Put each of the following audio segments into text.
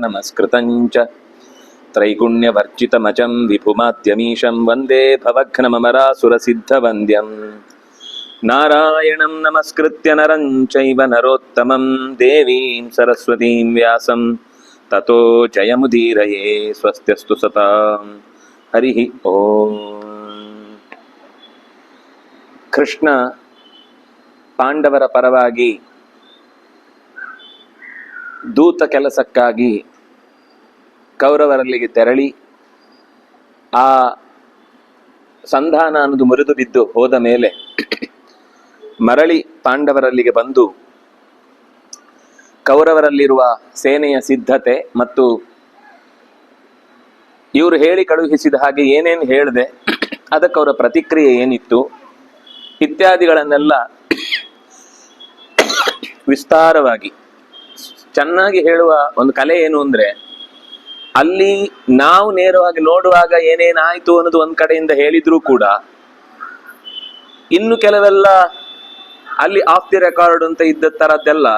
ನಮಸ್ಕೃತಂಚ ತ್ರೈಗುಣ್ಯವರ್ಜಿತಮಜಂ ವಿಭುಮಾದ್ಯಮೀಶಂ ವಂದೇ ಭವಘ್ನಮರಾಸುರಸಿದ್ಧವಂದ್ಯಂ ನಾರಾಯಣಂ ನಮಸ್ಕೃತ್ಯ ನರಂ ಚೈವ ನರೋತ್ತಮಂ ದೇವೀಂ ಸರಸ್ವತೀಂ ವ್ಯಾಸಂ ತತೋ ಜಯಮುದೀರಯೇ. ಸ್ವಸ್ತ್ಯಸ್ತು ಸತಾಂ. ಹರಿ ಓಂ. ಕೃಷ್ಣ ಪಾಂಡವರ ಪರವಾಗಿ ದೂತ ಕೆಲಸಕ್ಕಾಗಿ ಕೌರವರಲ್ಲಿಗೆ ತೆರಳಿ ಆ ಸಂಧಾನ ಅನ್ನೋದು ಮುರಿದು ಬಿದ್ದು ಹೋದ ಮೇಲೆ ಮರಳಿ ಪಾಂಡವರಲ್ಲಿಗೆ ಬಂದು ಕೌರವರಲ್ಲಿರುವ ಸೇನೆಯ ಸಿದ್ಧತೆ ಮತ್ತು ಇವರು ಹೇಳಿ ಕಳುಹಿಸಿದ ಹಾಗೆ ಏನೇನು ಹೇಳಿದೆ, ಅದಕ್ಕೆ ಅವರ ಪ್ರತಿಕ್ರಿಯೆ ಏನಿತ್ತು ಇತ್ಯಾದಿಗಳನ್ನೆಲ್ಲ ವಿಸ್ತಾರವಾಗಿ ಚೆನ್ನಾಗಿ ಹೇಳುವ ಒಂದು ಕಲೆ ಏನು ಅಂದ್ರೆ, ಅಲ್ಲಿ ನಾವು ನೇರವಾಗಿ ನೋಡುವಾಗ ಏನೇನಾಯ್ತು ಅನ್ನೋದು ಒಂದ್ ಕಡೆಯಿಂದ ಹೇಳಿದ್ರು ಕೂಡ ಇನ್ನು ಕೆಲವೆಲ್ಲ ಅಲ್ಲಿ ಆಫ್ ದಿ ರೆಕಾರ್ಡ್ ಅಂತ ಇದ್ದ ತರದ್ದೆಲ್ಲ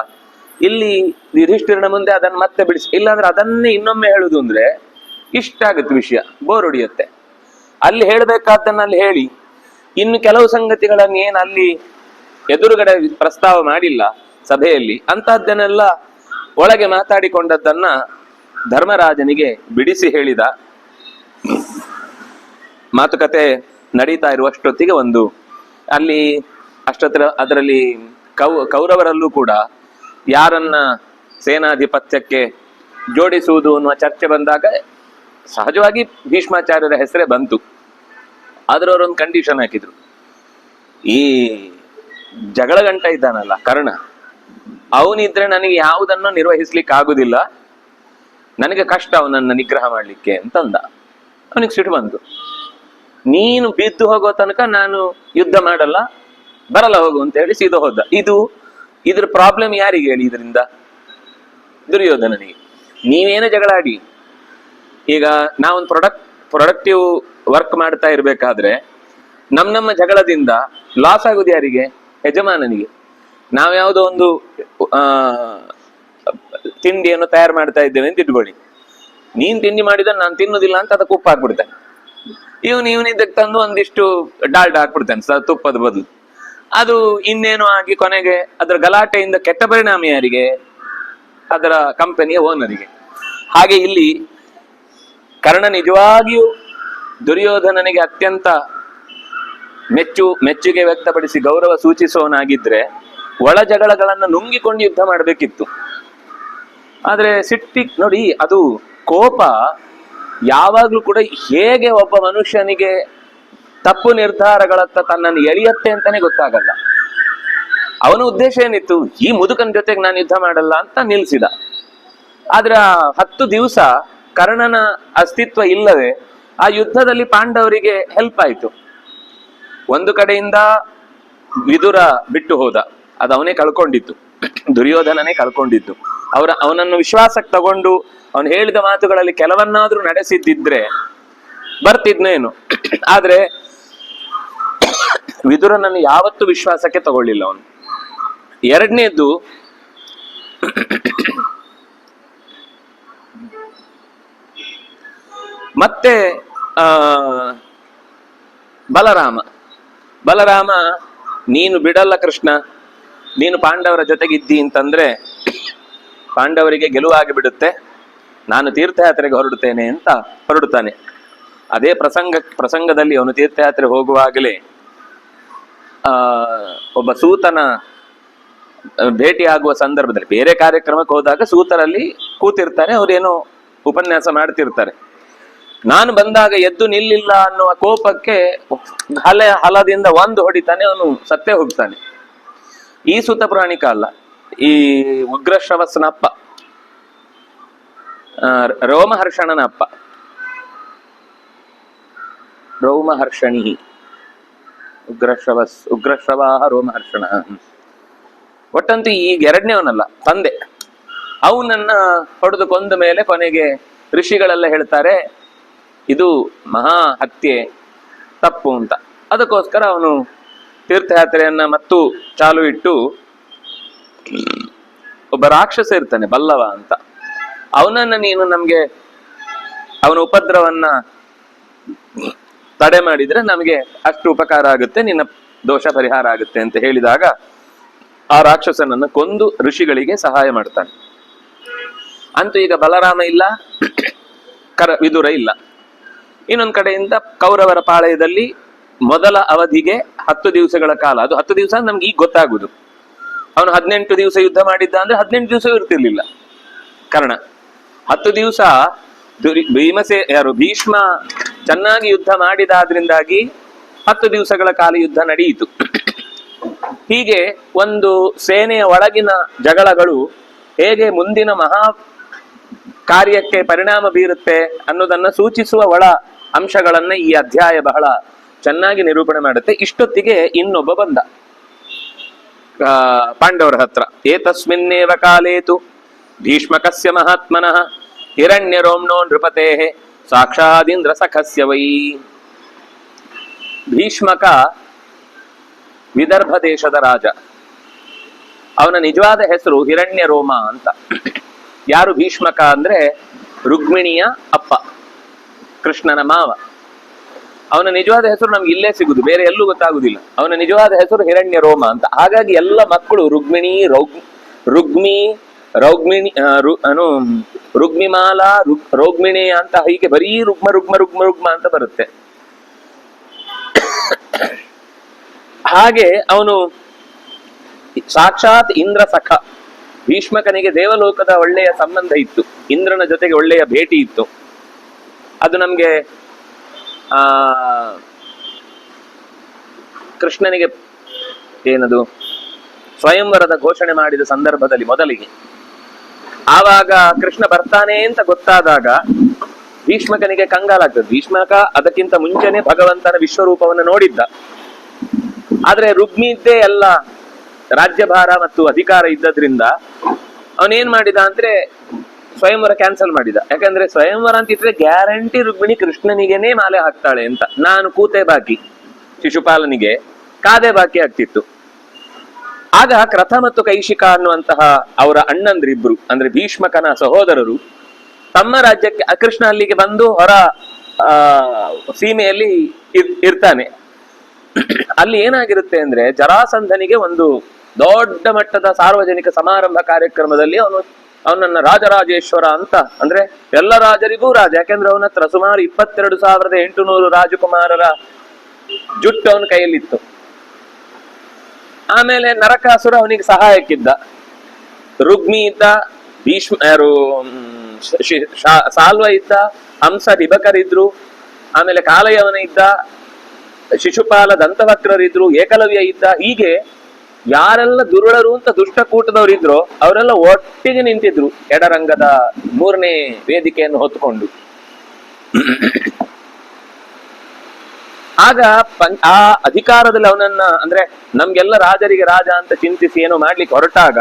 ಇಲ್ಲಿ ಯುಧಿಷ್ಠಿರನ ಮುಂದೆ ಅದನ್ನ ಮತ್ತೆ ಬಿಡಿಸಿ, ಇಲ್ಲಾಂದ್ರೆ ಅದನ್ನೇ ಇನ್ನೊಮ್ಮೆ ಹೇಳುದು ಅಂದ್ರೆ ಇಷ್ಟ ಆಗುತ್ತೆ, ವಿಷಯ ಬೋರ್ ಹೊಡಿಯುತ್ತೆ. ಅಲ್ಲಿ ಹೇಳ್ಬೇಕಾದ್ದನ್ನ ಅಲ್ಲಿ ಹೇಳಿ ಇನ್ನು ಕೆಲವು ಸಂಗತಿಗಳನ್ನ ಏನ್ ಅಲ್ಲಿ ಎದುರುಗಡೆ ಪ್ರಸ್ತಾವ ಮಾಡಿಲ್ಲ ಸಭೆಯಲ್ಲಿ, ಅಂತಹದ್ದನ್ನೆಲ್ಲ ಒಳಗೆ ಮಾತಾಡಿಕೊಂಡದ್ದನ್ನ ಧರ್ಮರಾಜನಿಗೆ ಬಿಡಿಸಿ ಹೇಳಿದ. ಮಾತುಕತೆ ನಡೀತಾ ಇರುವಷ್ಟೊತ್ತಿಗೆ ಒಂದು ಅಲ್ಲಿ ಅದರಲ್ಲಿ ಕೌರವರಲ್ಲೂ ಕೂಡ ಯಾರನ್ನ ಸೇನಾಧಿಪತ್ಯಕ್ಕೆ ಜೋಡಿಸುವುದು ಅನ್ನುವ ಚರ್ಚೆ ಬಂದಾಗ ಸಹಜವಾಗಿ ಭೀಷ್ಮಾಚಾರ್ಯರ ಹೆಸರೇ ಬಂತು. ಆದ್ರೆ ಅವರೊಂದು ಕಂಡೀಷನ್ ಹಾಕಿದ್ರು, ಈ ಜಗಳ ಗಂಟ ಇದ್ದಾನಲ್ಲ ಕರ್ಣ, ಅವನಿದ್ರೆ ನನಗೆ ಯಾವುದನ್ನು ನಿರ್ವಹಿಸ್ಲಿಕ್ಕೆ ಆಗುದಿಲ್ಲ, ನನಗೆ ಕಷ್ಟ ಅವನನ್ನ ನಿಗ್ರಹ ಮಾಡ್ಲಿಕ್ಕೆ ಅಂತಂದ. ಅವನಿಗೆ ಸಿಟ್ಟು ಬಂತು, ನೀನು ಬಿದ್ದು ಹೋಗೋ ತನಕ ನಾನು ಯುದ್ಧ ಮಾಡಲ್ಲ, ಬರಲ್ಲ ಹೋಗು ಅಂತ ಹೇಳಿ ಸೀದಾ ಹೋದ. ಇದ್ರ ಪ್ರಾಬ್ಲಮ್ ಯಾರಿಗೆ ಹೇಳಿ? ಇದರಿಂದ ದುರ್ಯೋಧನನಿಗೆ. ನೀವೇನೇ ಜಗಳಾಡಿ, ಈಗ ನಾವೊಂದು ಪ್ರೊಡಕ್ಟಿವ್ ವರ್ಕ್ ಮಾಡ್ತಾ ಇರ್ಬೇಕಾದ್ರೆ ನಮ್ಮ ಜಗಳದಿಂದ ಲಾಸ್ ಆಗುದು ಯಾರಿಗೆ? ಯಜಮಾನನಿಗೆ. ನಾವ್ಯಾವುದೋ ಒಂದು ತಿಂಡಿಯನ್ನು ತಯಾರು ಮಾಡ್ತಾ ಇದ್ದೇವೆ ಅಂತ ಇಟ್ಕೊಳ್ಳಿ, ನೀನ್ ತಿಂಡಿ ಮಾಡಿದ ನಾನು ತಿನ್ನುದಿಲ್ಲ ಅಂತ ಅದಕ್ಕೆ ಉಪ್ಪು ಹಾಕ್ಬಿಡ್ತಾನೆ. ಇವನಿದ್ದಕ್ಕೆ ತಂದು ಒಂದಿಷ್ಟು ಡಾಲ್ಡಾ ಹಾಕ್ಬಿಡ್ತಾನೆ ತುಪ್ಪದ ಬದಲು. ಅದು ಇನ್ನೇನು ಆಗಿ ಕೊನೆಗೆ ಅದರ ಗಲಾಟೆಯಿಂದ ಕೆಟ್ಟ ಪರಿಣಾಮ ಯಾರಿಗೆ? ಅದರ ಕಂಪನಿಯ ಓನರಿಗೆ. ಹಾಗೆ ಇಲ್ಲಿ ಕರ್ಣ ನಿಜವಾಗಿಯೂ ದುರ್ಯೋಧನನಿಗೆ ಅತ್ಯಂತ ಮೆಚ್ಚುಗೆ ವ್ಯಕ್ತಪಡಿಸಿ ಗೌರವ ಸೂಚಿಸುವವನಾಗಿದ್ರೆ ಒಳ ಜಗಳಗಳನ್ನು ನುಂಗಿಕೊಂಡು ಯುದ್ಧ ಮಾಡಬೇಕಿತ್ತು. ಆದ್ರೆ ಸಿಟ್ಟಿ ನೋಡಿ, ಅದು ಕೋಪ ಯಾವಾಗ್ಲೂ ಕೂಡ ಹೇಗೆ ಒಬ್ಬ ಮನುಷ್ಯನಿಗೆ ತಪ್ಪು ನಿರ್ಧಾರಗಳತ್ತ ತನ್ನನ್ನು ಎಳೆಯತ್ತೆ ಅಂತಾನೆ ಗೊತ್ತಾಗಲ್ಲ. ಅವನ ಉದ್ದೇಶ ಏನಿತ್ತು? ಈ ಮುದುಕನ ಜೊತೆಗೆ ನಾನು ಯುದ್ಧ ಮಾಡಲ್ಲ ಅಂತ ನಿಲ್ಸಿದ. ಆದ್ರೆ 10 ದಿವಸ ಕರ್ಣನ ಅಸ್ತಿತ್ವ ಇಲ್ಲದೆ ಆ ಯುದ್ಧದಲ್ಲಿ ಪಾಂಡವರಿಗೆ ಹೆಲ್ಪ್ ಆಯ್ತು. ಒಂದು ಕಡೆಯಿಂದ ವಿದುರ ಬಿಟ್ಟು ಹೋದ, ಅದು ಅವನೇ ಕಳ್ಕೊಂಡಿದ್ದು, ದುರ್ಯೋಧನನೇ ಕಳ್ಕೊಂಡಿದ್ದು. ಅವನನ್ನು ವಿಶ್ವಾಸಕ್ಕೆ ತಗೊಂಡು ಅವನು ಹೇಳಿದ ಮಾತುಗಳಲ್ಲಿ ಕೆಲವನ್ನಾದ್ರೂ ನಡೆಸಿದ್ದಿದ್ರೆ ಬರ್ತಿದ್ನೇನು. ಆದ್ರೆ ವಿದುರನನ್ನು ಯಾವತ್ತೂ ವಿಶ್ವಾಸಕ್ಕೆ ತಗೊಳ್ಳಿಲ್ಲ ಅವನು. ಎರಡನೇದ್ದು, ಮತ್ತೆ ಬಲರಾಮ ನೀನು ಬಿಡಲ್ಲ ಕೃಷ್ಣ, ನೀನು ಪಾಂಡವರ ಜೊತೆಗಿದ್ದಿ ಅಂತಂದ್ರೆ ಪಾಂಡವರಿಗೆ ಗೆಲುವಾಗಿ ಬಿಡುತ್ತೆ, ನಾನು ತೀರ್ಥಯಾತ್ರೆಗೆ ಹೊರಡುತ್ತೇನೆ ಅಂತ ಹೊರಡುತ್ತಾನೆ. ಅದೇ ಪ್ರಸಂಗದಲ್ಲಿ ಅವನು ತೀರ್ಥಯಾತ್ರೆ ಹೋಗುವಾಗಲೇ ಒಬ್ಬ ಸೂತನ ಭೇಟಿಯಾಗುವ ಸಂದರ್ಭದಲ್ಲಿ, ಬೇರೆ ಕಾರ್ಯಕ್ರಮಕ್ಕೆ ಹೋದಾಗ ಸೂತರಲ್ಲಿ ಕೂತಿರ್ತಾರೆ, ಅವರೇನೋ ಉಪನ್ಯಾಸ ಮಾಡ್ತಿರ್ತಾರೆ. ನಾನು ಬಂದಾಗ ಎದ್ದು ನಿಲ್ಲಿಲ್ಲ ಅನ್ನುವ ಕೋಪಕ್ಕೆ ಹಲದಿಂದ ಒಂದು ಹೊಡಿತಾನೆ, ಅವನು ಸತ್ತೇ ಹೋಗ್ತಾನೆ. ಈ ಸೂತ ಪುರಾಣಿಕ ಅಲ್ಲ, ಈ ಉಗ್ರಶ್ರವಸ್ನ ಅಪ್ಪ, ರೋಮಹರ್ಷಣನ ಅಪ್ಪ, ರೋಮಹರ್ಷಣಿ, ಉಗ್ರಶ್ರವಾಹ ರೋಮಹರ್ಷಣ. ಒಟ್ಟಂತೂ ಈಗ ಎರಡನೇವನಲ್ಲ, ತಂದೆ. ಅವನನ್ನ ಹೊಡೆದು ಕೊಂದ ಮೇಲೆ ಕೊನೆಗೆ ಋಷಿಗಳೆಲ್ಲ ಹೇಳ್ತಾರೆ ಇದು ಮಹಾ ಹತ್ಯೆ, ತಪ್ಪು ಅಂತ. ಅದಕ್ಕೋಸ್ಕರ ಅವನು ತೀರ್ಥಯಾತ್ರೆಯನ್ನ ಮತ್ತು ಚಾಲು ಇಟ್ಟು ಒಬ್ಬ ರಾಕ್ಷಸ ಇರ್ತಾನೆ ಬಲ್ಲವ ಅಂತ, ಅವನನ್ನ ನೀನು ನಮ್ಗೆ ಅವನ ಉಪದ್ರವನ್ನ ತಡೆ ಮಾಡಿದ್ರೆ ನಮಗೆ ಅಷ್ಟು ಉಪಕಾರ ಆಗುತ್ತೆ, ನಿನ್ನ ದೋಷ ಪರಿಹಾರ ಆಗುತ್ತೆ ಅಂತ ಹೇಳಿದಾಗ ಆ ರಾಕ್ಷಸನನ್ನ ಕೊಂದು ಋಷಿಗಳಿಗೆ ಸಹಾಯ ಮಾಡ್ತಾನೆ. ಅಂತೂ ಈಗ ಬಲರಾಮ ಇಲ್ಲ, ವಿದುರ ಇಲ್ಲ. ಇನ್ನೊಂದ್ ಕಡೆಯಿಂದ ಕೌರವರ ಪಾಳಯದಲ್ಲಿ ಮೊದಲ ಅವಧಿಗೆ 10 ದಿವಸಗಳ ಕಾಲ, ಅದು 10 ದಿವಸ ನಮ್ಗೆ ಈಗ ಗೊತ್ತಾಗುದು. ಅವನು 18 ದಿವಸ ಯುದ್ಧ ಮಾಡಿದ್ದ ಅಂದ್ರೆ 18 ದಿವಸ ಇರ್ತಿರ್ಲಿಲ್ಲ ಕರ್ಣ. 10 ದಿವಸ ಭೀಷ್ಮ ಚೆನ್ನಾಗಿ ಯುದ್ಧ ಮಾಡಿದಾದ್ರಿಂದಾಗಿ 10 ದಿವಸಗಳ ಕಾಲ ಯುದ್ಧ ನಡೆಯಿತು. ಹೀಗೆ ಒಂದು ಸೇನೆಯ ಒಳಗಿನ ಜಗಳಗಳು ಹೇಗೆ ಮುಂದಿನ ಮಹಾ ಕಾರ್ಯಕ್ಕೆ ಪರಿಣಾಮ ಬೀರುತ್ತೆ ಅನ್ನೋದನ್ನ ಸೂಚಿಸುವ ಒಳ ಅಂಶಗಳನ್ನ ಈ ಅಧ್ಯಾಯ ಬಹಳ ಚೆನ್ನಾಗಿ ನಿರೂಪಣೆ ಮಾಡುತ್ತೆ. ಇಷ್ಟೊತ್ತಿಗೆ ಇನ್ನೊಬ್ಬ ಬಂದ ಪಾಂಡವರ ಹತ್ರ. ಏತಸ್ಮಿನ್ನೇವ ಕಾಲೇತು ಭೀಷ್ಮಕಸ್ಯ ಮಹಾತ್ಮನಃ ಹಿರಣ್ಯರೋಮ್ನೋ ನೃಪತೆ ಸಾಕ್ಷಾದಿಂದ್ರ ಸಖಸ್ಯ ವೈ. ಭೀಷ್ಮಕ ವಿದರ್ಭ ದೇಶದ ರಾಜ. ಅವನ ನಿಜವಾದ ಹೆಸರು ಹಿರಣ್ಯರೋಮ ಅಂತ. ಯಾರು ಭೀಷ್ಮಕ ಅಂದ್ರೆ ರುಕ್ಮಿಣಿಯ ಅಪ್ಪ, ಕೃಷ್ಣನ ಮಾವ. ಅವನ ನಿಜವಾದ ಹೆಸರು ನಮ್ಗೆ ಇಲ್ಲೇ ಸಿಗುದು, ಬೇರೆ ಎಲ್ಲೂ ಗೊತ್ತಾಗುದಿಲ್ಲ. ಅವನ ನಿಜವಾದ ಹೆಸರು ಹಿರಣ್ಯರೋಮ ಅಂತ. ಹಾಗಾಗಿ ಎಲ್ಲ ಮಕ್ಕಳು ರುಕ್ಮಿಣಿ, ರುಗ್ಮಿಮಾಲಾ, ರೋಗ್ಮಿಣಿ ಅಂತ ಹೀಗೆ ಬರೀ ರುಗ್ಮ ರುಗ್ಮ ರುಗ್ಮ ರುಗ್ಮ ಅಂತ ಬರುತ್ತೆ. ಹಾಗೆ ಅವನು ಸಾಕ್ಷಾತ್ ಇಂದ್ರ ಸಖ. ಭೀಷ್ಮಕನಿಗೆ ದೇವಲೋಕದ ಒಳ್ಳೆಯ ಸಂಬಂಧ ಇತ್ತು, ಇಂದ್ರನ ಜೊತೆಗೆ ಒಳ್ಳೆಯ ಭೇಟಿ ಇತ್ತು. ಅದು ನಮ್ಗೆ ಕೃಷ್ಣನಿಗೆ ಏನದು ಸ್ವಯಂವರದ ಘೋಷಣೆ ಮಾಡಿದ ಸಂದರ್ಭದಲ್ಲಿ ಮೊದಲಿಗೆ, ಆವಾಗ ಕೃಷ್ಣ ಬರ್ತಾನೆ ಅಂತ ಗೊತ್ತಾದಾಗ ಭೀಷ್ಮಕನಿಗೆ ಕಂಗಾಲಾಗ್ತದೆ. ಭೀಷ್ಮಕ ಅದಕ್ಕಿಂತ ಮುಂಚೆನೆ ಭಗವಂತನ ವಿಶ್ವರೂಪವನ್ನು ನೋಡಿದ್ದ. ಆದ್ರೆ ರುಗ್ಮಿ ಇದ್ದೇ ಎಲ್ಲ ರಾಜ್ಯಭಾರ ಮತ್ತು ಅಧಿಕಾರ ಇದ್ದದ್ರಿಂದ ಅವನೇನ್ ಮಾಡಿದ ಅಂದ್ರೆ ಸ್ವಯಂವರ ಕ್ಯಾನ್ಸಲ್ ಮಾಡಿದ. ಯಾಕಂದ್ರೆ ಸ್ವಯಂವರ ಅಂತ ಇಟ್ರೆ ಗ್ಯಾರಂಟಿ ರುಕ್ಮಿಣಿ ಕೃಷ್ಣನಿಗೆನೇ ಮಾಲೆ ಹಾಕ್ತಾಳೆ ಅಂತ. ನಾನು ಕೂತೆ ಬಾಕಿ, ಶಿಶುಪಾಲನಿಗೆ ಕಾದೆ ಬಾಕಿ ಆಗ್ತಿತ್ತು. ಆಗ ಕ್ರಥ ಮತ್ತು ಕೈಶಿಕ ಅನ್ನುವಂತಹ ಅವರ ಅಣ್ಣಂದ್ರಿಬ್ರು, ಅಂದ್ರೆ ಭೀಷ್ಮಕನ ಸಹೋದರರು, ತಮ್ಮ ರಾಜ್ಯಕ್ಕೆ ಕೃಷ್ಣ ಅಲ್ಲಿಗೆ ಬಂದು ಹೊರ ಸೀಮೆಯಲ್ಲಿ ಇರ್ತಾನೆ. ಅಲ್ಲಿ ಏನಾಗಿರುತ್ತೆ ಅಂದ್ರೆ ಜರಾಸಂಧನಿಗೆ ಒಂದು ದೊಡ್ಡ ಮಟ್ಟದ ಸಾರ್ವಜನಿಕ ಸಮಾರಂಭ ಕಾರ್ಯಕ್ರಮದಲ್ಲಿ ಅವನನ್ನ ರಾಜರಾಜೇಶ್ವರ ಅಂತ, ಅಂದ್ರೆ ಎಲ್ಲ ರಾಜರಿಗೂ ರಾಜ. ಯಾಕೆಂದ್ರೆ ಅವನ ಹತ್ರ ಸುಮಾರು 22,800 ರಾಜಕುಮಾರರ ಜುಟ್ಟು ಅವನ ಕೈಯಲ್ಲಿತ್ತು. ಆಮೇಲೆ ನರಕಾಸುರ ಅವನಿಗೆ ಸಹಾಯಕ್ಕಿದ್ದ. ರುಗ್ಮಿ ಇದ್ದ, ಸಾಲ್ವ ಇದ್ದ, ಹಂಸ ಡಿಬಕರಿದ್ರು, ಆಮೇಲೆ ಕಾಲಯವನ ಇದ್ದ, ಶಿಶುಪಾಲ ದಂತವಕ್ರರಿದ್ರು, ಏಕಲವ್ಯ ಇದ್ದ. ಹೀಗೆ ಯಾರೆಲ್ಲ ದುರುಳರು ಅಂತ ದುಷ್ಟಕೂಟದವರಿದ್ರು ಅವರೆಲ್ಲ ಒಟ್ಟಿಗೆ ನಿಂತಿದ್ರು ಎಡರಂಗದ 3ನೇ ವೇದಿಕೆಯನ್ನು ಹೊತ್ತುಕೊಂಡು. ಆಗ ಆ ಅಧಿಕಾರದಲ್ಲಿ ಅವನನ್ನ, ಅಂದ್ರೆ ನಮ್ಗೆಲ್ಲ ರಾಜರಿಗೆ ರಾಜ ಅಂತ ಚಿಂತಿಸಿ ಏನೋ ಮಾಡ್ಲಿಕ್ಕೆ ಹೊರಟಾಗ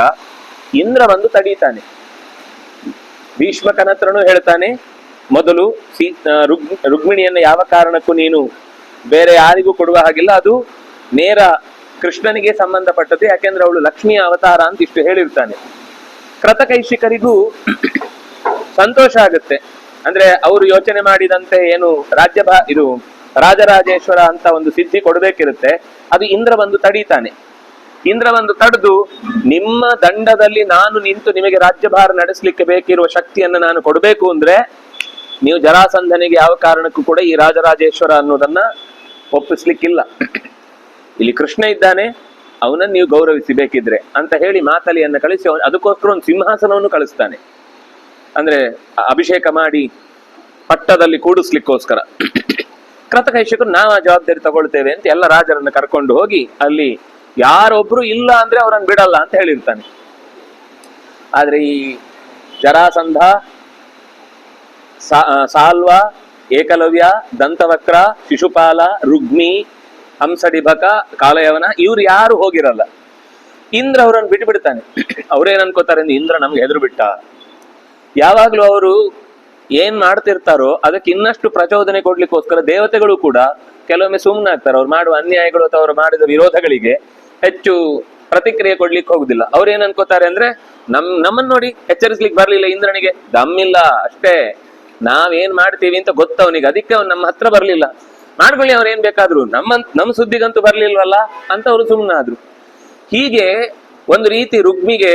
ಇಂದ್ರ ಬಂದು ತಡೀತಾನೆ. ಭೀಷ್ಮಕನ ಹತ್ರನೂ ಹೇಳ್ತಾನೆ, ಮೊದಲು ರುಕ್ಮಿಣಿಯನ್ನು ಯಾವ ಕಾರಣಕ್ಕೂ ನೀನು ಬೇರೆ ಯಾರಿಗೂ ಕೊಡುವ ಹಾಗಿಲ್ಲ, ಅದು ನೇರ ಕೃಷ್ಣನಿಗೆ ಸಂಬಂಧಪಟ್ಟದ್ದು, ಯಾಕೆಂದ್ರೆ ಅವಳು ಲಕ್ಷ್ಮಿಯ ಅವತಾರ ಅಂತ ಇಷ್ಟು ಹೇಳಿರ್ತಾನೆ. ಕೃತಕೈಶಿಕರಿಗೂ ಸಂತೋಷ ಆಗುತ್ತೆ. ಅಂದ್ರೆ ಅವರು ಯೋಚನೆ ಮಾಡಿದಂತೆ ಏನು ಇದು ರಾಜರಾಜೇಶ್ವರ ಅಂತ ಒಂದು ಸಿದ್ಧಿ ಕೊಡಬೇಕಿರುತ್ತೆ, ಅದು ಇಂದ್ರ ಬಂದು ತಡೀತಾನೆ. ಇಂದ್ರ ಬಂದು ತಡೆದು, ನಿಮ್ಮ ದಂಡದಲ್ಲಿ ನಾನು ನಿಂತು ನಿಮಗೆ ರಾಜ್ಯಭಾರ ನಡೆಸಲಿಕ್ಕೆ ಬೇಕಿರುವ ಶಕ್ತಿಯನ್ನು ನಾನು ಕೊಡಬೇಕು ಅಂದ್ರೆ ನೀವು ಜರಾಸಂಧನಿಗೆ ಯಾವ ಕಾರಣಕ್ಕೂ ಕೂಡ ಈ ರಾಜರಾಜೇಶ್ವರ ಅನ್ನೋದನ್ನ ಒಪ್ಪಿಸ್ಲಿಕ್ಕಿಲ್ಲ. ಇಲ್ಲಿ ಕೃಷ್ಣ ಇದ್ದಾನೆ, ಅವನನ್ನು ನೀವು ಗೌರವಿಸಬೇಕಿದ್ರೆ ಅಂತ ಹೇಳಿ ಮಾತಲಿಯನ್ನು ಕಳಿಸಿ ಅದಕ್ಕೋಸ್ಕರ ಒಂದು ಸಿಂಹಾಸನವನ್ನು ಕಳಿಸ್ತಾನೆ. ಅಂದ್ರೆ ಅಭಿಷೇಕ ಮಾಡಿ ಪಟ್ಟದಲ್ಲಿ ಕೂಡಿಸ್ಲಿಕ್ಕೋಸ್ಕರ. ಕೃತಕೈಶಿಕರು ನಾವು ಆ ಜವಾಬ್ದಾರಿ ತಗೊಳ್ತೇವೆ ಅಂತ ಎಲ್ಲ ರಾಜರನ್ನು ಕರ್ಕೊಂಡು ಹೋಗಿ ಅಲ್ಲಿ ಯಾರೊಬ್ರು ಇಲ್ಲ ಅಂದ್ರೆ ಅವರನ್ನು ಬಿಡಲ್ಲ ಅಂತ ಹೇಳಿರ್ತಾನೆ. ಆದ್ರೆ ಈ ಜರಾಸಂಧ, ಸಾಲ್ವ, ಏಕಲವ್ಯ, ದಂತವಕ್ರ, ಶಿಶುಪಾಲ, ರುಗ್ಮಿ, ಹಂಸಡಿಭಕ, ಕಾಲಯವನ ಇವ್ರು ಯಾರು ಹೋಗಿರಲ್ಲ. ಇಂದ್ರ ಅವರನ್ನು ಬಿಟ್ಬಿಡ್ತಾನೆ. ಅವ್ರೇನ್ ಅನ್ಕೋತಾರೆ ಅಂದ್ರೆ ಇಂದ್ರ ನಮ್ಗೆ ಹೆದರು ಬಿಟ್ಟ. ಯಾವಾಗ್ಲೂ ಅವರು ಏನ್ ಮಾಡ್ತಿರ್ತಾರೋ ಅದಕ್ಕೆ ಇನ್ನಷ್ಟು ಪ್ರಚೋದನೆ ಕೊಡ್ಲಿಕ್ಕೋಸ್ಕರ ದೇವತೆಗಳು ಕೂಡ ಕೆಲವೊಮ್ಮೆ ಸುಮ್ಮನೆ ಆಗ್ತಾರೆ. ಅವ್ರು ಮಾಡುವ ಅನ್ಯಾಯಗಳು ಅಥವಾ ಅವರು ಮಾಡಿದ ವಿರೋಧಗಳಿಗೆ ಹೆಚ್ಚು ಪ್ರತಿಕ್ರಿಯೆ ಕೊಡ್ಲಿಕ್ಕೆ ಹೋಗುದಿಲ್ಲ. ಅವ್ರೇನ್ ಅನ್ಕೋತಾರೆ ಅಂದ್ರೆ ನಮ್ಮನ್ನ ನೋಡಿ ಎಚ್ಚರಿಸ್ಲಿಕ್ಕೆ ಬರ್ಲಿಲ್ಲ ಇಂದ್ರನಿಗೆ, ದಮ್ಮಿಲ್ಲ ಅಷ್ಟೇ, ನಾವೇನ್ ಮಾಡ್ತೀವಿ ಅಂತ ಗೊತ್ತವನಿಗೆ, ಅದಕ್ಕೆ ಅವ್ನು ನಮ್ಮ ಹತ್ರ ಬರ್ಲಿಲ್ಲ, ಮಾಡ್ಕೊಳ್ಳಿ ಅವ್ರು ಏನ್ ಬೇಕಾದ್ರು, ನಮ್ಮ ಸುದ್ದಿಗಂತೂ ಬರ್ಲಿಲ್ವಲ್ಲ ಅಂತ ಅವರು ಸುಮ್ಮನಾದ್ರು. ಹೀಗೆ ಒಂದು ರೀತಿ ರುಗ್ಮಿಗೆ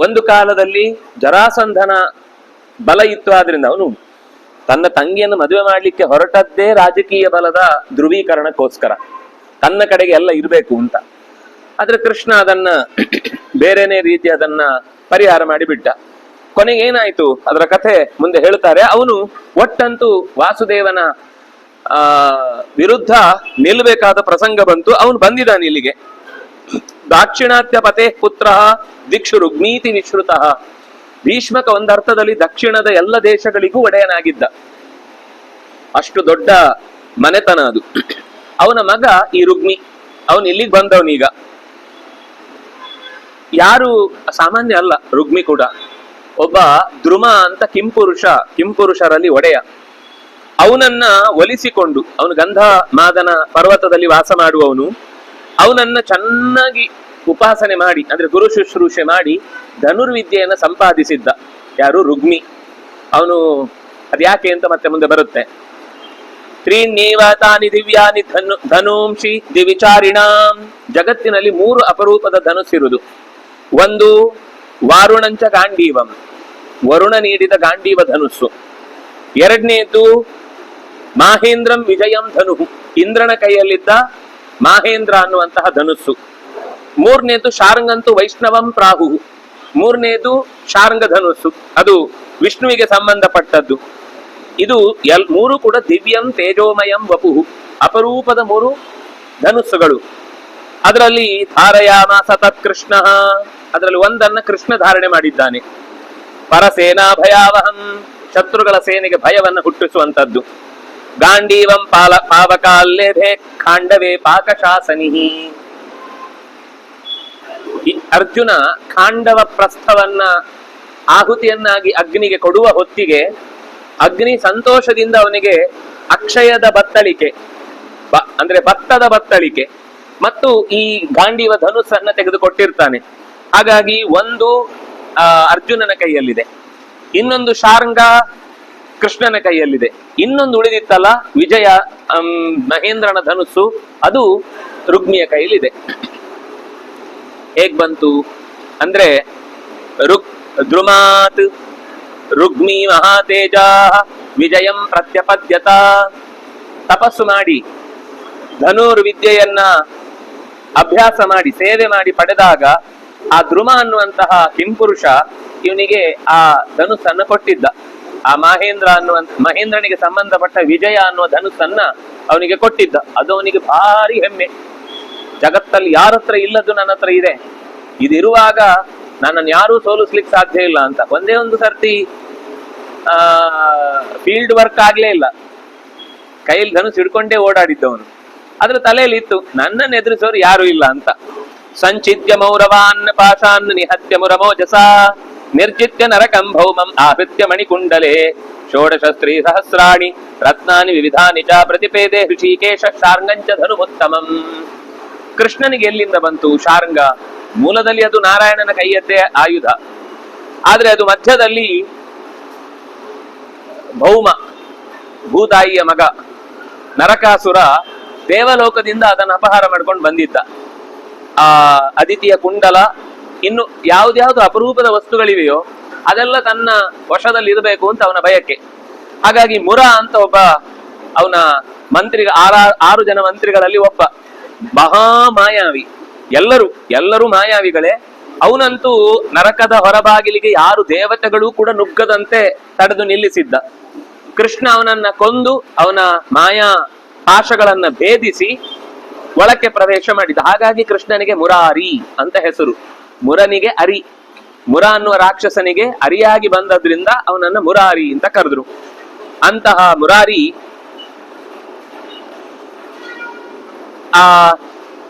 ಒಂದು ಕಾಲದಲ್ಲಿ ಜರಾಸಂಧನ ಬಲ ಇತ್ತು, ಆದ್ರಿಂದ ಅವನು ತನ್ನ ತಂಗಿಯನ್ನು ಮದುವೆ ಮಾಡ್ಲಿಕ್ಕೆ ಹೊರಟದ್ದೇ ರಾಜಕೀಯ ಬಲದ ಧ್ರುವೀಕರಣಕ್ಕೋಸ್ಕರ, ತನ್ನ ಕಡೆಗೆ ಎಲ್ಲ ಇರಬೇಕು ಅಂತ. ಆದ್ರೆ ಕೃಷ್ಣ ಅದನ್ನ ಬೇರೆನೇ ರೀತಿ ಅದನ್ನ ಪರಿಹಾರ ಮಾಡಿಬಿಟ್ಟ. ಕೊನೆಗೆ ಏನಾಯ್ತು ಅದರ ಕಥೆ ಮುಂದೆ ಹೇಳ್ತಾರೆ. ಅವನು ಒಟ್ಟಂತೂ ವಾಸುದೇವನ ವಿರುದ್ಧ ನಿಲ್ಬೇಕಾದ ಪ್ರಸಂಗ ಬಂತು. ಅವನು ಬಂದಿದ್ದಾನೆ ಇಲ್ಲಿಗೆ. ದಾಕ್ಷಿಣಾತ್ಯ ಪತೆ ಪುತ್ರ ದಿಕ್ಷು ರುಗ್ಮೀತಿ ವಿಶ್ರುತ. ಭೀಷ್ಮಕ ಒಂದರ್ಥದಲ್ಲಿ ದಕ್ಷಿಣದ ಎಲ್ಲ ದೇಶಗಳಿಗೂ ಒಡೆಯನಾಗಿದ್ದ, ಅಷ್ಟು ದೊಡ್ಡ ಮನೆತನ ಅದು. ಅವನ ಮಗ ಈ ರುಗ್ಮಿ, ಅವನು ಇಲ್ಲಿಗೆ ಬಂದವನೀಗ. ಯಾರು ಸಾಮಾನ್ಯ ಅಲ್ಲ, ರುಗ್ಮಿ ಕೂಡ ಒಬ್ಬ ದ್ರುಮ ಅಂತ ಕಿಂಪುರುಷರಲ್ಲಿ ಒಡೆಯ. ಅವನನ್ನ ಒಲಿಸಿಕೊಂಡು, ಅವನು ಗಂಧ ಮಾದನ ಪರ್ವತದಲ್ಲಿ ವಾಸ ಮಾಡುವವನು, ಅವನನ್ನ ಚೆನ್ನಾಗಿ ಉಪಾಸನೆ ಮಾಡಿ ಅಂದ್ರೆ ಗುರು ಶುಶ್ರೂಷೆ ಮಾಡಿ ಧನುರ್ವಿದ್ಯೆಯನ್ನ ಸಂಪಾದಿಸಿದ್ದ ಯಾರು, ರುಗ್ಮಿ. ಅವನು ಅದ್ಯಾಕೆ ಅಂತ ಮತ್ತೆ ಮುಂದೆ ಬರುತ್ತೆ. ತ್ರೀಣ್ಯೇವಾತಾನಿ ದಿವ್ಯಾನಿ ಧನುಂಷಿ ದಿವಿಚಾರಿಣಾಂ. ಜಗತ್ತಿನಲ್ಲಿ 3 ಅಪರೂಪದ ಧನುಸ್ಸಿರುವುದು. ಒಂದು ವಾರುಣಂಚ ಗಾಂಡೀವಂ, ವರುಣ ನೀಡಿದ ಗಾಂಡೀವ ಧನುಸ್ಸು. ಎರಡನೇದು ಮಾಹೇಂದ್ರಂ ವಿಜಯಂ ಧನು, ಇಂದ್ರನ ಕೈಯಲ್ಲಿದ್ದ ಮಾಹೇಂದ್ರ ಅನ್ನುವಂತಹ ಧನುಸ್ಸು. ಮೂರನೇದು ಶಾರ್ಂಗಂತು ವೈಷ್ಣವಂ ಪ್ರಾಹು, ಮೂರನೇದು ಶಾರ್ಂಗ ಧನುಸ್ಸು, ಅದು ವಿಷ್ಣುವಿಗೆ ಸಂಬಂಧಪಟ್ಟದ್ದು. ಇದು 3 ಕೂಡ ದಿವ್ಯಂ ತೇಜೋಮಯಂ ವಪುಹು, ಅಪರೂಪದ 3 ಧನುಸ್ಸುಗಳು. ಅದರಲ್ಲಿ ಧಾರಯಾಮ ಸತತ್ ಕೃಷ್ಣ, ಅದರಲ್ಲಿ ಒಂದನ್ನ ಕೃಷ್ಣ ಧಾರಣೆ ಮಾಡಿದ್ದಾನೆ. ಪರಸೇನಾ ಭಯಾವಹಂ, ಶತ್ರುಗಳ ಸೇನೆಗೆ ಭಯವನ್ನು ಹುಟ್ಟಿಸುವಂತದ್ದು. ಗಾಂಡೀವಂ ಪಾವಕಾಲ್ಲೇಧೆ ಖಾಂಡವೇ ಪಾಕಶಾಸನಿಹಿ. ಅರ್ಜುನ ಖಾಂಡವ ಪ್ರಸ್ಥವನ್ನ ಆಹುತಿಯನ್ನಾಗಿ ಅಗ್ನಿಗೆ ಕೊಡುವ ಹೊತ್ತಿಗೆ ಅಗ್ನಿ ಸಂತೋಷದಿಂದ ಅವನಿಗೆ ಅಕ್ಷಯದ ಬತ್ತಳಿಕೆ ಅಂದ್ರೆ ಭತ್ತದ ಬತ್ತಳಿಕೆ ಮತ್ತು ಈ ಗಾಂಡೀವ ಧನುಸ್ಸನ್ನ ತೆಗೆದುಕೊಟ್ಟಿರ್ತಾನೆ. ಹಾಗಾಗಿ ಒಂದು ಅರ್ಜುನನ ಕೈಯಲ್ಲಿದೆ, ಇನ್ನೊಂದು ಶಾರ್ಂಗ ಕೃಷ್ಣನ ಕೈಯಲ್ಲಿದೆ, ಇನ್ನೊಂದು ಉಳಿದಿತ್ತಲ್ಲ ವಿಜಯ ಮಹೇಂದ್ರನ ಧನುಸ್ಸು, ಅದು ರುಗ್ಮಿಯ ಕೈಯಲ್ಲಿದೆ. ಹೇಗ್ ಬಂತು ಅಂದ್ರೆ ದ್ರುಮಾತ್ ರುಗ್ಮಿ ಮಹಾತೇಜ ವಿಜಯಂ ಪ್ರತ್ಯಪದ್ಯತ. ತಪಸ್ಸು ಮಾಡಿ ಧನುರ್ವಿದ್ಯೆಯನ್ನ ಅಭ್ಯಾಸ ಮಾಡಿ ಸೇವೆ ಮಾಡಿ ಪಡೆದಾಗ ಆ ದ್ರುಮ ಅನ್ನುವಂತಹ ಕಿಂಪುರುಷ ಇವನಿಗೆ ಆ ಧನುಸ್ಸನ್ನ ಕೊಟ್ಟಿದ್ದ. ಆ ಮಹೇಂದ್ರನಿಗೆ ಸಂಬಂಧಪಟ್ಟ ವಿಜಯ ಅನ್ನುವ ಧನುಸ್ಸನ್ನ ಅವನಿಗೆ ಕೊಟ್ಟಿದ್ದ. ಅದು ಅವನಿಗೆ ಭಾರಿ ಹೆಮ್ಮೆ. ಜಗತ್ತಲ್ಲಿ ಯಾರ ಹತ್ರ ಇಲ್ಲದ್ದು ನನ್ನ ಹತ್ರ ಇದೆ, ಇದಿರುವಾಗ ನನ್ನನ್ನು ಯಾರೂ ಸೋಲಿಸ್ಲಿಕ್ಕೆ ಸಾಧ್ಯ ಇಲ್ಲ ಅಂತ. ಒಂದೇ ಒಂದು ಸರ್ತಿ ಫೀಲ್ಡ್ ವರ್ಕ್ ಆಗ್ಲೇ ಇಲ್ಲ, ಕೈಯಲ್ಲಿ ಧನುಸ್ ಹಿಡ್ಕೊಂಡೇ ಓಡಾಡಿದ್ದವನು. ಅದ್ರ ತಲೆಯಲ್ಲಿ ಇತ್ತು ನನ್ನನ್ನು ಎದುರಿಸೋರು ಯಾರು ಇಲ್ಲ ಅಂತ. ಸಂಚಿತ್ಯ ಮೌರವಾನ್ ಪಾಶಾನ್ ನಿಹತ್ಯ ಮುರಮೋಜಸ ನಿರ್ಜಿತ್ಯ ನರಕಂ ಭೌಮಂ ಆಹೃತ್ಯ ಮಣಿಕುಂಡಲೆ ಷೋಡಶಸ್ತ್ರೀ ಸಹಸ್ರಾಣಿ ರತ್ನಾನಿ ವಿವಿಧಾನಿ ಚ ಪ್ರತಿಪೇದೆ ಹೃಷಿಕೇಶ ಶಾರ್ಂಗಂಚ ಧನುಮುತ್ತಮಂ. ಕೃಷ್ಣನಿಗೆ ಎಲ್ಲಿಂದ ಬಂತು ಶಾರ್ಂಗ? ಮೂಲದಲ್ಲಿ ಅದು ನಾರಾಯಣನ ಕೈಯದ್ದೇ ಆಯುಧ. ಆದ್ರೆ ಅದು ಮಧ್ಯದಲ್ಲಿ ಭೌಮ ಭೂತಾಯಿಯ ಮಗ ನರಕಾಸುರ ದೇವಲೋಕದಿಂದ ಅದನ್ನು ಅಪಹಾರ ಮಾಡ್ಕೊಂಡು ಬಂದಿದ್ದ. ಆ ಅದಿತಿಯ ಕುಂಡಲ, ಇನ್ನು ಯಾವ್ದ್ಯಾವ್ದು ಅಪರೂಪದ ವಸ್ತುಗಳಿವೆಯೋ ಅದೆಲ್ಲ ತನ್ನ ವಶದಲ್ಲಿ ಇರಬೇಕು ಅಂತ ಅವನ ಬಯಕೆ. ಹಾಗಾಗಿ ಮುರ ಅಂತ ಒಬ್ಬ ಅವನ ಮಂತ್ರಿ, 6 ಜನ ಮಂತ್ರಿಗಳಲ್ಲಿ ಒಬ್ಬ ಮಹಾ ಮಾಯಾವಿ. ಎಲ್ಲರೂ ಮಾಯಾವಿಗಳೇ. ಅವನಂತೂ ನರಕದ ಹೊರಬಾಗಿಲಿಗೆ ಯಾರು ದೇವತೆಗಳು ಕೂಡ ನುಗ್ಗದಂತೆ ತಡೆದು ನಿಲ್ಲಿಸಿದ್ದ. ಕೃಷ್ಣ ಅವನನ್ನ ಕೊಂದು ಅವನ ಮಾಯಾ ಪಾಶಗಳನ್ನ ಭೇದಿಸಿ ಒಳಕ್ಕೆ ಪ್ರವೇಶ ಮಾಡಿದ. ಹಾಗಾಗಿ ಕೃಷ್ಣನಿಗೆ ಮುರಾರಿ ಅಂತ ಹೆಸರು. ಮುರನಿಗೆ ಅರಿ, ಮುರ ಅನ್ನುವ ರಾಕ್ಷಸನಿಗೆ ಅರಿಯಾಗಿ ಬಂದದ್ರಿಂದ ಅವನನ್ನ ಮುರಾರಿ ಅಂತ ಕರೆದ್ರು. ಅಂತಹ ಮುರಾರಿ ಆ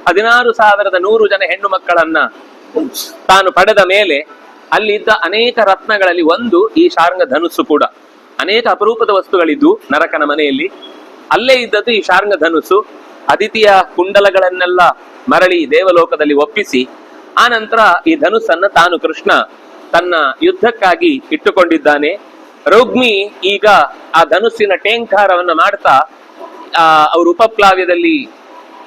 16,100 ಜನ ಹೆಣ್ಣು ಮಕ್ಕಳನ್ನ ತಾನು ಪಡೆದ ಮೇಲೆ ಅಲ್ಲಿದ್ದ ಅನೇಕ ರತ್ನಗಳಲ್ಲಿ ಒಂದು ಈ ಶಾರ್ಂಗ ಧನುಸ್ಸು ಕೂಡ. ಅನೇಕ ಅಪರೂಪದ ವಸ್ತುಗಳಿದ್ದು ನರಕನ ಮನೆಯಲ್ಲಿ, ಅಲ್ಲೇ ಇದ್ದದ್ದು ಈ ಶಾರ್ಂಗ ಧನುಸ್ಸು. ಅದಿತಿಯ ಕುಂಡಲಗಳನ್ನೆಲ್ಲ ಮರಳಿ ದೇವಲೋಕದಲ್ಲಿ ಒಪ್ಪಿಸಿ ಆ ನಂತರ ಈ ಧನುಸ್ಸನ್ನ ತಾನು ಕೃಷ್ಣ ತನ್ನ ಯುದ್ಧಕ್ಕಾಗಿ ಇಟ್ಟುಕೊಂಡಿದ್ದಾನೆ. ರುಗ್ಮಿ ಈಗ ಆ ಧನುಸ್ಸಿನ ಟೇಂಕಾರವನ್ನ ಮಾಡ್ತಾ ಅವರು ಉಪಪ್ಲಾವ್ಯದಲ್ಲಿ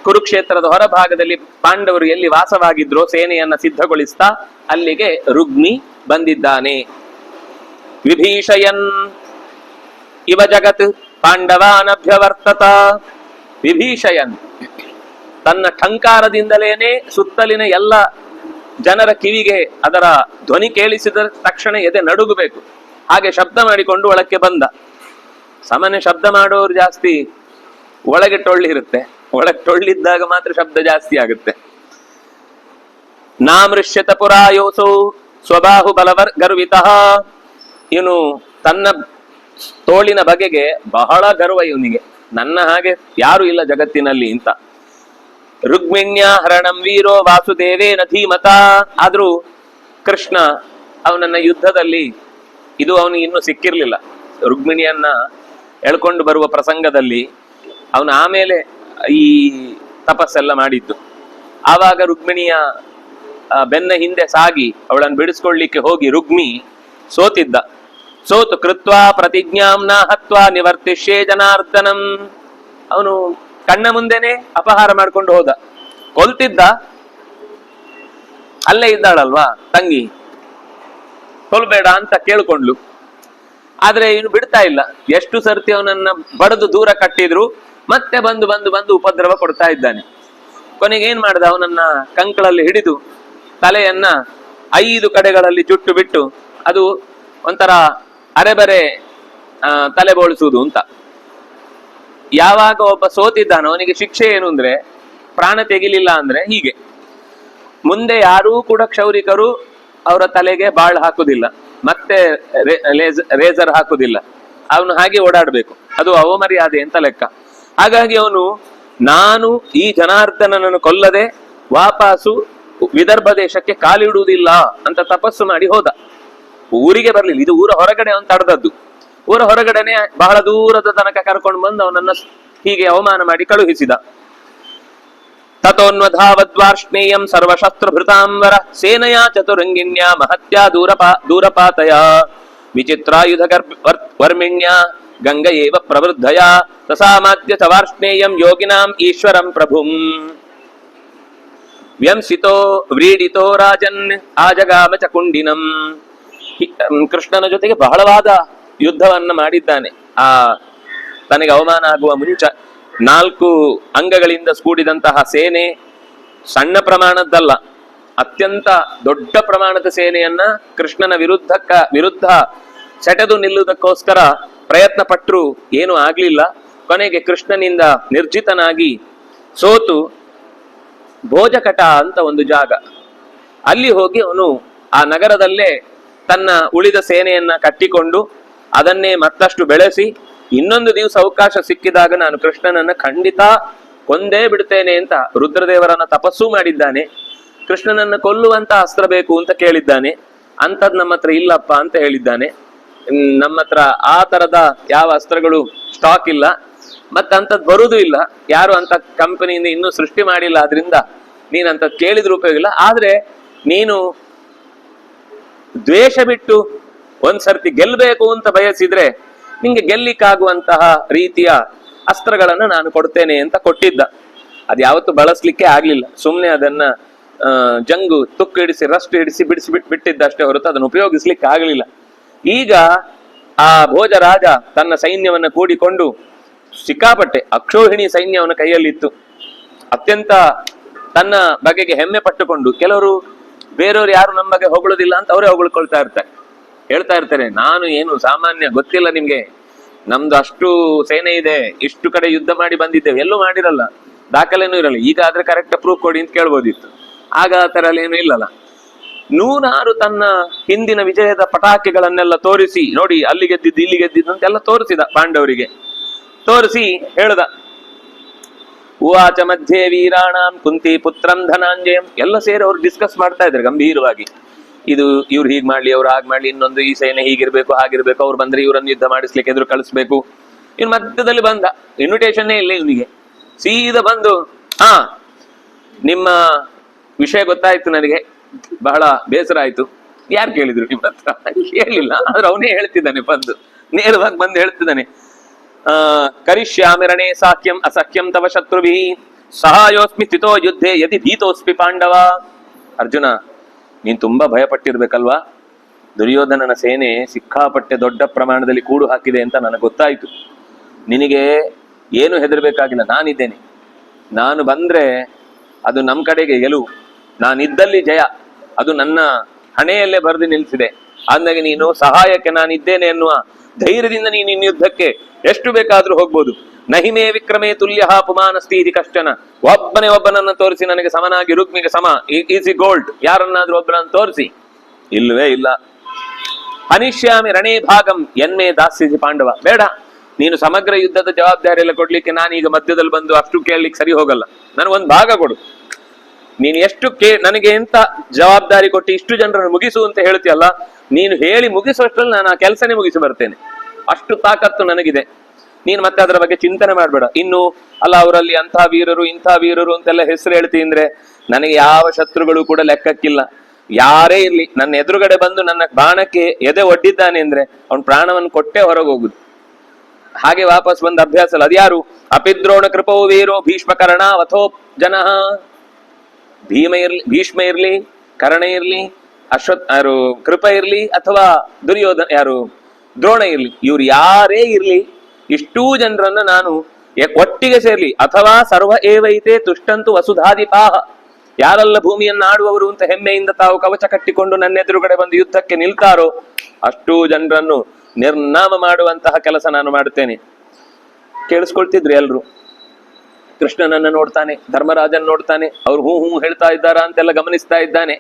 ಕುರುಕ್ಷೇತ್ರದ ಹೊರಭಾಗದಲ್ಲಿ ಪಾಂಡವರು ಎಲ್ಲಿ ವಾಸವಾಗಿದ್ರೋ ಸೇನೆಯನ್ನ ಸಿದ್ಧಗೊಳಿಸ್ತಾ ಅಲ್ಲಿಗೆ ರುಗ್ಮಿ ಬಂದಿದ್ದಾನೆ. ವಿಭೀಷಯನ್ ಇವ ಜಗತ್ ಪಾಂಡವಾನಭ್ಯವರ್ತತ. ವಿಭೀಷಯನ್ ತನ್ನ ಠಂಕಾರದಿಂದಲೇನೆ ಸುತ್ತಲಿನ ಎಲ್ಲ ಜನರ ಕಿವಿಗೆ ಅದರ ಧ್ವನಿ ಕೇಳಿಸಿದ ತಕ್ಷಣ ಎದೆ ನಡುಗಬೇಕು, ಹಾಗೆ ಶಬ್ದ ಮಾಡಿಕೊಂಡು ಒಳಕ್ಕೆ ಬಂದ. ಸಾಮಾನ್ಯ ಶಬ್ದ ಮಾಡೋರು ಜಾಸ್ತಿ ಒಳಗೆ ಟೊಳ್ಳಿರುತ್ತೆ, ಒಳಗೆ ಟೊಳ್ಳಿದ್ದಾಗ ಮಾತ್ರ ಶಬ್ದ ಜಾಸ್ತಿ ಆಗುತ್ತೆ. ನಾಮೃಶ್ಯತ ಪುರಾಯೋಸೋ ಸ್ವಬಾಹು ಬಲವರ್ ಗರ್ವಿತಃ. ಇವನು ತನ್ನ ತೋಳಿನ ಬಗೆಗೆ ಬಹಳ ಗರ್ವ ಇವನಿಗೆ, ನನ್ನ ಹಾಗೆ ಯಾರು ಇಲ್ಲ ಜಗತ್ತಿನಲ್ಲಿ ಅಂತ. ರುಗ್ಮಿಣ್ಯ ಹರಣಂ ವೀರೋ ವಾಸುದೇವೇನ ಧೀಮತ. ಆದ್ರೂ ಕೃಷ್ಣ ಅವನನ್ನ ಯುದ್ಧದಲ್ಲಿ, ಇದು ಅವನಿಗೆ ಇನ್ನೂ ಸಿಕ್ಕಿರ್ಲಿಲ್ಲ, ರುಗ್ಮಿಣಿಯನ್ನ ಎಳ್ಕೊಂಡು ಬರುವ ಪ್ರಸಂಗದಲ್ಲಿ ಅವನು ಆಮೇಲೆ ಈ ತಪಸ್ಸೆಲ್ಲ ಮಾಡಿದ್ದು. ಆವಾಗ ರುಗ್ಮಿಣಿಯ ಬೆನ್ನ ಹಿಂದೆ ಸಾಗಿ ಅವಳನ್ನು ಬಿಡಿಸ್ಕೊಳ್ಳಿಕ್ಕೆ ಹೋಗಿ ರುಗ್ಮಿ ಸೋತಿದ್ದ. ಸೋತು ಕೃತ್ವಾ ಪ್ರತಿಜ್ಞಾಂನ ಹತ್ವಾ ನಿವರ್ತಿಷ್ಯೇ ಜನಾರ್ದನಂ. ಅವನು ಕಣ್ಣ ಮುಂದೆನೆ ಅಪಹಾರ ಮಾಡ್ಕೊಂಡು ಹೋದ, ಕೊಲ್ತಿದ್ದ. ಅಲ್ಲೇ ಇದ್ದಾಳಲ್ವಾ ತಂಗಿ, ಕೊಲ್ಬೇಡ ಅಂತ ಕೇಳ್ಕೊಂಡ್ಲು. ಆದ್ರೆ ಇವನು ಬಿಡ್ತಾ ಇಲ್ಲ. ಎಷ್ಟು ಸರ್ತಿ ಅವನನ್ನ ಬಡದು ದೂರ ಕಟ್ಟಿದ್ರು ಮತ್ತೆ ಬಂದು ಬಂದು ಬಂದು ಉಪದ್ರವ ಕೊಡ್ತಾ ಇದ್ದಾನೆ. ಕೊನೆಗೆ ಏನ್ ಮಾಡ್ದ, ಅವನನ್ನ ಕಂಕಳಲ್ಲಿ ಹಿಡಿದು ತಲೆಯನ್ನ 5 ಕಡೆಗಳಲ್ಲಿ ಜುಟ್ಟು ಬಿಟ್ಟು, ಅದು ಒಂಥರ ಅರೆಬರೆ ತಲೆ ಬೋಳಿಸುವುದು ಅಂತ. ಯಾವಾಗ ಒಬ್ಬ ಸೋತಿದ್ದಾನೋ ಅವನಿಗೆ ಶಿಕ್ಷೆ ಏನು ಅಂದ್ರೆ, ಪ್ರಾಣ ತೆಗಿಲಿಲ್ಲ ಅಂದ್ರೆ ಹೀಗೆ, ಮುಂದೆ ಯಾರೂ ಕೂಡ ಕ್ಷೌರಿಕರು ಅವರ ತಲೆಗೆ ಬಾಳ್ ಹಾಕುದಿಲ್ಲ, ಮತ್ತೆ ರೇಸರ್ ಹಾಕುದಿಲ್ಲ, ಅವನು ಹಾಗೆ ಓಡಾಡ್ಬೇಕು, ಅದು ಅವಮರ್ಯಾದೆ ಅಂತ ಲೆಕ್ಕ. ಹಾಗಾಗಿ ಅವನು ನಾನು ಈ ಜನಾರ್ದನನನ್ನು ಕೊಲ್ಲದೆ ವಾಪಸ್ಸು ವಿದರ್ಭ ದೇಶಕ್ಕೆ ಕಾಲಿಡುವುದಿಲ್ಲ ಅಂತ ತಪಸ್ಸು ಮಾಡಿ ಹೋದ. ಊರಿಗೆ ಬರ್ಲಿಲ್ಲ, ಇದು ಊರ ಹೊರಗಡೆ ಅವನು ತಡೆದದ್ದು. ಊರ ಹೊರಗಡೆನೆ ಬಹಳ ದೂರದ ತನಕ ಕರ್ಕೊಂಡು ಬಂದು ಅವನನ್ನ ಹೀಗೆ ಅವಮಾನ ಮಾಡಿ ಕಳುಹಿಸಿದ. ತಥೋನ್ವಧಾವದ್ವಾರ್ಷ್ಣೇಯಂ ಸರ್ವಶಸ್ತ್ರಭೃತಾಂಬರ ಸೇನಯ ಚತುರಂಗಿಣ್ಯ ಮಹತ್ಯ ದೂರಪಾತಯ ವಿಚಿತ್ರಾಯುಧ ವರ್ಮಿಣ್ಯ ಗಂಗಯೇವ ಪ್ರವೃದ್ಧಯ ತಸಾಮಾದ್ಯ ಚವಾರ್ಷ್ಣೇಯಂ ಯೋಗಿನಾಂ ಈಶ್ವರಂ ಪ್ರಭುಂ ವ್ಯಂಸಿತೋ ವ್ರೀಡಿತೋ ರಾಜನ್ ಆಜಗಾಮ ಚಕುಂಡಿನಂ. ಕೃಷ್ಣನ ಜೊತೆಗೆ ಬಹಳವಾದ ಯುದ್ಧವನ್ನ ಮಾಡಿದ್ದಾನೆ. ತನಗೆ ಅವಮಾನ ಆಗುವ ಮುಂಚೆ 4 ಅಂಗಗಳಿಂದ ಕೂಡಿದಂತಹ ಸೇನೆ, ಸಣ್ಣ ಪ್ರಮಾಣದ್ದಲ್ಲ, ಅತ್ಯಂತ ದೊಡ್ಡ ಪ್ರಮಾಣದ ಸೇನೆಯನ್ನ ಕೃಷ್ಣನ ವಿರುದ್ಧ ಸೆಟೆದು ನಿಲ್ಲುವುದಕ್ಕೋಸ್ಕರ ಪ್ರಯತ್ನ ಪಟ್ಟರು, ಏನೂ ಆಗ್ಲಿಲ್ಲ. ಕೊನೆಗೆ ಕೃಷ್ಣನಿಂದ ನಿರ್ಜಿತನಾಗಿ ಸೋತು ಭೋಜಕಟ ಅಂತ ಒಂದು ಜಾಗ, ಅಲ್ಲಿ ಹೋಗಿ ಅವನು ಆ ನಗರದಲ್ಲೇ ತನ್ನ ಉಳಿದ ಸೇನೆಯನ್ನ ಕಟ್ಟಿಕೊಂಡು ಅದನ್ನೇ ಮತ್ತಷ್ಟು ಬೆಳೆಸಿ, ಇನ್ನೊಂದು ದಿವಸ ಅವಕಾಶ ಸಿಕ್ಕಿದಾಗ ನಾನು ಕೃಷ್ಣನನ್ನ ಖಂಡಿತ ಕೊಂದೇ ಬಿಡ್ತೇನೆ ಅಂತ ರುದ್ರದೇವರನ್ನ ತಪಸ್ಸು ಮಾಡಿದ್ದಾನೆ. ಕೃಷ್ಣನನ್ನ ಕೊಲ್ಲುವಂತ ಅಸ್ತ್ರ ಬೇಕು ಅಂತ ಕೇಳಿದ್ದಾನೆ. ಅಂಥದ್ ನಮ್ಮ ಹತ್ರ ಇಲ್ಲಪ್ಪ ಅಂತ ಹೇಳಿದ್ದಾನೆ. ನಮ್ಮ ಹತ್ರ ಆ ತರದ ಯಾವ ಅಸ್ತ್ರಗಳು ಸ್ಟಾಕ್ ಇಲ್ಲ, ಮತ್ತಂಥದ್ ಬರುವುದೂ ಇಲ್ಲ, ಯಾರು ಅಂತ ಕಂಪನಿಯಿಂದ ಇನ್ನೂ ಸೃಷ್ಟಿ ಮಾಡಿಲ್ಲ. ಆದ್ರಿಂದ ನೀನಂತದ್ ಕೇಳಿದ್ರು ಉಪಯೋಗ ಇಲ್ಲ. ಆದ್ರೆ ನೀನು ದ್ವೇಷ ಬಿಟ್ಟು ಒಂದ್ಸರ್ತಿ ಗೆಲ್ಬೇಕು ಅಂತ ಬಯಸಿದ್ರೆ ನಿಂಗೆ ಗೆಲ್ಲಿಕ್ಕಾಗುವಂತಹ ರೀತಿಯ ಅಸ್ತ್ರಗಳನ್ನ ನಾನು ಕೊಡ್ತೇನೆ ಅಂತ ಕೊಟ್ಟಿದ್ದ. ಅದ್ಯಾವತ್ತು ಬಳಸ್ಲಿಕ್ಕೆ ಆಗ್ಲಿಲ್ಲ, ಸುಮ್ನೆ ಅದನ್ನ ಜಂಗು ತುಕ್ಕು ಹಿಡಿಸಿ ರಸ್ಟ್ ಹಿಡಿಸಿ ಬಿಟ್ಟಿದ್ದಷ್ಟೇ ಹೊರತು ಅದನ್ನು ಉಪಯೋಗಿಸ್ಲಿಕ್ಕೆ ಆಗ್ಲಿಲ್ಲ. ಈಗ ಆ ಭೋಜರಾಜ ತನ್ನ ಸೈನ್ಯವನ್ನ ಕೂಡಿಕೊಂಡು ಸಿಕ್ಕಾಪಟ್ಟೆ ಅಕ್ಷೋಹಿಣಿ ಸೈನ್ಯವನ್ನ ಕೈಯಲ್ಲಿತ್ತು. ಅತ್ಯಂತ ತನ್ನ ಬಗೆಗೆ ಹೆಮ್ಮೆ ಪಟ್ಟುಕೊಂಡು, ಕೆಲವರು ಬೇರೆಯವರು ಯಾರು ನಮ್ಮ ಬಗ್ಗೆ ಹೊಗಳೋದಿಲ್ಲ ಅಂತ ಅವರೇ ಹೊಗಳ್ಕೊಳ್ತಾ ಇರ್ತಾರೆ, ಹೇಳ್ತಾ ಇರ್ತಾರೆ, ನಾನು ಏನು ಸಾಮಾನ್ಯ ಗೊತ್ತಿಲ್ಲ ನಿಮ್ಗೆ, ನಮ್ದು ಅಷ್ಟು ಸೇನೆ ಇದೆ, ಇಷ್ಟು ಕಡೆ ಯುದ್ಧ ಮಾಡಿ ಬಂದಿದ್ದೇವೆ, ಎಲ್ಲೂ ಮಾಡಿರಲ್ಲ, ದಾಖಲೆನೂ ಇರಲ್ಲ. ಈಗ ಆದ್ರೆ ಕರೆಕ್ಟ್ ಪ್ರೂಫ್ ಕೊಡಿ ಅಂತ ಕೇಳ್ಬೋದಿತ್ತು, ಆಗ ಆ ತರ ಏನು ಇಲ್ಲಲ್ಲ. ನೂರಾರು ತನ್ನ ಹಿಂದಿನ ವಿಜಯದ ಪಟಾಕಿಗಳನ್ನೆಲ್ಲ ತೋರಿಸಿ, ನೋಡಿ ಅಲ್ಲಿ ಗೆದ್ದಿದ್ದು ಇಲ್ಲಿ ಗೆದ್ದಿದ್ದು ಅಂತೆಲ್ಲ ತೋರಿಸಿದ ಪಾಂಡವರಿಗೆ. ತೋರಿಸಿ ಹೇಳ್ದ, ಉವಾಚ ಮಧ್ಯೆ ವೀರಾಣಾಂ ಕುಂತಿ ಪುತ್ರಂ ಧನಾಂಜಯಂ. ಎಲ್ಲ ಸೇರಿ ಅವ್ರು ಡಿಸ್ಕಸ್ ಮಾಡ್ತಾ ಇದ್ದಾರೆ ಗಂಭೀರವಾಗಿ, ಇದು ಇವ್ರು ಹೀಗ್ ಮಾಡ್ಲಿ, ಅವ್ರು ಹಾಗೆ ಮಾಡ್ಲಿ, ಇನ್ನೊಂದು ಈ ಸೇನೆ ಹೀಗಿರ್ಬೇಕು ಹಾಗಿರ್ಬೇಕು, ಅವ್ರು ಬಂದ್ರೆ ಇವರನ್ನು ಯುದ್ಧ ಮಾಡಿಸ್ಲಿಕ್ಕೆ ಎದುರು ಕಳಿಸ್ಬೇಕು. ಇನ್ ಮಧ್ಯದಲ್ಲಿ ಬಂದ, ಇನ್ವಿಟೇಷನ್ನೇ ಇಲ್ಲ ಇವನಿಗೆ, ಸೀದಾ ಬಂದು, ನಿಮ್ಮ ವಿಷಯ ಗೊತ್ತಾಯ್ತು ನನಗೆ, ಬಹಳ ಬೇಸರ ಆಯ್ತು. ಯಾರು ಕೇಳಿದ್ರು ನಿಮ್ಮ ಹತ್ರ? ಕೇಳಿಲ್ಲ, ಆದ್ರೆ ಅವನೇ ಹೇಳ್ತಿದ್ದಾನೆ, ಬಂದು ನೇರವಾಗಿ ಬಂದು ಹೇಳ್ತಿದ್ದಾನೆ, ಕರಿಷ್ಯಾಮಿ ರಣೇ ಸಾಕ್ಯಂ ಅಸಖ್ಯಂ ತವ ಶತ್ರುಭಿ ಸಹಾಯೋಸ್ಮಿ ಸ್ಥಿತೋ ಯುದ್ಧೆ ಯದಿ ಭೀತೋಸ್ಮಿ ಪಾಂಡವ. ಅರ್ಜುನ, ನೀನ್ ತುಂಬಾ ಭಯಪಟ್ಟಿರ್ಬೇಕಲ್ವಾ? ದುರ್ಯೋಧನನ ಸೇನೆ ಸಿಕ್ಕಾಪಟ್ಟೆ ದೊಡ್ಡ ಪ್ರಮಾಣದಲ್ಲಿ ಕೂಡು ಹಾಕಿದೆ ಅಂತ ನನಗೆ ಗೊತ್ತಾಯ್ತು. ನಿನಗೆ ಏನು ಹೆದರ್ಬೇಕಾಗಿಲ್ಲ, ನಾನಿದ್ದೇನೆ. ನಾನು ಬಂದ್ರೆ ಅದು ನಮ್ಮ ಕಡೆಗೆ ಗೆಲುವು, ನಾನಿದ್ದಲ್ಲಿ ಜಯ, ಅದು ನನ್ನ ಹಣೆಯಲ್ಲೇ ಬರೆದು ನಿಲ್ಸಿದೆ. ಅಂದಾಗ ನೀನು ಸಹಾಯಕ್ಕೆ ನಾನಿದ್ದೇನೆ ಎನ್ನುವ ಧೈರ್ಯದಿಂದ ನೀನು ಇನ್ನು ಯುದ್ಧಕ್ಕೆ ಎಷ್ಟು ಬೇಕಾದ್ರೂ ಹೋಗ್ಬೋದು. ನಹಿಮೇ ವಿಕ್ರಮೇ ತುಲ್ಯ ಪುಮಾನಸ್ತಿ ಇತಿ ಕಷ್ಟನ. ಒಬ್ಬನನ್ನ ತೋರಿಸಿ ನನಗೆ ಸಮನಾಗಿ ರುಕ್ಮಿಗೆ ಸಮ ಈಸಿ ಗೋಲ್ಡ್ ಯಾರನ್ನಾದ್ರೂ ಒಬ್ಬನನ್ನು ತೋರಿಸಿ, ಇಲ್ಲವೇ ಇಲ್ಲ. ಅನಿಶ್ಯಾಮಿ ರಣೇ ಭಾಗಂ ಎನ್ಮೇ ದಾಸ್ಯಸಿ ಪಾಂಡವ. ಬೇಡ, ನೀನು ಸಮಗ್ರ ಯುದ್ಧದ ಜವಾಬ್ದಾರಿ ಎಲ್ಲ ಕೊಡ್ಲಿಕ್ಕೆ ನಾನೀಗ ಮಧ್ಯದಲ್ಲಿ ಬಂದು ಅಷ್ಟು ಕೇಳಲಿಕ್ಕೆ ಸರಿ ಹೋಗಲ್ಲ. ನನಗೊಂದು ಭಾಗ ಕೊಡು. ನೀನು ಎಷ್ಟು ನನಗೆ ಎಂತ ಜವಾಬ್ದಾರಿ ಕೊಟ್ಟು ಇಷ್ಟು ಜನರನ್ನು ಮುಗಿಸು ಅಂತ ಹೇಳ್ತೀಯಲ್ಲ, ನೀನು ಹೇಳಿ ಮುಗಿಸುವಷ್ಟರಲ್ಲಿ ನಾನು ಆ ಕೆಲಸನೇ ಮುಗಿಸಿ ಬರ್ತೇನೆ. ಅಷ್ಟು ತಾಕತ್ತು ನನಗಿದೆ. ನೀನು ಮತ್ತೆ ಅದರ ಬಗ್ಗೆ ಚಿಂತನೆ ಮಾಡ್ಬೇಡ. ಇನ್ನು ಅಲ್ಲ, ಅವರಲ್ಲಿ ಅಂಥ ವೀರರು ಇಂಥ ವೀರರು ಅಂತೆಲ್ಲ ಹೆಸರು ಹೇಳ್ತೀನಿ, ನನಗೆ ಯಾವ ಶತ್ರುಗಳು ಕೂಡ ಲೆಕ್ಕಕ್ಕಿಲ್ಲ. ಯಾರೇ ಇರ್ಲಿ, ನನ್ನ ಎದುರುಗಡೆ ಬಂದು ನನ್ನ ಬಾಣಕ್ಕೆ ಎದೆ ಒಡ್ಡಿದ್ದಾನೆ ಅಂದ್ರೆ ಅವನ ಪ್ರಾಣವನ್ನು ಕೊಟ್ಟೆ ಹೊರಗೆ ಹೋಗುದು. ಹಾಗೆ ವಾಪಸ್ ಬಂದ ಅಭ್ಯಾಸ ಅಲ್ಲ. ಅದ್ಯಾರು? ಅಪಿದ್ರೋಣ ಕೃಪೋ ವೀರೋ ಭೀಷ್ಮ ಕರ್ಣ ವಥೋ ಜನಃ. ಭೀಷ್ಮ ಇರ್ಲಿ, ಕರ್ಣ ಇರ್ಲಿ, ಯಾರು ಕೃಪ ಇರ್ಲಿ, ಅಥವಾ ದುರ್ಯೋಧನ ಯಾರು ದ್ರೋಣ ಇರ್ಲಿ, ಇವ್ರು ಯಾರೇ ಇರ್ಲಿ, ಇಷ್ಟೂ ಜನರನ್ನ ನಾನು ಒಟ್ಟಿಗೆ ಸೇರ್ಲಿ. ಅಥವಾ ಸರ್ವ ಏವೈತೆ ತುಷ್ಟಂತು ವಸುಧಾದಿಪಾಹ. ಯಾರೆಲ್ಲ ಭೂಮಿಯನ್ನು ಆಡುವವರು ಅಂತ ಹೆಮ್ಮೆಯಿಂದ ತಾವು ಕವಚ ಕಟ್ಟಿಕೊಂಡು ನನ್ನ ಎದುರುಗಡೆ ಬಂದು ಯುದ್ಧಕ್ಕೆ ನಿಲ್ತಾರೋ ಅಷ್ಟೂ ಜನರನ್ನು ನಿರ್ನಾಮ ಮಾಡುವಂತಹ ಕೆಲಸ ನಾನು ಮಾಡುತ್ತೇನೆ. ಕೇಳಿಸ್ಕೊಳ್ತಿದ್ರಿ ಎಲ್ರು? ಕೃಷ್ಣನನ್ನ ನೋಡ್ತಾನೆ, ಧರ್ಮರಾಜನ್ ನೋಡ್ತಾನೆ, ಅವ್ರು ಹೂ ಹೇಳ್ತಾ ಇದ್ದಾರಾ ಅಂತೆಲ್ಲ ಗಮನಿಸ್ತಾ ಇದ್ದಾನೆ.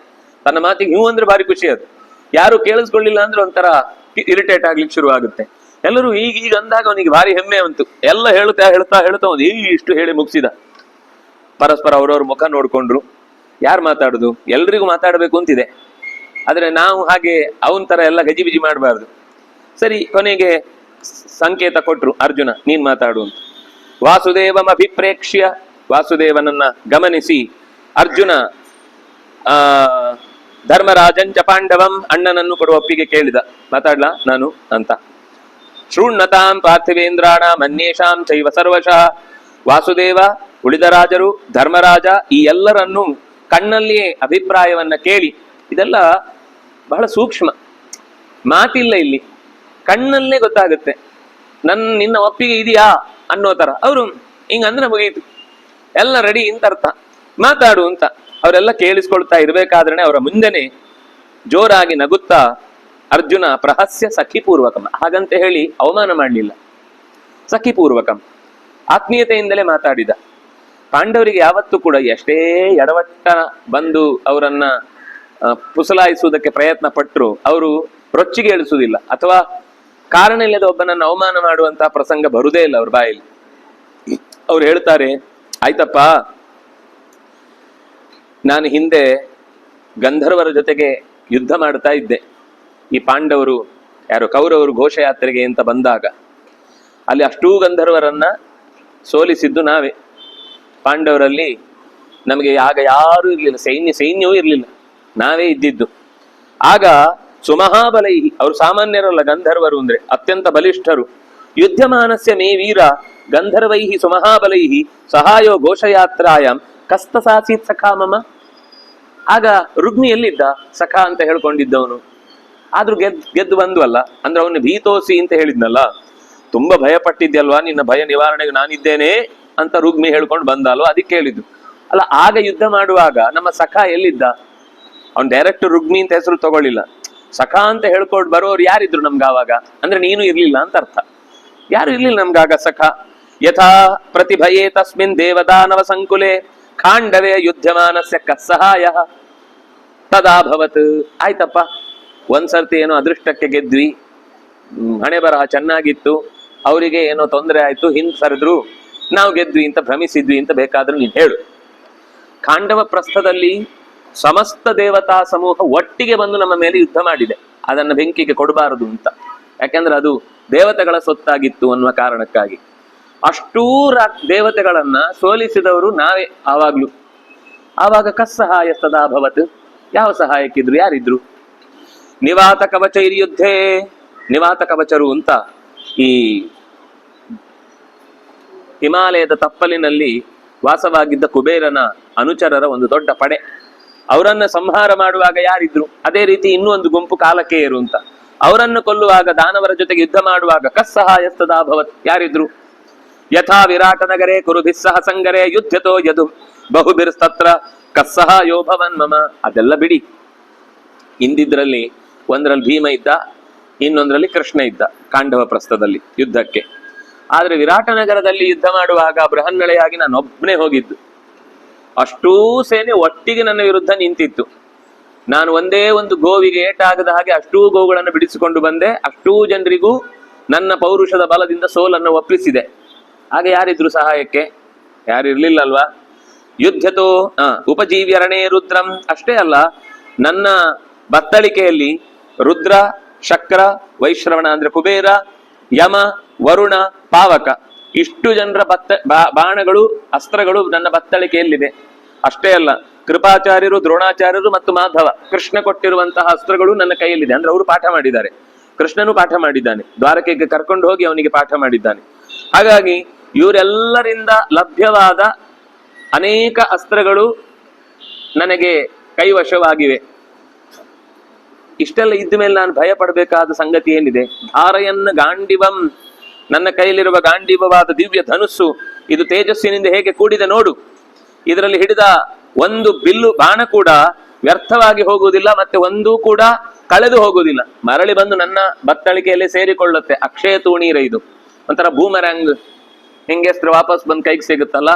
ತನ್ನ ಮಾತಿಗೆ ಹೂ ಅಂದ್ರೆ ಭಾರಿ ಖುಷಿ. ಅದು ಯಾರು ಕೇಳಿಸ್ಕೊಳ್ಳಿಲ್ಲ ಅಂದ್ರೆ ಒಂಥರ ಇರಿಟೇಟ್ ಆಗ್ಲಿಕ್ಕೆ ಶುರು ಆಗುತ್ತೆ. ಎಲ್ಲರೂ ಈಗ ಅಂದಾಗ ಅವನಿಗೆ ಭಾರಿ ಹೆಮ್ಮೆ ಅಂತು. ಎಲ್ಲ ಹೇಳ್ತಾ ಅವನು ಇಷ್ಟು ಹೇಳಿ ಮುಗಿಸಿದ. ಪರಸ್ಪರ ಅವ್ರವ್ರ ಮುಖ ನೋಡ್ಕೊಂಡ್ರು. ಯಾರು ಮಾತಾಡುದು? ಎಲ್ರಿಗೂ ಮಾತಾಡಬೇಕು ಅಂತಿದೆ, ಆದ್ರೆ ನಾವು ಹಾಗೆ ಅವನ ತರ ಎಲ್ಲ ಗಜಿಬಿಜಿ ಮಾಡಬಾರ್ದು. ಸರಿ, ಕೊನೆಗೆ ಸಂಕೇತ ಕೊಟ್ರು, ಅರ್ಜುನ ನೀನ್ ಮಾತಾಡು ಅಂತ. ವಾಸುದೇವಂ ಅಭಿಪ್ರೇಕ್ಷ್ಯ, ವಾಸುದೇವನನ್ನ ಗಮನಿಸಿ ಅರ್ಜುನ ಧರ್ಮರಾಜಂಚ ಪಾಂಡವಂ, ಅಣ್ಣನನ್ನು ಕೊಡುವ ಒಪ್ಪಿಗೆ ಕೇಳಿದ. ಮಾತಾಡ್ಲಾ ನಾನು ಅಂತ. ಶೃಣ್ವತಾಂ ಪಾರ್ಥಿವೇಂದ್ರಾಣ ಮನ್ಯೇಷಾಂ ಚೈವ ಸರ್ವಶಃ. ವಾಸುದೇವ, ಉಳಿದ ರಾಜರು, ಧರ್ಮರಾಜ, ಈ ಎಲ್ಲರನ್ನೂ ಕಣ್ಣಲ್ಲಿಯೇ ಅಭಿಪ್ರಾಯವನ್ನ ಕೇಳಿ, ಇದೆಲ್ಲ ಬಹಳ ಸೂಕ್ಷ್ಮ ಮಾತಿಲ್ಲ ಇಲ್ಲಿ, ಕಣ್ಣಲ್ಲೇ ಗೊತ್ತಾಗುತ್ತೆ. ನಿನ್ನ ಒಪ್ಪಿಗೆ ಇದೆಯಾ ಅನ್ನೋ ತರ. ಅವರು ಹಿಂಗಂದ್ರೆ ಮುಗಿಯಿತು, ಎಲ್ಲ ರೆಡಿ ಅಂತ ಅರ್ಥ, ಮಾತಾಡು ಅಂತ. ಅವರೆಲ್ಲ ಕೇಳಿಸ್ಕೊಳ್ತಾ ಇರ್ಬೇಕಾದ್ರೆ ಅವರ ಮುಂದೆನೆ ಜೋರಾಗಿ ನಗುತ್ತಾ ಅರ್ಜುನ ಪ್ರಹಸ್ಯ ಸಖಿಪೂರ್ವಕಂ, ಹಾಗಂತ ಹೇಳಿ ಅವಮಾನ ಮಾಡಲಿಲ್ಲ, ಸಖಿಪೂರ್ವಕಂ ಆತ್ಮೀಯತೆಯಿಂದಲೇ ಮಾತಾಡಿದ. ಪಾಂಡವರಿಗೆ ಯಾವತ್ತೂ ಕೂಡ ಎಷ್ಟೇ ಎಡವಟ್ಟ ಬಂದು ಅವರನ್ನ ಪುಸಲಾಯಿಸುವುದಕ್ಕೆ ಪ್ರಯತ್ನ ಪಟ್ಟರು ಅವರು ರೊಚ್ಚಿಗೆ ಇಳಿಸುವುದಿಲ್ಲ, ಅಥವಾ ಕಾರಣ ಇಲ್ಲದ ಒಬ್ಬನನ್ನು ಅವಮಾನ ಮಾಡುವಂತಹ ಪ್ರಸಂಗ ಬರುವುದೇ ಇಲ್ಲ ಅವ್ರ ಬಾಯಲ್ಲಿ. ಅವ್ರು ಹೇಳ್ತಾರೆ, ಆಯ್ತಪ್ಪ, ನಾನು ಹಿಂದೆ ಗಂಧರ್ವರ ಜೊತೆಗೆ ಯುದ್ಧ ಮಾಡ್ತಾ ಇದ್ದೆ. ಈ ಪಾಂಡವರು ಯಾರು ಕೌರವರು ಘೋಷಯಾತ್ರೆಗೆ ಅಂತ ಬಂದಾಗ ಅಲ್ಲಿ ಅಷ್ಟೂ ಗಂಧರ್ವರನ್ನ ಸೋಲಿಸಿದ್ದು ನಾವೇ. ಪಾಂಡವರಲ್ಲಿ ನಮಗೆ ಆಗ ಯಾರೂ ಇರ್ಲಿಲ್ಲ, ಸೈನ್ಯವೂ ಇರ್ಲಿಲ್ಲ, ನಾವೇ ಇದ್ದಿದ್ದು. ಆಗ ಸುಮಹಾಬಲೈ, ಅವರು ಸಾಮಾನ್ಯರಲ್ಲ ಗಂಧರ್ವರು ಅಂದ್ರೆ, ಅತ್ಯಂತ ಬಲಿಷ್ಠರು. ಯುದ್ಧಮಾನಸ್ಯ ಮೇ ವೀರ ಗಂಧರ್ವೈ ಸುಮಹಾಬಲೈ ಸಹಾಯೋ ಘೋಷಯಾತ್ರಾಯಾಂ ಕಸ್ತಸಾಸೀತ್ ಸಖಾ ಮಮ. ಆಗ ರುಗ್ಮಿ ಎಲ್ಲಿದ್ದ? ಸಖಾ ಅಂತ ಹೇಳ್ಕೊಂಡಿದ್ದವನು. ಆದ್ರೂ ಗೆದ್ದು ಬಂದ್ವಲ್ಲ, ಅಂದ್ರೆ ಅವನು ಭೀತೋಸಿ ಅಂತ ಹೇಳಿದ್ನಲ್ಲ, ತುಂಬಾ ಭಯ ಪಟ್ಟಿದ್ಯಲ್ವಾ, ನಿನ್ನ ಭಯ ನಿವಾರಣೆಗೆ ನಾನಿದ್ದೇನೆ ಅಂತ ರುಗ್ಮಿ ಹೇಳ್ಕೊಂಡು ಬಂದಲ್ವ, ಅದಕ್ಕೆ ಹೇಳಿದ್ದು ಅಲ್ಲ. ಆಗ ಯುದ್ಧ ಮಾಡುವಾಗ ನಮ್ಮ ಸಖಾ ಎಲ್ಲಿದ್ದ? ಅವ್ನು ಡೈರೆಕ್ಟ್ ರುಗ್ಮಿ ಅಂತ ಹೆಸರು ತಗೊಳ್ಳಿಲ್ಲ, ಸಖಾ ಅಂತ ಹೇಳ್ಕೊಂಡು ಬರೋರು ಯಾರಿದ್ರು ನಮ್ಗೆ ಆವಾಗ? ಅಂದ್ರೆ ನೀನು ಇರ್ಲಿಲ್ಲ ಅಂತ ಅರ್ಥ, ಯಾರು ಇರ್ಲಿಲ್ಲ ನಮ್ಗಾಗ ಸಖಾ. ಯಥಾ ಪ್ರತಿಭಯೇ ತಸ್ಮಿನ್ ದೇವದಾನವ ಸಂಕುಲೆ ಖಾಂಡವೇ ಯುದ್ಧಮಾನಸ್ಯ ಕಸ್ಸಹಾಯ ತದಾಭವತ್. ಆಯ್ತಪ್ಪ, ಒಂದ್ಸರ್ತಿ ಏನೋ ಅದೃಷ್ಟಕ್ಕೆ ಗೆದ್ವಿ, ಹಣೆ ಬರಹ ಚೆನ್ನಾಗಿತ್ತು, ಅವರಿಗೆ ಏನೋ ತೊಂದರೆ ಆಯ್ತು, ಹಿಂದ್ ಸರಿದ್ರು, ನಾವು ಗೆದ್ವಿ ಅಂತ ಭ್ರಮಿಸಿದ್ವಿ ಅಂತ ಬೇಕಾದ್ರೂ ನೀನು ಹೇಳು. ಖಾಂಡವ ಪ್ರಸ್ಥದಲ್ಲಿ ಸಮಸ್ತ ದೇವತಾ ಸಮೂಹ ಒಟ್ಟಿಗೆ ಬಂದು ನಮ್ಮ ಮೇಲೆ ಯುದ್ಧ ಮಾಡಿದೆ, ಅದನ್ನು ಬೆಂಕಿಗೆ ಕೊಡಬಾರದು ಅಂತ. ಯಾಕೆಂದ್ರೆ ಅದು ದೇವತೆಗಳ ಸೊತ್ತಾಗಿತ್ತು ಅನ್ನುವ ಕಾರಣಕ್ಕಾಗಿ. ಅಷ್ಟೂ ದೇವತೆಗಳನ್ನ ಸೋಲಿಸಿದವರು ನಾವೇ ಆವಾಗ್ಲೂ. ಆವಾಗ ಕಸ್ಸಹಾಯ ಸದಾಭವತ್, ಯಾವ ಸಹಾಯಕ್ಕಿದ್ರು? ಯಾರಿದ್ರು? ನಿವಾತ ಕವಚೈರ್ಯುದ್ಧೇ. ನಿವಾತ ಕವಚರು ಅಂತ ಈ ಹಿಮಾಲಯದ ತಪ್ಪಲಿನಲ್ಲಿ ವಾಸವಾಗಿದ್ದ ಕುಬೇರನ ಅನುಚರರ ಒಂದು ದೊಡ್ಡ ಪಡೆ. ಅವರನ್ನ ಸಂಹಾರ ಮಾಡುವಾಗ ಯಾರಿದ್ರು? ಅದೇ ರೀತಿ ಇನ್ನೂ ಒಂದು ಗುಂಪು ಕಾಲಕೇಯರು ಅಂತ. ಅವರನ್ನು ಕೊಲ್ಲುವಾಗ, ದಾನವರ ಜೊತೆಗೆ ಯುದ್ಧ ಮಾಡುವಾಗ ಕಸ್ಸಹಾಯಸ್ತದಾಭವತ್ ಯಾರಿದ್ರು? ಯಥಾ ವಿರಾಟ ನಗರೇ ಕುರುಭಿಸ್ಸಹ ಸಂಗರೇ ಯುದ್ಧತೋ ಯದು ಬಹುಬಿರ್ಸ್ತತ್ರ ಕಸ್ಸಹಾಯೋ ಭವನ್ ಮಮ. ಅದೆಲ್ಲ ಬಿಡಿ. ಇಂದಿದ್ರಲ್ಲಿ ಒಂದರಲ್ಲಿ ಭೀಮ ಇದ್ದ, ಇನ್ನೊಂದರಲ್ಲಿ ಕೃಷ್ಣ ಇದ್ದ ಕಾಂಡವ ಪ್ರಸ್ಥದಲ್ಲಿ ಯುದ್ಧಕ್ಕೆ. ಆದ್ರೆ ವಿರಾಟ ನಗರದಲ್ಲಿ ಯುದ್ಧ ಮಾಡುವಾಗ ಬೃಹನ್ನಳೆಯಾಗಿ ನಾನು ಒಬ್ಬನೇ ಹೋಗಿದ್ದು. ಅಷ್ಟೂ ಸೇನೆ ಒಟ್ಟಿಗೆ ನನ್ನ ವಿರುದ್ಧ ನಿಂತಿತ್ತು. ನಾನು ಒಂದೇ ಒಂದು ಗೋವಿಗೆ ಏಟಾಗದ ಹಾಗೆ ಅಷ್ಟೂ ಗೋವುಗಳನ್ನು ಬಿಡಿಸಿಕೊಂಡು ಬಂದೆ. ಅಷ್ಟೂ ಜನರಿಗೂ ನನ್ನ ಪೌರುಷದ ಬಲದಿಂದ ಸೋಲನ್ನು ಒಪ್ಪಿಸಿದೆ. ಆಗ ಯಾರಿದ್ರು ಸಹಾಯಕ್ಕೆ? ಯಾರಿರ್ಲಿಲ್ಲಲ್ವಾ? ಯುದ್ಧತೋ ಉಪಜೀವ್ಯರಣೇ ರುದ್ರಂ. ಅಷ್ಟೇ ಅಲ್ಲ, ನನ್ನ ಬತ್ತಳಿಕೆಯಲ್ಲಿ ರುದ್ರ, ಶಕ್ರ, ವೈಶ್ರವಣ ಅಂದ್ರೆ ಕುಬೇರ, ಯಮ, ವರುಣ, ಪಾವಕ ಇಷ್ಟು ಜನರ ಬಾಣಗಳು, ಅಸ್ತ್ರಗಳು ನನ್ನ ಬತ್ತಳಿಕೆಯಲ್ಲಿದೆ. ಅಷ್ಟೇ ಅಲ್ಲ, ಕೃಪಾಚಾರ್ಯರು, ದ್ರೋಣಾಚಾರ್ಯರು ಮತ್ತು ಮಾಧವ, ಕೃಷ್ಣ ಕೊಟ್ಟಿರುವಂತಹ ಅಸ್ತ್ರಗಳು ನನ್ನ ಕೈಯಲ್ಲಿದೆ. ಅಂದ್ರೆ ಅವರು ಪಾಠ ಮಾಡಿದ್ದಾರೆ. ಕೃಷ್ಣನು ಪಾಠ ಮಾಡಿದ್ದಾನೆ, ದ್ವಾರಕೆಗೆ ಕರ್ಕೊಂಡು ಹೋಗಿ ಅವನಿಗೆ ಪಾಠ ಮಾಡಿದ್ದಾನೆ. ಹಾಗಾಗಿ ಇವರೆಲ್ಲರಿಂದ ಲಭ್ಯವಾದ ಅನೇಕ ಅಸ್ತ್ರಗಳು ನನಗೆ ಕೈವಶವಾಗಿವೆ. ಇಷ್ಟೆಲ್ಲ ಇದ್ದ ಮೇಲೆ ನಾನು ಭಯ ಪಡಬೇಕಾದ ಸಂಗತಿ ಏನಿದೆ? ಧಾರಯನ್ನ ಗಾಂಡಿವಂ, ನನ್ನ ಕೈಯಲ್ಲಿರುವ ಗಾಂಡೀವವಾದ ದಿವ್ಯ ಧನುಸ್ಸು, ಇದು ತೇಜಸ್ಸಿನಿಂದ ಹೇಗೆ ಕೂಡಿದೆ ನೋಡು. ಇದರಲ್ಲಿ ಹಿಡಿದ ಒಂದು ಬಿಲ್ಲು ಬಾಣ ಕೂಡ ವ್ಯರ್ಥವಾಗಿ ಹೋಗುವುದಿಲ್ಲ, ಮತ್ತೆ ಒಂದೂ ಕೂಡ ಕಳೆದು ಹೋಗುವುದಿಲ್ಲ. ಮರಳಿ ಬಂದು ನನ್ನ ಬತ್ತಳಿಕೆಯಲ್ಲಿ ಸೇರಿಕೊಳ್ಳುತ್ತೆ. ಅಕ್ಷಯ ತೂಣೀರ, ಇದು ಒಂಥರ ಬೂಮರಂಗ್, ಹೆಂಗೆಸ್ತ್ರ ವಾಪಸ್ ಬಂದು ಕೈಗೆ ಸಿಗುತ್ತಲ್ಲ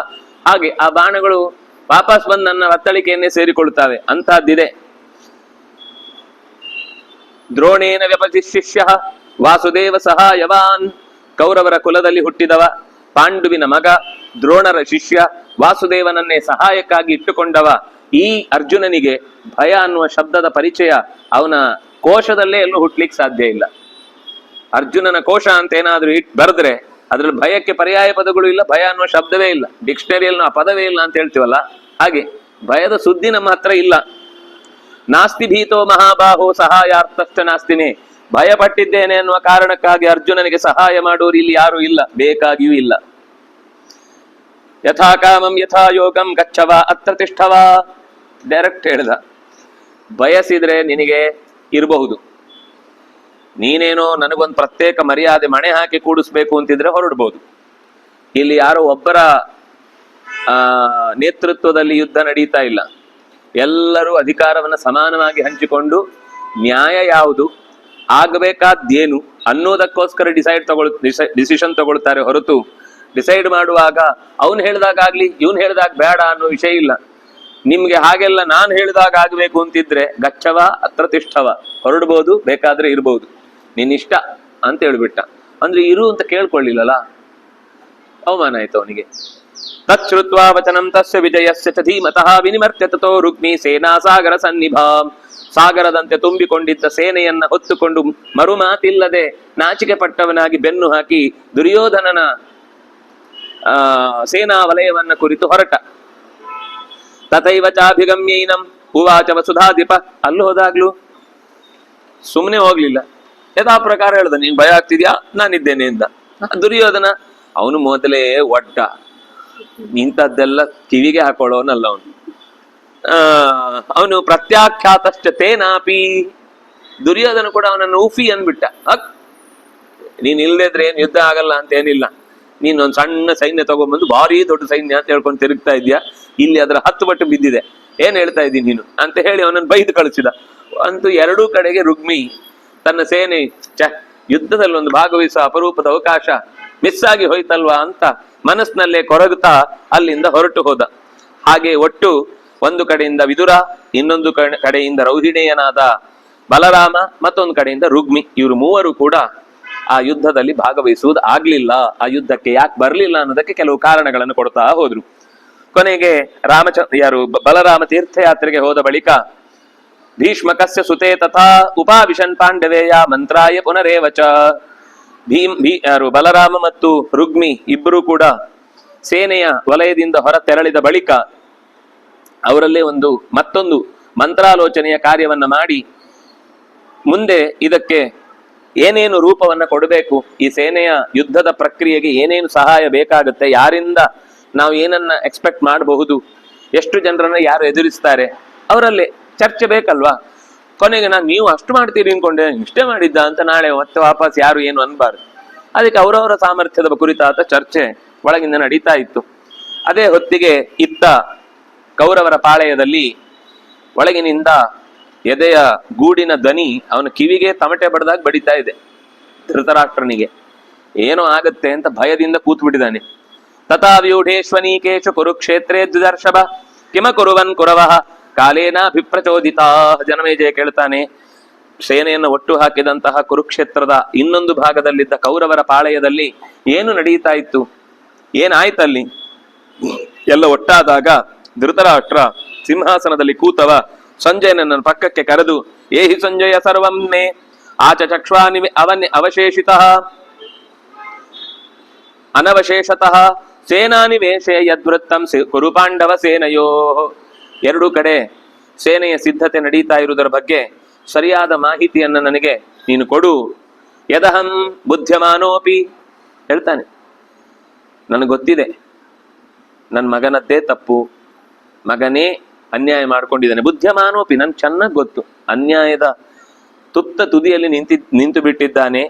ಹಾಗೆ ಆ ಬಾಣಗಳು ವಾಪಸ್ ಬಂದು ನನ್ನ ಬತ್ತಳಿಕೆಯನ್ನೇ ಸೇರಿಕೊಳ್ಳುತ್ತವೆ. ಅಂತಹದ್ದಿದೆ. ದ್ರೋಣೇನ ವ್ಯಪತಿಶಿಷ್ಯ ವಾಸುದೇವ ಸಹಾಯವಾನ್. ಕೌರವರ ಕುಲದಲ್ಲಿ ಹುಟ್ಟಿದವ, ಪಾಂಡುವಿನ ಮಗ, ದ್ರೋಣರ ಶಿಷ್ಯ, ವಾಸುದೇವನನ್ನೇ ಸಹಾಯಕ್ಕಾಗಿ ಇಟ್ಟುಕೊಂಡವ ಈ ಅರ್ಜುನನಿಗೆ ಭಯ ಅನ್ನುವ ಶಬ್ದದ ಪರಿಚಯ ಅವನ ಕೋಶದಲ್ಲೇ ಎಲ್ಲೂ ಹುಟ್ಲಿಕ್ಕೆ ಸಾಧ್ಯ ಇಲ್ಲ. ಅರ್ಜುನನ ಕೋಶ ಅಂತ ಏನಾದ್ರೂ ಬರೆದ್ರೆ ಅದ್ರಲ್ಲಿ ಭಯಕ್ಕೆ ಪರ್ಯಾಯ ಪದಗಳು ಇಲ್ಲ, ಭಯ ಅನ್ನುವ ಶಬ್ದವೇ ಇಲ್ಲ, ಡಿಕ್ಷನರಿಯಲ್ಲಿ ಆ ಪದವೇ ಇಲ್ಲ ಅಂತ ಹೇಳ್ತೀವಲ್ಲ ಹಾಗೆ ಭಯದ ಸುದ್ದಿ ನಮ್ಮ ಹತ್ರ ಇಲ್ಲ. ನಾಸ್ತಿ ಭೀತೋ ಮಹಾಬಾಹೋ ಸಹಾಯಾರ್ಥಶ್ಚ ನಾಸ್ತಿನೇ. ಭಯ ಪಟ್ಟಿದ್ದೇನೆ ಅನ್ನುವ ಕಾರಣಕ್ಕಾಗಿ ಅರ್ಜುನನಿಗೆ ಸಹಾಯ ಮಾಡುವರು ಇಲ್ಲಿ ಯಾರೂ ಇಲ್ಲ, ಬೇಕಾಗಿಯೂ ಇಲ್ಲ. ಯಥಾ ಕಾಮಂ ಯಥಾ ಯೋಗಂ ಗಚ್ಚವ ಅತ್ರ ತಿಷ್ಠವ. ಡೈರೆಕ್ಟ್ ಹೇಳ್ದ, ಬಯಸಿದ್ರೆ ನಿನಗೆ ಇರಬಹುದು, ನೀನೇನೋ ನನಗೊಂದು ಪ್ರತ್ಯೇಕ ಮರ್ಯಾದೆ ಮಣೆ ಹಾಕಿ ಕೂಡಿಸ್ಬೇಕು ಅಂತಿದ್ರೆ ಹೊರಡ್ಬೋದು. ಇಲ್ಲಿ ಯಾರೋ ಒಬ್ಬರ ನೇತೃತ್ವದಲ್ಲಿ ಯುದ್ಧ ನಡೀತಾ ಇಲ್ಲ. ಎಲ್ಲರೂ ಅಧಿಕಾರವನ್ನು ಸಮಾನವಾಗಿ ಹಂಚಿಕೊಂಡು ನ್ಯಾಯ ಯಾವುದು, ಆಗಬೇಕಾದ್ದೇನು ಅನ್ನೋದಕ್ಕೋಸ್ಕರ ಡಿಸಿಷನ್ ತಗೊಳ್ತಾರೆ ಹೊರತು ಡಿಸೈಡ್ ಮಾಡುವಾಗ ಅವನು ಹೇಳಿದಾಗ ಆಗ್ಲಿ ಇವನು ಹೇಳಿದಾಗ ಬೇಡ ಅನ್ನೋ ವಿಷಯ ಇಲ್ಲ. ನಿಮ್ಗೆ ಹಾಗೆಲ್ಲ ನಾನು ಹೇಳಿದಾಗ ಆಗ್ಬೇಕು ಅಂತಿದ್ರೆ ಗಚ್ಚವ ಅತ್ರ ತಿಷ್ಠವ, ಹೊರಡ್ಬೋದು, ಬೇಕಾದ್ರೆ ಇರ್ಬೋದು, ನಿನ್ನಿಷ್ಟ ಅಂತ ಹೇಳ್ಬಿಟ್ಟ. ಅಂದ್ರೆ ಇರು ಅಂತ ಕೇಳ್ಕೊಳ್ಳಿಲ್ಲಲ್ಲ, ಅವಮಾನ ಆಯ್ತು ಅವನಿಗೆ. ತಚ್ಛ್ರುತ್ವಾ ವಚನಂ ತಸ್ಯ ವಿಜಯಸ್ಯ ಚ ಧೀಮತಃ ವಿನಿಮರ್ತ್ಯ ತತೋ ರುಕ್ಮಿ ಸೇನಾ ಸಾಗರ ಸನ್ನಿಭಾಂ. ಸಾಗರದಂತೆ ತುಂಬಿಕೊಂಡಿದ್ದ ಸೇನೆಯನ್ನ ಹೊತ್ತುಕೊಂಡು ಮರುಮಾತಿಲ್ಲದೆ ನಾಚಿಕೆ ಪಟ್ಟವನಾಗಿ ಬೆನ್ನು ಹಾಕಿ ದುರ್ಯೋಧನನ ಸೇನಾ ವಲಯವನ್ನ ಕುರಿತು ಹೊರಟ. ತಥೈವ ಚಾಭಿಗಮ್ಯೈನಂ ಉವಾಚ ವಸುಧಾಧಿಪ. ಅಲ್ಲಿ ಹೋದಾಗ್ಲು ಸುಮ್ಮನೆ ಹೋಗ್ಲಿಲ್ಲ, ಯಥಾ ಪ್ರಕಾರ ಹೇಳ್ದ, ನೀನ್ ಭಯ ಆಗ್ತಿದ್ಯಾ, ನಾನಿದ್ದೇನೆ ಅಂತ. ದುರ್ಯೋಧನ ಅವನು ಮೊದಲೇ ಒಡ್ಡ, ಇಂಥದ್ದೆಲ್ಲ ಕಿವಿಗೆ ಹಾಕೊಳ್ಳೋನಲ್ಲ ಅವನು. ಅವನು ಪ್ರತ್ಯಾಖ್ಯಾತಶ್ಚ ತೇನಾಪಿ. ದುರ್ಯೋಧನ ಕೂಡ ಅವನನ್ನು ಉಫಿ ಅಂದ್ಬಿಟ್ಟ. ನೀನ್ ಇಲ್ದಿದ್ರೆ ಏನ್ ಯುದ್ಧ ಆಗಲ್ಲ ಅಂತ ಏನಿಲ್ಲ, ನೀನ್ ಒಂದ್ ಸಣ್ಣ ಸೈನ್ಯ ತಗೊಂಡ್ಬಂದು ಭಾರಿ ದೊಡ್ಡ ಸೈನ್ಯ ಅಂತ ಹೇಳ್ಕೊಂಡು ತಿರುಗ್ತಾ ಇದ್ಯಾ, ಇಲ್ಲಿ ಅದರ 10 ಪಟ್ಟು ಬಿದ್ದಿದೆ, ಏನ್ ಹೇಳ್ತಾ ಇದ್ದೀನಿ ನೀನು ಅಂತ ಹೇಳಿ ಅವನನ್ನು ಬೈದು ಕಳಿಸಿದ. ಅಂತೂ ಎರಡೂ ಕಡೆಗೆ ರುಗ್ಮಿ ತನ್ನ ಸೇನೆ ಯುದ್ಧದಲ್ಲಿ ಒಂದು ಭಾಗವಹಿಸುವ ಅಪರೂಪದ ಅವಕಾಶ ಮಿಸ್ ಆಗಿ ಹೋಯ್ತಲ್ವಾ ಅಂತ ಮನಸ್ಸಿನಲ್ಲೇ ಕೊರಗುತ್ತಾ ಅಲ್ಲಿಂದ ಹೊರಟು ಹೋದ. ಹಾಗೆ ಒಟ್ಟು ಒಂದು ಕಡೆಯಿಂದ ವಿದುರ, ಇನ್ನೊಂದು ಕಡೆಯಿಂದ ರೌಹಿಣೇಯನಾದ ಬಲರಾಮ, ಮತ್ತೊಂದು ಕಡೆಯಿಂದ ರುಗ್ಮಿ, ಇವರು ಮೂವರು ಕೂಡ ಆ ಯುದ್ಧದಲ್ಲಿ ಭಾಗವಹಿಸುವುದು ಆಗ್ಲಿಲ್ಲ. ಆ ಯುದ್ಧಕ್ಕೆ ಯಾಕೆ ಬರ್ಲಿಲ್ಲ ಅನ್ನೋದಕ್ಕೆ ಕೆಲವು ಕಾರಣಗಳನ್ನು ಕೊಡ್ತಾ ಹೋದ್ರು. ಕೊನೆಗೆ ಬಲರಾಮ ತೀರ್ಥಯಾತ್ರೆಗೆ ಹೋದ ಬಳಿಕ ಭೀಷ್ಮಕಸ್ಯ ಸುತೆ ತಥಾ ಉಪಾವಿಶನ್ ಪಾಂಡವೇಯ ಮಂತ್ರಾಯ ಪುನರೇವಚ. ಬಲರಾಮ ಮತ್ತು ರುಗ್ಮಿ ಇಬ್ಬರು ಕೂಡ ಸೇನೆಯ ವಲಯದಿಂದ ಹೊರ ತೆರಳಿದ ಬಳಿಕ ಅವರಲ್ಲೇ ಮತ್ತೊಂದು ಮಂತ್ರಾಲೋಚನೆಯ ಕಾರ್ಯವನ್ನ ಮಾಡಿ ಮುಂದೆ ಇದಕ್ಕೆ ಏನೇನು ರೂಪವನ್ನ ಕೊಡಬೇಕು, ಈ ಸೇನೆಯ ಯುದ್ಧದ ಪ್ರಕ್ರಿಯೆಗೆ ಏನೇನು ಸಹಾಯ ಬೇಕಾಗುತ್ತೆ, ಯಾರಿಂದ ನಾವು ಏನನ್ನ ಎಕ್ಸ್ಪೆಕ್ಟ್ ಮಾಡಬಹುದು, ಎಷ್ಟು ಜನರನ್ನ ಯಾರು ಎದುರಿಸ್ತಾರೆ, ಅವರಲ್ಲಿ ಚರ್ಚೆ ಬೇಕಲ್ವಾ. ಕೊನೆಗೆ ನೀವು ಅಷ್ಟು ಮಾಡ್ತೀರಿ ಅನ್ಕೊಂಡೆ, ಇಷ್ಟೇ ಮಾಡಿದ್ದ ಅಂತ ನಾಳೆ ಮತ್ತೆ ವಾಪಸ್ ಯಾರು ಏನು ಅನ್ಬಾರ್ದು. ಅದಕ್ಕೆ ಅವರವರ ಸಾಮರ್ಥ್ಯದ ಕುರಿತಾದ ಚರ್ಚೆ ಒಳಗಿಂದ ನಡೀತಾ ಇತ್ತು. ಅದೇ ಹೊತ್ತಿಗೆ ಇತ್ತ ಕೌರವರ ಪಾಳೆಯದಲ್ಲಿ ಒಳಗಿನಿಂದ ಎದೆಯ ಗೂಡಿನ ಧ್ವನಿ ಅವನ ಕಿವಿಗೆ ತಮಟೆ ಬಡ್ದಾಗ ಬಡಿತಾ ಇದೆ. ಧೃತರಾಷ್ಟ್ರನಿಗೆ ಏನೋ ಆಗತ್ತೆ ಅಂತ ಭಯದಿಂದ ಕೂತ್ಬಿಟ್ಟಿದ್ದಾನೆ. ತಥಾ ವ್ಯೂಢೇಶ್ವನೀಕೇಶು ಕುರುಕ್ಷೇತ್ರೇ ದ್ವಿದರ್ಶಭ ಕಿಮ ಕುರುವನ್ ಕುರವಃ ಕಾಲೇನಾಭಿಪ್ರಚೋದಿತಾ. ಜನಮೇಜಯ ಕೇಳ್ತಾನೆ, ಸೇನೆಯನ್ನು ಒಟ್ಟು ಹಾಕಿದಂತಹ ಕುರುಕ್ಷೇತ್ರದ ಇನ್ನೊಂದು ಭಾಗದಲ್ಲಿದ್ದ ಕೌರವರ ಪಾಳೆಯದಲ್ಲಿ ಏನು ನಡೀತಾ ಇತ್ತು, ಏನಾಯ್ತಲ್ಲಿ? ಎಲ್ಲ ಒಟ್ಟಾದಾಗ ಧೃತರಾಷ್ಟ್ರ ಸಿಂಹಾಸನದಲ್ಲಿ ಕೂತವ ಸಂಜಯನನ್ನ ಪಕ್ಕಕ್ಕೆ ಕರೆದು, ಏಹಿ ಸಂಜಯ ಸರ್ವಮ್ಮೆ ಆಚ ಚಕ್ಷ್ವಾನಿ ಅವಶೇಷಿತ ಅನವಶೇಷತಃ ಸೇನಾನಿವೇಶೇ ಯದ್ವೃತ್ತಂ ಕುರು ಪಾಂಡವ ಸೇನೆಯೋ. ಎರಡೂ ಕಡೆ ಸೇನೆಯ ಸಿದ್ಧತೆ ನಡೀತಾ ಇರುವುದರ ಬಗ್ಗೆ ಸರಿಯಾದ ಮಾಹಿತಿಯನ್ನ ನನಗೆ ನೀನು ಕೊಡು. ಯದಹಂ ಬುದ್ಧ್ಯಮಾನೋಪಿ ಹೇಳ್ತಾನೆ, ನನಗೆ ಗೊತ್ತಿದೆ ನನ್ನ ಮಗನದ್ದೇ ತಪ್ಪು, ಮಗನೇ ಅನ್ಯಾಯ ಮಾಡ್ಕೊಂಡಿದ್ದಾನೆ. ಬುದ್ಧ್ಯಮಾನೋಪಿ, ನನ್ಗೆ ಚೆನ್ನಾಗಿ ಗೊತ್ತು, ಅನ್ಯಾಯದ ತುತ್ತ ತುದಿಯಲ್ಲಿ ನಿಂತು ಬಿಟ್ಟಿದ್ದಾನೆ.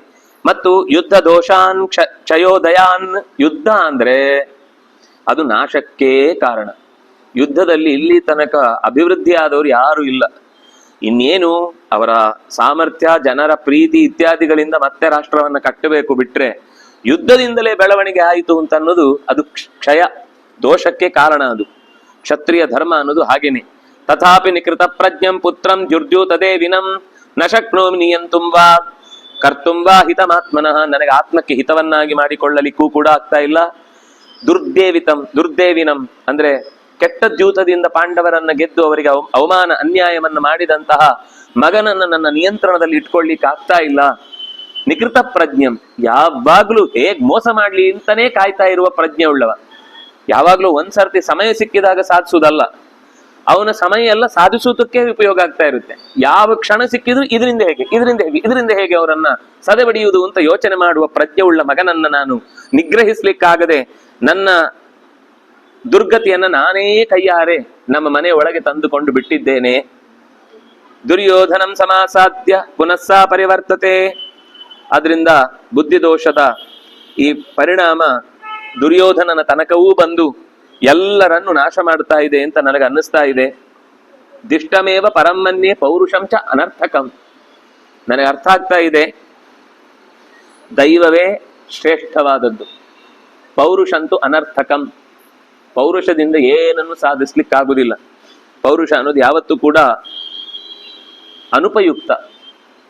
ಮತ್ತು ಯುದ್ಧ ದೋಷಾನ್ ಕ್ಷಯೋದಯಾನ್, ಯುದ್ಧ ಅಂದ್ರೆ ಅದು ನಾಶಕ್ಕೇ ಕಾರಣ. ಯುದ್ಧದಲ್ಲಿ ಇಲ್ಲಿ ತನಕ ಅಭಿವೃದ್ಧಿ ಆದವರು ಯಾರು ಇಲ್ಲ. ಇನ್ನೇನು ಅವರ ಸಾಮರ್ಥ್ಯ, ಜನರ ಪ್ರೀತಿ ಇತ್ಯಾದಿಗಳಿಂದ ಮತ್ತೆ ರಾಷ್ಟ್ರವನ್ನ ಕಟ್ಟಬೇಕು ಬಿಟ್ರೆ, ಯುದ್ಧದಿಂದಲೇ ಬೆಳವಣಿಗೆ ಆಯಿತು ಅಂತ ಅನ್ನೋದು ಅದು ಕ್ಷಯ, ದೋಷಕ್ಕೆ ಕಾರಣ. ಅದು ಕ್ಷತ್ರಿಯ ಧರ್ಮ ಅನ್ನೋದು ಹಾಗೇನೆ. ತಥಾಪಿ ನಿಕೃತ ಪ್ರಜ್ಞಂ ಪುತ್ರಂ ದುರ್ದ್ಯೂತದೇ ವಿನಂ ನ ಶಕ್ನೋಮಿ ನಿಯಂತುಂವಾ ಕರ್ತುಂವಾ ಹಿತಮಾತ್ಮನಃ. ನನಗೆ ಆತ್ಮಕ್ಕೆ ಹಿತವನ್ನಾಗಿ ಮಾಡಿಕೊಳ್ಳಲಿಕ್ಕೂ ಕೂಡ ಆಗ್ತಾ ಇಲ್ಲ. ದುರ್ದೇವಿನಂ ಅಂದ್ರೆ ಕೆಟ್ಟ ದ್ಯೂತದಿಂದ ಪಾಂಡವರನ್ನ ಗೆದ್ದು ಅವರಿಗೆ ಅವಮಾನ ಅನ್ಯಾಯವನ್ನ ಮಾಡಿದಂತಹ ಮಗನನ್ನ ನನ್ನ ನಿಯಂತ್ರಣದಲ್ಲಿ ಇಟ್ಕೊಳ್ಳಿಕ್ಕೆ ಆಗ್ತಾ ಇಲ್ಲ. ನಿಕೃತ ಪ್ರಜ್ಞಂ, ಯಾವಾಗ್ಲೂ ಹೇಗ್ ಮೋಸ ಮಾಡ್ಲಿ ಅಂತಾನೆ ಕಾಯ್ತಾ ಇರುವ ಪ್ರಜ್ಞೆ ಉಳ್ಳವ. ಯಾವಾಗ್ಲೂ ಒಂದ್ಸರ್ತಿ ಸಮಯ ಸಿಕ್ಕಿದಾಗ ಸಾಧಿಸುವುದಲ್ಲ, ಅವನ ಸಮಯ ಎಲ್ಲ ಸಾಧಿಸುವುದಕ್ಕೆ ಉಪಯೋಗ ಆಗ್ತಾ ಇರುತ್ತೆ. ಯಾವ ಕ್ಷಣ ಸಿಕ್ಕಿದ್ರು ಇದರಿಂದ ಹೇಗೆ ಅವರನ್ನ ಸದೆಬಡಿಯುವುದು ಅಂತ ಯೋಚನೆ ಮಾಡುವ ಪ್ರಜ್ಞೆ ಉಳ್ಳ ಮಗನನ್ನ ನಾನು ನಿಗ್ರಹಿಸ್ಲಿಕ್ಕಾಗದೆ ನನ್ನ ದುರ್ಗತಿಯನ್ನ ನಾನೇ ಕೈಯಾರೆ ನಮ್ಮ ಮನೆ ಒಳಗೆ ತಂದುಕೊಂಡು ಬಿಟ್ಟಿದ್ದೇನೆ. ದುರ್ಯೋಧನಂ ಸಮಾಸಾಧ್ಯ ಪುನಸ್ಸ ಪರಿವರ್ತತೆ. ಆದ್ರಿಂದ ಬುದ್ಧಿದೋಷದ ಈ ಪರಿಣಾಮ ದುರ್ಯೋಧನನ ತನಕವೂ ಬಂದು ಎಲ್ಲರನ್ನು ನಾಶ ಮಾಡ್ತಾ ಇದೆ ಅಂತ ನನಗೆ ಅನ್ನಿಸ್ತಾ ಇದೆ. ದಿಷ್ಟಮೇವ ಪರಮನ್ಯೇ ಪೌರುಷಂಚ ಅನರ್ಥಕಂ. ನನಗೆ ಅರ್ಥ ಆಗ್ತಾ ಇದೆ, ದೈವವೇ ಶ್ರೇಷ್ಠವಾದದ್ದು, ಪೌರುಷಂತೂ ಅನರ್ಥಕಂ. ಪೌರುಷದಿಂದ ಏನನ್ನು ಸಾಧಿಸ್ಲಿಕ್ಕಾಗುವುದಿಲ್ಲ. ಪೌರುಷ ಅನ್ನೋದು ಯಾವತ್ತೂ ಕೂಡ ಅನುಪಯುಕ್ತ.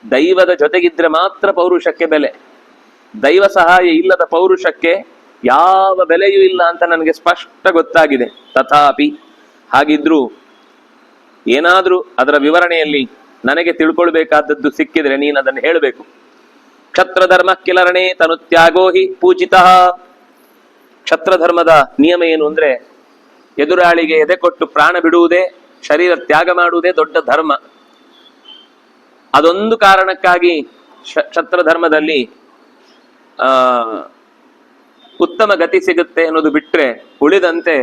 ದೈವದ ಜೊತೆಗಿದ್ರೆ ಮಾತ್ರ ಪೌರುಷಕ್ಕೆ ಬೆಲೆ. ದೈವ ಸಹಾಯ ಇಲ್ಲದ ಪೌರುಷಕ್ಕೆ ಯಾವ ಬೆಲೆಯೂ ಇಲ್ಲ ಅಂತ ನನಗೆ ಸ್ಪಷ್ಟ ಗೊತ್ತಾಗಿದೆ. ತಥಾಪಿ ಹಾಗಿದ್ರೂ ಏನಾದ್ರೂ ಅದರ ವಿವರಣೆಯಲ್ಲಿ ನನಗೆ ತಿಳ್ಕೊಳ್ಬೇಕಾದದ್ದು ಸಿಕ್ಕಿದ್ರೆ ನೀನು ಅದನ್ನು ಹೇಳಬೇಕು. ಕ್ಷತ್ರಧರ್ಮ ಕಿಲರಣೆ ತನುತ್ಯಾಗೋ ಹಿ ಪೂಜಿತಃ. ಕ್ಷತ್ರಧರ್ಮದ ನಿಯಮ ಏನು ಅಂದ್ರೆ, ಎದುರಾಳಿಗೆ ಎದೆ ಕೊಟ್ಟು ಪ್ರಾಣ ಬಿಡುವುದೇ, ಶರೀರ ತ್ಯಾಗ ಮಾಡುವುದೇ ದೊಡ್ಡ ಧರ್ಮ. ಅದೊಂದು ಕಾರಣಕ್ಕಾಗಿ ಕ್ಷತ್ರಧರ್ಮದಲ್ಲಿ ಉತ್ತಮ ಗತಿ ಸಿಗುತ್ತೆ ಅನ್ನೋದು ಬಿಟ್ರೆ ಉಳಿದಂತೆ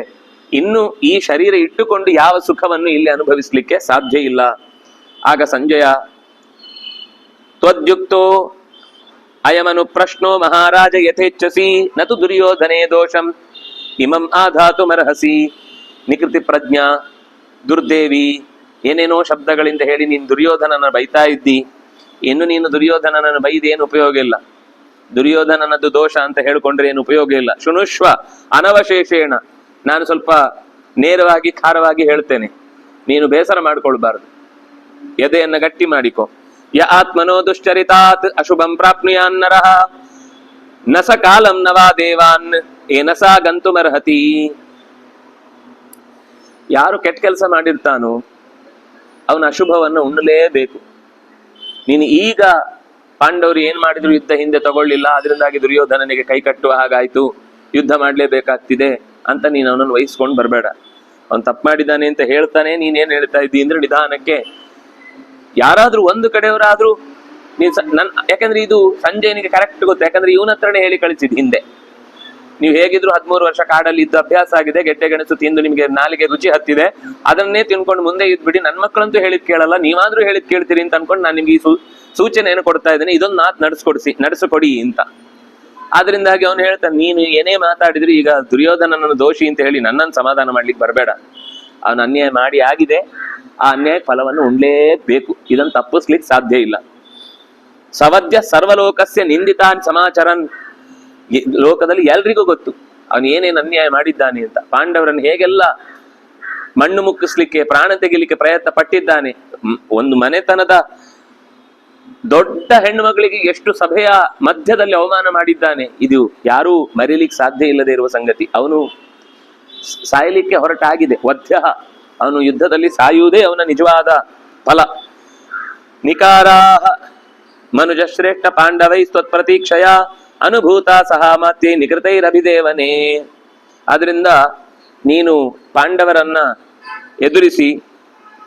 ಇನ್ನು ಈ ಶರೀರ ಇಟ್ಟುಕೊಂಡು ಯಾವ ಸುಖವನ್ನು ಇಲ್ಲಿ ಅನುಭವಿಸ್ಲಿಕ್ಕೆ ಸಾಧ್ಯ ಇಲ್ಲ. ಆಗ ಸಂಜಯ ತ್ವದ್ಯುಕ್ತೋ ಅಯಮನು ಪ್ರಶ್ನೋ ಮಹಾರಾಜ ಯಥೇಚ್ಛಸಿ ನತು ದುರ್ಯೋಧನೇ ದೋಷಂ ಇಮಂ ಆಧಾತು ಮರ್ಹಸಿ. ನಿಕೃತಿ ಪ್ರಜ್ಞಾ, ದುರ್ದೇವಿ, ಏನೇನೋ ಶಬ್ದಗಳಿಂದ ಹೇಳಿ ನೀನು ದುರ್ಯೋಧನನ ಬೈತಾ ಇದ್ದಿ. ಇನ್ನು ನೀನು ದುರ್ಯೋಧನನನ್ನು ಬೈದೇನು ಉಪಯೋಗ ಇಲ್ಲ. ದುರ್ಯೋಧನನದ್ದು ದೋಷ ಅಂತ ಹೇಳ್ಕೊಂಡ್ರೆ ಏನು ಉಪಯೋಗ ಇಲ್ಲ. ಶುನುಷ್ವ ಅನವಶೇಷೇಣ. ನಾನು ಸ್ವಲ್ಪ ನೇರವಾಗಿ ಖಾರವಾಗಿ ಹೇಳ್ತೇನೆ, ನೀನು ಬೇಸರ ಮಾಡ್ಕೊಳ್ಬಾರ್ದು, ಎದೆಯನ್ನ ಗಟ್ಟಿ ಮಾಡಿಕೊ. ಯ ಆತ್ಮನೋ ದುಶ್ಚರಿತಾತ್ ಅಶುಭಂ ಪ್ರಾಪ್ನುಯಾನ್ ನರಃ ನ ಸ ಕಾಲಂ ನವಾ ದೇವಾನ್ ಏನಸ ಗಂತುಮರ್ಹತಿ. ಯಾರು ಕೆಟ್ಟ ಕೆಲಸ ಮಾಡಿರ್ತಾನೋ ಅವನ ಅಶುಭವನ್ನು ಉಣ್ಣಲೇಬೇಕು. ನೀನು ಈಗ ಪಾಂಡವರು ಏನ್ ಮಾಡಿದ್ರು ಯುದ್ಧ ಹಿಂದೆ ತಗೊಳ್ಳಿಲ್ಲ, ಅದರಿಂದಾಗಿ ದುರ್ಯೋಧನನಿಗೆ ಕೈ ಕಟ್ಟುವ ಹಾಗಾಯ್ತು, ಯುದ್ಧ ಮಾಡ್ಲೇಬೇಕಾಗ್ತಿದೆ ಅಂತ ನೀನು ಅವನನ್ನು ವಹಿಸ್ಕೊಂಡು ಬರಬೇಡ. ಅವನು ತಪ್ಪು ಮಾಡಿದ್ದಾನೆ ಅಂತ ಹೇಳ್ತಾನೆ, ನೀನೇನ್ ಹೇಳ್ತಾ ಇದ್ದಿ ಅಂದ್ರೆ ನಿಧಾನಕ್ಕೆ ಯಾರಾದ್ರೂ ಒಂದು ಕಡೆಯವರಾದ್ರೂ ಯಾಕಂದ್ರೆ ಇದು ಸಂಜಯನಿಗೆ ಕರೆಕ್ಟ್ ಗೊತ್ತು, ಯಾಕಂದ್ರೆ ಇವನ ಹತ್ರನೇ ಹೇಳಿ ಕಳಿಸಿದ್ ಹಿಂದೆ, ನೀವು ಹೇಗಿದ್ರು 13 ವರ್ಷ ಕಾಡಲ್ಲಿ ಇದ್ದು ಅಭ್ಯಾಸ ಆಗಿದೆ, ಗೆಡ್ಡೆ ಗೆಣಸು ತಿಂದು ನಿಮ್ಗೆ ನಾಲಿಗೆ ರುಚಿ ಹತ್ತಿದೆ, ಅದನ್ನೇ ತಿನ್ಕೊಂಡು ಮುಂದೆ ಇದ್ಬಿಡಿ, ನನ್ನ ಮಕ್ಕಳಂತೂ ಹೇಳಿದ್ ಕೇಳಲ್ಲ, ನೀವಾದ್ರೂ ಹೇಳಿದ್ ಕೇಳ್ತೀರಿ ಅಂತ ಅನ್ಕೊಂಡು ನಾನು ನಿಮ್ಗೆ ಈ ಸೂಚನೆಯನ್ನು ಕೊಡ್ತಾ ಇದ್ದೇನೆ, ಇದೊಂದು ಮಾತು ನಡೆಸ್ಕೊಡಿ ಅಂತ. ಆದ್ರಿಂದಾಗಿ ಅವನು ಹೇಳ್ತಾನೆ, ನೀನು ಏನೇ ಮಾತಾಡಿದ್ರು ಈಗ ದುರ್ಯೋಧನನನ್ನು ದೋಷಿ ಅಂತ ಹೇಳಿ ನನ್ನನ್ನು ಸಮಾಧಾನ ಮಾಡ್ಲಿಕ್ಕೆ ಬರಬೇಡ. ಅವನು ಅನ್ಯಾಯ ಮಾಡಿ ಆಗಿದೆ, ಆ ಅನ್ಯಾಯ ಫಲವನ್ನು ಉಣ್ಲೇಬೇಕು, ಇದನ್ನು ತಪ್ಪಿಸ್ಲಿಕ್ಕೆ ಸಾಧ್ಯ ಇಲ್ಲ. ಸವದ್ಯ ಸರ್ವಲೋಕಸ್ಯ ನಿಂದಿತಾನ್ ಸಮಾಚರನ್, ಲೋಕದಲ್ಲಿ ಎಲ್ರಿಗೂ ಗೊತ್ತು ಅವನು ಏನೇನು ಅನ್ಯಾಯ ಮಾಡಿದ್ದಾನೆ ಅಂತ. ಪಾಂಡವರನ್ನು ಹೇಗೆಲ್ಲ ಮಣ್ಣು ಮುಕ್ಕಿಸ್ಲಿಕ್ಕೆ, ಪ್ರಾಣ ತೆಗಿಲಿಕ್ಕೆ ಪ್ರಯತ್ನ ಪಟ್ಟಿದ್ದಾನೆ. ಒಂದು ಮನೆತನದ ದೊಡ್ಡ ಹೆಣ್ಣು ಮಗಳಿಗೆ ಎಷ್ಟು ಸಭೆಯ ಮಧ್ಯದಲ್ಲಿ ಅವಮಾನ ಮಾಡಿದ್ದಾನೆ, ಇದು ಯಾರೂ ಮರೀಲಿಕ್ಕೆ ಸಾಧ್ಯ ಇಲ್ಲದೆ ಇರುವ ಸಂಗತಿ. ಅವನು ಸಾಯಲಿಕ್ಕೆ ಹೊರಟಾಗಿದೆ, ವಧ್ಯ, ಅವನು ಯುದ್ಧದಲ್ಲಿ ಸಾಯುವುದೇ ಅವನ ನಿಜವಾದ ಫಲ. ನಿಕಾರಾಹ ಮನುಜ ಶ್ರೇಷ್ಠ ಪಾಂಡವೈ ತ್ವತ್ಪ್ರತೀಕ್ಷಯ ಅನುಭೂತ ಸಹ ಮಾತ್ಯೈ ನಿಕೃತೈರಭಿದೇವನೇ. ಆದ್ರಿಂದ ನೀನು ಪಾಂಡವರನ್ನ ಎದುರಿಸಿ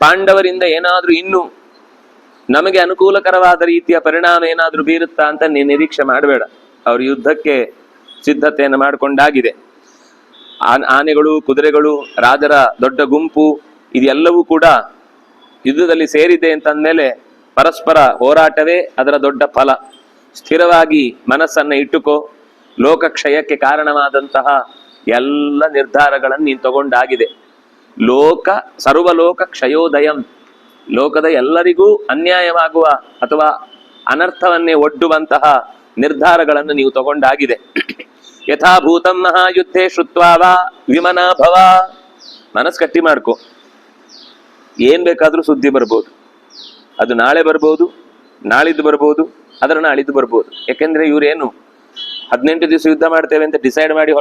ಪಾಂಡವರಿಂದ ಏನಾದ್ರೂ ಇನ್ನು ನಮಗೆ ಅನುಕೂಲಕರವಾದ ರೀತಿಯ ಪರಿಣಾಮ ಏನಾದ್ರೂ ಬೀರುತ್ತಾ ಅಂತ ನೀನು ನಿರೀಕ್ಷೆ ಮಾಡಬೇಡ. ಅವರು ಯುದ್ಧಕ್ಕೆ ಸಿದ್ಧತೆಯನ್ನು ಮಾಡಿಕೊಂಡಾಗಿದೆ. ಆನೆಗಳು, ಕುದುರೆಗಳು, ರಾಜರ ದೊಡ್ಡ ಗುಂಪು, ಇದೆಲ್ಲವೂ ಕೂಡ ಯುದ್ಧದಲ್ಲಿ ಸೇರಿದೆ ಅಂತಂದ್ಮೇಲೆ ಪರಸ್ಪರ ಹೋರಾಟವೇ ಅದರ ದೊಡ್ಡ ಫಲ. ಸ್ಥಿರವಾಗಿ ಮನಸ್ಸನ್ನ ಇಟ್ಟುಕೋ. ಲೋಕಕ್ಷಯಕ್ಕೆ ಕಾರಣವಾದಂತಹ ಎಲ್ಲ ನಿರ್ಧಾರಗಳನ್ನು ನೀನು ತಗೊಂಡಾಗಿದೆ. ಸರ್ವಲೋಕ ಕ್ಷಯೋದಯಂ, ಲೋಕದ ಎಲ್ಲರಿಗೂ ಅನ್ಯಾಯವಾಗುವ ಅಥವಾ ಅನರ್ಥವನ್ನೇ ಒಡ್ಡುವಂತಹ ನಿರ್ಧಾರಗಳನ್ನು ನೀವು ತಗೊಂಡಾಗಿದೆ. ಯಥಾಭೂತಂ ಮಹಾಯುದ್ಧೆ ಶ್ರುತ್ವಾವ ವಿಮನಾ ಭವ. ಮನಸ್ಸು ಗಟ್ಟಿ ಮಾಡ್ಕೊ. ಏನ್ ಬೇಕಾದ್ರೂ ಸುದ್ದಿ ಬರ್ಬೋದು, ಅದು ನಾಳೆ ಬರ್ಬೋದು, ನಾಳಿದ್ದು ಬರ್ಬೋದು, ಅದರ ನಾಳಿದ್ದು ಬರ್ಬೋದು. ಯಾಕೆಂದ್ರೆ ಇವರೇನು 18 ದಿವಸ ಯುದ್ಧ ಮಾಡ್ತೇವೆ ಅಂತ ಡಿಸೈಡ್ ಮಾಡಿ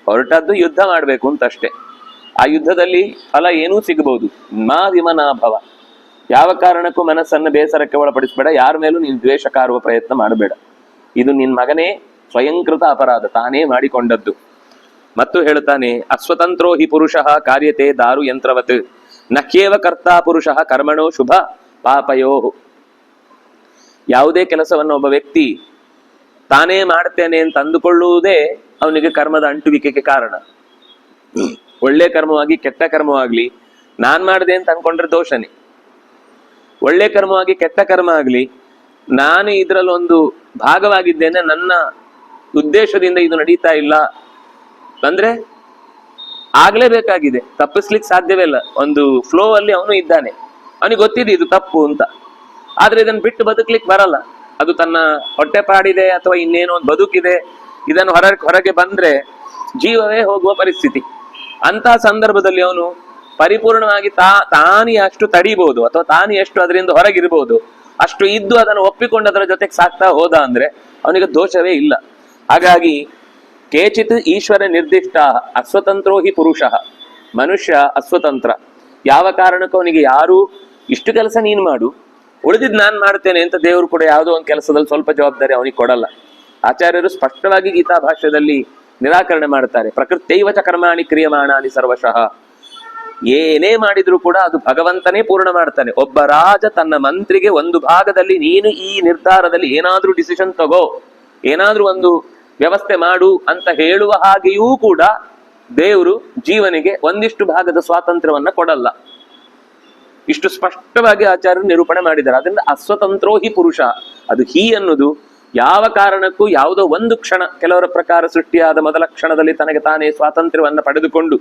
ಹೊರಟದ್ದು ಯುದ್ಧ ಮಾಡ್ಬೇಕು ಅಂತ ಅಷ್ಟೇ. ಆ ಯುದ್ಧದಲ್ಲಿ ಫಲ ಏನೂ ಸಿಗಬಹುದು. ಮಾ ವಿಮನಾಭವ, ಯಾವ ಕಾರಣಕ್ಕೂ ಮನಸ್ಸನ್ನು ಬೇಸರಕ್ಕೆ ಒಳಪಡಿಸಬೇಡ, ಯಾರ ಮೇಲೂ ನೀನು ದ್ವೇಷ ಕಾರುವ ಪ್ರಯತ್ನ ಮಾಡಬೇಡ. ಇದು ನಿನ್ ಮಗನೇ ಸ್ವಯಂಕೃತ ಅಪರಾಧ, ತಾನೇ ಮಾಡಿಕೊಂಡದ್ದು. ಮತ್ತು ಹೇಳ್ತಾನೆ, ಅಸ್ವತಂತ್ರೋ ಹಿ ಪುರುಷಃ ಕಾರ್ಯತೆ ದಾರು ಯಂತ್ರವತ್ ನಖ್ಯೇವ ಕರ್ತಾ ಪುರುಷಃ ಕರ್ಮಣೋ ಶುಭ ಪಾಪಯೋ. ಯಾವುದೇ ಕೆಲಸವನ್ನು ಒಬ್ಬ ವ್ಯಕ್ತಿ ತಾನೇ ಮಾಡ್ತೇನೆ ಅಂತ ಅಂದುಕೊಳ್ಳುವುದೇ ಅವನಿಗೆ ಕರ್ಮದ ಅಂಟುವಿಕೆಗೆ ಕಾರಣ. ಒಳ್ಳೆ ಕರ್ಮವಾಗಿ ಕೆಟ್ಟ ಕರ್ಮವಾಗ್ಲಿ ನಾನ್ ಮಾಡಿದೆ ಅಂತ ಅನ್ಕೊಂಡ್ರೆ ದೋಷನೇ. ಒಳ್ಳೆ ಕರ್ಮವಾಗಿ ಕೆಟ್ಟ ಕರ್ಮ ಆಗ್ಲಿ ನಾನು ಇದರಲ್ಲಿ ಒಂದು ಭಾಗವಾಗಿದ್ದೇನೆ, ನನ್ನ ಉದ್ದೇಶದಿಂದ ಇದು ನಡೀತಾ ಇಲ್ಲ ಅಂದ್ರೆ ಆಗ್ಲೇಬೇಕಾಗಿದೆ, ತಪ್ಪಿಸ್ಲಿಕ್ಕೆ ಸಾಧ್ಯವೇ ಇಲ್ಲ. ಒಂದು ಫ್ಲೋ ಅಲ್ಲಿ ಅವನು ಇದ್ದಾನೆ, ಅವನಿಗೆ ಗೊತ್ತಿದೆ ಇದು ತಪ್ಪು ಅಂತ, ಆದ್ರೆ ಇದನ್ನು ಬಿಟ್ಟು ಬದುಕ್ಲಿಕ್ಕೆ ಬರಲ್ಲ. ಅದು ತನ್ನ ಹೊಟ್ಟೆಪಾಡಿದೆ ಅಥವಾ ಇನ್ನೇನೋ ಒಂದು ಬದುಕಿದೆ, ಇದನ್ನು ಹೊರಗೆ ಬಂದ್ರೆ ಜೀವವೇ ಹೋಗುವ ಪರಿಸ್ಥಿತಿ. ಅಂತ ಸಂದರ್ಭದಲ್ಲಿ ಅವನು ಪರಿಪೂರ್ಣವಾಗಿ ತಾನೇ ಎಷ್ಟು ತಡಿಬಹುದು ಅಥವಾ ತಾನೇ ಎಷ್ಟು ಅದರಿಂದ ಹೊರಗಿರ್ಬೋದು ಅಷ್ಟು ಇದ್ದು ಅದನ್ನು ಒಪ್ಪಿಕೊಂಡು ಅದರ ಜೊತೆಗೆ ಸಾಕ್ತಾ ಹೋದ ಅಂದ್ರೆ ಅವನಿಗೆ ದೋಷವೇ ಇಲ್ಲ. ಹಾಗಾಗಿ ಕೇಚಿತ್ ಈಶ್ವರ ನಿರ್ದಿಷ್ಟ ಅಸ್ವತಂತ್ರೋ ಹಿ ಪುರುಷಃ, ಮನುಷ್ಯ ಅಸ್ವತಂತ್ರ. ಯಾವ ಕಾರಣಕ್ಕೂ ಅವನಿಗೆ ಯಾರು ಇಷ್ಟು ಕೆಲಸ ನೀನು ಮಾಡು, ಉಳಿದಿದ್ ನಾನ್ ಮಾಡ್ತೇನೆ ಅಂತ ದೇವರು ಕೂಡ ಯಾವುದೋ ಒಂದು ಕೆಲಸದಲ್ಲಿ ಸ್ವಲ್ಪ ಜವಾಬ್ದಾರಿ ಅವನಿಗೆ ಕೊಡಲ್ಲ. ಆಚಾರ್ಯರು ಸ್ಪಷ್ಟವಾಗಿ ಗೀತಾ ಭಾಷ್ಯದಲ್ಲಿ ನಿರಾಕರಣೆ ಮಾಡ್ತಾರೆ. ಪ್ರಕೃತೈವಚ ಕರ್ಮಾಣಿ ಕ್ರಿಯಮಾಣಾನಿ ಸರ್ವಶಃ. ಏನೇ ಮಾಡಿದ್ರು ಕೂಡ ಅದು ಭಗವಂತನೇ ಪೂರ್ಣ ಮಾಡ್ತಾನೆ. ಒಬ್ಬ ರಾಜ ತನ್ನ ಮಂತ್ರಿಗೆ ಒಂದು ಭಾಗದಲ್ಲಿ ನೀನು ಈ ನಿರ್ಧಾರದಲ್ಲಿ ಏನಾದ್ರೂ ಡಿಸಿಷನ್ ತಗೋ, ಏನಾದ್ರೂ ಒಂದು ವ್ಯವಸ್ಥೆ ಮಾಡು ಅಂತ ಹೇಳುವ ಹಾಗೆಯೂ ಕೂಡ ದೇವರು ಜೀವನಿಗೆ ಒಂದಿಷ್ಟು ಭಾಗದ ಸ್ವಾತಂತ್ರ್ಯವನ್ನ ಕೊಡಲ್ಲ. ಇಷ್ಟು ಸ್ಪಷ್ಟವಾಗಿ ಆಚಾರ್ಯರು ನಿರೂಪಣೆ ಮಾಡಿದ್ದಾರೆ. ಅದರಿಂದ ಅಸ್ವತಂತ್ರೋ ಹಿ ಪುರುಷ, ಅದು ಹಿ ಅನ್ನೋದು ಯಾವ ಕಾರಣಕ್ಕೂ ಯಾವುದೋ ಒಂದು ಕ್ಷಣ, ಕೆಲವರ ಪ್ರಕಾರ ಸೃಷ್ಟಿಯಾದ ಮೊದಲ ಕ್ಷಣದಲ್ಲಿ ತನಗೆ ತಾನೇ ಸ್ವಾತಂತ್ರ್ಯವನ್ನ ಪಡೆದುಕೊಂಡು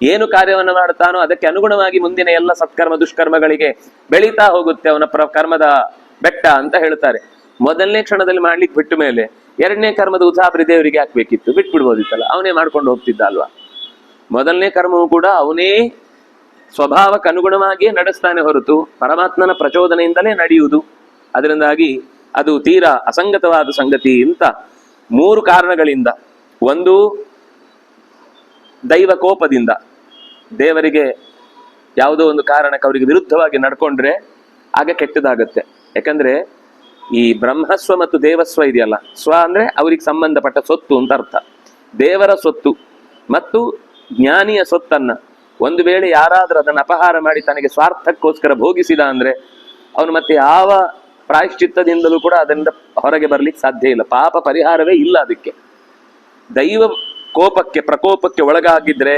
ಏನು ಕಾರ್ಯವನ್ನ ಮಾಡ್ತಾನೋ ಅದಕ್ಕೆ ಅನುಗುಣವಾಗಿ ಮುಂದಿನ ಎಲ್ಲ ಸತ್ಕರ್ಮ ದುಷ್ಕರ್ಮಗಳಿಗೆ ಬೆಳೀತಾ ಹೋಗುತ್ತೆ ಅವನ ಕರ್ಮದ ಬೆಟ್ಟ ಅಂತ ಹೇಳ್ತಾರೆ. ಮೊದಲನೇ ಕ್ಷಣದಲ್ಲಿ ಮಾಡ್ಲಿಕ್ಕೆ ಬಿಟ್ಟ ಮೇಲೆ ಎರಡನೇ ಕರ್ಮದ ಉಸಾಬರಿ ದೇವರಿಗೆ ಹಾಕ್ಬೇಕಿತ್ತು, ಬಿಟ್ಬಿಡ್ಬೋದಿತ್ತಲ್ಲ, ಅವನೇ ಮಾಡ್ಕೊಂಡು ಹೋಗ್ತಿದ್ದ ಅಲ್ವಾ. ಮೊದಲನೇ ಕರ್ಮವೂ ಕೂಡ ಅವನೇ ಸ್ವಭಾವಕ್ಕೆ ಅನುಗುಣವಾಗಿಯೇ ನಡೆಸ್ತಾನೆ ಹೊರತು ಪರಮಾತ್ಮನ ಪ್ರಚೋದನೆಯಿಂದಲೇ ನಡೆಯುವುದು. ಅದರಿಂದಾಗಿ ಅದು ತೀರಾ ಅಸಂಗತವಾದ ಸಂಗತಿ ಅಂತ 3 ಕಾರಣಗಳಿಂದ. ಒಂದು, ದೈವ ಕೋಪದಿಂದ, ದೇವರಿಗೆ ಯಾವುದೋ ಒಂದು ಕಾರಣಕ್ಕೆ ಅವರಿಗೆ ವಿರುದ್ಧವಾಗಿ ನಡ್ಕೊಂಡ್ರೆ ಆಗ ಕೆಟ್ಟದಾಗತ್ತೆ. ಯಾಕಂದ್ರೆ ಈ ಬ್ರಹ್ಮಸ್ವ ಮತ್ತು ದೇವಸ್ವ ಇದೆಯಲ್ಲ, ಸ್ವ ಅಂದ್ರೆ ಅವ್ರಿಗೆ ಸಂಬಂಧಪಟ್ಟ ಸೊತ್ತು ಅಂತ ಅರ್ಥ. ದೇವರ ಸೊತ್ತು ಮತ್ತು ಜ್ಞಾನಿಯ ಸೊತ್ತನ್ನ ಒಂದು ವೇಳೆ ಯಾರಾದ್ರೂ ಅದನ್ನು ಅಪಹಾರ ಮಾಡಿ ತನಗೆ ಸ್ವಾರ್ಥಕ್ಕೋಸ್ಕರ ಭೋಗಿಸಿದ ಅಂದ್ರೆ ಅವನು ಮತ್ತೆ ಯಾವ ಪ್ರಾಯಶ್ಚಿತ್ತದಿಂದಲೂ ಕೂಡ ಅದರಿಂದ ಹೊರಗೆ ಬರ್ಲಿಕ್ಕೆ ಸಾಧ್ಯ ಇಲ್ಲ. ಪಾಪ ಪರಿಹಾರವೇ ಇಲ್ಲ ಅದಕ್ಕೆ. ದೈವ ಕೋಪಕ್ಕೆ ಪ್ರಕೋಪಕ್ಕೆ ಒಳಗಾಗಿದ್ರೆ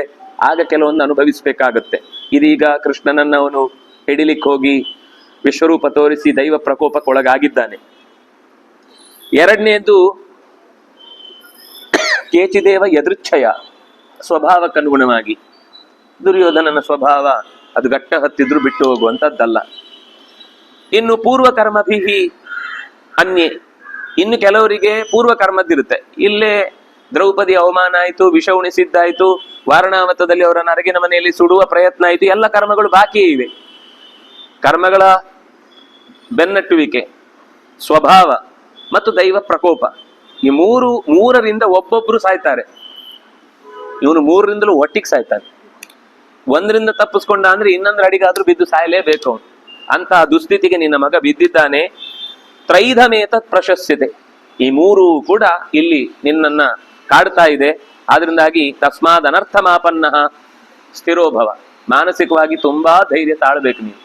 ಆಗ ಕೆಲವೊಂದು ಅನುಭವಿಸ್ಬೇಕಾಗತ್ತೆ. ಇದೀಗ ಕೃಷ್ಣನನ್ನ ಅವನು ಹಿಡಿಲಿಕ್ಕೆ ಹೋಗಿ ವಿಶ್ವರೂಪ ತೋರಿಸಿ ದೈವ ಪ್ರಕೋಪಕ್ಕೆ ಒಳಗಾಗಿದ್ದಾನೆ. ಎರಡನೇದು ಕೇಚಿದೇವ ಯದೃಚ್ಛಯ, ಸ್ವಭಾವಕ್ಕನುಗುಣವಾಗಿ. ದುರ್ಯೋಧನನ ಸ್ವಭಾವ ಅದು ಗಟ್ಟ ಹತ್ತಿದ್ರು ಬಿಟ್ಟು ಹೋಗುವಂಥದ್ದಲ್ಲ. ಇನ್ನು ಪೂರ್ವಕರ್ಮಭಿಹಿ ಅನ್ಯೇ, ಇನ್ನು ಕೆಲವರಿಗೆ ಪೂರ್ವಕರ್ಮದ್ದಿರುತ್ತೆ. ಇಲ್ಲೇ ದ್ರೌಪದಿ ಅವಮಾನ ಆಯಿತು, ವಿಷ ಉಣಿಸಿದ್ದಾಯ್ತು, ವಾರಣಾವತದಲ್ಲಿ ಅವರನ್ನು ಅರಗಿನ ಮನೆಯಲ್ಲಿ ಸುಡುವ ಪ್ರಯತ್ನ ಆಯಿತು, ಎಲ್ಲ ಕರ್ಮಗಳು ಬಾಕಿಯೇ ಇವೆ. ಕರ್ಮಗಳ ಬೆನ್ನಟ್ಟುವಿಕೆ, ಸ್ವಭಾವ ಮತ್ತು ದೈವ ಪ್ರಕೋಪ, ಈ ಮೂರರಿಂದ ಒಬ್ಬೊಬ್ರು ಸಾಯ್ತಾರೆ. ಇವನು ಮೂರರಿಂದಲೂ ಒಟ್ಟಿಗೆ ಸಾಯ್ತಾನೆ. ಒಂದರಿಂದ ತಪ್ಪಿಸ್ಕೊಂಡ ಅಂದ್ರೆ ಇನ್ನೊಂದ್ರ ಅಡಿಗಾದ್ರೂ ಬಿದ್ದು ಸಾಯಲೇಬೇಕು ಅವನು. ಅಂತ ದುಸ್ಥಿತಿಗೆ ನಿನ್ನ ಮಗ ಬಿದ್ದಿದ್ದಾನೆ. ತ್ರೈಧಮೇತ ಪ್ರಶಸ್ಯತೆ, ಈ ಮೂರು ಕೂಡ ಇಲ್ಲಿ ನಿನ್ನನ್ನ ಕಾಡ್ತಾ ಇದೆ. ಆದ್ರಿಂದಾಗಿ ತಸ್ಮಾದ್ ಅನರ್ಥ ಮಾಪನ್ನ ಸ್ಥಿರೋಭವ, ಮಾನಸಿಕವಾಗಿ ತುಂಬಾ ಧೈರ್ಯ ತಾಳ್ಬೇಕು. ನೀನು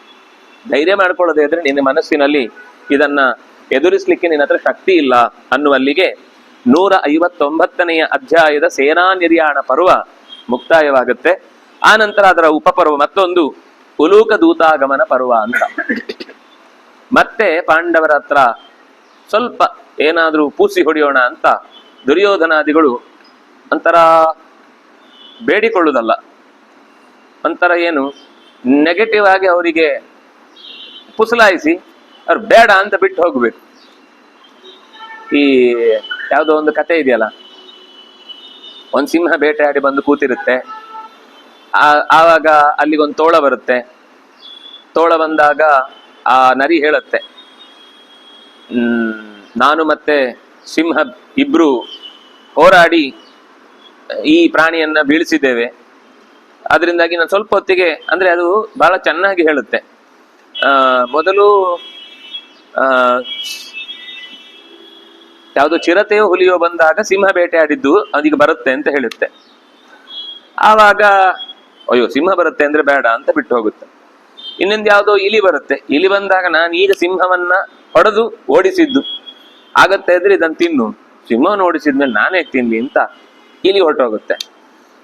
ಧೈರ್ಯ ಮಾಡ್ಕೊಳ್ಳೋದೇ ಇದ್ರೆ ನಿನ್ನ ಮನಸ್ಸಿನಲ್ಲಿ ಇದನ್ನ ಎದುರಿಸ್ಲಿಕ್ಕೆ ನಿನ್ನ ಹತ್ರ ಶಕ್ತಿ ಇಲ್ಲ ಅನ್ನುವಲ್ಲಿಗೆ 159ನೆಯ ಅಧ್ಯಾಯದ ಸೇನಾ ನಿರ್ಯಾಣ ಪರ್ವ ಮುಕ್ತಾಯವಾಗುತ್ತೆ. ಆ ನಂತರ ಅದರ ಉಪಪರ್ವ ಮತ್ತೊಂದು ಉಲೂಕ ದೂತಾಗಮನ ಪರ್ವ ಅಂತ. ಮತ್ತೆ ಪಾಂಡವರ ಹತ್ರ ಸ್ವಲ್ಪ ಏನಾದ್ರೂ ಪೂಸಿ ಹೊಡೆಯೋಣ ಅಂತ ದುರ್ಯೋಧನಾದಿಗಳು ಒಂಥರ ಬೇಡಿಕೊಳ್ಳುವುದಲ್ಲ, ಒಂಥರ ಏನು ನೆಗೆಟಿವ್ ಆಗಿ ಅವರಿಗೆ ಪುಸಲಾಯಿಸಿ ಅವ್ರು ಬೇಡ ಅಂತ ಬಿಟ್ಟು ಹೋಗ್ಬೇಕು. ಈ ಯಾವುದೋ ಒಂದು ಕತೆ ಇದೆಯಲ್ಲ, ಒಂದ್ ಸಿಂಹ ಬೇಟೆಯಾಡಿ ಬಂದು ಕೂತಿರುತ್ತೆ. ಆವಾಗ ಅಲ್ಲಿಗೊಂದು ತೋಳ ಬರುತ್ತೆ. ತೋಳ ಬಂದಾಗ ಆ ನರಿ ಹೇಳುತ್ತೆ, ನಾನು ಮತ್ತೆ ಸಿಂಹ ಇಬ್ರು ಹೋರಾಡಿ ಈ ಪ್ರಾಣಿಯನ್ನ ಬೀಳಿಸಿದ್ದೇವೆ. ಅದರಿಂದಾಗಿ ನಾನು ಸ್ವಲ್ಪ ಹೊತ್ತಿಗೆ, ಅಂದ್ರೆ ಅದು ಬಹಳ ಚೆನ್ನಾಗಿ ಹೇಳುತ್ತೆ. ಮೊದಲು ಯಾವುದೋ ಚಿರತೆಯೋ ಹುಲಿಯೋ ಬಂದಾಗ ಸಿಂಹ ಬೇಟೆಯಾಡಿದ್ದು ಅದೀಗ ಬರುತ್ತೆ ಅಂತ ಹೇಳುತ್ತೆ. ಆವಾಗ ಅಯ್ಯೋ ಸಿಂಹ ಬರುತ್ತೆ ಅಂದ್ರೆ ಬೇಡ ಅಂತ ಬಿಟ್ಟು ಹೋಗುತ್ತೆ. ಇನ್ನೊಂದು ಯಾವುದೋ ಇಲಿ ಬರುತ್ತೆ. ಇಲಿ ಬಂದಾಗ ನಾನು ಈಗ ಸಿಂಹವನ್ನ ಹೊಡೆದು ಓಡಿಸಿದ್ದು, ಆಗತ್ತೆ ಇದ್ರೆ ಇದನ್ನು ತಿನ್ನು, ಸಿಂಹವನ್ನು ಓಡಿಸಿದ್ಮೇಲೆ ನಾನೇ ತಿನ್ಲಿ ಅಂತ ಇಲಿ ಹೊರಟೋಗುತ್ತೆ.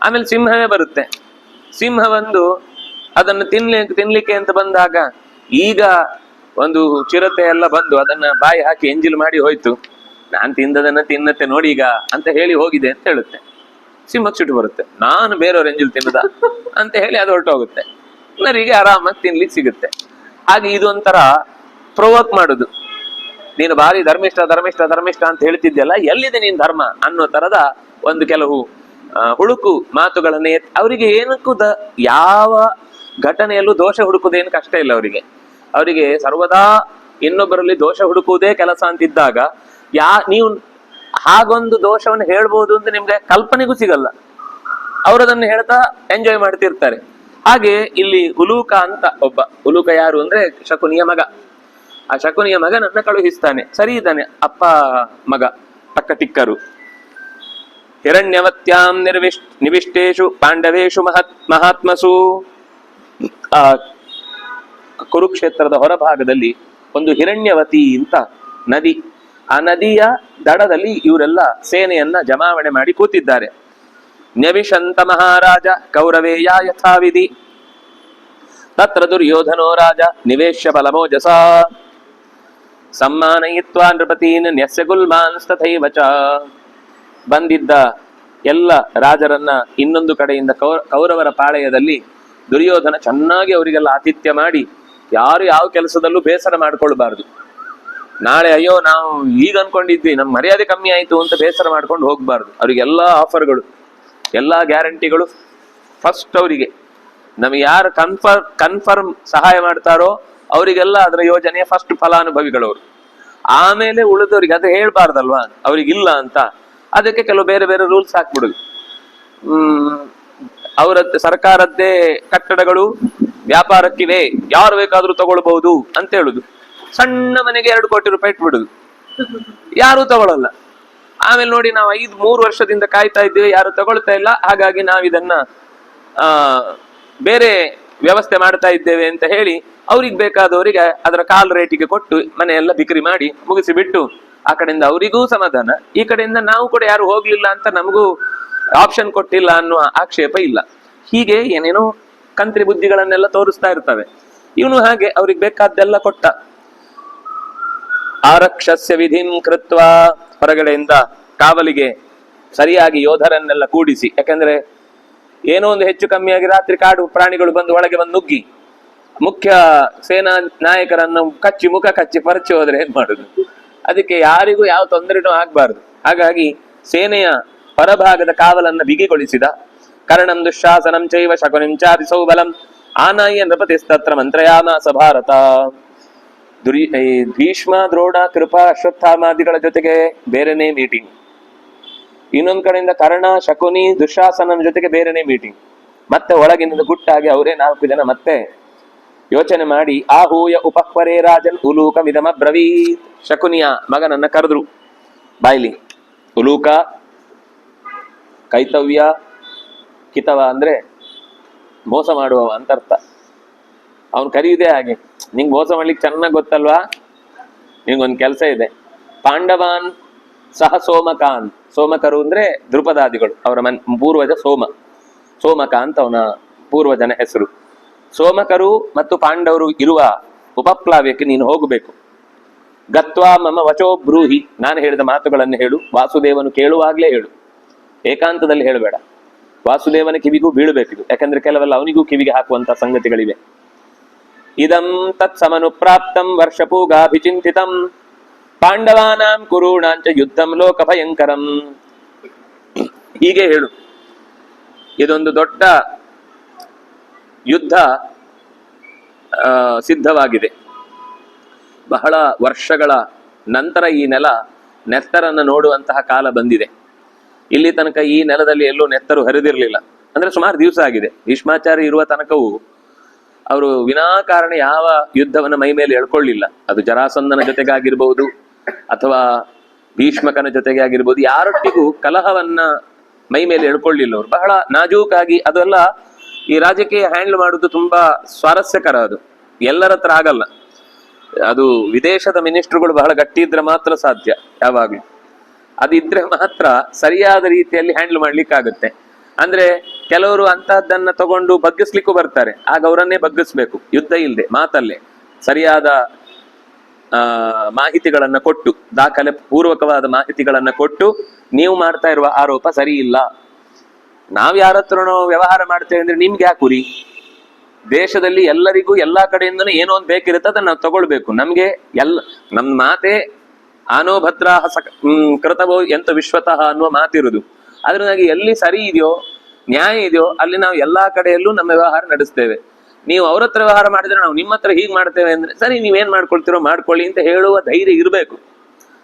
ಆಮೇಲೆ ಸಿಂಹವೇ ಬರುತ್ತೆ. ಸಿಂಹ ಬಂದು ಅದನ್ನು ತಿನ್ಲಿಕ್ಕೆ ಅಂತ ಬಂದಾಗ ಈಗ ಒಂದು ಚಿರತೆ ಎಲ್ಲ ಬಂದು ಅದನ್ನ ಬಾಯಿ ಹಾಕಿ ಎಂಜಿಲ್ ಮಾಡಿ ಹೋಯ್ತು, ನಾನ್ ತಿಂದದನ್ನ ತಿನ್ನತ್ತೆ ನೋಡಿ ಈಗ ಅಂತ ಹೇಳಿ ಹೋಗಿದೆ ಅಂತ ಹೇಳುತ್ತೆ. ಸಿಂಹಕ್ಕೆ ಸಿಟ್ಟು ಬರುತ್ತೆ, ನಾನು ಬೇರೆಯವ್ರ ಎಂಜಿಲ್ ತಿನ್ನದ ಅಂತ ಹೇಳಿ ಅದು ಹೊರಟೋಗುತ್ತೆ. ನರಿಗೆ ಆರಾಮಾಗಿ ತಿನ್ಲಿಕ್ಕೆ ಸಿಗುತ್ತೆ. ಹಾಗೆ ಇದೊಂಥರ ಪ್ರೊವೋಕ್ ಮಾಡುದು. ನೀನು ಭಾರಿ ಧರ್ಮಿಷ್ಠ ಧರ್ಮಿಷ್ಠ ಧರ್ಮಿಷ್ಠ ಅಂತ ಹೇಳ್ತಿದ್ಯಲ್ಲ, ಎಲ್ಲಿದೆ ನೀನ್ ಧರ್ಮ ಅನ್ನೋ ತರದ ಒಂದು ಕೆಲವು ಹುಡುಕು ಮಾತುಗಳನ್ನೇ ಅವರಿಗೆ ಏನಕ್ಕೂ ಯಾವ ಘಟನೆಯಲ್ಲೂ ದೋಷ ಹುಡುಕುವುದೇನು ಕಷ್ಟ ಇಲ್ಲ ಅವರಿಗೆ ಸರ್ವದಾ ಇನ್ನೊಬ್ಬರಲ್ಲಿ ದೋಷ ಹುಡುಕುವುದೇ ಕೆಲಸ ಅಂತಿದ್ದಾಗ ನೀವು ಹಾಗೊಂದು ದೋಷವನ್ನು ಹೇಳ್ಬೋದು ಅಂತ ನಿಮ್ಗೆ ಕಲ್ಪನೆಗೂ ಸಿಗಲ್ಲ. ಅವರದನ್ನು ಹೇಳ್ತಾ ಎಂಜಾಯ್ ಮಾಡ್ತಿರ್ತಾರೆ. ಹಾಗೆ ಇಲ್ಲಿ ಉಲೂಕ ಅಂತ ಒಬ್ಬ, ಉಲೂಕ ಯಾರು ಅಂದ್ರೆ ಶಕುನಿಯ ಮಗ. ಆ ಶಕುನಿಯ ಮಗನನ್ನ ಕಳುಹಿಸ್ತಾನೆ. ಸರಿ ಇದ್ದಾನೆ ಅಪ್ಪ ಮಗ ಟಕ್ಕಟಿಕ್ಕರು. ಹಿರಣ್ಯವತ್ಯಾಂ ನಿವಿಷ್ಟೇಶು ಪಾಂಡವೇಶು ಮಹಾತ್ಮಸು. ಆ ಕುರುಕ್ಷೇತ್ರದ ಹೊರಭಾಗದಲ್ಲಿ ಒಂದು ಹಿರಣ್ಯವತಿ ಅಂತ ನದಿ, ಆ ನದಿಯ ದಡದಲ್ಲಿ ಇವರೆಲ್ಲ ಸೇನೆಯನ್ನ ಜಮಾವಣೆ ಮಾಡಿ ಕೂತಿದ್ದಾರೆ. ನ್ಯವಿಶಂತ ಮಹಾರಾಜ ಕೌರವೇಯ ಯಥಾವಿಧಿ ತತ್ರ ದುರ್ಯೋಧನೋ ರಾಜ ನಿವೇಶ್ಯ ಬಲಮೋಜಸ ಸಮ್ಮಾನಯಿತ್ವಾ ನೃಪತೀನ್ ನ್ಯಸ್ಯ ಗುಲ್ಮಾನ್ಸ್ತಥೈವ ಚ. ಬಂದಿದ್ದ ಎಲ್ಲ ರಾಜರನ್ನ ಇನ್ನೊಂದು ಕಡೆಯಿಂದ ಕೌರವರ ಪಾಳೆಯದಲ್ಲಿ ದುರ್ಯೋಧನ ಚೆನ್ನಾಗಿ ಅವರಿಗೆಲ್ಲ ಆತಿಥ್ಯ ಮಾಡಿ, ಯಾರು ಯಾವ ಕೆಲಸದಲ್ಲೂ ಬೇಸರ ಮಾಡ್ಕೊಳ್ಬಾರ್ದು. ನಾಳೆ ಅಯ್ಯೋ ನಾವು ಈಗ ಅನ್ಕೊಂಡಿದ್ವಿ ನಮ್ಮ ಮರ್ಯಾದೆ ಕಮ್ಮಿ ಆಯ್ತು ಅಂತ ಬೇಸರ ಮಾಡ್ಕೊಂಡು ಹೋಗ್ಬಾರ್ದು. ಅವ್ರಿಗೆಲ್ಲಾ ಆಫರ್ಗಳು, ಎಲ್ಲಾ ಗ್ಯಾರಂಟಿಗಳು ಫಸ್ಟ್ ಅವರಿಗೆ. ನಮಗೆ ಯಾರು ಕನ್ಫರ್ಮ್ ಸಹಾಯ ಮಾಡ್ತಾರೋ ಅವರಿಗೆಲ್ಲ ಅದರ ಯೋಜನೆಯ ಫಸ್ಟ್ ಫಲಾನುಭವಿಗಳವರು. ಆಮೇಲೆ ಉಳಿದವ್ರಿಗೆ ಅದು ಹೇಳ್ಬಾರ್ದಲ್ವಾ ಅವ್ರಿಗಿಲ್ಲ ಅಂತ. ಅದಕ್ಕೆ ಕೆಲವು ಬೇರೆ ಬೇರೆ ರೂಲ್ಸ್ ಹಾಕ್ಬಿಡುದು. ಅವರದ್ದೇ ಸರ್ಕಾರದ್ದೇ ಕಟ್ಟಡಗಳು ವ್ಯಾಪಾರಕ್ಕಿವೆ, ಯಾರು ಬೇಕಾದ್ರೂ ತಗೊಳ್ಬಹುದು ಅಂತ ಹೇಳುದು. ಸಣ್ಣ ಮನೆಗೆ 2 ಕೋಟಿ ರೂಪಾಯಿ ಇಟ್ಬಿಡುದು, ಯಾರು ತಗೊಳ್ಳಲ್ಲ. ಆಮೇಲೆ ನೋಡಿ ನಾವು 3 ವರ್ಷದಿಂದ ಕಾಯ್ತಾ ಇದ್ದೀವಿ, ಯಾರು ತಗೊಳ್ತಾ ಇಲ್ಲ, ಹಾಗಾಗಿ ನಾವಿದನ್ನ ಬೇರೆ ವ್ಯವಸ್ಥೆ ಮಾಡ್ತಾ ಇದ್ದೇವೆ ಅಂತ ಹೇಳಿ ಅವ್ರಿಗೆ ಬೇಕಾದವರಿಗೆ ಅದರ ಕಾಲ್ ರೇಟಿಗೆ ಕೊಟ್ಟು ಮನೆಯೆಲ್ಲ ಬಿಕ್ರಿ ಮಾಡಿ ಮುಗಿಸಿಬಿಟ್ಟು ಆ ಕಡೆಯಿಂದ ಅವರಿಗೂ ಸಮಾಧಾನ, ಈ ಕಡೆಯಿಂದ ನಾವು ಕೂಡ ಯಾರು ಹೋಗ್ಲಿಲ್ಲ ಅಂತ ನಮಗೂ ಆಪ್ಷನ್ ಕೊಟ್ಟಿಲ್ಲ ಅನ್ನುವ ಆಕ್ಷೇಪ ಇಲ್ಲ. ಹೀಗೆ ಏನೇನೋ ಕಂತ್ರಿ ಬುದ್ಧಿಗಳನ್ನೆಲ್ಲ ತೋರಿಸ್ತಾ ಇರ್ತವೆ. ಇವನು ಹಾಗೆ ಅವ್ರಿಗೆ ಬೇಕಾದ್ದೆಲ್ಲ ಕೊಟ್ಟ. ಆರಕ್ಷಸ್ಯ ವಿಧಿಂ ಕೃತ್ವ, ಹೊರಗಡೆಯಿಂದ ಕಾವಲಿಗೆ ಸರಿಯಾಗಿ ಯೋಧರನ್ನೆಲ್ಲ ಕೂಡಿಸಿ, ಯಾಕಂದ್ರೆ ಏನೋ ಒಂದು ಹೆಚ್ಚು ಕಮ್ಮಿಯಾಗಿ ರಾತ್ರಿ ಕಾಡು ಪ್ರಾಣಿಗಳು ಬಂದು ಒಳಗೆ ಬಂದು ನುಗ್ಗಿ ಮುಖ್ಯ ಸೇನಾ ನಾಯಕರನ್ನು ಮುಖ ಕಚ್ಚಿ ಪರಚಿ ಹೋದ್ರೆ ಏನ್ ಮಾಡುದು? ಅದಕ್ಕೆ ಯಾರಿಗೂ ಯಾವ ತೊಂದರೆನೂ ಆಗ್ಬಾರ್ದು. ಹಾಗಾಗಿ ಸೇನೆಯ ಹೊರಭಾಗದ ಕಾವಲನ್ನ ಬಿಗಿಗೊಳಿಸಿದ. ಕರ್ಣಂ ದುಶ್ಶಾಸನಂ ಚೈವ ಶಕುನಿಂ ಚಾರಿಸೌ ಬಲಂ ಆನಾಯ ನೃಪತಿಸ್ತತ್ರ ಮಂತ್ರಯಾಮಾಸ ಭಾರತ. ಭೀಷ್ಮ, ದ್ರೋಣ, ಕೃಪಾ, ಅಶ್ವತ್ಥಾಮಾದಿಗಳ ಜೊತೆಗೆ ಬೇರೆನೇ ಮೀಟಿಂಗ್. ಇನ್ನೊಂದ್ ಕಡೆಯಿಂದ ಕರ್ಣ, ಶಕುನಿ, ದುಶ್ಶಾಸನನ ಜೊತೆಗೆ ಬೇರೆನೇ ಮೀಟಿಂಗ್. ಮತ್ತೆ ಒಳಗಿನಿಂದ ಗುಟ್ಟಾಗಿ ಅವರೇ 4 ಜನ ಮತ್ತೆ ಯೋಚನೆ ಮಾಡಿ ಆಹೂಯ ಉಪಹ್ವರೇ ರಾಜನ್ ಉಲೂಕಮಿದಮ ಬ್ರವೀತ್. ಶಕುನಿಯ ಮಗನನ್ನ ಕರೆದ್ರು ಬಾಯ್ಲಿ. ಉಲೂಕ, ಕೈತವ್ಯ, ಕಿತವ ಅಂದ್ರೆ ಮೋಸ ಮಾಡುವವ ಅಂತ ಅರ್ಥ. ಅವನು ಕರೆಯುವುದೇ ಹಾಗೆ. ನಿಂಗೆ ಮೋಸ ಮಾಡ್ಲಿಕ್ಕೆ ಚೆನ್ನಾಗಿ ಗೊತ್ತಲ್ವಾ, ನಿಂಗೊಂದು ಕೆಲಸ ಇದೆ. ಪಾಂಡವಾನ್ ಸಹ ಸೋಮಕಾನ್. ಸೋಮಕರು ಅಂದ್ರೆ ದ್ರುಪದಾದಿಗಳು, ಅವರ ಪೂರ್ವಜ ಸೋಮಕ ಅಂತ ಅವನ ಪೂರ್ವಜನ ಹೆಸರು. ಸೋಮಕರು ಮತ್ತು ಪಾಂಡವರು ಇರುವ ಉಪಪ್ಲಾವ್ಯಕ್ಕೆ ನೀನು ಹೋಗಬೇಕು. ಗತ್ವಾ ಮಮ ವಚೋ ಬ್ರೂಹಿ, ನಾನು ಹೇಳಿದ ಮಾತುಗಳನ್ನು ಹೇಳು. ವಾಸುದೇವನು ಕೇಳುವಾಗ್ಲೇ ಹೇಳು, ಏಕಾಂತದಲ್ಲಿ ಹೇಳಬೇಡ. ವಾಸುದೇವನ ಕಿವಿಗೂ ಬೀಳಬೇಕಿದು, ಯಾಕಂದ್ರೆ ಕೆಲವೆಲ್ಲ ಅವನಿಗೂ ಕಿವಿಗೆ ಹಾಕುವಂತ ಸಂಗತಿಗಳಿವೆ. ಇದಂ ತತ್ ಸಮನು ಪ್ರಾಪ್ತಂ ವರ್ಷಪೂಗಾಭಿಚಿಂತಿತಂ ಪಾಂಡವಾನಾಂ ಕುರುಣಾಂಚ ಯುದ್ಧಂ ಲೋಕ ಭಯಂಕರಂ. ಹೀಗೆ ಹೇಳು, ಇದೊಂದು ದೊಡ್ಡ ಯುದ್ಧ ಸಿದ್ಧವಾಗಿದೆ. ಬಹಳ ವರ್ಷಗಳ ನಂತರ ಈ ನೆತ್ತರನ್ನು ನೋಡುವಂತಹ ಕಾಲ ಬಂದಿದೆ. ಇಲ್ಲಿ ತನಕ ಈ ನೆಲದಲ್ಲಿ ಎಲ್ಲೂ ನೆತ್ತರು ಹರಿದಿರಲಿಲ್ಲ. ಅಂದ್ರೆ ಸುಮಾರು ದಿವಸ ಆಗಿದೆ. ಭೀಷ್ಮಾಚಾರ್ಯ ಇರುವ ತನಕವೂ ಅವರು ವಿನಾಕಾರಣ ಯಾವ ಯುದ್ಧವನ್ನ ಮೈ ಮೇಲೆ ಎಳ್ಕೊಳ್ಳಿಲ್ಲ. ಅದು ಜರಾಸಂಧನ ಜೊತೆಗಾಗಿರ್ಬಹುದು ಅಥವಾ ಭೀಷ್ಮಕನ ಜೊತೆಗೆ ಆಗಿರ್ಬೋದು, ಯಾರೊಟ್ಟಿಗೂ ಕಲಹವನ್ನ ಮೈ ಮೇಲೆ ಎಳ್ಕೊಳ್ಳಿಲ್ಲ ಅವರು. ಬಹಳ ನಾಜೂಕಾಗಿ ಅದೆಲ್ಲ ಈ ರಾಜಕೀಯ ಹ್ಯಾಂಡಲ್ ಮಾಡುದು ತುಂಬಾ ಸ್ವಾರಸ್ಯಕರ. ಅದು ಎಲ್ಲರ ಹತ್ರ ಆಗಲ್ಲ. ಅದು ವಿದೇಶದ ಮಿನಿಸ್ಟ್ರುಗಳು ಬಹಳ ಗಟ್ಟಿ ಇದ್ರೆ ಮಾತ್ರ ಸಾಧ್ಯ. ಯಾವಾಗ್ಲೂ ಅದಿದ್ರೆ ಮಾತ್ರ ಸರಿಯಾದ ರೀತಿಯಲ್ಲಿ ಹ್ಯಾಂಡಲ್ ಮಾಡ್ಲಿಕ್ಕಾಗುತ್ತೆ. ಅಂದ್ರೆ ಕೆಲವರು ಅಂತಹದ್ದನ್ನ ತಗೊಂಡು ಬಗ್ಗಿಸ್ಲಿಕ್ಕೂ ಬರ್ತಾರೆ, ಆಗ ಅವರನ್ನೇ ಬಗ್ಗಿಸ್ಬೇಕು. ಯುದ್ಧ ಇಲ್ಲದೆ ಮಾತಲ್ಲೇ ಸರಿಯಾದ ಮಾಹಿತಿಗಳನ್ನ ಕೊಟ್ಟು, ದಾಖಲೆ ಪೂರ್ವಕವಾದ ಮಾಹಿತಿಗಳನ್ನ ಕೊಟ್ಟು, ನೀವು ಮಾಡ್ತಾ ಇರುವ ಆರೋಪ ಸರಿ ಇಲ್ಲ, ನಾವ್ ಯಾರ ಹತ್ರನೋ ವ್ಯವಹಾರ ಮಾಡ್ತೇವೆ ಅಂದ್ರೆ ನಿಮ್ಗೆ ಯಾಕುರಿ? ದೇಶದಲ್ಲಿ ಎಲ್ಲರಿಗೂ ಎಲ್ಲಾ ಕಡೆಯಿಂದನೂ ಏನೋ ಒಂದು ಬೇಕಿರುತ್ತೆ, ಅದನ್ನ ನಾವು ತಗೊಳ್ಬೇಕು. ನಮ್ಗೆ ನಮ್ ಮಾತೆ ಆನೋಭದ್ರ ಕೃತವೋ ಎಂತ ವಿಶ್ವತಃ ಅನ್ನುವ ಮಾತಿರುದು. ಅದ್ರಾಗಿ ಎಲ್ಲಿ ಸರಿ ಇದೆಯೋ, ನ್ಯಾಯ ಇದೆಯೋ, ಅಲ್ಲಿ ನಾವು ಎಲ್ಲಾ ಕಡೆಯಲ್ಲೂ ನಮ್ಮ ವ್ಯವಹಾರ ನಡೆಸ್ತೇವೆ. ನೀವು ಅವ್ರ ಹತ್ರ ವ್ಯವಹಾರ ಮಾಡಿದ್ರೆ ನಾವು ನಿಮ್ಮ ಹತ್ರ ಹೀಗೆ ಮಾಡ್ತೇವೆ ಅಂದ್ರೆ, ಸರಿ ನೀವೇನ್ ಮಾಡ್ಕೊಳ್ತಿರೋ ಮಾಡ್ಕೊಳ್ಳಿ ಅಂತ ಹೇಳುವ ಧೈರ್ಯ ಇರಬೇಕು.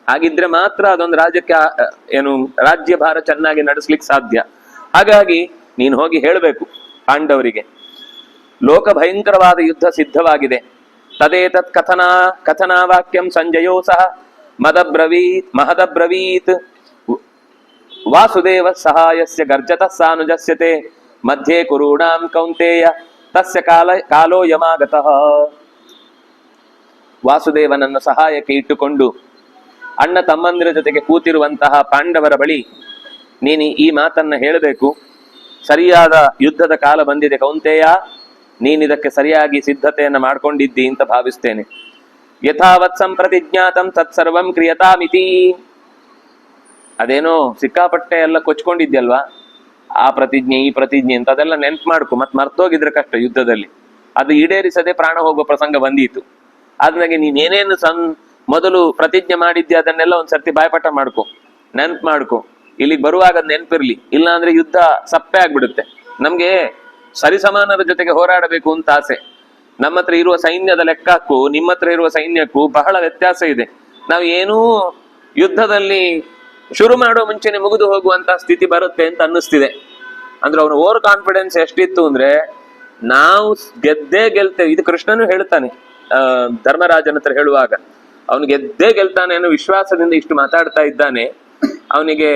ಹಾಗಿದ್ರೆ ಮಾತ್ರ ಅದೊಂದು ರಾಜ್ಯ ಭಾರ ಚೆನ್ನಾಗಿ ನಡೆಸ್ಲಿಕ್ಕೆ ಸಾಧ್ಯ. ಹಾಗಾಗಿ ನೀನು ಹೋಗಿ ಹೇಳಬೇಕು ಪಾಂಡವರಿಗೆ, ಲೋಕ ಭಯಂಕರವಾದ ಯುದ್ಧ ಸಿದ್ಧವಾಗಿದೆ. ತದೇತತ್ ಕಥನಾ ವಾಕ್ಯಂ ಸಂಜಯೋ ಸಹ ಮಹದಬ್ರವೀತ್ ವಾಸುದೇವ ಸಹಾಯಸ್ಯ ಗರ್ಜತ ಸಾನುಜಸ್ಯತೆ ಮಧ್ಯೆ ಕುರುಣಾಂ ಕೌಂತೇಯ ತಸ್ಯ ಕಾಲೋ ಯಮಾಗತಃ. ವಾಸುದೇವನನ್ನು ಸಹಾಯಕ್ಕೆ ಇಟ್ಟುಕೊಂಡು ಅಣ್ಣ ತಮ್ಮಂದಿರ ಜೊತೆಗೆ ಕೂತಿರುವಂತಹ ಪಾಂಡವರ ಬಳಿ ನೀನು ಈ ಮಾತನ್ನ ಹೇಳಬೇಕು. ಸರಿಯಾದ ಯುದ್ಧದ ಕಾಲ ಬಂದಿದೆ ಕೌಂತೇಯ, ನೀನಿದಕ್ಕೆ ಸರಿಯಾಗಿ ಸಿದ್ಧತೆಯನ್ನ ಮಾಡ್ಕೊಂಡಿದ್ದಿ ಅಂತ ಭಾವಿಸ್ತೇನೆ. ಯಥಾವತ್ ಸಂಪ್ರತಿಜ್ಞಾತಂ ತತ್ಸರ್ವಂ ಕ್ರಿಯತಾಮಿತಿ. ಅದೇನೋ ಸಿಕ್ಕಾಪಟ್ಟೆ ಎಲ್ಲ ಕೊಚ್ಕೊಂಡಿದ್ಯಲ್ವಾ, ಆ ಪ್ರತಿಜ್ಞೆ ಈ ಪ್ರತಿಜ್ಞೆ ಅಂತ ಅದೆಲ್ಲ ನೆನ್ಪು ಮಾಡ್ಕೊ. ಮತ್ ಮರ್ತೋಗಿದ್ರೆ ಕಷ್ಟ ಯುದ್ಧದಲ್ಲಿ. ಅದು ಈಡೇರಿಸದೆ ಪ್ರಾಣ ಹೋಗುವ ಪ್ರಸಂಗ ಬಂದೀತು. ಆದ್ಮೇಲೆ ನೀನೇನೇನು ಮೊದಲು ಪ್ರತಿಜ್ಞೆ ಮಾಡಿದ್ಯಾ ಅದನ್ನೆಲ್ಲ ಒಂದ್ಸರ್ತಿ ಬಾಯ್ಪಾಠ ಮಾಡ್ಕೊ, ನೆನ್ಪು ಮಾಡ್ಕೊ. ಇಲ್ಲಿಗೆ ಬರುವಾಗ ಅದ್ ನೆನ್ಪಿರ್ಲಿ, ಇಲ್ಲ ಅಂದ್ರೆ ಯುದ್ಧ ಸಪ್ಪೆ ಆಗ್ಬಿಡುತ್ತೆ. ನಮ್ಗೆ ಸರಿಸಮಾನರ ಜೊತೆಗೆ ಹೋರಾಡಬೇಕು ಅಂತ ಆಸೆ. ನಮ್ಮ ಹತ್ರ ಇರುವ ಸೈನ್ಯದ ಲೆಕ್ಕಕ್ಕೂ ನಿಮ್ಮ ಹತ್ರ ಇರುವ ಸೈನ್ಯಕ್ಕೂ ಬಹಳ ವ್ಯತ್ಯಾಸ ಇದೆ. ನಾವು ಏನೂ ಯುದ್ಧದಲ್ಲಿ ಶುರು ಮಾಡೋ ಮುಂಚೆನೆ ಮುಗಿದು ಹೋಗುವಂತ ಸ್ಥಿತಿ ಬರುತ್ತೆ ಅಂತ ಅನ್ನಿಸ್ತಿದೆ. ಅಂದ್ರೆ ಅವನ ಓವರ್ ಕಾನ್ಫಿಡೆನ್ಸ್ ಎಷ್ಟಿತ್ತು ಅಂದ್ರೆ, ನಾವು ಗೆದ್ದೇ ಗೆಲ್ತೇವೆ. ಇದು ಕೃಷ್ಣನು ಹೇಳ್ತಾನೆ ಧರ್ಮರಾಜನ ಹತ್ರ ಹೇಳುವಾಗ, ಅವನು ಗೆದ್ದೇ ಗೆಲ್ತಾನೆ ಅನ್ನೋ ವಿಶ್ವಾಸದಿಂದ ಇಷ್ಟು ಮಾತಾಡ್ತಾ ಇದ್ದಾನೆ. ಅವನಿಗೆ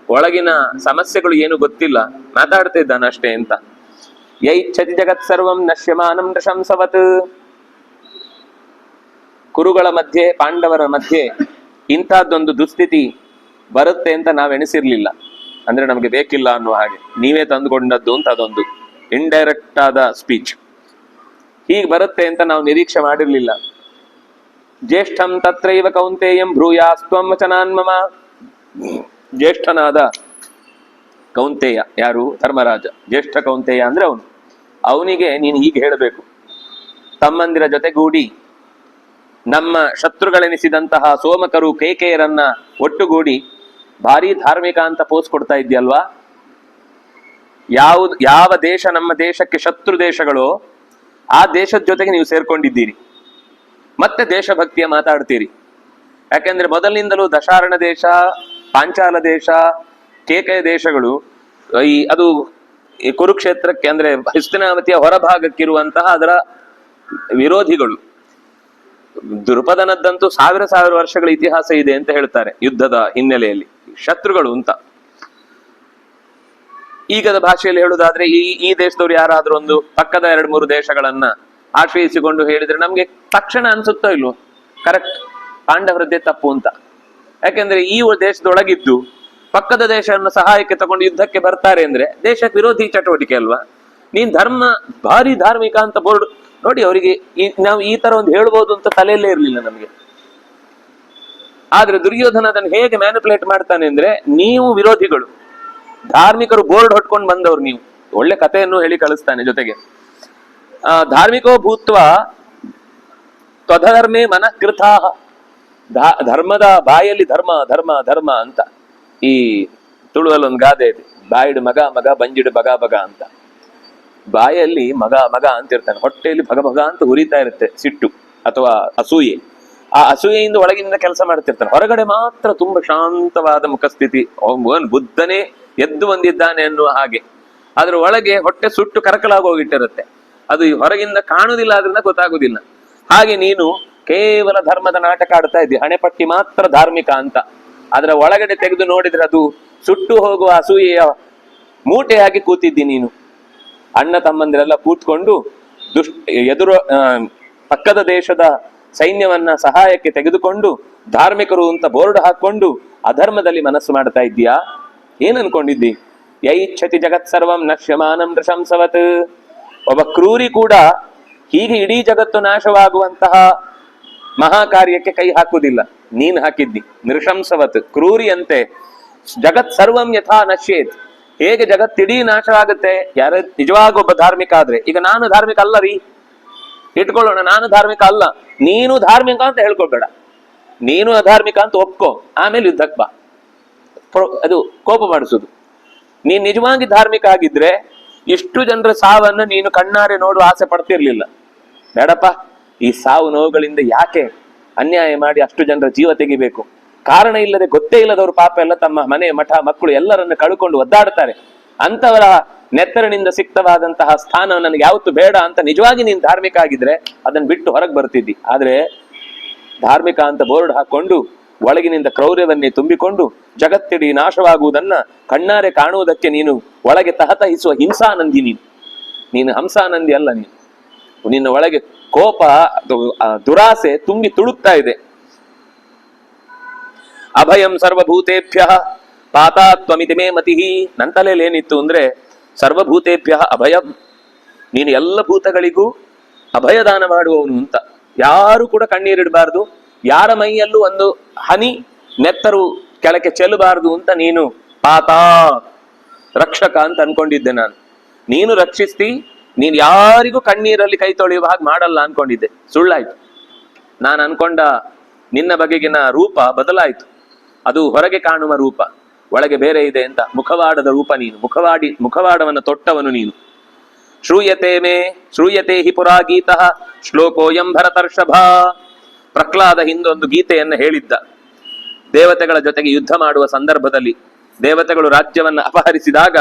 ಒಳಗಿನ ಸಮಸ್ಯೆಗಳು ಏನು ಗೊತ್ತಿಲ್ಲ, ಮಾತಾಡ್ತಾ ಇದ್ದಾನೆ ಅಷ್ಟೇ ಅಂತ. ಯೈಚ್ಛತಿ ಜಗತ್ ಸರ್ವಂ ನಶ್ಯಮಾನಂ ನೃಶಂಸವತ್. ಕುರುಗಳ ಮಧ್ಯೆ ಪಾಂಡವರ ಮಧ್ಯೆ ಇಂಥದ್ದೊಂದು ದುಸ್ಥಿತಿ ಬರುತ್ತೆ ಅಂತ ನಾವೆಣಿಸಿರ್ಲಿಲ್ಲ. ಅಂದ್ರೆ ನಮಗೆ ಬೇಕಿಲ್ಲ ಅನ್ನುವ ಹಾಗೆ, ನೀವೇ ತಂದುಕೊಂಡದ್ದು ಅಂತ ಅದೊಂದು ಇಂಡೈರೆಕ್ಟ್ ಆದ ಸ್ಪೀಚ್. ಹೀಗೆ ಬರುತ್ತೆ ಅಂತ ನಾವು ನಿರೀಕ್ಷೆ ಮಾಡಿರ್ಲಿಲ್ಲ. ಜ್ಯೇಷ್ಠಂ ತತ್ರೈವ ಕೌಂತೇಯಂ ಭ್ರೂಯಾಸ್ತ್ವಂ ವಚನಾನ್ ಮಮ. ಜ್ಯೇಷ್ಠನಾದ ಕೌಂತೇಯ, ಯಾರು? ಧರ್ಮರಾಜ. ಜ್ಯೇಷ್ಠ ಕೌಂತೇಯ ಅಂದ್ರೆ ಅವನಿಗೆ ನೀನು ಹೀಗೆ ಹೇಳಬೇಕು, ತಮ್ಮಂದಿರ ಜೊತೆಗೂಡಿ ನಮ್ಮ ಶತ್ರುಗಳೆನಿಸಿದಂತಹ ಸೋಮಕರು ಕೇಕೆಯರನ್ನ ಒಟ್ಟುಗೂಡಿ ಭಾರಿ ಧಾರ್ಮಿಕ ಅಂತ ಪೋಸ್ ಕೊಡ್ತಾ ಇದ್ಯಲ್ವಾ. ಯಾವ ದೇಶ ನಮ್ಮ ದೇಶಕ್ಕೆ ಶತ್ರು ದೇಶಗಳೋ ಆ ದೇಶದ ಜೊತೆಗೆ ನೀವು ಸೇರ್ಕೊಂಡಿದ್ದೀರಿ, ಮತ್ತೆ ದೇಶಭಕ್ತಿಯ ಮಾತಾಡ್ತೀರಿ. ಯಾಕೆಂದ್ರೆ ಮೊದಲಿನಿಂದಲೂ ದಶಾರಣ ದೇಶ, ಪಾಂಚಾಲ ದೇಶ, ಕೇಕೆಯ ದೇಶಗಳು ಅದು ಈ ಕುರುಕ್ಷೇತ್ರಕ್ಕೆ ಅಂದ್ರೆ ಹಸ್ತಿನಾವತಿಯ ಹೊರಭಾಗಕ್ಕಿರುವಂತಹ ಅದರ ವಿರೋಧಿಗಳು. ದ್ರುಪದನದ್ದಂತೂ ಸಾವಿರ ವರ್ಷಗಳ ಇತಿಹಾಸ ಇದೆ ಅಂತ ಹೇಳ್ತಾರೆ ಯುದ್ಧದ ಹಿನ್ನೆಲೆಯಲ್ಲಿ. ಶತ್ರುಗಳು ಅಂತ ಈಗದ ಭಾಷೆಯಲ್ಲಿ ಹೇಳುವುದಾದ್ರೆ ಈ ದೇಶದವ್ರು ಯಾರಾದ್ರೂ ಒಂದು ಪಕ್ಕದ 2-3 ದೇಶಗಳನ್ನ ಆಶ್ರಯಿಸಿಕೊಂಡು ಹೇಳಿದ್ರೆ ನಮ್ಗೆ ತಕ್ಷಣ ಅನ್ಸುತ್ತೋ ಇಲ್ವೋ, ಕರೆಕ್ಟ್, ಪಾಂಡವರದ್ದೇ ತಪ್ಪು ಅಂತ. ಯಾಕೆಂದ್ರೆ ಈ ದೇಶದೊಳಗಿದ್ದು ಪಕ್ಕದ ದೇಶವನ್ನು ಸಹಾಯಕ್ಕೆ ತಗೊಂಡು ಯುದ್ಧಕ್ಕೆ ಬರ್ತಾರೆ ಅಂದ್ರೆ ದೇಶಕ್ಕೆ ವಿರೋಧಿ ಚಟುವಟಿಕೆ ಅಲ್ವಾ. ನೀನ್ ಭಾರಿ ಧಾರ್ಮಿಕ ಅಂತ ಬೋರ್ಡ್ ನೋಡಿ. ಅವರಿಗೆ ನಾವು ಈ ತರ ಒಂದು ಹೇಳ್ಬೋದು ಅಂತ ತಲೆಯಲ್ಲೇ ಇರ್ಲಿಲ್ಲ ನಮ್ಗೆ. ಆದ್ರೆ ದುರ್ಯೋಧನ ಅದನ್ನು ಹೇಗೆ ಮ್ಯಾನಿಪುಲೇಟ್ ಮಾಡ್ತಾನೆ ಅಂದ್ರೆ, ನೀವು ವಿರೋಧಿಗಳು, ಧಾರ್ಮಿಕರು ಬೋರ್ಡ್ ಹೊಟ್ಕೊಂಡು ಬಂದವರು ನೀವು. ಒಳ್ಳೆ ಕಥೆಯನ್ನು ಹೇಳಿ ಕಳಿಸ್ತಾನೆ ಜೊತೆಗೆ. ಧಾರ್ಮಿಕೋ ಭೂತ್ವ ತ್ವಧರ್ಮೇ ಮನಃ ಕೃತಾಃ. ಧರ್ಮದ ಬಾಯಲ್ಲಿ ಧರ್ಮ ಧರ್ಮ ಧರ್ಮ ಅಂತ ಈ ತುಳುವಲ್ಲಿ ಒಂದು ಗಾದೆ ಇದೆ, ಬಾಯಿಡು ಮಗ ಮಗ ಬಂಜಿಡು ಬಗ ಬಗ ಅಂತ. ಬಾಯಲ್ಲಿ ಮಗ ಮಗ ಅಂತಿರ್ತಾನೆ, ಹೊಟ್ಟೆಯಲ್ಲಿ ಭಗ ಭಗ ಅಂತ ಹುರಿತಾ ಇರುತ್ತೆ ಸಿಟ್ಟು ಅಥವಾ ಅಸೂಯೆ. ಆ ಅಸೂಯೆಯಿಂದ ಒಳಗಿನಿಂದ ಕೆಲಸ ಮಾಡ್ತಿರ್ತಾನೆ, ಹೊರಗಡೆ ಮಾತ್ರ ತುಂಬಾ ಶಾಂತವಾದ ಮುಖಸ್ಥಿತಿ, ಬುದ್ಧನೇ ಎದ್ದು ಬಂದಿದ್ದಾನೆ ಅನ್ನುವ ಹಾಗೆ. ಅದ್ರ ಒಳಗೆ ಹೊಟ್ಟೆ ಸುಟ್ಟು ಕರಕಲಾಗೋಗಿಟ್ಟಿರುತ್ತೆ, ಅದು ಹೊರಗಿಂದ ಕಾಣುವುದಿಲ್ಲ, ಅದರಿಂದ ಗೊತ್ತಾಗುದಿಲ್ಲ. ಹಾಗೆ ನೀನು ಕೇವಲ ಧರ್ಮದ ನಾಟಕ ಆಡ್ತಾ ಇದ್ದಿ, ಹಣೆಪಟ್ಟಿ ಮಾತ್ರ ಧಾರ್ಮಿಕ ಅಂತ. ಅದರ ಒಳಗಡೆ ತೆಗೆದು ನೋಡಿದ್ರೆ ಅದು ಸುಟ್ಟು ಹೋಗುವ ಅಸೂಯೆಯ ಮೂಟೆಯಾಗಿ ಕೂತಿದ್ದಿ ನೀನು. ಅಣ್ಣ ತಮ್ಮಂದಿರೆಲ್ಲ ಕೂತ್ಕೊಂಡು ಪಕ್ಕದ ದೇಶದ ಸೈನ್ಯವನ್ನ ಸಹಾಯಕ್ಕೆ ತೆಗೆದುಕೊಂಡು ಧಾರ್ಮಿಕರು ಅಂತ ಬೋರ್ಡ್ ಹಾಕೊಂಡು ಅಧರ್ಮದಲ್ಲಿ ಮನಸ್ಸು ಮಾಡ್ತಾ ಇದ್ದೀಯಾ? ಏನ್ ಅನ್ಕೊಂಡಿದ್ದಿ? ಯೈಚ್ಛತಿ ಜಗತ್ ಸರ್ವಂ ನಶ್ಯಮಾನಂ ನೃಶಂಸವತ್. ಒಬ್ಬ ಕ್ರೂರಿ ಕೂಡ ಹೀಗೆ ಇಡೀ ಜಗತ್ತು ನಾಶವಾಗುವಂತಹ ಮಹಾ ಕಾರ್ಯಕ್ಕೆ ಕೈ ಹಾಕುವುದಿಲ್ಲ, ನೀನ್ ಹಾಕಿದ್ದಿ. ನೃಶಂಸವತ್, ಕ್ರೂರಿಯಂತೆ. ಜಗತ್ ಸರ್ವಂ ಯಥಾ ನಶ್ಯೇತ್, ಹೇಗೆ ಜಗತ್ತಿಡೀ ನಾಶ ಆಗುತ್ತೆ ಯಾರ ನಿಜವಾಗ ಒಬ್ಬ ಧಾರ್ಮಿಕ ಆದ್ರೆ. ಈಗ ನಾನು ಧಾರ್ಮಿಕ ಅಲ್ಲ ರೀ, ಇಟ್ಕೊಳ್ಳೋಣ, ನಾನು ಧಾರ್ಮಿಕ ಅಲ್ಲ, ನೀನು ಧಾರ್ಮಿಕ ಅಂತ ಹೇಳ್ಕೊಬೇಡ, ನೀನು ಅಧಾರ್ಮಿಕ ಅಂತ ಒಪ್ಕೋ, ಆಮೇಲೆ ಯುದ್ಧಕ್ಕೆ ಬಾ. ಅದು ಕೋಪ ಮಾಡಿಸುದು. ನೀನ್ ನಿಜವಾಗಿ ಧಾರ್ಮಿಕ ಆಗಿದ್ರೆ ಇಷ್ಟು ಜನರ ಸಾವನ್ನು ನೀನು ಕಣ್ಣಾರೆ ನೋಡುವ ಆಸೆ ಪಡ್ತಿರ್ಲಿಲ್ಲ. ಬೇಡಪ್ಪ, ಈ ಸಾವು ನೋವುಗಳಿಂದ ಯಾಕೆ ಅನ್ಯಾಯ ಮಾಡಿ ಅಷ್ಟು ಜನರ ಜೀವ ತೆಗಿಬೇಕು? ಕಾರಣ ಇಲ್ಲದೆ, ಗೊತ್ತೇ ಇಲ್ಲದವರು ಪಾಪ ಎಲ್ಲ ತಮ್ಮ ಮನೆ ಮಠ ಮಕ್ಕಳು ಎಲ್ಲರನ್ನು ಕಳ್ಕೊಂಡು ಒದ್ದಾಡ್ತಾರೆ. ಅಂತವರ ನೆತ್ತರನಿಂದ ಸಿಕ್ತವಾದಂತಹ ಸ್ಥಾನ ನನಗೆ ಯಾವತ್ತು ಬೇಡ ಅಂತ ನಿಜವಾಗಿ ನೀನು ಧಾರ್ಮಿಕ ಆಗಿದ್ರೆ ಅದನ್ನ ಬಿಟ್ಟು ಹೊರಗೆ ಬರ್ತಿದ್ದಿ. ಆದ್ರೆ ಧಾರ್ಮಿಕ ಅಂತ ಬೋರ್ಡ್ ಹಾಕೊಂಡು ಒಳಗಿನಿಂದ ಕ್ರೌರ್ಯವನ್ನೇ ತುಂಬಿಕೊಂಡು ಜಗತ್ತಿಡೀ ನಾಶವಾಗುವುದನ್ನ ಕಣ್ಣಾರೆ ಕಾಣುವುದಕ್ಕೆ ನೀನು ಒಳಗೆ ತಹತಹಿಸುವ ಹಿಂಸಾನಂದಿ. ನೀನು ಹಂಸಾನಂದಿ ಅಲ್ಲ. ನಿನ್ನ ಒಳಗೆ ಕೋಪ, ದುರಾಸೆ ತುಂಬಿ ತುಳುಕ್ತಾ ಇದೆ. ಅಭಯಂ ಸರ್ವಭೂತೇಭ್ಯ ಪಾತಾತ್ವಮಿತಿ ಮೇ ಮತಿ. ನನ್ನ ತಲೆಯಲ್ಲಿ ಏನಿತ್ತು ಅಂದ್ರೆ, ಸರ್ವಭೂತೇಭ್ಯ ಅಭಯಂ, ನೀನು ಎಲ್ಲ ಭೂತಗಳಿಗೂ ಅಭಯದಾನ ಮಾಡುವವನು ಅಂತ. ಯಾರು ಕೂಡ ಕಣ್ಣೀರಿಡಬಾರ್ದು, ಯಾರ ಮೈಯಲ್ಲೂ ಒಂದು ಹನಿ ನೆತ್ತರು ಕೆಳಕ್ಕೆ ಚೆಲ್ಲಬಾರದು ಅಂತ ನೀನು ಪಾತಾ ರಕ್ಷಕ ಅಂತ ಅನ್ಕೊಂಡಿದ್ದೆ ನಾನು. ನೀನು ರಕ್ಷಿಸ್ತಿ, ನೀನು ಯಾರಿಗೂ ಕಣ್ಣೀರಲ್ಲಿ ಕೈ ತೊಳೆಯುವ ಹಾಗೆ ಮಾಡಲ್ಲ ಅನ್ಕೊಂಡಿದ್ದೆ. ಸುಳ್ಳಾಯ್ತು. ನಾನು ಅನ್ಕೊಂಡ ನಿನ್ನ ಬಗೆಗಿನ ರೂಪ ಬದಲಾಯಿತು. ಅದು ಹೊರಗೆ ಕಾಣುವ ರೂಪ, ಒಳಗೆ ಬೇರೆ ಇದೆ ಅಂತ. ಮುಖವಾಡದ ರೂಪ ನೀನು, ಮುಖವಾಡವನ್ನು ತೊಟ್ಟವನು ನೀನು. ಶ್ರೂಯತೆ ಹಿ ಪುರಾ ಗೀತಃ ಶ್ಲೋಕೋಯಂ ಭರತರ್ಷಭ. ಪ್ರಹ್ಲಾದ ಹಿಂದೊಂದು ಗೀತೆಯನ್ನು ಹೇಳಿದ್ದ. ದೇವತೆಗಳ ಜೊತೆಗೆ ಯುದ್ಧ ಮಾಡುವ ಸಂದರ್ಭದಲ್ಲಿ ದೇವತೆಗಳು ರಾಜ್ಯವನ್ನ ಅಪಹರಿಸಿದಾಗ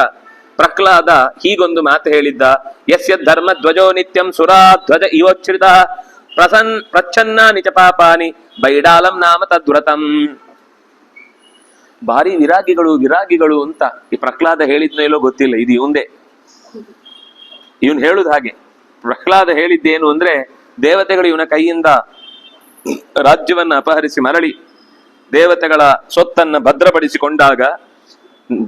ಪ್ರಹ್ಲಾದ ಹೀಗೊಂದು ಮಾತು ಹೇಳಿದ್ದ. ಯಸ್ಯ ಧರ್ಮ ಧ್ವಜೋ ನಿತ್ಯಂ ಸುರಾಧ್ವಜ ಇವೋಚ್ಛ್ರಿತ ಪ್ರಚ್ಛನ್ನ ನಿಚ ಪಾಪಾನಿ ಬೈಡಾಲಂ ನಾಮ ತದ್ವ್ರತಂ. ಭಾರಿ ವಿರಾಗಿಗಳು ಅಂತ ಈ ಪ್ರಹ್ಲಾದ ಹೇಳಿದ್ನೋ ಇಲ್ಲೋ ಗೊತ್ತಿಲ್ಲ, ಇದು ಇವಂದೇ. ಇವನು ಹೇಳುದು ಹಾಗೆ. ಪ್ರಹ್ಲಾದ ಹೇಳಿದ್ದೇನು ಅಂದ್ರೆ, ದೇವತೆಗಳು ಇವನ ಕೈಯಿಂದ ರಾಜ್ಯವನ್ನ ಅಪಹರಿಸಿ ಮರಳಿ ದೇವತೆಗಳ ಸೊತ್ತನ್ನ ಭದ್ರಪಡಿಸಿಕೊಂಡಾಗ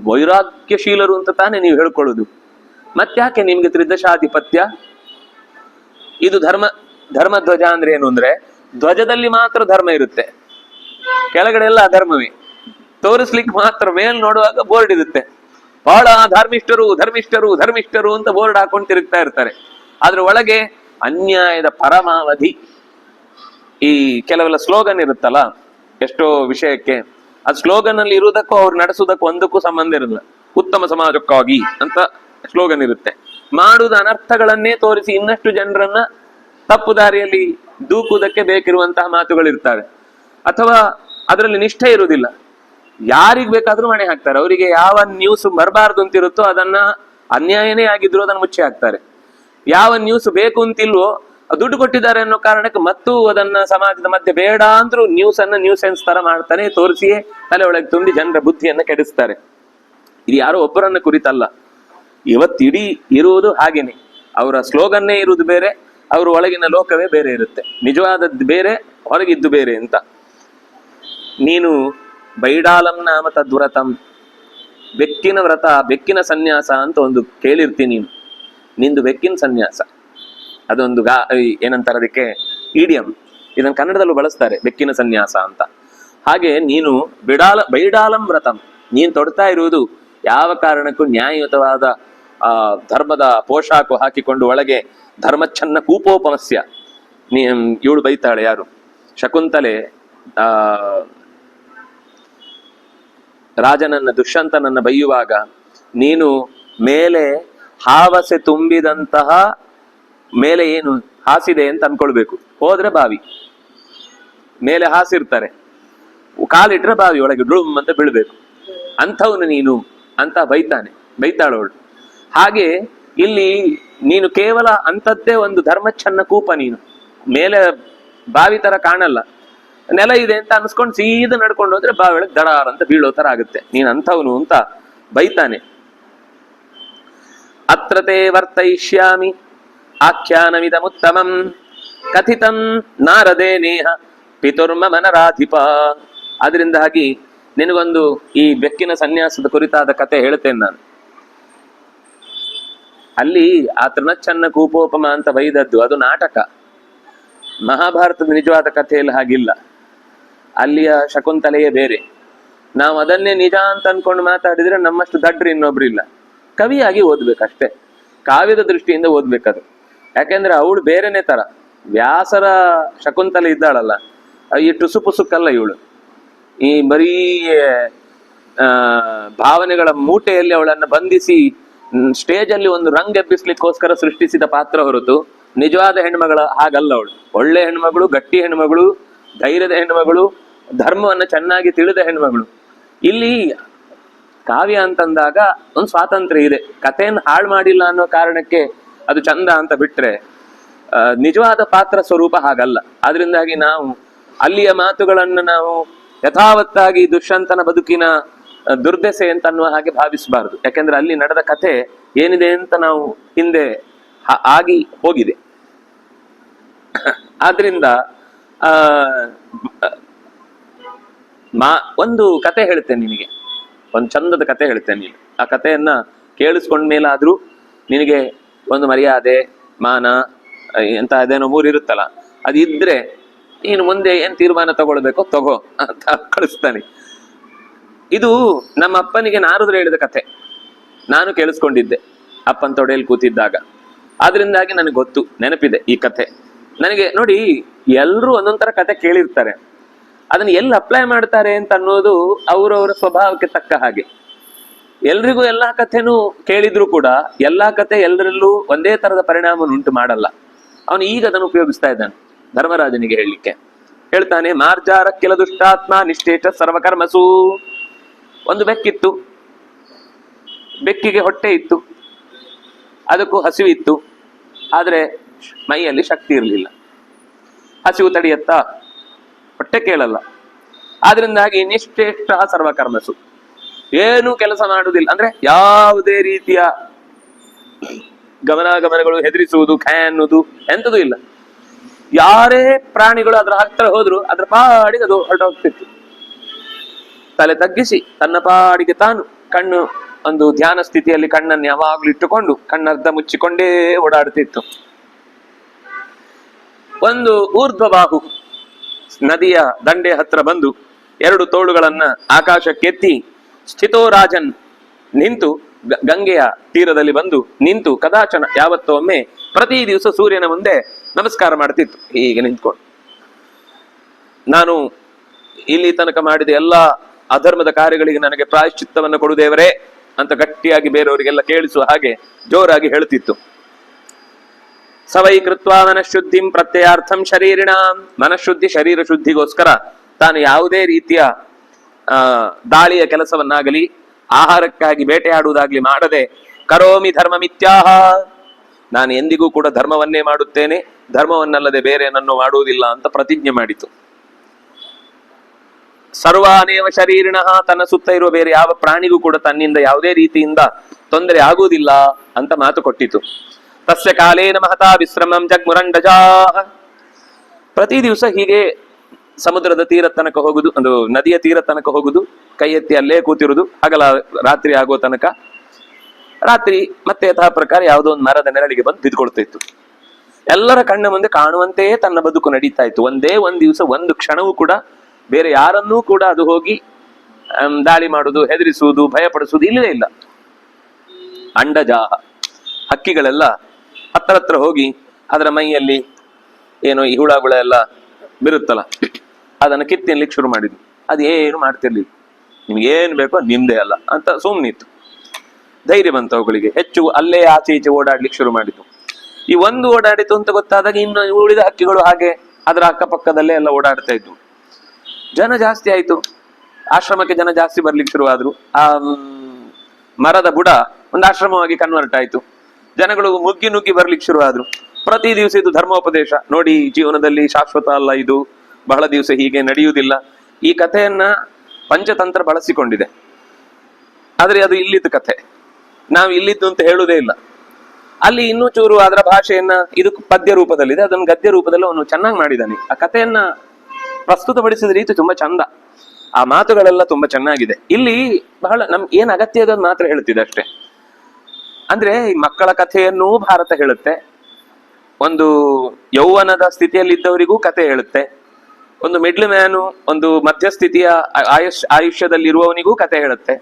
ವೈರಾಗ್ಯಶೀಲರು ಅಂತ ತಾನೇ ನೀವು ಹೇಳ್ಕೊಳ್ಳುದು. ಮತ್ತ್ಯಾಕೆ ನಿಮ್ಗೆ ತ್ರಿದಶಾಧಿಪತ್ಯ? ಇದು ಧರ್ಮಧ್ವಜ ಅಂದ್ರೆ ಏನು ಅಂದ್ರೆ, ಧ್ವಜದಲ್ಲಿ ಮಾತ್ರ ಧರ್ಮ ಇರುತ್ತೆ, ಕೆಳಗಡೆ ಎಲ್ಲ ಅಧರ್ಮವೇ. ತೋರಿಸ್ಲಿಕ್ಕೆ ಮಾತ್ರ ಮೇಲ್ ನೋಡುವಾಗ ಬೋರ್ಡ್ ಇರುತ್ತೆ, ಬಹಳ ಧರ್ಮಿಷ್ಠರು ಧರ್ಮಿಷ್ಠರು ಧರ್ಮಿಷ್ಠರು ಅಂತ ಬೋರ್ಡ್ ಹಾಕೊಂಡು ತಿರುಗ್ತಾ ಇರ್ತಾರೆ. ಆದ್ರೆ ಒಳಗೆ ಅನ್ಯಾಯದ ಪರಮಾವಧಿ. ಈ ಕೆಲವೆಲ್ಲ ಸ್ಲೋಗನ್ ಇರುತ್ತಲ್ಲ ಎಷ್ಟೋ ವಿಷಯಕ್ಕೆ, ಅದು ಸ್ಲೋಗನ್ ಅಲ್ಲಿ ಇರುವುದಕ್ಕೂ ಅವ್ರು ನಡೆಸುವುದಕ್ಕೂ ಒಂದಕ್ಕೂ ಸಂಬಂಧ ಇರಲ್ಲ. ಉತ್ತಮ ಸಮಾಜಕ್ಕಾಗಿ ಅಂತ ಸ್ಲೋಗನ್ ಇರುತ್ತೆ. ಮಾಡುವುದ ಅನರ್ಥಗಳನ್ನೇ ತೋರಿಸಿ ಇನ್ನಷ್ಟು ಜನರನ್ನ ತಪ್ಪು ದಾರಿಯಲ್ಲಿ ದೂಕುವುದಕ್ಕೆ ಬೇಕಿರುವಂತಹ ಮಾತುಗಳಿರ್ತವೆ. ಅಥವಾ ಅದರಲ್ಲಿ ನಿಷ್ಠೆ ಇರುವುದಿಲ್ಲ, ಯಾರಿಗ್ ಬೇಕಾದ್ರೂ ಮಣೆ ಹಾಕ್ತಾರೆ. ಅವರಿಗೆ ಯಾವ ನ್ಯೂಸ್ ಬರಬಾರ್ದು ಅಂತಿರುತ್ತೋ ಅದನ್ನ ಅನ್ಯಾಯನೇ ಆಗಿದ್ರು ಅದನ್ನ ಮುಚ್ಚಿ ಹಾಕ್ತಾರೆ. ಯಾವ ನ್ಯೂಸ್ ಬೇಕು ಅಂತಿಲ್ವೋ, ದುಡ್ಡು ಕೊಟ್ಟಿದ್ದಾರೆ ಅನ್ನೋ ಕಾರಣಕ್ಕೆ ಮತ್ತು ಅದನ್ನ ಸಮಾಜದ ಮಧ್ಯೆ ಬೇಡ ಅಂದ್ರೂ ನ್ಯೂಸ್ ಅನ್ನ ನ್ಯೂಸೆನ್ಸ್ ತರ ಮಾಡ್ತಾನೆ ತೋರಿಸಿಯೇ ತಲೆ ಒಳಗೆ ತುಂಬಿ ಜನರ ಬುದ್ಧಿಯನ್ನ ಕೆಡಿಸ್ತಾರೆ. ಇದು ಯಾರೋ ಒಬ್ಬರನ್ನ ಕುರಿತಲ್ಲ, ಇವತ್ತಿಡೀ ಇರುವುದು ಹಾಗೇನೆ. ಅವರ ಸ್ಲೋಗನ್ನೇ ಇರುವುದು ಬೇರೆ, ಅವ್ರ ಒಳಗಿನ ಲೋಕವೇ ಬೇರೆ ಇರುತ್ತೆ. ನಿಜವಾದದ್ದು ಬೇರೆ, ಹೊರಗಿದ್ದು ಬೇರೆ ಅಂತ. ನೀನು ಬೈಡಾಲಂ ನಾಮ ತದ್ವ್ರತಂ, ಬೆಕ್ಕಿನ ವ್ರತ, ಬೆಕ್ಕಿನ ಸನ್ಯಾಸ ಅಂತ ಒಂದು ಕೇಳಿರ್ತೀನಿ. ನಿಂದು ಬೆಕ್ಕಿನ ಸನ್ಯಾಸ, ಅದೊಂದು ಏನಂತಾರೆ ಅದಕ್ಕೆ, ಇಡಿಯಂ. ಇದನ್ನು ಕನ್ನಡದಲ್ಲೂ ಬಳಸ್ತಾರೆ, ಬೆಕ್ಕಿನ ಸನ್ಯಾಸ ಅಂತ. ಹಾಗೆ ನೀನು ಬೈಡಾಲಂ ವ್ರತಂ, ನೀನು ತೊಡ್ತಾ ಇರುವುದು ಯಾವ ಕಾರಣಕ್ಕೂ ನ್ಯಾಯಯುತವಾದ ಧರ್ಮದ ಪೋಷಾಕು ಹಾಕಿಕೊಂಡು ಒಳಗೆ ಧರ್ಮಚ್ಛನ್ನ ಕೂಪೋಪಮಸ್ಯ. ಇವಳು ಬೈತಾಳೆ, ಯಾರು, ಶಕುಂತಲೆ ರಾಜನನ್ನ ದುಷ್ಯಂತನನ್ನ ಬೈಯುವಾಗ ನೀನು ಮೇಲೆ ಹಾವಸೆ ತುಂಬಿದಂತಹ, ಮೇಲೆ ಏನು ಹಾಸಿದೆ ಅಂತ ಅನ್ಕೊಳ್ಬೇಕು, ಹೋದ್ರೆ ಬಾವಿ, ಮೇಲೆ ಹಾಸಿರ್ತಾರೆ, ಕಾಲಿಟ್ರೆ ಬಾವಿ ಒಳಗೆ ಡ್ರುಮ್ ಅಂತ ಬೀಳ್ಬೇಕು, ಅಂಥವನು ನೀನು ಅಂತ ಬೈತಾಳವಳು. ಹಾಗೆ ಇಲ್ಲಿ ನೀನು ಕೇವಲ ಅಂಥದ್ದೇ ಒಂದು ಧರ್ಮಚ್ಛನ್ನ ಕೂಪ. ನೀನು ಮೇಲೆ ಬಾವಿ ತರ ಕಾಣಲ್ಲ, ನೆಲ ಇದೆ ಅಂತ ಅನ್ಸ್ಕೊಂಡು ಸೀದಾ ನಡ್ಕೊಂಡು ಹೋದ್ರೆ ಬಾವಿ ಒಳಗೆ ದಡಾರ್ ಅಂತ ಬೀಳೋ ತರ ಆಗುತ್ತೆ. ನೀನ್ ಅಂಥವನು ಅಂತ ಬೈತಾನೆ. ಅತ್ರತೆ ವರ್ತಯಿಷ್ಯಾಮಿ ಆಖ್ಯಾನಮಿದಮುತ್ತಮಂ ಕಥಿತಂ ನಾರದೇ ನೇಹ ಪಿತುರ್ಮ ಮನರಾಧಿಪ. ಅದರಿಂದಾಗಿ ನಿನಗೊಂದು ಈ ಬೆಕ್ಕಿನ ಸನ್ಯಾಸದ ಕುರಿತಾದ ಕತೆ ಹೇಳ್ತೇನೆ ನಾನು. ಅಲ್ಲಿ ಆ ತೃಣಚ್ಛನ್ನ ಕೂಪೋಪಮ ಅಂತ ಬೈದದ್ದು ಅದು ನಾಟಕ. ಮಹಾಭಾರತದ ನಿಜವಾದ ಕಥೆಯಲ್ಲಿ ಹಾಗಿಲ್ಲ. ಅಲ್ಲಿಯ ಶಕುಂತಲೆಯೇ ಬೇರೆ. ನಾವು ಅದನ್ನೇ ನಿಜ ಅಂತ ಅನ್ಕೊಂಡು ಮಾತಾಡಿದ್ರೆ ನಮ್ಮಷ್ಟು ದಡ್ರು ಇನ್ನೊಬ್ರು ಇಲ್ಲ. ಕವಿಯಾಗಿ ಓದ್ಬೇಕಷ್ಟೇ, ಕಾವ್ಯದ ದೃಷ್ಟಿಯಿಂದ ಓದ್ಬೇಕದು. ಯಾಕೆಂದ್ರೆ ಅವಳು ಬೇರೆನೆ ತರ. ವ್ಯಾಸರ ಶಕುಂತಲೆ ಇದ್ದಾಳಲ್ಲ, ಈ ಟುಸುಪುಸುಕ್ಕಲ್ಲ ಇವಳು. ಈ ಬರೀ ಭಾವನೆಗಳ ಮೂಟೆಯಲ್ಲಿ ಅವಳನ್ನು ಬಂಧಿಸಿ ಸ್ಟೇಜ್ ಅಲ್ಲಿ ಒಂದು ರಂಗ್ ಎಬ್ಬಿಸ್ಲಿಕ್ಕೋಸ್ಕರ ಸೃಷ್ಟಿಸಿದ ಪಾತ್ರ ಹೊರತು ನಿಜವಾದ ಹೆಣ್ಮಗಳ ಹಾಗಲ್ಲ ಅವಳು. ಒಳ್ಳೆ ಹೆಣ್ಮಗಳು, ಗಟ್ಟಿ ಹೆಣ್ಮಗಳು, ಧೈರ್ಯದ ಹೆಣ್ಮಗಳು, ಧರ್ಮವನ್ನು ಚೆನ್ನಾಗಿ ತಿಳಿದ ಹೆಣ್ಮಗಳು. ಇಲ್ಲಿ ಕಾವ್ಯ ಅಂತಂದಾಗ ಒಂದು ಸ್ವಾತಂತ್ರ್ಯ ಇದೆ. ಕಥೆಯನ್ನು ಹಾಳು ಮಾಡಿಲ್ಲ ಅನ್ನೋ ಕಾರಣಕ್ಕೆ ಅದು ಚಂದ ಅಂತ ಬಿಟ್ರೆ ನಿಜವಾದ ಪಾತ್ರ ಸ್ವರೂಪ ಹಾಗಲ್ಲ. ಆದ್ರಿಂದಾಗಿ ನಾವು ಅಲ್ಲಿಯ ಮಾತುಗಳನ್ನು ನಾವು ಯಥಾವತ್ತಾಗಿ ದುಷ್ಯಂತನ ಬದುಕಿನ ದುರ್ದೆಸೆ ಅಂತ ಅನ್ನುವ ಹಾಗೆ ಭಾವಿಸಬಾರದು. ಯಾಕೆಂದ್ರೆ ಅಲ್ಲಿ ನಡೆದ ಕಥೆ ಏನಿದೆ ಅಂತ ನಾವು ಹಿಂದೆ ಆಗಿ ಹೋಗಿದೆ. ಆದ್ರಿಂದ ಒಂದು ಕತೆ ಹೇಳ್ತೇನೆ ನಿನಗೆ, ಒಂದು ಚಂದದ ಕತೆ ಹೇಳ್ತೇನೆ. ನೀನು ಆ ಕಥೆಯನ್ನ ಕೇಳಿಸ್ಕೊಂಡ್ಮೇಲಾದ್ರೂ ನಿನಗೆ ಒಂದು ಮರ್ಯಾದೆ, ಮಾನ ಎಂತ ಅದೇನೋ ಮೂರಿರುತ್ತಲ್ಲ, ಅದಿದ್ರೆ ನೀನು ಮುಂದೆ ಏನ್ ತೀರ್ಮಾನ ತಗೊಳ್ಬೇಕೋ ತಗೋ ಅಂತ ಕಳಿಸ್ತಾನೆ. ಇದು ನಮ್ಮ ಅಪ್ಪನಿಗೆ ನಾರದ್ರು ಹೇಳಿದ ಕಥೆ. ನಾನು ಕೇಳಿಸ್ಕೊಂಡಿದ್ದೆ ಅಪ್ಪನ ತೊಡೆಯಲ್ಲಿ ಕೂತಿದ್ದಾಗ. ಆದ್ರಿಂದಾಗಿ ನನಗೆ ಗೊತ್ತು, ನೆನಪಿದೆ ಈ ಕಥೆ ನನಗೆ. ನೋಡಿ, ಎಲ್ರೂ ಒಂದೊಂಥರ ಕತೆ ಕೇಳಿರ್ತಾರೆ, ಅದನ್ನ ಎಲ್ಲಿ ಅಪ್ಲೈ ಮಾಡ್ತಾರೆ ಅಂತ ಅನ್ನೋದು ಅವರವರ ಸ್ವಭಾವಕ್ಕೆ ತಕ್ಕ ಹಾಗೆ. ಎಲ್ರಿಗೂ ಎಲ್ಲಾ ಕಥೆನೂ ಕೇಳಿದ್ರು ಕೂಡ ಎಲ್ಲಾ ಕಥೆ ಎಲ್ಲರಲ್ಲೂ ಒಂದೇ ತರದ ಪರಿಣಾಮ ಉಂಟು ಮಾಡಲ್ಲ. ಅವನು ಈಗ ಅದನ್ನು ಉಪಯೋಗಿಸ್ತಾ ಇದ್ದಾನೆ ಧರ್ಮರಾಜನಿಗೆ ಹೇಳಲಿಕ್ಕೆ. ಹೇಳ್ತಾನೆ, ಮಾರ್ಜಾರ ಕೆಲ ದುಷ್ಟಾತ್ಮ ನಿಷ್ಠೇಷ ಸರ್ವಕರ್ಮಸು. ಒಂದು ಬೆಕ್ಕಿತ್ತು, ಬೆಕ್ಕಿಗೆ ಹೊಟ್ಟೆ ಇತ್ತು, ಅದಕ್ಕೂ ಹಸಿವಿತ್ತು, ಆದ್ರೆ ಮೈಯಲ್ಲಿ ಶಕ್ತಿ ಇರಲಿಲ್ಲ. ಹಸಿವು ತಡೆಯತ್ತಾ? ಹೊಟ್ಟೆ ಕೇಳಲ್ಲ. ಆದ್ರಿಂದಾಗಿ ನಿಷ್ಠೇಷ್ಟ ಸರ್ವಕರ್ಮಸು, ಏನು ಕೆಲಸ ಮಾಡುವುದಿಲ್ಲ. ಅಂದ್ರೆ ಯಾವುದೇ ರೀತಿಯ ಗಮನಾಗಮನಗಳು, ಹೆದರಿಸುವುದು, ಖೇ ಅನ್ನುವುದು ಎಂಥದೂ ಇಲ್ಲ. ಯಾರೇ ಪ್ರಾಣಿಗಳು ಅದರ ಹತ್ತಿರ ಹೋದ್ರು ಅದ್ರ ಪಾಡಿಗೆ ಅದು ಹೊರಟೋಗ್ತಿತ್ತು. ತಲೆ ತಗ್ಗಿಸಿ ತನ್ನ ಪಾಡಿಗೆ ತಾನು ಕಣ್ಣು ಒಂದು ಧ್ಯಾನ ಸ್ಥಿತಿಯಲ್ಲಿ ಕಣ್ಣನ್ನು ಯಾವಾಗ್ಲೂ ಇಟ್ಟುಕೊಂಡು ಕಣ್ಣರ್ಧ ಮುಚ್ಚಿಕೊಂಡೇ ಓಡಾಡ್ತಿತ್ತು. ಒಂದು ಊರ್ಧ್ವಬಾಹು ನದಿಯ ದಂಡೆ ಹತ್ರ ಬಂದು ಎರಡು ತೋಳುಗಳನ್ನ ಆಕಾಶಕ್ಕೆತ್ತಿ ಸ್ಥಿತೋ ರಾಜನ್ ನಿಂತು ಗಂಗೆಯ ತೀರದಲ್ಲಿ ಬಂದು ನಿಂತು ಕದಾಚನ ಯಾವತ್ತೋ ಒಮ್ಮೆ ಪ್ರತಿ ದಿವಸ ಸೂರ್ಯನ ಮುಂದೆ ನಮಸ್ಕಾರ ಮಾಡ್ತಿತ್ತು. ಹೀಗೆ ನಿಂತ್ಕೊಂಡು, ನಾನು ಇಲ್ಲಿ ತನಕ ಮಾಡಿದ ಎಲ್ಲ ಅಧರ್ಮದ ಕಾರ್ಯಗಳಿಗೆ ನನಗೆ ಪ್ರಾಯಶ್ಚಿತ್ತವನ್ನು ಕೊಡುದೇವರೇ ಅಂತ ಗಟ್ಟಿಯಾಗಿ ಬೇರೆಯವರಿಗೆಲ್ಲ ಕೇಳಿಸುವ ಹಾಗೆ ಜೋರಾಗಿ ಹೇಳ್ತಿತ್ತು. ಸವೈ ಕೃತ್ವಾ ಮನಃಶುದ್ಧಿಂ ಪ್ರತ್ಯಯಾರ್ಥಂ ಶರೀರಿಣ, ಮನಃಶುದ್ಧಿ ಶರೀರ ಶುದ್ಧಿಗೋಸ್ಕರ ತಾನು ಯಾವುದೇ ರೀತಿಯ ದಾಳಿಯ ಕೆಲಸವನ್ನಾಗಲಿ ಆಹಾರಕ್ಕಾಗಿ ಬೇಟೆಯಾಡುವುದಾಗ್ಲಿ ಮಾಡದೆ ಕರೋಮಿ ಧರ್ಮ ಮಿಥ್ಯಾಹ, ನಾನು ಎಂದಿಗೂ ಕೂಡ ಧರ್ಮವನ್ನೇ ಮಾಡುತ್ತೇನೆ, ಧರ್ಮವನ್ನಲ್ಲದೆ ಬೇರೆನನ್ನು ಮಾಡುವುದಿಲ್ಲ ಅಂತ ಪ್ರತಿಜ್ಞೆ ಮಾಡಿತು. ಸರ್ವಾನೇವ ಶರೀರಿಣ, ತನ್ನ ಸುತ್ತ ಇರುವ ಬೇರೆ ಯಾವ ಪ್ರಾಣಿಗೂ ಕೂಡ ತನ್ನಿಂದ ಯಾವುದೇ ರೀತಿಯಿಂದ ತೊಂದರೆ ಆಗುವುದಿಲ್ಲ ಅಂತ ಮಾತು ಕೊಟ್ಟಿತು. ತಸ್ಯ ಕಾಲೇನ ಮಹತಾ ವಿಶ್ರಮಂ ಜಗ್ಮುರಂಡಜಾ, ಪ್ರತಿ ದಿವಸ ಹೀಗೆ ಸಮುದ್ರದ ತೀರ ತನಕ ಹೋಗುದು, ಒಂದು ನದಿಯ ತೀರ ತನಕ ಹೋಗುದು, ಕೈ ಎತ್ತಿ ಅಲ್ಲೇ ಕೂತಿರುವುದು, ಹಗಲ ರಾತ್ರಿ ಆಗೋ ತನಕ. ರಾತ್ರಿ ಮತ್ತೆ ಯಥಾ ಪ್ರಕಾರ ಯಾವುದೋ ಒಂದು ಮರದ ನೆರಳಿಗೆ ಬಂದು ಬಿದ್ಕೊಳ್ತಿತ್ತು. ಎಲ್ಲರ ಕಣ್ಣ ಮುಂದೆ ಕಾಣುವಂತೆಯೇ ತನ್ನ ಬದುಕು ನಡೀತಾ ಇತ್ತು. ಒಂದೇ ಒಂದು ದಿವಸ ಒಂದು ಕ್ಷಣವೂ ಕೂಡ ಬೇರೆ ಯಾರನ್ನೂ ಕೂಡ ಅದು ಹೋಗಿ ದಾಳಿ ಮಾಡುವುದು, ಹೆದರಿಸುವುದು, ಭಯಪಡಿಸುವುದು ಇಲ್ಲವೇ ಇಲ್ಲ. ಅಂಡಜಾಹ, ಹಕ್ಕಿಗಳೆಲ್ಲ ಹತ್ರ ಹೋಗಿ ಅದರ ಮೈಯಲ್ಲಿ ಏನೋ ಈ ಹುಳಗುಳ ಎಲ್ಲ ಬಿರುತ್ತಲ್ಲ, ಅದನ್ನು ಕಿತ್ತಿನ್ಲಿಕ್ಕೆ ಶುರು ಮಾಡಿದ್ವಿ. ಅದೇನು ಮಾಡ್ತಿರ್ಲಿಲ್ಲ, ನಿಮ್ಗೇನು ಬೇಕೋ ನಿಮ್ದೇ ಅಲ್ಲ ಅಂತ ಸುಮ್ಮನಿತ್ತು. ಧೈರ್ಯ ಬಂತು ಅವುಗಳಿಗೆ, ಹೆಚ್ಚು ಅಲ್ಲೇ ಆಚೆ ಈಚೆ ಓಡಾಡ್ಲಿಕ್ಕೆ ಶುರು ಮಾಡಿತು. ಈ ಒಂದು ಓಡಾಡಿತು ಅಂತ ಗೊತ್ತಾದಾಗ ಇನ್ನು ಉಳಿದ ಹಕ್ಕಿಗಳು ಹಾಗೆ ಅದರ ಅಕ್ಕಪಕ್ಕದಲ್ಲೇ ಎಲ್ಲ ಓಡಾಡ್ತಾ ಇದ್ವು. ಜನ ಜಾಸ್ತಿ ಆಯ್ತು, ಆಶ್ರಮಕ್ಕೆ ಜನ ಜಾಸ್ತಿ ಬರ್ಲಿಕ್ಕೆ ಶುರುವಾದ್ರು. ಆ ಮರದ ಬುಡ ಒಂದು ಆಶ್ರಮವಾಗಿ ಕನ್ವರ್ಟ್ ಆಯ್ತು. ಜನಗಳು ಮುಗ್ಗಿ ನುಗ್ಗಿ ಬರ್ಲಿಕ್ಕೆ ಶುರುವಾದ್ರು. ಪ್ರತಿ ದಿವಸ ಇದು ಧರ್ಮೋಪದೇಶ ನೋಡಿ, ಜೀವನದಲ್ಲಿ ಶಾಶ್ವತ ಅಲ್ಲ ಇದು, ಬಹಳ ದಿವಸ ಹೀಗೆ ನಡೆಯುವುದಿಲ್ಲ. ಈ ಕಥೆಯನ್ನ ಪಂಚತಂತ್ರ ಬಳಸಿಕೊಂಡಿದೆ, ಆದ್ರೆ ಅದು ಇಲ್ಲಿದ್ದ ಕಥೆ, ನಾವು ಇಲ್ಲಿದ್ದು ಅಂತ ಹೇಳುವುದೇ ಇಲ್ಲ. ಅಲ್ಲಿ ಇನ್ನೂ ಚೂರು ಅದರ ಭಾಷೆಯನ್ನ, ಇದು ಪದ್ಯ ರೂಪದಲ್ಲಿದೆ, ಅದನ್ನು ಗದ್ಯ ರೂಪದಲ್ಲಿ ಅವನು ಚೆನ್ನಾಗಿ ಮಾಡಿದ್ದಾನೆ. ಆ ಕಥೆಯನ್ನ ಪ್ರಸ್ತುತಪಡಿಸಿದ ರೀತಿ ತುಂಬಾ ಚಂದ, ಆ ಮಾತುಗಳೆಲ್ಲ ತುಂಬಾ ಚೆನ್ನಾಗಿದೆ. ಇಲ್ಲಿ ಬಹಳ ನಮ್ಗೆ ಏನ್ ಅಗತ್ಯ ಅದನ್ನು ಮಾತ್ರ ಹೇಳ್ತಿದೆ ಅಷ್ಟೇ. ಅಂದ್ರೆ ಈ ಮಕ್ಕಳ ಕಥೆಯನ್ನೂ ಭಾರತ ಹೇಳುತ್ತೆ, ಒಂದು ಯೌವನದ ಸ್ಥಿತಿಯಲ್ಲಿದ್ದವರಿಗೂ ಕಥೆ ಹೇಳುತ್ತೆ, ಒಂದು ಮಿಡ್ಲ್ ಮ್ಯಾನು, ಒಂದು ಮಧ್ಯಸ್ಥಿತಿಯ ಆಯುಷ್ಯದಲ್ಲಿರುವವನಿಗೂ ಕಥೆ ಹೇಳುತ್ತೆ,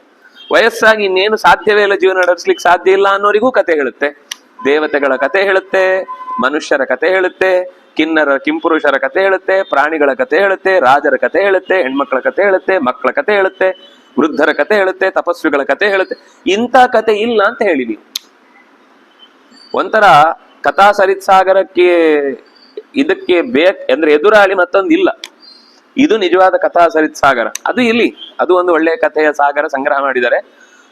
ವಯಸ್ಸಾಗಿ ಇನ್ನೇನು ಸಾಧ್ಯವೇ ಇಲ್ಲ ಜೀವನ ನಡೆಸ್ಲಿಕ್ಕೆ ಸಾಧ್ಯ ಇಲ್ಲ ಅನ್ನೋರಿಗೂ ಕಥೆ ಹೇಳುತ್ತೆ, ದೇವತೆಗಳ ಕಥೆ ಹೇಳುತ್ತೆ, ಮನುಷ್ಯರ ಕಥೆ ಹೇಳುತ್ತೆ, ಕಿನ್ನರ ಕಿಂಪುರುಷರ ಕಥೆ ಹೇಳುತ್ತೆ, ಪ್ರಾಣಿಗಳ ಕಥೆ ಹೇಳುತ್ತೆ, ರಾಜರ ಕಥೆ ಹೇಳುತ್ತೆ, ಹೆಣ್ಮಕ್ಳ ಕಥೆ ಹೇಳುತ್ತೆ, ಮಕ್ಕಳ ಕಥೆ ಹೇಳುತ್ತೆ, ವೃದ್ಧರ ಕಥೆ ಹೇಳುತ್ತೆ, ತಪಸ್ವಿಗಳ ಕಥೆ ಹೇಳುತ್ತೆ. ಇಂಥ ಕಥೆ ಇಲ್ಲ ಅಂತ ಹೇಳಿ ನೀವು ಒಂಥರ ಕಥಾ ಸರಿತ್ ಸಾಗರಕ್ಕೆ ಇದಕ್ಕೆ ಅಂದ್ರೆ ಎದುರಾಳಿ ಮತ್ತೊಂದು ಇಲ್ಲ. ಇದು ನಿಜವಾದ ಕಥಾ ಸರಿತ್ ಸಾಗರ. ಅದು ಇಲ್ಲಿ ಅದು ಒಂದು ಒಳ್ಳೆಯ ಕಥೆಯ ಸಾಗರ ಸಂಗ್ರಹ ಮಾಡಿದ್ದಾರೆ,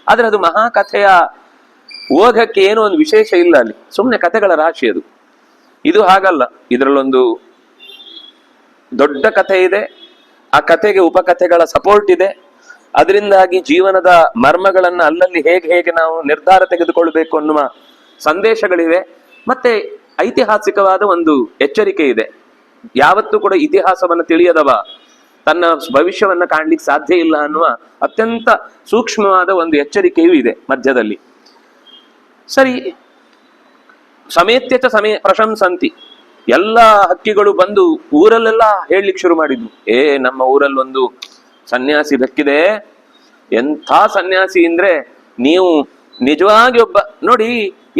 ಆದ್ರೆ ಅದು ಮಹಾಕಥೆಯ ಓಘಕ್ಕೆ ಏನೋ ಒಂದು ವಿಶೇಷ ಇಲ್ಲ ಅಲ್ಲಿ, ಸುಮ್ಮನೆ ಕಥೆಗಳ ರಾಶಿ ಅದು. ಇದು ಹಾಗಲ್ಲ, ಇದರಲ್ಲೊಂದು ದೊಡ್ಡ ಕಥೆ ಇದೆ, ಆ ಕಥೆಗೆ ಉಪಕಥೆಗಳ ಸಪೋರ್ಟ್ ಇದೆ, ಅದರಿಂದಾಗಿ ಜೀವನದ ಮರ್ಮಗಳನ್ನ ಅಲ್ಲಲ್ಲಿ ಹೇಗೆ ಹೇಗೆ ನಾವು ನಿರ್ಧಾರ ತೆಗೆದುಕೊಳ್ಬೇಕು ಅನ್ನುವ ಸಂದೇಶಗಳಿವೆ. ಮತ್ತೆ ಐತಿಹಾಸಿಕವಾದ ಒಂದು ಎಚ್ಚರಿಕೆ ಇದೆ. ಯಾವತ್ತೂ ಕೂಡ ಇತಿಹಾಸವನ್ನು ತಿಳಿಯದವ ತನ್ನ ಭವಿಷ್ಯವನ್ನ ಕಾಣ್ಲಿಕ್ಕೆ ಸಾಧ್ಯ ಇಲ್ಲ ಅನ್ನುವ ಅತ್ಯಂತ ಸೂಕ್ಷ್ಮವಾದ ಒಂದು ಎಚ್ಚರಿಕೆಯೂ ಇದೆ ಮಧ್ಯದಲ್ಲಿ. ಸರಿ, ಸಮೇತ್ಯಚ ಪ್ರಶಂಸಂತಿ, ಎಲ್ಲ ಹಕ್ಕಿಗಳು ಬಂದು ಊರಲ್ಲೆಲ್ಲ ಹೇಳಲಿಕ್ಕೆ ಶುರು ಮಾಡಿದ್ವು. ನಮ್ಮ ಊರಲ್ಲಿ ಒಂದು ಸನ್ಯಾಸಿ ಬೆಕ್ಕಿದೆ, ಎಂಥ ಸನ್ಯಾಸಿ ಅಂದ್ರೆ ನೀವು ನಿಜವಾಗಿ ಒಬ್ಬ ನೋಡಿ,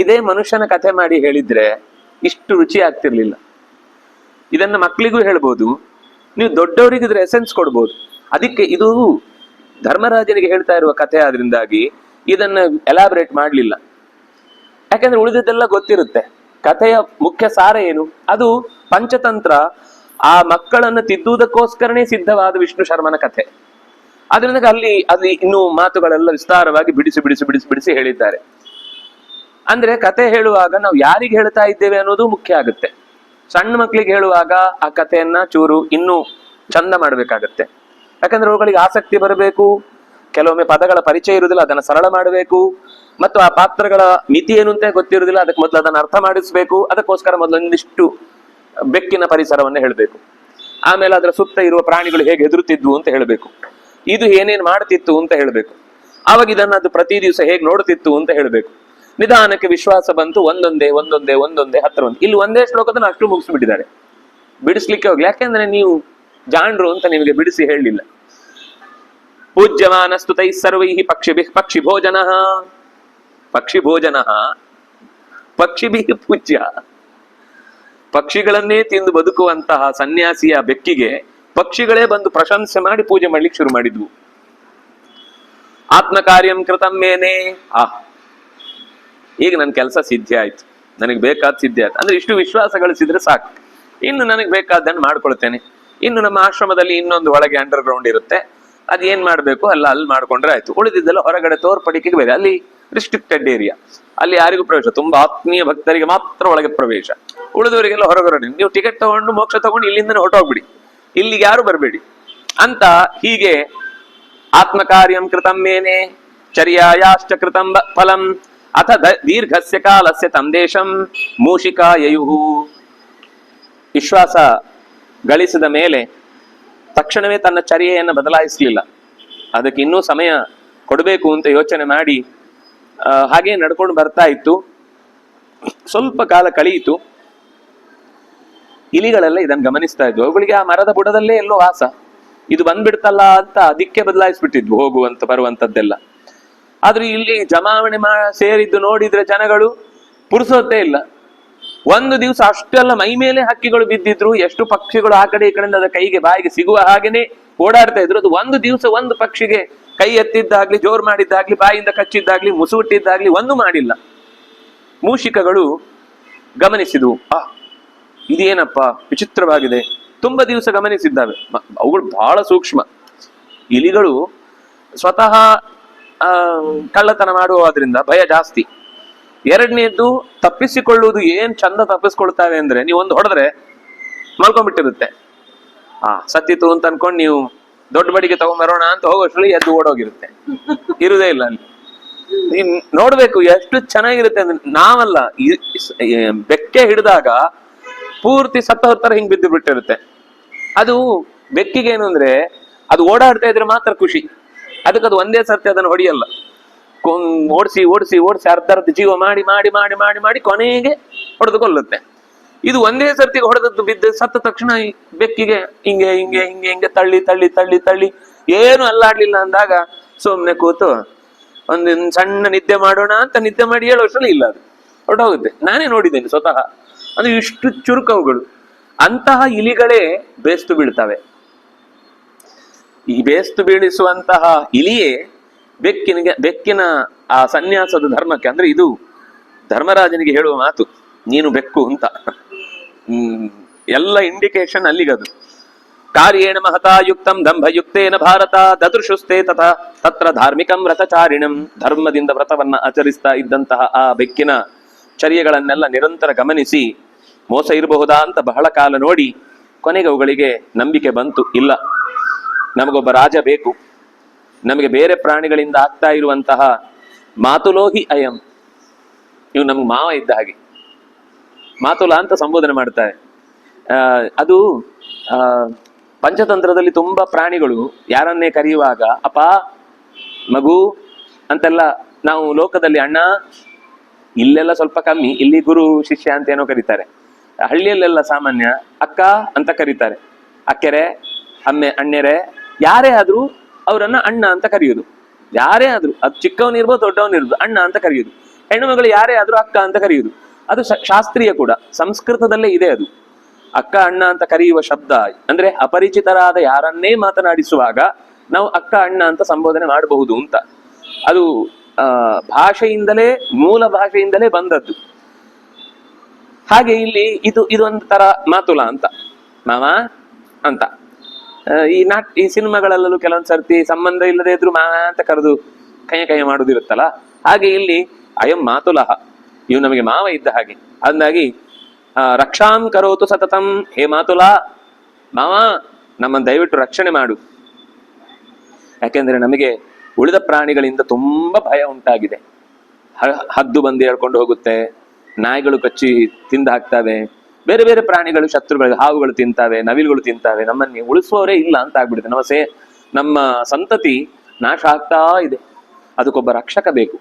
ಇದೇ ಮನುಷ್ಯನ ಕಥೆ ಮಾಡಿ ಹೇಳಿದ್ರೆ ಇಷ್ಟು ರುಚಿ ಆಗ್ತಿರ್ಲಿಲ್ಲ. ಇದನ್ನ ಮಕ್ಕಳಿಗೂ ಹೇಳ್ಬೋದು, ನೀವು ದೊಡ್ಡವರಿಗಿದ್ರೆ ಎಸೆನ್ಸ್ ಕೊಡ್ಬೋದು. ಅದಕ್ಕೆ ಇದು ಧರ್ಮರಾಜನಿಗೆ ಹೇಳ್ತಾ ಇರುವ ಕಥೆ ಆದ್ರಿಂದಾಗಿ ಇದನ್ನ ಎಲಾಬ್ರೇಟ್ ಮಾಡ್ಲಿಲ್ಲ. ಯಾಕಂದ್ರೆ ಉಳಿದದ್ದೆಲ್ಲ ಗೊತ್ತಿರುತ್ತೆ. ಕಥೆಯ ಮುಖ್ಯ ಸಾರ ಏನು, ಅದು ಪಂಚತಂತ್ರ ಆ ಮಕ್ಕಳನ್ನು ತಿದ್ದುವುದಕ್ಕೋಸ್ಕರನೇ ಸಿದ್ಧವಾದ ವಿಷ್ಣು ಶರ್ಮನ ಕಥೆ. ಅದರಿಂದ ಅಲ್ಲಿ ಇನ್ನೂ ಮಾತುಗಳೆಲ್ಲ ವಿಸ್ತಾರವಾಗಿ ಬಿಡಿಸಿ ಹೇಳಿದ್ದಾರೆ. ಅಂದ್ರೆ ಕತೆ ಹೇಳುವಾಗ ನಾವು ಯಾರಿಗೆ ಹೇಳ್ತಾ ಇದ್ದೇವೆ ಅನ್ನೋದು ಮುಖ್ಯ ಆಗುತ್ತೆ. ಸಣ್ಣ ಮಕ್ಕಳಿಗೆ ಹೇಳುವಾಗ ಆ ಕಥೆಯನ್ನ ಚೂರು ಇನ್ನೂ ಚಂದ ಮಾಡ್ಬೇಕಾಗತ್ತೆ. ಯಾಕಂದ್ರೆ ಅವುಗಳಿಗೆ ಆಸಕ್ತಿ ಬರಬೇಕು, ಕೆಲವೊಮ್ಮೆ ಪದಗಳ ಪರಿಚಯ ಇರುವುದಿಲ್ಲ, ಅದನ್ನ ಸರಳ ಮಾಡಬೇಕು. ಮತ್ತು ಆ ಪಾತ್ರಗಳ ಮಿತಿ ಏನು ಅಂತ ಗೊತ್ತಿರುವುದಿಲ್ಲ, ಅದಕ್ಕೆ ಮೊದಲು ಅದನ್ನು ಅರ್ಥ ಮಾಡಿಸ್ಬೇಕು. ಅದಕ್ಕೋಸ್ಕರ ಮೊದಲೊಂದಿಷ್ಟು ಬೆಕ್ಕಿನ ಪರಿಸರವನ್ನು ಹೇಳಬೇಕು. ಆಮೇಲೆ ಅದರ ಸುತ್ತ ಇರುವ ಪ್ರಾಣಿಗಳು ಹೇಗೆ ಹೆದರುತ್ತಿದ್ವು ಅಂತ ಹೇಳಬೇಕು. ಇದು ಏನೇನು ಮಾಡ್ತಿತ್ತು ಅಂತ ಹೇಳಬೇಕು. ಆವಾಗ ಇದನ್ನ ಅದು ಪ್ರತಿ ದಿವಸ ಹೇಗೆ ನೋಡ್ತಿತ್ತು ಅಂತ ಹೇಳಬೇಕು. ನಿಧಾನಕ್ಕೆ ವಿಶ್ವಾಸ ಬಂತು. ಒಂದೊಂದೇ ಒಂದೊಂದೇ ಒಂದೊಂದೇ ಹತ್ರ ಒಂದು. ಇಲ್ಲಿ ಒಂದೇ ಶ್ಲೋಕದನ್ನು ಅಷ್ಟು ಮುಗಿಸ್ಬಿಟ್ಟಿದ್ದಾರೆ. ಬಿಡಿಸ್ಲಿಕ್ಕೆ ಹೋಗ್ಲಿ, ಯಾಕೆಂದ್ರೆ ನೀವು ಜಾಣ್ರು ಅಂತ ನಿಮಗೆ ಬಿಡಿಸಿ ಹೇಳಲಿಲ್ಲ. ಪೂಜ್ಯಮಾನಸ್ತು ತೈ ಸರ್ವೈ ಪಕ್ಷಿ ಭೋಜನ ಪಕ್ಷಿಭಿ ಪೂಜ್ಯ. ಪಕ್ಷಿಗಳನ್ನೇ ತಿಂದು ಬದುಕುವಂತಹ ಸನ್ಯಾಸಿಯ ಬೆಕ್ಕಿಗೆ ಪಕ್ಷಿಗಳೇ ಬಂದು ಪ್ರಶಂಸೆ ಮಾಡಿ ಪೂಜೆ ಮಾಡ್ಲಿಕ್ಕೆ ಶುರು ಮಾಡಿದ್ವು. ಆತ್ಮಕಾರ್ಯಂ ಕೃತಂ ಮೇನೆ. ಈಗ ನನ್ನ ಕೆಲಸ ಸಿದ್ಧಿ ಆಯ್ತು, ನನಗೆ ಬೇಕಾದ ಸಿದ್ಧಿ ಆಯ್ತು ಅಂದ್ರೆ ಇಷ್ಟು ವಿಶ್ವಾಸ ಗಳಿಸಿದ್ರೆ ಸಾಕು. ಇನ್ನು ನನಗೆ ಬೇಕಾದ್ದನ್ನು ಮಾಡ್ಕೊಳ್ತೇನೆ. ಇನ್ನು ನಮ್ಮ ಆಶ್ರಮದಲ್ಲಿ ಇನ್ನೊಂದು ಒಳಗೆ ಅಂಡರ್ ಗ್ರೌಂಡ್ ಇರುತ್ತೆ, ಅದ್ ಏನ್ ಮಾಡ್ಬೇಕು ಅಲ್ಲಿ ಮಾಡ್ಕೊಂಡ್ರೆ ಆಯ್ತು. ಉಳಿದಿದ್ದೆಲ್ಲ ಹೊರಗಡೆ ತೋರ್ಪಡಿಕೆಗೆ ಬೇರೆ. ಅಲ್ಲಿ ರಿಸ್ಟ್ರಿಕ್ಟೆಡ್ ಏರಿಯಾ, ಅಲ್ಲಿ ಯಾರಿಗೂ ಪ್ರವೇಶ, ತುಂಬಾ ಆತ್ಮೀಯ ಭಕ್ತರಿಗೆ ಮಾತ್ರ ಒಳಗೆ ಪ್ರವೇಶ, ಉಳಿದವರಿಗೆಲ್ಲ ಹೊರಗಡೆ. ನೀವು ಟಿಕೆಟ್ ತಗೊಂಡು ಮೋಕ್ಷ ತಗೊಂಡು ಇಲ್ಲಿಂದನೇ ಹೊರಟೋಗ್ಬಿಡಿ, ಇಲ್ಲಿಗೆ ಯಾರು ಬರಬೇಡಿ ಅಂತ. ಹೀಗೆ ಆತ್ಮಕಾರ್ಯಂ ಕೃತಂ ಮೇನೆ ಚರ್ಯಾಯಾಶ್ಚ ಕೃತಂ ಫಲಂ ಅಥ ದೀರ್ಘಸ್ಯ ಕಾಲಸ್ಯ ತಂ ದೇಶಂ ಮೂಷಿಕಾ ಯಯುಹು. ವಿಶ್ವಾಸ ಗಳಿಸಿದ ಮೇಲೆ ತಕ್ಷಣವೇ ತನ್ನ ಚರ್ಯೆಯನ್ನು ಬದಲಾಯಿಸಲಿಲ್ಲ. ಅದಕ್ಕೆ ಇನ್ನೂ ಸಮಯ ಕೊಡಬೇಕು ಅಂತ ಯೋಚನೆ ಮಾಡಿ ಹಾಗೆ ನಡ್ಕೊಂಡು ಬರ್ತಾ ಇತ್ತು. ಸ್ವಲ್ಪ ಕಾಲ ಕಳೆಯಿತು. ಇಲಿಗಳೆಲ್ಲ ಇದನ್ನು ಗಮನಿಸ್ತಾ ಇದ್ವು. ಅವುಗಳಿಗೆ ಆ ಮರದ ಬುಡದಲ್ಲೇ ಎಲ್ಲೋ ವಾಸ, ಇದು ಬಂದ್ಬಿಡ್ತಲ್ಲ ಅಂತ ಅದಕ್ಕೆ ಬದಲಾಯಿಸ್ಬಿಟ್ಟಿದ್ವು ಹೋಗುವಂತ ಬರುವಂತದ್ದೆಲ್ಲ. ಆದ್ರೆ ಇಲ್ಲಿ ಜಮಾವಣೆ ಸೇರಿದ್ದು ನೋಡಿದ್ರೆ ಜನಗಳು ಪುರುಸೋತೇ ಇಲ್ಲ. ಒಂದು ದಿವಸ ಅಷ್ಟೆಲ್ಲ ಮೈ ಮೇಲೆ ಹಕ್ಕಿಗಳು ಬಿದ್ದಿದ್ರು, ಎಷ್ಟು ಪಕ್ಷಿಗಳು ಆ ಕಡೆ ಈ ಕಡೆಯಿಂದ ಅದರ ಕೈಗೆ ಬಾಯಿಗೆ ಸಿಗುವ ಹಾಗೇನೆ ಓಡಾಡ್ತಾ ಇದ್ರು. ಅದು ಒಂದು ದಿವಸ ಒಂದು ಪಕ್ಷಿಗೆ ಕೈ ಎತ್ತಿದ್ದಾಗ್ಲಿ, ಜೋರ್ ಮಾಡಿದ್ದಾಗ್ಲಿ, ಬಾಯಿಂದ ಕಚ್ಚಿದ್ದಾಗ್ಲಿ, ಮುಸುಗುಟ್ಟಿದ್ದಾಗ್ಲಿ ಒಂದು ಮಾಡಿಲ್ಲ. ಮೂಷಿಕಗಳು ಗಮನಿಸಿದ್ವು, ಇದೇನಪ್ಪ ವಿಚಿತ್ರವಾಗಿದೆ. ತುಂಬಾ ದಿವಸ ಗಮನಿಸಿದ್ದಾವೆ. ಅವುಗಳು ಬಹಳ ಸೂಕ್ಷ್ಮ. ಇಲಿಗಳು ಸ್ವತಃ ಕಳ್ಳತನ ಮಾಡುವುದರಿಂದ ಭಯ ಜಾಸ್ತಿ. ಎರಡನೇದ್ದು ತಪ್ಪಿಸಿಕೊಳ್ಳುವುದು ಏನ್ ಚಂದ ತಪ್ಪಿಸ್ಕೊಳ್ತಾವೆ ಅಂದ್ರೆ, ನೀವು ಒಂದು ಹೊಡೆದ್ರೆ ಮಲ್ಕೊಂಡ್ಬಿಟ್ಟಿರುತ್ತೆ. ಸತ್ತಿತು ಅಂತ ಅನ್ಕೊಂಡು ನೀವು ದೊಡ್ಡ ಬಡಿಗೆ ತಗೊಂಡ್ಬರೋಣ ಅಂತ ಹೋಗೋಷ್ಟ್ರಲ್ಲಿ ಎದ್ದು ಓಡೋಗಿರುತ್ತೆ, ಇರುವುದೇ ಇಲ್ಲ ಅಲ್ಲಿ. ನೀನ್ ನೋಡ್ಬೇಕು ಎಷ್ಟು ಚೆನ್ನಾಗಿರುತ್ತೆ ಅಂದ್ರೆ, ನಾವಲ್ಲ ಬೆಕ್ಕೆ ಹಿಡಿದಾಗ ಪೂರ್ತಿ ಸತ್ತವ್ರ ತರ ಹಿಂಗ್ ಬಿದ್ದು ಬಿಟ್ಟಿರುತ್ತೆ. ಅದು ಬೆಕ್ಕಿಗೆ ಏನು ಅಂದ್ರೆ, ಅದು ಓಡಾಡ್ತಾ ಇದ್ರೆ ಮಾತ್ರ ಖುಷಿ. ಅದಕ್ಕೆ ಅದು ಒಂದೇ ಸರ್ತಿ ಅದನ್ನು ಹೊಡಿಯಲ್ಲ, ಓಡಿಸಿ ಓಡಿಸಿ ಓಡಿಸಿ ಅರ್ಧ ಜೀವ ಮಾಡಿ ಮಾಡಿ ಮಾಡಿ ಮಾಡಿ ಮಾಡಿ ಕೊನೆಗೆ ಹೊಡೆದು ಕೊಲ್ಲುತ್ತೆ. ಇದು ಒಂದೇ ಸರ್ತಿಗೆ ಹೊಡೆದದ್ದು ಬಿದ್ದು ಸತ್ತ ತಕ್ಷಣ ಬೆಕ್ಕಿಗೆ ಹಿಂಗೆ ಹಿಂಗೆ ಹಿಂಗೆ ಹಿಂಗೆ ತಳ್ಳಿ ತಳ್ಳಿ ತಳ್ಳಿ ತಳ್ಳಿ ಏನು ಅಲ್ಲಾಡ್ಲಿಲ್ಲ ಅಂದಾಗ ಸುಮ್ನೆ ಕೂತು ಒಂದು ಸಣ್ಣ ನಿದ್ದೆ ಮಾಡೋಣ ಅಂತ ನಿದ್ದೆ ಮಾಡಿ ಹೇಳೋಷ್ಟ್ರಲ್ಲಿ ಇಲ್ಲ, ಅದು ಹೊರಟೋಗುತ್ತೆ. ನಾನೇ ನೋಡಿದ್ದೇನೆ ಸ್ವತಃ. ಅಂದ್ರೆ ಇಷ್ಟು ಚುರುಕವುಗಳು. ಅಂತಹ ಇಲಿಗಳೇ ಬೇಸ್ತು ಬೀಳ್ತವೆ. ಈ ಬೇಸ್ತು ಬೀಳಿಸುವಂತಹ ಇಲಿಯೇ ಬೆಕ್ಕಿನ ಆ ಸನ್ಯಾಸದ ಧರ್ಮಕ್ಕೆ, ಅಂದ್ರೆ ಇದು ಧರ್ಮರಾಜನಿಗೆ ಹೇಳುವ ಮಾತು, ನೀನು ಬೆಕ್ಕು ಅಂತ. ಎಲ್ಲ ಇಂಡಿಕೇಶನ್ ಅಲ್ಲಿಗದು. ಕಾರ್ಯೇಣ ಮಹತಾಯುಕ್ತಂ ದಂಭಯುಕ್ತೇನ ಭಾರತ ದದೃಶುಸ್ತೆ ತತ್ರ ಧಾರ್ಮಿಕಂ ವ್ರತಚಾರಿಣಂ. ಧರ್ಮದಿಂದ ವ್ರತವನ್ನ ಆಚರಿಸ್ತಾ ಇದ್ದಂತಹ ಆ ಬೆಕ್ಕಿನ ಚರ್ಯೆಗಳನ್ನೆಲ್ಲ ನಿರಂತರ ಗಮನಿಸಿ ಮೋಸ ಇರಬಹುದಾ ಅಂತ ಬಹಳ ಕಾಲ ನೋಡಿ ಕೊನೆಗೆ ಅವುಗಳಿಗೆ ನಂಬಿಕೆ ಬಂತು. ಇಲ್ಲ, ನಮಗೊಬ್ಬ ರಾಜ ಬೇಕು. ನಮಗೆ ಬೇರೆ ಪ್ರಾಣಿಗಳಿಂದ ಆಗ್ತಾ ಇರುವಂತಹ ಮಾತುಲೋಹಿ ಅಯಂ, ಇವು ನಮ್ಗೆ ಮಾವ ಇದ್ದ ಹಾಗೆ. ಮಾತುಲ ಅಂತ ಸಂಬೋಧನೆ ಮಾಡ್ತಾರೆ. ಅದು ಪಂಚತಂತ್ರದಲ್ಲಿ ತುಂಬಾ ಪ್ರಾಣಿಗಳು ಯಾರನ್ನೇ ಕರೆಯುವಾಗ ಅಪ್ಪ, ಮಗು ಅಂತೆಲ್ಲ, ನಾವು ಲೋಕದಲ್ಲಿ ಅಣ್ಣ, ಇಲ್ಲೆಲ್ಲ ಸ್ವಲ್ಪ ಕಮ್ಮಿ, ಇಲ್ಲಿ ಗುರು ಶಿಷ್ಯ ಅಂತ ಏನೋ ಕರೀತಾರೆ. ಹಳ್ಳಿಯಲ್ಲೆಲ್ಲ ಸಾಮಾನ್ಯ ಅಕ್ಕ ಅಂತ ಕರೀತಾರೆ. ಅಕ್ಕೆರೆ, ಅಣ್ಣೆರೆ, ಯಾರೇ ಆದ್ರೂ ಅವರನ್ನ ಅಣ್ಣ ಅಂತ ಕರೆಯುವುದು. ಯಾರೇ ಆದ್ರೂ, ಅದು ಚಿಕ್ಕವನಿರ್ಬೋದು ದೊಡ್ಡವನಿರ್ಬೋದು, ಅಣ್ಣ ಅಂತ ಕರೆಯುವುದು. ಹೆಣ್ಣು ಮಗಳು ಯಾರೇ ಆದ್ರೂ ಅಕ್ಕ ಅಂತ ಕರೆಯುವುದು. ಅದು ಶಾಸ್ತ್ರೀಯ ಕೂಡ, ಸಂಸ್ಕೃತದಲ್ಲೇ ಇದೆ ಅದು. ಅಕ್ಕ ಅಣ್ಣ ಅಂತ ಕರೆಯುವ ಶಬ್ದ ಅಂದ್ರೆ ಅಪರಿಚಿತರಾದ ಯಾರನ್ನೇ ಮಾತನಾಡಿಸುವಾಗ ನಾವು ಅಕ್ಕ ಅಣ್ಣ ಅಂತ ಸಂಬೋಧನೆ ಮಾಡಬಹುದು ಅಂತ. ಅದು ಭಾಷೆಯಿಂದಲೇ, ಮೂಲ ಭಾಷೆಯಿಂದಲೇ ಬಂದದ್ದು. ಹಾಗೆ ಇಲ್ಲಿ ಇದೊಂದು ತರ ಮಾತುಲ ಅಂತ, ಮಾವ ಅಂತ. ಈ ಸಿನಿಮಾಗಳಲ್ಲೂ ಕೆಲವೊಂದ್ ಸರ್ತಿ ಸಂಬಂಧ ಇಲ್ಲದೆ ಇದ್ರು ಮಾವ ಅಂತ ಕರೆದು ಕೈಯ ಮಾಡುದಿರುತ್ತಲ್ಲ, ಹಾಗೆ ಇಲ್ಲಿ ಅಯಂ ಮಾತುಲಹ, ಇವು ನಮಗೆ ಮಾವ ಇದ್ದ ಹಾಗೆ. ಅಂದಾಗಿ ರಕ್ಷಾಂ ಕರೋತು ಸತತಂ, ಹೇ ಮಾತುಲ, ಮಾವ ನಮ್ಮನ್ನು ದಯವಿಟ್ಟು ರಕ್ಷಣೆ ಮಾಡು. ಯಾಕೆಂದ್ರೆ ನಮಗೆ ಉಳಿದ ಪ್ರಾಣಿಗಳಿಂದ ತುಂಬಾ ಭಯ ಉಂಟಾಗಿದೆ. ಹದ್ದು ಬಂದು ಹೇಳ್ಕೊಂಡು ಹೋಗುತ್ತೆ, ನಾಯಿಗಳು ಕಚ್ಚಿ ತಿಂದು ಹಾಕ್ತವೆ, ಬೇರೆ ಬೇರೆ ಪ್ರಾಣಿಗಳು ಶತ್ರುಗಳು, ಹಾವುಗಳು ತಿಂತಾವೆ, ನವಿಲುಗಳು ತಿಂತಾವೆ. ನಮ್ಮನ್ನೇ ಉಳಿಸುವವರೇ ಇಲ್ಲ ಅಂತ ಆಗ್ಬಿಡುತ್ತೆ. ನಮ್ಮ ಸಂತತಿ ನಾಶ ಆಗ್ತಾ ಇದೆ. ಅದಕ್ಕೊಬ್ಬ ರಕ್ಷಕ ಬೇಕು,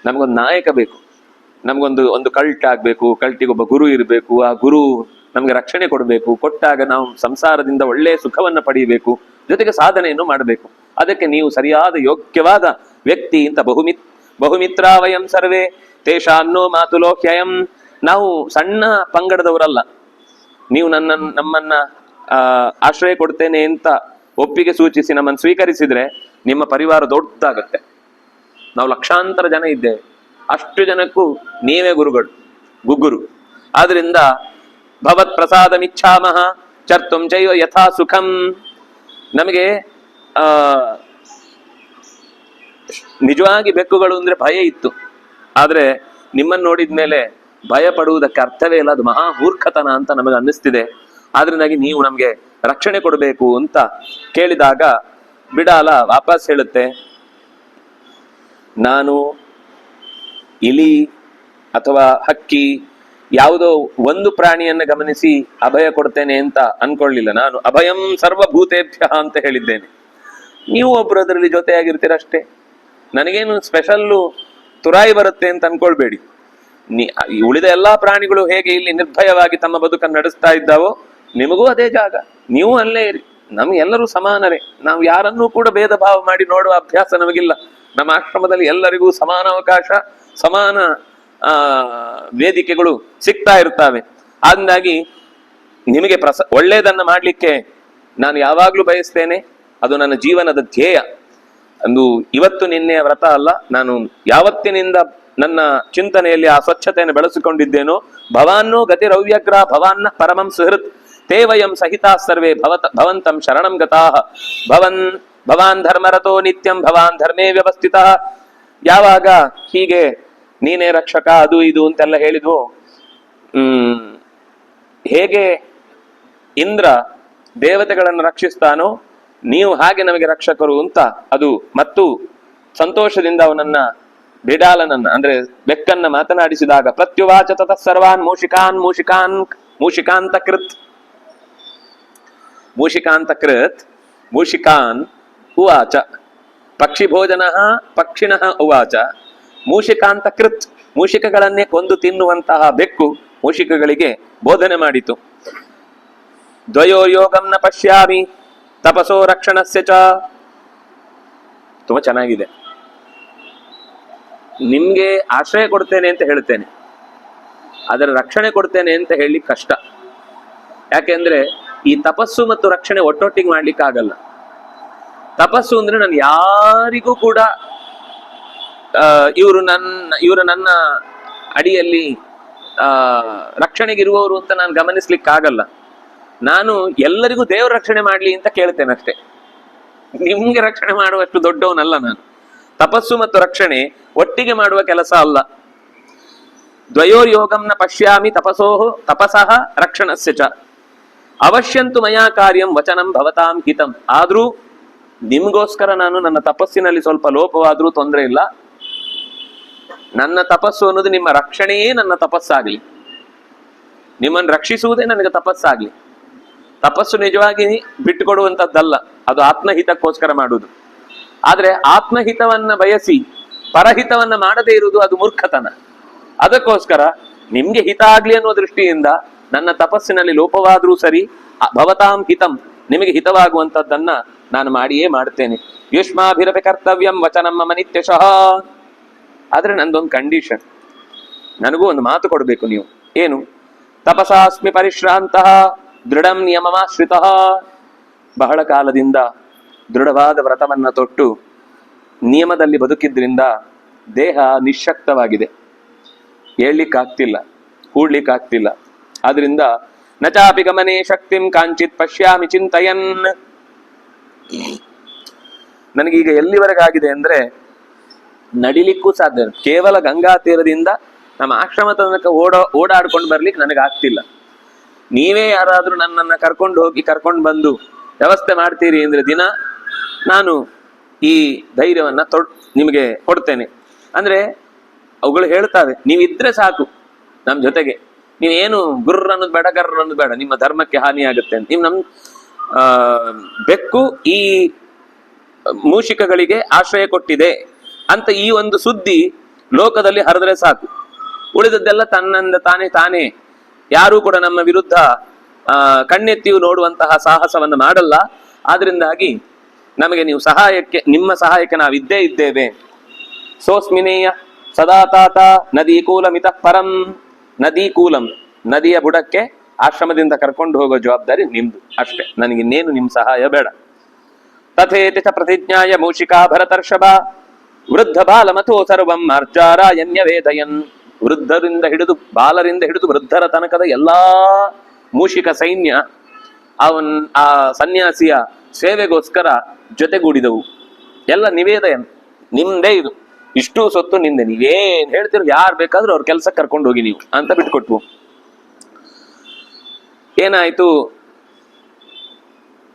ನಮಗೊಂದು ನಾಯಕ ಬೇಕು, ನಮಗೊಂದು ಕಲ್ಟ್ ಆಗ್ಬೇಕು, ಕಲ್ಟಿಗೊಬ್ಬ ಗುರು ಇರಬೇಕು. ಆ ಗುರು ನಮ್ಗೆ ರಕ್ಷಣೆ ಕೊಡಬೇಕು, ಕೊಟ್ಟಾಗ ನಾವು ಸಂಸಾರದಿಂದ ಒಳ್ಳೆಯ ಸುಖವನ್ನ ಪಡೆಯಬೇಕು, ಜೊತೆಗೆ ಸಾಧನೆಯನ್ನು ಮಾಡಬೇಕು. ಅದಕ್ಕೆ ನೀವು ಸರಿಯಾದ ಯೋಗ್ಯವಾದ ವ್ಯಕ್ತಿ ಅಂತ ಬಹುಮಿತ್ರ ವಯಂ ಸರ್ವೇ ತೇಷಾನ್ನೋ ಮಾತುಲೋಕ್ಯಯಂ. ನಾವು ಸಣ್ಣ ಪಂಗಡದವರಲ್ಲ. ನೀವು ನಮ್ಮನ್ನ ಆಶ್ರಯ ಕೊಡ್ತೇನೆ ಅಂತ ಒಪ್ಪಿಗೆ ಸೂಚಿಸಿ ನಮ್ಮನ್ನು ಸ್ವೀಕರಿಸಿದ್ರೆ ನಿಮ್ಮ ಪರಿವಾರ ದೊಡ್ಡದಾಗತ್ತೆ. ನಾವು ಲಕ್ಷಾಂತರ ಜನ ಇದ್ದೇವೆ, ಅಷ್ಟು ಜನಕ್ಕೂ ನೀವೇ ಗುಗ್ಗುರು. ಆದ್ರಿಂದ ಭವತ್ ಪ್ರಸಾದಮಿಚ್ಛಾಮಹ ಚರ್ತುಂ ಚೈವ ಯಥಾ ಸುಖಂ. ನಮಗೆ ನಿಜವಾಗಿ ಬೆಕ್ಕುಗಳು ಅಂದ್ರೆ ಭಯ ಇತ್ತು, ಆದ್ರೆ ನಿಮ್ಮನ್ನು ನೋಡಿದ್ಮೇಲೆ ಭಯ ಪಡುವುದಕ್ಕೆ ಅರ್ಥವೇ ಇಲ್ಲ, ಅದು ಮಹಾ ಮೂರ್ಖತನ ಅಂತ ನಮಗೆ ಅನ್ನಿಸ್ತಿದೆ. ಆದ್ರಿಂದಾಗಿ ನೀವು ನಮ್ಗೆ ರಕ್ಷಣೆ ಕೊಡಬೇಕು ಅಂತ ಕೇಳಿದಾಗ ಬಿಡಾಲ ವಾಪಸ್ ಹೇಳುತ್ತೆ, ನಾನು ಇಲಿ ಅಥವಾ ಹಕ್ಕಿ ಯಾವುದೋ ಒಂದು ಪ್ರಾಣಿಯನ್ನು ಗಮನಿಸಿ ಅಭಯ ಕೊಡ್ತೇನೆ ಅಂತ ಅನ್ಕೊಳ್ಳಿಲ್ಲ. ನಾನು ಅಭಯಂ ಸರ್ವಭೂತೇಭ್ಯ ಅಂತ ಹೇಳಿದ್ದೇನೆ. ನೀವು ಒಬ್ರು ಅದರಲ್ಲಿ ಜೊತೆಯಾಗಿರ್ತೀರಷ್ಟೇ. ನನಗೇನು ಸ್ಪೆಷಲ್ಲು ತುರಾಯಿ ಬರುತ್ತೆ ಅಂತ ಅನ್ಕೊಳ್ಬೇಡಿ. ಉಳಿದ ಎಲ್ಲಾ ಪ್ರಾಣಿಗಳು ಹೇಗೆ ಇಲ್ಲಿ ನಿರ್ಭಯವಾಗಿ ತಮ್ಮ ಬದುಕನ್ನು ನಡೆಸ್ತಾ ಇದ್ದಾವೋ ನಿಮಗೂ ಅದೇ ಜಾಗ, ನೀವು ಅಲ್ಲೇ ಇರಿ. ನಮ್ಗೆಲ್ಲರೂ ಸಮಾನರೇ. ನಾವು ಯಾರನ್ನೂ ಕೂಡ ಭೇದ ಭಾವ ಮಾಡಿ ನೋಡುವ ಅಭ್ಯಾಸ ನಮಗಿಲ್ಲ. ನಮ್ಮ ಆಶ್ರಮದಲ್ಲಿ ಎಲ್ಲರಿಗೂ ಸಮಾನ ಅವಕಾಶ, ಸಮಾನ ವೇದಿಕೆಗಳು ಸಿಗ್ತಾ ಇರ್ತವೆ. ಹಾಗಾಗಿ ನಿಮಗೆ ಒಳ್ಳೆಯದನ್ನ ಮಾಡ್ಲಿಕ್ಕೆ ನಾನು ಯಾವಾಗ್ಲೂ ಬಯಸ್ತೇನೆ. ಅದು ನನ್ನ ಜೀವನದ ಧ್ಯೇಯ. ಒಂದು ಇವತ್ತು ನಿನ್ನೆಯ ವ್ರತ ಅಲ್ಲ. ನಾನು ಯಾವತ್ತಿನಿಂದ ನನ್ನ ಚಿಂತನೆಯಲ್ಲಿ ಆ ಸ್ವಚ್ಛತೆಯನ್ನು ಬೆಳೆಸಿಕೊಂಡಿದ್ದೇನೋ, ಭವಾನ್ನೋ ಗತಿರವ್ಯಗ್ರ ಭವಾನ್ನ ಪರಮಂ ಸುಹೃತ್ ತೇವಯಂ ಸಹಿತಾ ಸರ್ವೇ ಭವಂತಂ ಶರಣಂ ಗತಾಃ ಭವಾನ್ ಧರ್ಮರತೋ ನಿತ್ಯಂ ಭವಾನ್ ಧರ್ಮೇ ವ್ಯವಸ್ಥಿತ. ಯಾವಾಗ ಹೀಗೆ ನೀನೇ ರಕ್ಷಕ ಅದು ಇದು ಅಂತೆಲ್ಲ ಹೇಳಿದ್ವು, ಹೇಗೆ ಇಂದ್ರ ದೇವತೆಗಳನ್ನು ರಕ್ಷಿಸ್ತಾನೋ ನೀವು ಹಾಗೆ ನಮಗೆ ರಕ್ಷಕರು ಅಂತ ಅದು ಮತ್ತು ಸಂತೋಷದಿಂದ ಅವನನ್ನ ಬಿಡಾಲನನ್ನ ಅಂದ್ರೆ ಬೆಕ್ಕನ್ನ ಮಾತನಾಡಿಸಿದಾಗ ಪ್ರತ್ಯುವಾಚ ತತಃ ಸರ್ವಾನ್ ಮೂಷಿಕಾನ್ ಉವಾಚ ಪಕ್ಷಿ ಭೋಜನ ಪಕ್ಷಿಣಃ ಉವಾಚ ಮೂಷಿಕಾಂತ ಕೃತ್. ಮೂಷಿಕಗಳನ್ನೇ ಕೊಂದು ತಿನ್ನುವಂತಹ ಬೆಕ್ಕು ಮೂಷಿಕಗಳಿಗೆ ಬೋಧನೆ ಮಾಡಿತು. ದ್ವಯೋ ಯೋಗಂ ನ ಪಶ್ಯಾಮಿ ತಪಸೋ ರಕ್ಷಣಸ್ಯ ಚ. ತುಂಬಾ ಚೆನ್ನಾಗಿದೆ. ನಿಮ್ಗೆ ಆಶ್ರಯ ಕೊಡ್ತೇನೆ ಅಂತ ಹೇಳ್ತೇನೆ, ಅದರ ರಕ್ಷಣೆ ಕೊಡ್ತೇನೆ ಅಂತ ಹೇಳಿ ಕಷ್ಟ. ಯಾಕೆಂದ್ರೆ ಈ ತಪಸ್ಸು ಮತ್ತು ರಕ್ಷಣೆ ಒಟ್ಟೊಟ್ಟಿಗೆ ಮಾಡ್ಲಿಕ್ಕೆ ಆಗಲ್ಲ. ತಪಸ್ಸು ಅಂದ್ರೆ ನಾನು ಯಾರಿಗೂ ಕೂಡ ಇವರು ನನ್ನ ಅಡಿಯಲ್ಲಿ ರಕ್ಷಣೆಗಿರುವವರು ಅಂತ ನಾನು ಗಮನಿಸ್ಲಿಕ್ಕಾಗಲ್ಲ. ನಾನು ಎಲ್ಲರಿಗೂ ದೇವರ ರಕ್ಷಣೆ ಮಾಡ್ಲಿ ಅಂತ ಕೇಳ್ತೇನೆ ಅಷ್ಟೇ. ನಿಮ್ಗೆ ರಕ್ಷಣೆ ಮಾಡುವಷ್ಟು ದೊಡ್ಡವನಲ್ಲ ನಾನು. ತಪಸ್ಸು ಮತ್ತು ರಕ್ಷಣೆ ಒಟ್ಟಿಗೆ ಮಾಡುವ ಕೆಲಸ ಅಲ್ಲ. ದ್ವಯೋರ್ ಯೋಗಂನ ಪಶ್ಯಾಮಿ ತಪಸಃ ರಕ್ಷಣಸ್ಯ ಚ ಅವಶ್ಯಂತು ಮಯಾ ಕಾರ್ಯಂ ವಚನಂ ಭವತಾಂ ಹಿತಂ. ಆದ್ರೂ ನಿಮ್ಗೋಸ್ಕರ ನಾನು ನನ್ನ ತಪಸ್ಸಿನಲ್ಲಿ ಸ್ವಲ್ಪ ಲೋಪವಾದ್ರೂ ತೊಂದರೆ ಇಲ್ಲ. ನನ್ನ ತಪಸ್ಸು ಅನ್ನೋದು ನಿಮ್ಮ ರಕ್ಷಣೆಯೇ ನನ್ನ ತಪಸ್ಸಾಗ್ಲಿ, ನಿಮ್ಮನ್ನು ರಕ್ಷಿಸುವುದೇ ನನಗೆ ತಪಸ್ಸಾಗ್ಲಿ. ತಪಸ್ಸು ನಿಜವಾಗಿ ಬಿಟ್ಟುಕೊಡುವಂಥದ್ದಲ್ಲ, ಅದು ಆತ್ಮಹಿತಕ್ಕೋಸ್ಕರ ಮಾಡುವುದು. ಆದ್ರೆ ಆತ್ಮಹಿತವನ್ನ ಬಯಸಿ ಪರಹಿತವನ್ನ ಮಾಡದೇ ಇರುವುದು ಅದು ಮೂರ್ಖತನ. ಅದಕ್ಕೋಸ್ಕರ ನಿಮ್ಗೆ ಹಿತ ಆಗ್ಲಿ ಅನ್ನೋ ದೃಷ್ಟಿಯಿಂದ ನನ್ನ ತಪಸ್ಸಿನಲ್ಲಿ ಲೋಪವಾದ್ರೂ ಸರಿ, ಭವತಾಂ ಹಿತಂ, ನಿಮಗೆ ಹಿತವಾಗುವಂಥದ್ದನ್ನ ನಾನು ಮಾಡಿಯೇ ಮಾಡ್ತೇನೆ. ಯುಷ್ಮಾಭಿರಪಿ ಕರ್ತವ್ಯಂ ವಚನಂ ಮಮ ನಿತ್ಯಶಃ. ಆದ್ರೆ ನಂದೊಂದು ಕಂಡೀಷನ್, ನನಗೂ ಒಂದು ಮಾತು ಕೊಡ್ಬೇಕು ನೀವು. ಏನು? ತಪಸಾಸ್ಮಿ ಪರಿಶ್ರಾಂತಃ ದೃಢಂ ನಿಯಮಮಾಶ್ರಿತಃ. ಬಹಳ ಕಾಲದಿಂದ ದೃಢವಾದ ವ್ರತವನ್ನ ತೊಟ್ಟು ನಿಯಮದಲ್ಲಿ ಬದುಕಿದ್ರಿಂದ ದೇಹ ನಿಶಕ್ತವಾಗಿದೆ, ಏಳ್ಲಿಕ್ಕಾಗ್ತಿಲ್ಲ, ಕೂಡ್ಲಿಕ್ಕಾಗ್ತಿಲ್ಲ. ಆದ್ರಿಂದ ನಚಾಪಿ ಗಮನೆ ಶಕ್ತಿಂ ಕಾಂಚಿತ್ ಪಶ್ಯಾಮಿ ಚಿಂತಯನ್. ನನಗೀಗ ಎಲ್ಲಿವರೆಗಾಗಿದೆ ಅಂದ್ರೆ ನಡಿಲಿಕ್ಕೂ ಸಾಧ್ಯ. ಕೇವಲ ಗಂಗಾ ತೀರದಿಂದ ನಮ್ಮ ಆಶ್ರಮ ತನಕ ಓಡಾಡ್ಕೊಂಡು ಬರ್ಲಿಕ್ಕೆ ನನಗೆ ಆಗ್ತಿಲ್ಲ. ನೀವೇ ಯಾರಾದ್ರೂ ನನ್ನನ್ನ ಕರ್ಕೊಂಡು ಬಂದು ವ್ಯವಸ್ಥೆ ಮಾಡ್ತೀರಿ ಅಂದ್ರೆ ದಿನ ನಾನು ಈ ಧೈರ್ಯವನ್ನ ನಿಮಗೆ ಕೊಡ್ತೇನೆ. ಅಂದ್ರೆ ಅವುಗಳು ಹೇಳ್ತಾವೆ, ನೀವಿದ್ರೆ ಸಾಕು ನಮ್ ಜೊತೆಗೆ, ನೀವೇನು ಗುರ್ರ ಅನ್ನೋದು ಬೇಡ, ಗರ್ರ ಅನ್ನೋದು ಬೇಡ, ನಿಮ್ಮ ಧರ್ಮಕ್ಕೆ ಹಾನಿ ಆಗುತ್ತೆ ಅಂತ. ನೀವು ಬೆಕ್ಕು ಈ ಮೂಷಿಕಗಳಿಗೆ ಆಶ್ರಯ ಕೊಟ್ಟಿದೆ ಅಂತ ಈ ಒಂದು ಸುದ್ದಿ ಲೋಕದಲ್ಲಿ ಹರಿದ್ರೆ ಸಾಕು. ಉಳಿದದ್ದೆಲ್ಲ ತನ್ನಿಂದ ತಾನೇ ಯಾರೂ ಕೂಡ ನಮ್ಮ ವಿರುದ್ಧ ಕಣ್ಣೆತ್ತಿಯು ನೋಡುವಂತಹ ಸಾಹಸವನ್ನು ಮಾಡಲ್ಲ. ಆದ್ರಿಂದಾಗಿ ನಮಗೆ ನೀವು ನಿಮ್ಮ ಸಹಾಯಕ್ಕೆ ನಾವಿದ್ದೇ ಇದ್ದೇವೆ. ಸೋಸ್ಮಿನೇಯ ಸದಾ ತಾತ ನದಿ ಕೂಲಮಿತ ಪರಂ. ನದಿ ಕೂಲಂ, ನದಿಯ ಬುಡಕ್ಕೆ ಆಶ್ರಮದಿಂದ ಕರ್ಕೊಂಡು ಹೋಗೋ ಜವಾಬ್ದಾರಿ ನಿಮ್ದು ಅಷ್ಟೇ, ನನಗಿನ್ನೇನು ನಿಮ್ ಸಹಾಯ ಬೇಡ. ತಥೇತಿ ಚ ಪ್ರತಿಜ್ಞಾಯ ಮೂಷಿಕಾ ಭರತರ್ಷಭ ವೃದ್ಧ ಬಾಲಮಥೋ ಸರ್ವಂ ಮಾರ್ಜಾರಾಯಣ್ಯವೇದಯನ್. ವೃದ್ಧರಿಂದ ಹಿಡಿದು ಬಾಲರಿಂದ ಹಿಡಿದು ವೃದ್ಧರ ತನಕದ ಎಲ್ಲಾ ಮೂಷಿಕ ಸೈನ್ಯ ಆ ಸನ್ಯಾಸಿಯ ಸೇವೆಗೋಸ್ಕರ ಜೊತೆಗೂಡಿದವು. ಎಲ್ಲ ನಿವೇದಯನ್, ನಿಮ್ದೇ ಇದು, ಇಷ್ಟು ಸೊತ್ತು ನಿಂದೆ, ನೀವೇನ್ ಹೇಳ್ತಿರೋ ಯಾರು ಬೇಕಾದ್ರೂ ಅವ್ರ ಕೆಲ್ಸಕ್ಕೆ ಕರ್ಕೊಂಡು ಹೋಗಿ ನೀವು ಅಂತ ಬಿಟ್ಕೊಟ್ವು. ಏನಾಯ್ತು?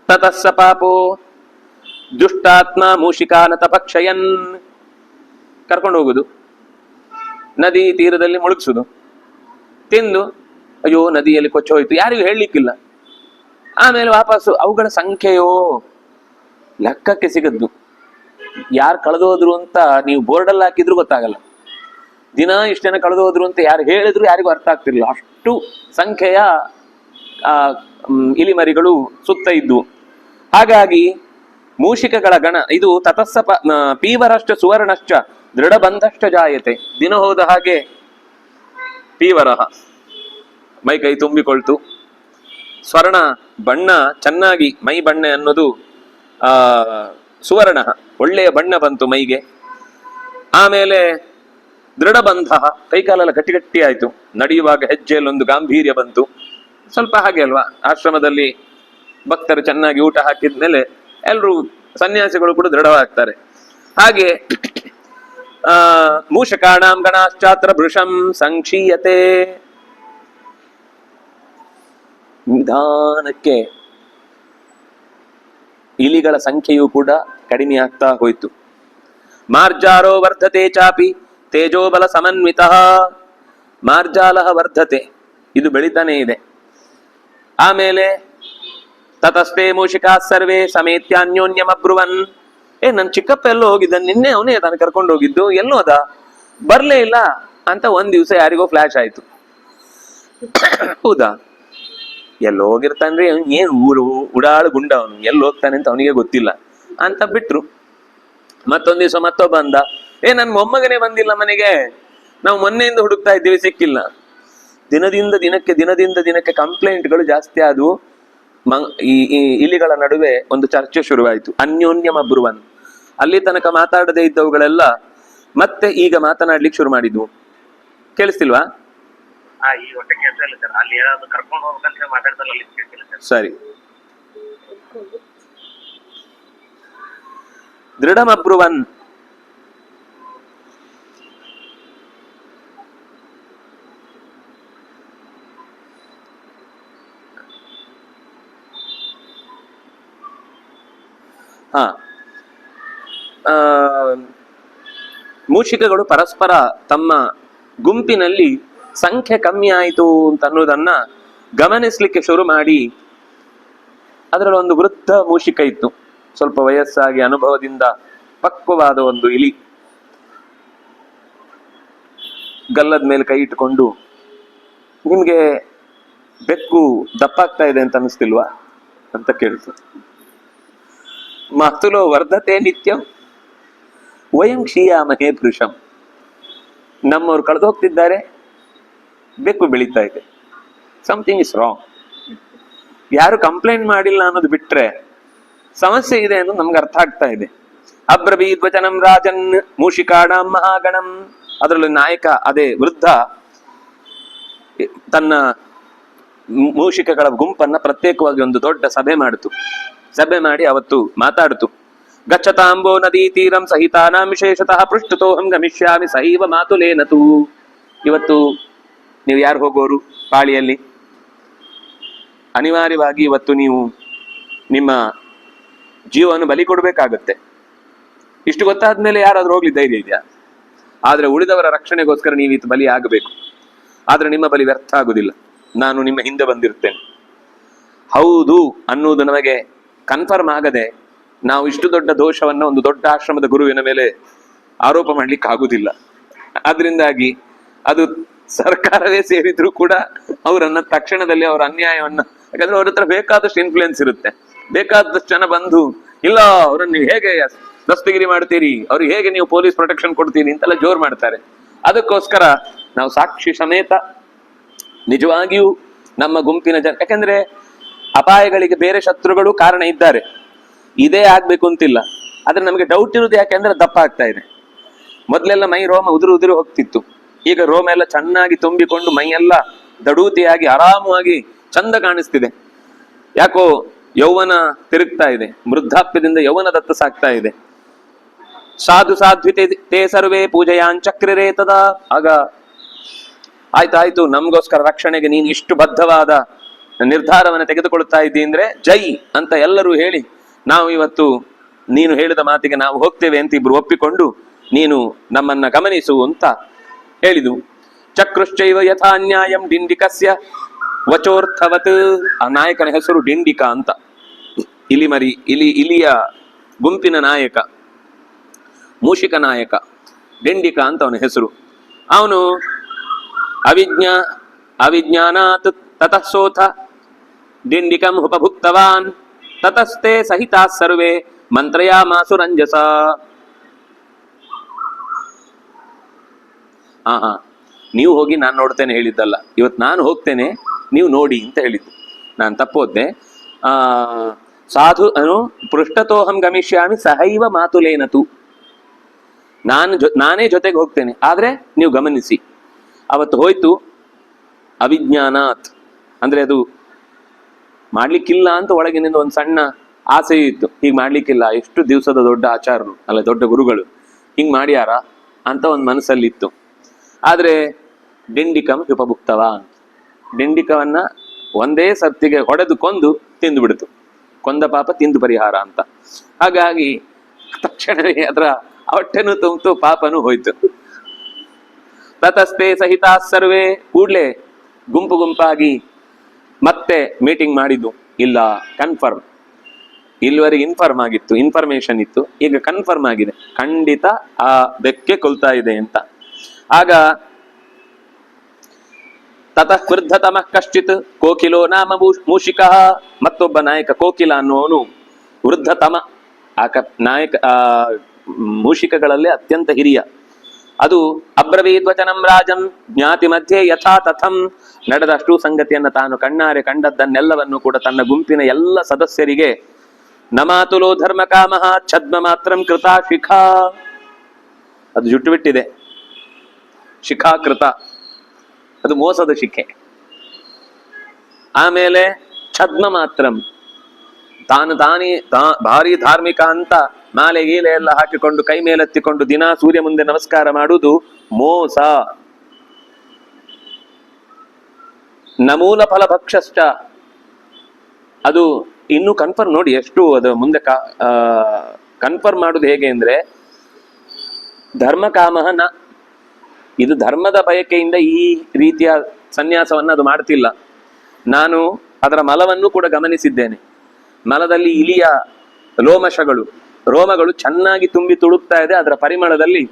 ತತಸ್ಸ ಪಾಪೋ ದುಷ್ಟಾತ್ಮ ಮೂಷಿಕಾನತ ಪಕ್ಷಯನ್. ಕರ್ಕೊಂಡು ಹೋಗುದು, ನದಿ ತೀರದಲ್ಲಿ ಮುಳುಗಿಸುದು, ತಿಂದು ಅಯ್ಯೋ ನದಿಯಲ್ಲಿ ಕೊಚ್ಚೋಯ್ತು, ಯಾರಿಗೂ ಹೇಳಲಿಕ್ಕಿಲ್ಲ. ಆಮೇಲೆ ವಾಪಸ್ಸು ಅವುಗಳ ಸಂಖ್ಯೆಯೋ ಲೆಕ್ಕಕ್ಕೆ ಸಿಗದ್ದು. ಯಾರು ಕಳೆದೋದ್ರು ಅಂತ ನೀವು ಬೋರ್ಡಲ್ಲಿ ಹಾಕಿದ್ರು ಗೊತ್ತಾಗಲ್ಲ. ದಿನ ಇಷ್ಟು ಜನ ಕಳೆದೋದ್ರು ಅಂತ ಯಾರು ಹೇಳಿದ್ರು ಯಾರಿಗೂ ಅರ್ಥ ಆಗ್ತಿರ್ಲಿಲ್ಲ. ಅಷ್ಟು ಸಂಖ್ಯೆಯ ಇಲಿಮರಿಗಳು ಸುತ್ತ ಇದ್ವು. ಹಾಗಾಗಿ ಮೂಷಿಕಗಳ ಗಣ ಇದು ತತಸ್ಸ ಪೀವರಶ್ಚ ಸುವರ್ಣಶ್ಚ ದೃಢಬಂಧಶ್ಚ ಜಾಯತೆ. ದಿನ ಹೋದ ಹಾಗೆ ಪೀವರಹ ಮೈ ಕೈ ತುಂಬಿಕೊಳ್ತು. ಸ್ವರ್ಣ ಬಣ್ಣ ಚೆನ್ನಾಗಿ ಮೈ ಬಣ್ಣ ಅನ್ನೋದು ಸುವರ್ಣ ಒಳ್ಳೆಯ ಬಣ್ಣ ಬಂತು ಮೈಗೆ. ಆಮೇಲೆ ದೃಢಬಂಧ, ಕೈಕಾಲೆಲ್ಲ ಗಟ್ಟಿ ಆಯ್ತು. ನಡೆಯುವಾಗ ಹೆಜ್ಜೆಯಲ್ಲಿ ಒಂದು ಗಾಂಭೀರ್ಯ ಬಂತು. ಸ್ವಲ್ಪ ಹಾಗೆ ಅಲ್ವಾ, ಆಶ್ರಮದಲ್ಲಿ ಭಕ್ತರು ಚೆನ್ನಾಗಿ ಊಟ ಹಾಕಿದ್ಮೇಲೆ ಎಲ್ರು ಸನ್ಯಾಸಿಗಳು ಕೂಡ ದೃಢವಾಗ್ತಾರೆ. ಹಾಗೆ ಮೂಷಕಾಣಾಂ ಗಣಾಶ್ಚಾತ್ರ ಭೃಶಂ ಸಂಕ್ಷೀಯತೆ. ನಿಧಾನಕ್ಕೆ ಇಲಿಗಳ ಸಂಖ್ಯೆಯೂ ಕೂಡ ಕಡಿಮೆ ಆಗ್ತಾ ಹೋಯ್ತು. ಮಾರ್ಜಾರೋ ವರ್ಧತೆ ಚಾಪಿ ತೇಜೋಬಲ ಸಮನ್ವಿತ. ಮಾರ್ಜಾಲ ವರ್ಧತೆ, ಇದು ಬೆಳಿತಾನೇ ಇದೆ. ಆಮೇಲೆ ತತಸ್ತೆ ಮೂಷಿಕಾ ಸರ್ವೇ ಸಮೇತ್ಯಾನ್ಯೋನ್ಯಮಬ್ರುವನ್. ನನ್ ಚಿಕ್ಕಪ್ಪ ಎಲ್ಲೋ ಹೋಗಿದ್ದ, ನಿನ್ನೆ ಅವನೇ ತಾನು ಕರ್ಕೊಂಡು ಹೋಗಿದ್ದು, ಎಲ್ಲೋದ ಬರ್ಲೇ ಇಲ್ಲ ಅಂತ ಒಂದ್ ದಿವಸ ಯಾರಿಗೋ ಫ್ಲಾಶ್ ಆಯ್ತು. ಹೌದಾ, ಎಲ್ಲೋ ಹೋಗಿರ್ತಾನ್ರಿ, ಏನ್ ಉಡಾಳು ಗುಂಡ ಅವನು, ಎಲ್ಲಿ ಹೋಗ್ತಾನೆ ಅಂತ ಅವನಿಗೆ ಗೊತ್ತಿಲ್ಲ ಅಂತ ಬಿಟ್ರು. ಮತ್ತೊಂದ್ ದಿವಸ ಮತ್ತೊಬ್ಬ ಅಂದ, ನನ್ ಮೊಮ್ಮಗನೇ ಬಂದಿಲ್ಲ ಮನೆಗೆ, ನಾವು ಮೊನ್ನೆಯಿಂದ ಹುಡುಕ್ತಾ ಇದ್ದೀವಿ, ಸಿಕ್ಕಿಲ್ಲ. ದಿನದಿಂದ ದಿನಕ್ಕೆ ಕಂಪ್ಲೇಂಟ್ಗಳು ಜಾಸ್ತಿ ಆದವು. ಈ ಇಲಿಗಳ ನಡುವೆ ಒಂದು ಚರ್ಚೆ ಶುರುವಾಯಿತು. ಅನ್ಯೋನ್ಯಮ ಬ್ರುವನ್. ಅಲ್ಲಿ ತನಕ ಮಾತಾಡದೇ ಇದ್ದವುಗಳೆಲ್ಲ ಮತ್ತೆ ಈಗ ಮಾತನಾಡ್ಲಿಕ್ಕೆ ಶುರು ಮಾಡಿದ್ವು. ಕೇಳಿಸ್ತಿಲ್ವಾ? ಸರಿ. ದೃಢಮಬ್ರುವನ್, ಮೂಷಿಕಗಳು ಪರಸ್ಪರ ತಮ್ಮ ಗುಂಪಿನಲ್ಲಿ ಸಂಖ್ಯೆ ಕಮ್ಮಿ ಆಯಿತು ಅಂತ ಅನ್ನೋದನ್ನ ಗಮನಿಸ್ಲಿಕ್ಕೆ ಶುರು ಮಾಡಿ, ಅದರಲ್ಲಿ ಒಂದು ವೃದ್ಧ ಮೂಷಿಕ ಇತ್ತು, ಸ್ವಲ್ಪ ವಯಸ್ಸಾಗಿ ಅನುಭವದಿಂದ ಪಕ್ವವಾದ ಒಂದು ಇಲಿ. ಗಲ್ಲದ ಮೇಲೆ ಕೈ ಇಟ್ಟುಕೊಂಡು, ನಿಮ್ಗೆ ಬೆಕ್ಕು ದಪ್ಪಾಗ್ತಾ ಇದೆ ಅಂತ ಅನಿಸ್ತಿಲ್ವಾ ಅಂತ ಕೇಳ್ತು. ಮಾತುಲೋ ವರ್ಧತೆ ನಿತ್ಯಂ ವಯಂ ಕ್ಷೀಯಾಮಹೇ ಪುರುಷಂ. ನಮ್ಮವ್ರು ಕಳೆದು ಹೋಗ್ತಿದ್ದಾರೆ, ಬೆಕ್ಕು ಬೆಳೀತಾ ಇದೆ. Something is wrong. ಯಾರು ಕಂಪ್ಲೇಂಟ್ ಮಾಡಿಲ್ಲ ಅನ್ನೋದು ಬಿಟ್ರೆ ಸಮಸ್ಯೆ ಇದೆ ಅನ್ನೋದು ನಮ್ಗೆ ಅರ್ಥ ಆಗ್ತಾ ಇದೆ. ಅಬ್ರವೀದ್ವಚನಂ ರಾಜನ್ ಮೂಷಿಕಾಣಾಂ ಮಹಾಗಣಂ. ಅದರಲ್ಲಿ ನಾಯಕ ಅದೇ ವೃದ್ಧ ತನ್ನ ಮೂಷಿಕಗಳ ಗುಂಪನ್ನ ಪ್ರತ್ಯೇಕವಾಗಿ ಒಂದು ದೊಡ್ಡ ಸಭೆ ಮಾಡಿ ಅವತ್ತು ಮಾತಾಡ್ತು. ಗಚ್ಚತಾಂಬೋ ನದೀ ತೀರಂ ಸಹಿತಾನಾಂ ವಿಶೇಷತಃ ಪೃಷ್ಠತೋಹಂ ಗಮಿಷ್ಯಾಮಿ ಸಹೈವ ಮಾತುಲೇನತು. ಇವತ್ತು ನೀವು ಯಾರು ಹೋಗೋರು ಪಾಳಿಯಲ್ಲಿ, ಅನಿವಾರ್ಯವಾಗಿ ಇವತ್ತು ನೀವು ನಿಮ್ಮ ಜೀವವನ್ನು ಬಲಿ ಕೊಡಬೇಕಾಗತ್ತೆ. ಇಷ್ಟು ಗೊತ್ತಾದ್ಮೇಲೆ ಯಾರಾದ್ರೂ ಹೋಗ್ಲಿ ಧೈರ್ಯ ಇದೆಯಾ? ಆದ್ರೆ ಉಳಿದವರ ರಕ್ಷಣೆಗೋಸ್ಕರ ನೀವು ಇದು ಬಲಿ ಆಗಬೇಕು. ಆದ್ರೆ ನಿಮ್ಮ ಬಲಿ ವ್ಯರ್ಥ ಆಗುದಿಲ್ಲ. ನಾನು ನಿಮ್ಮ ಹಿಂದೆ ಬಂದಿರ್ತೇನೆ ಹೌದು ಅನ್ನುವುದು ನಮಗೆ ಕನ್ಫರ್ಮ್ ಆಗದೆ ನಾವು ಇಷ್ಟು ದೊಡ್ಡ ದೋಷವನ್ನ ಒಂದು ದೊಡ್ಡ ಆಶ್ರಮದ ಗುರುವಿನ ಮೇಲೆ ಆರೋಪ ಮಾಡ್ಲಿಕ್ಕೆ ಆಗುದಿಲ್ಲ. ಅದರಿಂದಾಗಿ ಅದು ಸರ್ಕಾರವೇ ಸೇರಿದ್ರು ಕೂಡ ಅವರನ್ನ ತಕ್ಷಣದಲ್ಲಿ ಅವರ ಅನ್ಯಾಯವನ್ನ, ಯಾಕಂದ್ರೆ ಅವ್ರ ಹತ್ರ ಬೇಕಾದಷ್ಟು ಇನ್ಫ್ಲೂಯೆನ್ಸ್ ಇರುತ್ತೆ, ಬೇಕಾದಷ್ಟು ಜನ ಬಂದು ಇಲ್ಲ ಅವ್ರನ್ನ ನೀವು ಹೇಗೆ ದಸ್ತಗಿರಿ ಮಾಡ್ತೀರಿ, ಅವ್ರಿಗೆ ಹೇಗೆ ನೀವು ಪೊಲೀಸ್ ಪ್ರೊಟೆಕ್ಷನ್ ಕೊಡ್ತೀರಿ ಅಂತೆಲ್ಲ ಜೋರ್ ಮಾಡ್ತಾರೆ. ಅದಕ್ಕೋಸ್ಕರ ನಾವು ಸಾಕ್ಷಿ ಸಮೇತ ನಿಜವಾಗಿಯೂ ನಮ್ಮ ಗುಂಪಿನ ಜನ, ಯಾಕಂದ್ರೆ ಅಪಾಯಗಳಿಗೆ ಬೇರೆ ಶತ್ರುಗಳು ಕಾರಣ ಇದ್ದಾರೆ, ಇದೇ ಆಗ್ಬೇಕು ಅಂತಿಲ್ಲ. ಆದ್ರೆ ನಮಗೆ ಡೌಟ್ ಇರುವುದು ಯಾಕೆಂದ್ರೆ ದಪ್ಪ ಆಗ್ತಾ ಇದೆ. ಮೊದ್ಲೆಲ್ಲ ಮೈ ರೋಮ ಉದುರು ಹೋಗ್ತಿತ್ತು, ಈಗ ರೋಮ ಎಲ್ಲ ಚೆನ್ನಾಗಿ ತುಂಬಿಕೊಂಡು ಮೈಯೆಲ್ಲ ದಡೂತಿಯಾಗಿ ಆರಾಮವಾಗಿ ಚಂದ ಕಾಣಿಸ್ತಿದೆ. ಯಾಕೋ ಯೌವನ ತಿರುಗ್ತಾ ಇದೆ, ವೃದ್ಧಾಪ್ಯದಿಂದ ಯೌವನದತ್ತ ಸಾಗ್ತಾ ಇದೆ. ಸಾಧು ಸಾಧ್ವಿತೆ ತೇ ಸರ್ವೇ ಪೂಜೆಯಾಂಚಕ್ರಿರೇ ತದಾ. ಆಗ ಆಯ್ತಾಯ್ತು, ನಮ್ಗೋಸ್ಕರ ರಕ್ಷಣೆಗೆ ನೀನು ಇಷ್ಟು ಬದ್ಧವಾದ ನಿರ್ಧಾರವನ್ನು ತೆಗೆದುಕೊಳ್ತಾ ಇದ್ದಿ ಅಂದ್ರೆ ಜೈ ಅಂತ ಎಲ್ಲರೂ ಹೇಳಿ ನಾವು ಇವತ್ತು ನೀನು ಹೇಳಿದ ಮಾತಿಗೆ ನಾವು ಹೋಗ್ತೇವೆ ಅಂತ ಇಬ್ರು ಒಪ್ಪಿಕೊಂಡು ನೀನು ನಮ್ಮನ್ನ ಗಮನಿಸು ಅಂತ ಹೇಳಿದು. ಚಕ್ರುಶ್ಚೈವ ಯಥಾ ನ್ಯಾಯಂ ಡಿಂಡಿಕಸ್ಯ ವಚೋರ್ಥವತ್. ಆ ನಾಯಕನ ಹೆಸರು ಡಿಂಡಿಕ ಅಂತ, ಇಲಿಯ ಗುಂಪಿನ ನಾಯಕ, ಮೂಷಿಕ ನಾಯಕ ಡಿಂಡಿಕ ಅಂತ ಅವನ ಹೆಸರು. ಅವನು ಅವಿಜ್ಞಾನಾತ್ ತತಃ ಸೋಥ ಡಿಂಡಿಕಂ ಉಪಭುಕ್ತವಾನ್ ತತಸ್ತೆ ಸಹಿತಾ ಸರ್ವೇ ಮಂತ್ರಯಾಮಾಸು ರಂಜಸ. ನೀವು ಹೋಗಿ ನಾನು ನೋಡ್ತೇನೆ ಹೇಳಿದ್ದಲ್ಲ, ಇವತ್ತು ನಾನು ಹೋಗ್ತೇನೆ ನೀವು ನೋಡಿ ಅಂತ ಹೇಳಿದ್ದು. ನಾನು ತಪ್ಪೋದ್ದೆ. ಸಾಧು ಪೃಷ್ಠತೋಹಂ ಗಮಿಷ್ಯಾಮಿ ಸಹೈವ ಮಾತುಲೇನತು. ನಾನೇ ಜೊತೆಗೆ ಹೋಗ್ತೇನೆ, ಆದ್ರೆ ನೀವು ಗಮನಿಸಿ. ಅವತ್ತು ಹೋಯ್ತು ಅವಿಜ್ಞಾನಾತ್ ಅಂದ್ರೆ ಅದು ಮಾಡ್ಲಿಕ್ಕಿಲ್ಲ ಅಂತ ಒಳಗಿನಿಂದ ಒಂದು ಸಣ್ಣ ಆಸೆ ಇತ್ತು, ಹೀಗೆ ಮಾಡ್ಲಿಕ್ಕಿಲ್ಲ, ಎಷ್ಟು ದಿವಸದ ದೊಡ್ಡ ಆಚಾರರು ಅಲ್ಲ ದೊಡ್ಡ ಗುರುಗಳು ಹಿಂಗ್ ಮಾಡ್ಯಾರ ಅಂತ ಒಂದು ಮನಸ್ಸಲ್ಲಿತ್ತು. ಆದ್ರೆ ಡಿಂಡಿಕಂ ಉಪಭುಕ್ತವ, ಡಿಂಡಿಕವನ್ನ ಒಂದೇ ಸರ್ತಿಗೆ ಹೊಡೆದು ಕೊಂದು ತಿಂದು ಬಿಡ್ತು, ಕೊಂದ ಪಾಪ ತಿಂದು ಪರಿಹಾರ ಅಂತ. ಹಾಗಾಗಿ ತಕ್ಷಣವೇ ಅದರ ಹೊಟ್ಟೆನೂ ತುಂಬಿತು, ಪಾಪನೂ ಹೋಯ್ತು. ತತಸ್ತೆ ಸಹಿತಾ ಸರ್ವೇ, ಕೂಡ್ಲೆ ಗುಂಪು ಗುಂಪಾಗಿ ಮತ್ತೆ ಮೀಟಿಂಗ್ ಮಾಡಿದ್ದು. ಇಲ್ಲ ಕನ್ಫರ್ಮ್, ಇಲ್ಲಿವರೆಗೆ ಇನ್ಫಾರ್ಮೇಶನ್ ಇತ್ತು, ಈಗ ಕನ್ಫರ್ಮ್ ಆಗಿದೆ, ಖಂಡಿತ ಆ ಬೆಕ್ಕೆ ಕೊಲ್ತಾ ಇದೆ ಅಂತ. ಆಗ ತತಃ ವೃದ್ಧತಮಃ ಕಶ್ಚಿತ್ ಕೋಕಿಲೋ ನಾಮ ಮೂಷಿಕ. ಮತ್ತೊಬ್ಬ ನಾಯಕ ಕೋಕಿಲ ಅನ್ನುವನು ವೃದ್ಧತಮ, ನಾಯಕ ಮೂಷಿಕಗಳಲ್ಲಿ ಅತ್ಯಂತ ಹಿರಿಯ. ಅದು ಅಬ್ರವೀದ್ವಚನಂ ರಾಜಂ ಜ್ಞಾತಿ ಮಧ್ಯೆ ಯಥಾ ತಥಂ. ನಡೆದಷ್ಟು ಸಂಗತಿಯನ್ನ ತಾನು ಕಣ್ಣಾರೆ ಕಂಡದ್ದನ್ನೆಲ್ಲವನ್ನು ಕೂಡ ತನ್ನ ಗುಂಪಿನ ಎಲ್ಲ ಸದಸ್ಯರಿಗೆ ನಮಾತುಲೋ ಧರ್ಮ ಕಾಮಃ ಛದ್ಮ ಮಾತ್ರಂ ಕೃತ ಶಿಖಾ. ಅದು ಜುಟ್ಟು ಬಿಟ್ಟಿದೆ, ಶಿಖಾಕೃತ, ಅದು ಮೋಸದ ಶಿಖೆ. ಆಮೇಲೆ ಛದ್ಮ ಮಾತ್ರಂ, ತಾನೇ ಭಾರಿ ಧಾರ್ಮಿಕ ಅಂತ ಮಾಲೆ ಗೀಲೆ ಎಲ್ಲ ಹಾಕಿಕೊಂಡು ಕೈ ಮೇಲೆತ್ತಿಕೊಂಡು ದಿನಾ ಸೂರ್ಯ ಮುಂದೆ ನಮಸ್ಕಾರ ಮಾಡುವುದು ಮೋಸ. ನಮೂಲ ಫಲ ಭಕ್ಷಶ್ಚ, ಅದು ಇನ್ನು ಕನ್ಫರ್ಮ್ ನೋಡಿ ಎಷ್ಟು ಅದು ಮುಂದೆ ಕನ್ಫರ್ಮ್ ಮಾಡುದು ಹೇಗೆ ಅಂದ್ರೆ ಧರ್ಮ ಕಾಮಹ ನ, ಇದು ಧರ್ಮದ ಬಯಕೆಯಿಂದ ಈ ರೀತಿಯ ಸನ್ಯಾಸವನ್ನು ಅದು ಮಾಡ್ತಿಲ್ಲ. ನಾನು ಅದರ ಮಲವನ್ನು ಕೂಡ ಗಮನಿಸಿದ್ದೇನೆ. ಮಲದಲ್ಲಿ ಇಲಿಯ ರೋಮಗಳು ಚೆನ್ನಾಗಿ ತುಂಬಿ ತುಳುಕ್ತಾ ಇದೆ, ಅದರ ಪರಿಮಳದಲ್ಲಿ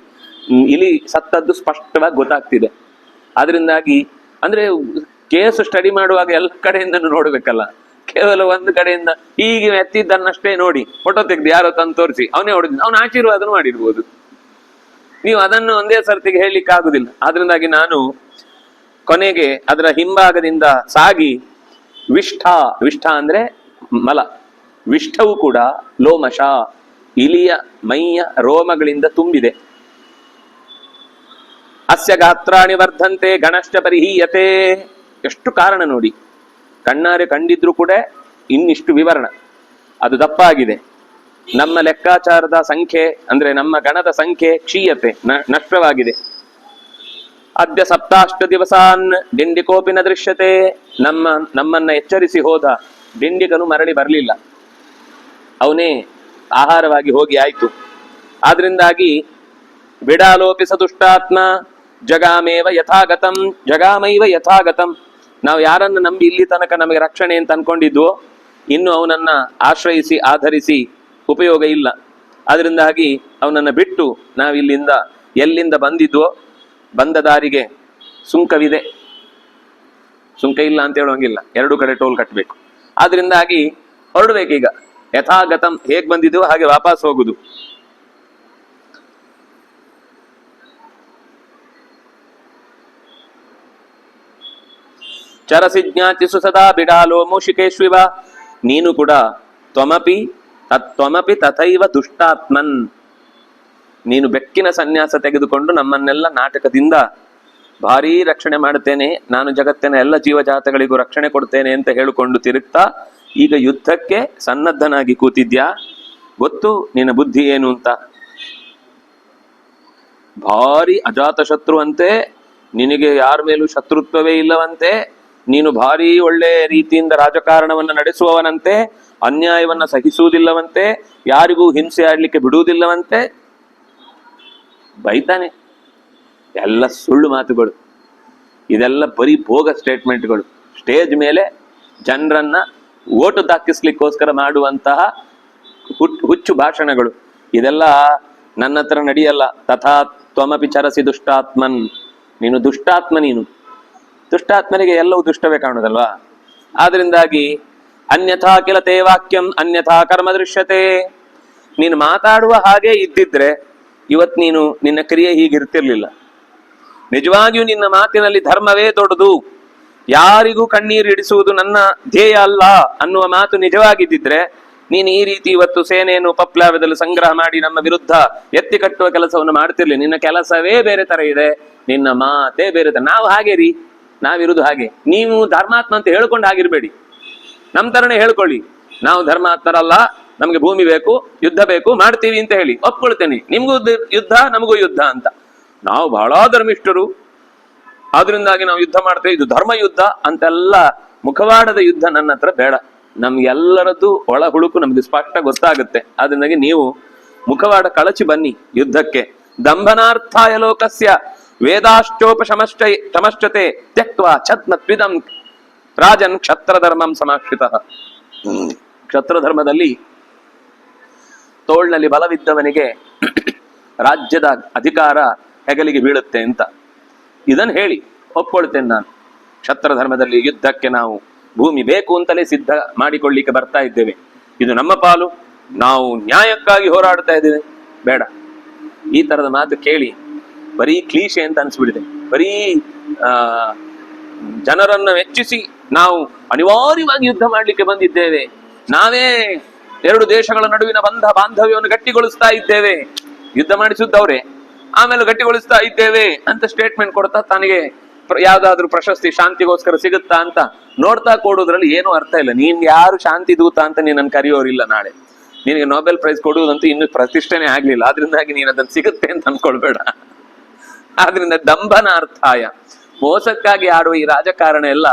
ಇಲಿ ಸತ್ತದ್ದು ಸ್ಪಷ್ಟವಾಗಿ ಗೊತ್ತಾಗ್ತಿದೆ. ಅದರಿಂದಾಗಿ ಅಂದ್ರೆ ಕೇಸ್ ಸ್ಟಡಿ ಮಾಡುವಾಗ ಎಲ್ಲ ಕಡೆಯಿಂದ ನೋಡ್ಬೇಕಲ್ಲ, ಕೇವಲ ಒಂದು ಕಡೆಯಿಂದ ಹೀಗೆ ಎತ್ತಿದ್ದನ್ನಷ್ಟೇ ನೋಡಿ ಫೋಟೋ ತೆಗೆದು ಯಾರೋ ತಂದು ತೋರಿಸಿ ಅವನೇ ಹೊಡೆದ, ಅವನ ಆಶೀರ್ವಾದನು ಮಾಡಿರ್ಬೋದು, ನೀವು ಅದನ್ನು ಒಂದೇ ಸರ್ತಿಗೆ ಹೇಳಲಿಕ್ಕೆ ಆಗುದಿಲ್ಲ. ಆದ್ರಿಂದಾಗಿ ನಾನು ಕೊನೆಗೆ ಅದರ ಹಿಂಭಾಗದಿಂದ ಸಾಗಿ ವಿಷ್ಠ ಅಂದ್ರೆ ಮಲ, ವಿಷ್ಠವು ಕೂಡ ಲೋಮಶ, ಇಲಿಯ ಮೈಯ ರೋಮಗಳಿಂದ ತುಂಬಿದೆ. ಅಸ್ಯ ಗಾತ್ರಾಣಿ ವರ್ಧಂತೆ ಗಣಶ್ಚ ಪರಿಹೀಯತೆ. ಎಷ್ಟು ಕಾರಣ ನೋಡಿ, ಕಣ್ಣಾರೆ ಕಂಡಿದ್ರು ಕೂಡ ಇನ್ನಿಷ್ಟು ವಿವರಣ. ಅದು ದಪ್ಪಾಗಿದೆ, ನಮ್ಮ ಲೆಕ್ಕಾಚಾರದ ಸಂಖ್ಯೆ ಅಂದ್ರೆ ನಮ್ಮ ಗಣದ ಸಂಖ್ಯೆ ಕ್ಷೀಯತೆ ನಷ್ಟವಾಗಿದೆ. ಅದ್ಯ ಸಪ್ತಾಷ್ಟ ದಿವಸಾನ್ ಡಿಂಡಿಕೋಪಿನ ದೃಶ್ಯತೆ. ನಮ್ಮನ್ನ ಎಚ್ಚರಿಸಿ ಹೋದ ಡಿಂಡಿಕನು ಮರಳಿ ಬರಲಿಲ್ಲ, ಅವನೇ ಆಹಾರವಾಗಿ ಹೋಗಿ ಆಯ್ತು. ಆದ್ರಿಂದಾಗಿ ಬಿಡಾಲೋಪಿ ಸದುಷ್ಟಾತ್ಮ ಜಗಾಮೇವ ಯಥಾಗತಂ ಜಗಾಮೈವ ಯಥಾಗತಂ. ನಾವು ಯಾರನ್ನು ನಂಬಿ ಇಲ್ಲಿ ತನಕ ನಮಗೆ ರಕ್ಷಣೆ ಅಂತ ಅನ್ಕೊಂಡಿದ್ವೋ ಇನ್ನು ಅವನನ್ನ ಆಶ್ರಯಿಸಿ ಆಧರಿಸಿ ಉಪಯೋಗ ಇಲ್ಲ. ಅದರಿಂದಾಗಿ ಅವನನ್ನ ಬಿಟ್ಟು ನಾವಿಲ್ಲಿಂದ ಎಲ್ಲಿಂದ ಬಂದಿದ್ವೋ ಬಂದ ದಾರಿಗೆ ಸುಂಕವಿದೆ, ಸುಂಕ ಇಲ್ಲ ಅಂತ ಹೇಳುವಂಗಿಲ್ಲ, ಎರಡು ಕಡೆ ಟೋಲ್ ಕಟ್ಟಬೇಕು. ಆದ್ರಿಂದಾಗಿ ಹೊರಡ್ಬೇಕೀಗ. ಯಥಾಗತಂ, ಹೇಗ್ ಬಂದಿದ್ವೋ ಹಾಗೆ ವಾಪಸ್ ಹೋಗುದು. ಚರಸಿ ಜ್ಞಾತಿಸು ಸದಾ ಬಿಡಾಲೋ ಮೂಷಿಕೇಶ್ವಿವ. ನೀನು ಕೂಡ ತ್ವಮಪಿ ತಥೈವ ದುಷ್ಟಾತ್ಮನ್. ನೀನು ಬೆಕ್ಕಿನ ಸನ್ಯಾಸ ತೆಗೆದುಕೊಂಡು ನಮ್ಮನ್ನೆಲ್ಲ ನಾಟಕದಿಂದ ಭಾರೀ ರಕ್ಷಣೆ ಮಾಡುತ್ತೇನೆ, ನಾನು ಜಗತ್ತಿನ ಎಲ್ಲ ಜೀವಜಾತಗಳಿಗೂ ರಕ್ಷಣೆ ಕೊಡ್ತೇನೆ ಅಂತ ಹೇಳಿಕೊಂಡು ತಿರುಗ್ತಾ ಈಗ ಯುದ್ಧಕ್ಕೆ ಸನ್ನದ್ಧನಾಗಿ ಕೂತಿದ್ಯಾ. ಗೊತ್ತು ನಿನ್ನ ಬುದ್ಧಿ ಏನು ಅಂತ. ಭಾರಿ ಅಜಾತ ಶತ್ರು ಅಂತೆ, ನಿನಗೆ ಯಾರ ಮೇಲೂ ಶತ್ರುತ್ವವೇ ಇಲ್ಲವಂತೆ, ನೀನು ಭಾರಿ ಒಳ್ಳೆ ರೀತಿಯಿಂದ ರಾಜಕಾರಣವನ್ನು ನಡೆಸುವವನಂತೆ, ಅನ್ಯಾಯವನ್ನ ಸಹಿಸುವುದಿಲ್ಲವಂತೆ, ಯಾರಿಗೂ ಹಿಂಸೆ ಆಡ್ಲಿಕ್ಕೆ ಬಿಡುವುದಿಲ್ಲವಂತೆ. ಬೈತಾನೆ. ಎಲ್ಲ ಸುಳ್ಳು ಮಾತುಗಳು, ಇದೆಲ್ಲ ಬರೀ ಭೋಗ ಸ್ಟೇಟ್ಮೆಂಟ್ಗಳು, ಸ್ಟೇಜ್ ಮೇಲೆ ಜನರನ್ನ ಓಟು ದಾಕಿಸ್ಲಿಕ್ಕೋಸ್ಕರ ಮಾಡುವಂತಹ ಹುಚ್ಚು ಭಾಷಣಗಳು. ಇದೆಲ್ಲ ನನ್ನ ಹತ್ರ ನಡೆಯಲ್ಲ. ತಥಾ ತ್ವಮಪಿ ಚರಸಿ ದುಷ್ಟಾತ್ಮನ್. ನೀನು ದುಷ್ಟಾತ್ಮ. ನೀನು ದುಷ್ಟಾತ್ಮನಿಗೆ ಎಲ್ಲವೂ ದುಷ್ಟವೇ ಕಾಣುದಲ್ವಾ. ಆದ್ರಿಂದಾಗಿ ಅನ್ಯಥಾ ಕಿಲ ತೇ ವಾಕ್ಯಂ ಅನ್ಯಥಾ ಕರ್ಮ ದೃಶ್ಯತೆ. ನೀನು ಮಾತಾಡುವ ಹಾಗೆ ಇದ್ದಿದ್ರೆ ಇವತ್ ನೀನು ನಿನ್ನ ಕ್ರಿಯೆ ಹೀಗಿರ್ತಿರ್ಲಿಲ್ಲ. ನಿಜವಾಗಿಯೂ ನಿನ್ನ ಮಾತಿನಲ್ಲಿ ಧರ್ಮವೇ ದೊಡ್ಡದು, ಯಾರಿಗೂ ಕಣ್ಣೀರಿಡಿಸುವುದು ನನ್ನ ಧ್ಯೇಯ ಅಲ್ಲ ಅನ್ನುವ ಮಾತು ನಿಜವಾಗಿದ್ದಿದ್ರೆ ನೀನು ಈ ರೀತಿ ಇವತ್ತು ಸೇನೆಯನ್ನು ಪಪ್ಲಾವದಲ್ಲಿ ಸಂಗ್ರಹ ಮಾಡಿ ನಮ್ಮ ವಿರುದ್ಧ ಎತ್ತಿ ಕಟ್ಟುವ ಕೆಲಸವನ್ನು ಮಾಡ್ತಿರ್ಲಿ. ನಿನ್ನ ಕೆಲಸವೇ ಬೇರೆ ತರ ಇದೆ, ನಿನ್ನ ಮಾತೇ ಬೇರೆ ತರ. ನಾವು ಹಾಗೆ ರೀ, ನಾವಿರುವುದು ಹಾಗೆ. ನೀವು ಧರ್ಮಾತ್ಮ ಅಂತ ಹೇಳ್ಕೊಂಡು ಆಗಿರ್ಬೇಡಿ, ನಮ್ಮ ತರನೇ ಹೇಳ್ಕೊಳ್ಳಿ. ನಾವು ಧರ್ಮಾತ್ಮರಲ್ಲ, ನಮ್ಗೆ ಭೂಮಿ ಬೇಕು, ಯುದ್ಧ ಬೇಕು, ಮಾಡ್ತೀವಿ ಅಂತ ಹೇಳಿ ಒಪ್ಕೊಳ್ತೇನೆ. ನಿಮ್ಗೂ ಯುದ್ಧ, ನಮಗೂ ಯುದ್ಧ ಅಂತ. ನಾವು ಬಹಳ ಧರ್ಮಿಷ್ಠರು, ಆದ್ರಿಂದಾಗಿ ನಾವು ಯುದ್ಧ ಮಾಡ್ತೇವೆ, ಇದು ಧರ್ಮ ಯುದ್ಧ ಅಂತೆಲ್ಲ ಮುಖವಾಡದ ಯುದ್ಧ ನನ್ನ ಹತ್ರ ಬೇಡ. ನಮ್ಗೆಲ್ಲರದ್ದು ಒಳ ಹುಳುಕು ನಮ್ಗೆ ಸ್ಪಷ್ಟ ಗೊತ್ತಾಗುತ್ತೆ. ಆದ್ರಿಂದಾಗಿ ನೀವು ಮುಖವಾಡ ಕಳಚಿ ಬನ್ನಿ ಯುದ್ಧಕ್ಕೆ. ದಂಭನಾರ್ಥಾಯ ಲೋಕಸ್ಯ ವೇದಾಶ್ಚೋಪಶಮಶ್ಚತೆ ತ್ಯಕ್ತ್ವಾ ಛದ್ಮತ್ವಿದಂ ರಾಜನ್ ಕ್ಷತ್ರ ಧರ್ಮಂ ಸಮಾಶ್ರಿತಃ. ಕ್ಷತ್ರ ಧರ್ಮದಲ್ಲಿ ತೋಳ್ನಲ್ಲಿ ಬಲವಿದ್ದವನಿಗೆ ರಾಜ್ಯದ ಅಧಿಕಾರ ಹೆಗಲಿಗೆ ಬೀಳುತ್ತೆ ಅಂತ ಇದನ್ನು ಹೇಳಿ ಒಪ್ಕೊಳ್ತೇನೆ ನಾನು. ಕ್ಷತ್ರ ಧರ್ಮದಲ್ಲಿ ಯುದ್ಧಕ್ಕೆ ನಾವು ಭೂಮಿ ಬೇಕು ಅಂತಲೇ ಸಿದ್ಧ ಮಾಡಿಕೊಳ್ಳಿಕ್ಕೆ ಬರ್ತಾ ಇದ್ದೇವೆ. ಇದು ನಮ್ಮ ಪಾಲು, ನಾವು ನ್ಯಾಯಕ್ಕಾಗಿ ಹೋರಾಡ್ತಾ ಇದ್ದೇವೆ. ಬೇಡ, ಈ ತರದ ಮಾತು ಕೇಳಿ ಬರೀ ಕ್ಲೀಶೆ ಅಂತ ಅನ್ಸ್ಬಿಡಿದೆ. ಬರೀ ಜನರನ್ನ ಮೆಚ್ಚಿಸಿ ನಾವು ಅನಿವಾರ್ಯವಾಗಿ ಯುದ್ಧ ಮಾಡ್ಲಿಕ್ಕೆ ಬಂದಿದ್ದೇವೆ, ನಾವೇ ಎರಡು ದೇಶಗಳ ನಡುವಿನ ಬಾಂಧವ್ಯವನ್ನು ಗಟ್ಟಿಗೊಳಿಸ್ತಾ ಇದ್ದೇವೆ, ಯುದ್ಧ ಮಾಡಿಸುತ್ತವ್ರೆ ಆಮೇಲೆ ಗಟ್ಟಿಗೊಳಿಸ್ತಾ ಇದ್ದೇವೆ ಅಂತ ಸ್ಟೇಟ್ಮೆಂಟ್ ಕೊಡ್ತಾ ತನಗೆ ಯಾವ್ದಾದ್ರು ಪ್ರಶಸ್ತಿ ಶಾಂತಿಗೋಸ್ಕರ ಸಿಗುತ್ತಾ ಅಂತ ನೋಡ್ತಾ ಕೊಡೋದ್ರಲ್ಲಿ ಏನೂ ಅರ್ಥ ಇಲ್ಲ. ನೀನ್ ಯಾರು ಶಾಂತಿ ದೂತ ಅಂತ ನೀನನ್ನು ಕರೆಯೋರಿಲ್ಲ. ನಾಳೆ ನಿನಗೆ ನೊಬೆಲ್ ಪ್ರೈಸ್ ಕೊಡುವುದಂತೂ ಇನ್ನೂ ಪ್ರತಿಷ್ಠೆನೇ ಆಗ್ಲಿಲ್ಲ. ಆದ್ರಿಂದಾಗಿ ನೀನ್ ಅದನ್ನ ಸಿಗುತ್ತೆ ಅಂತ ಅನ್ಕೊಳ್ಬೇಡ. ಆದ್ರಿಂದ ದಂಭನಾರ್ಥಾಯ, ಮೋಸಕ್ಕಾಗಿ ಆಡುವ ಈ ರಾಜಕಾರಣ ಎಲ್ಲ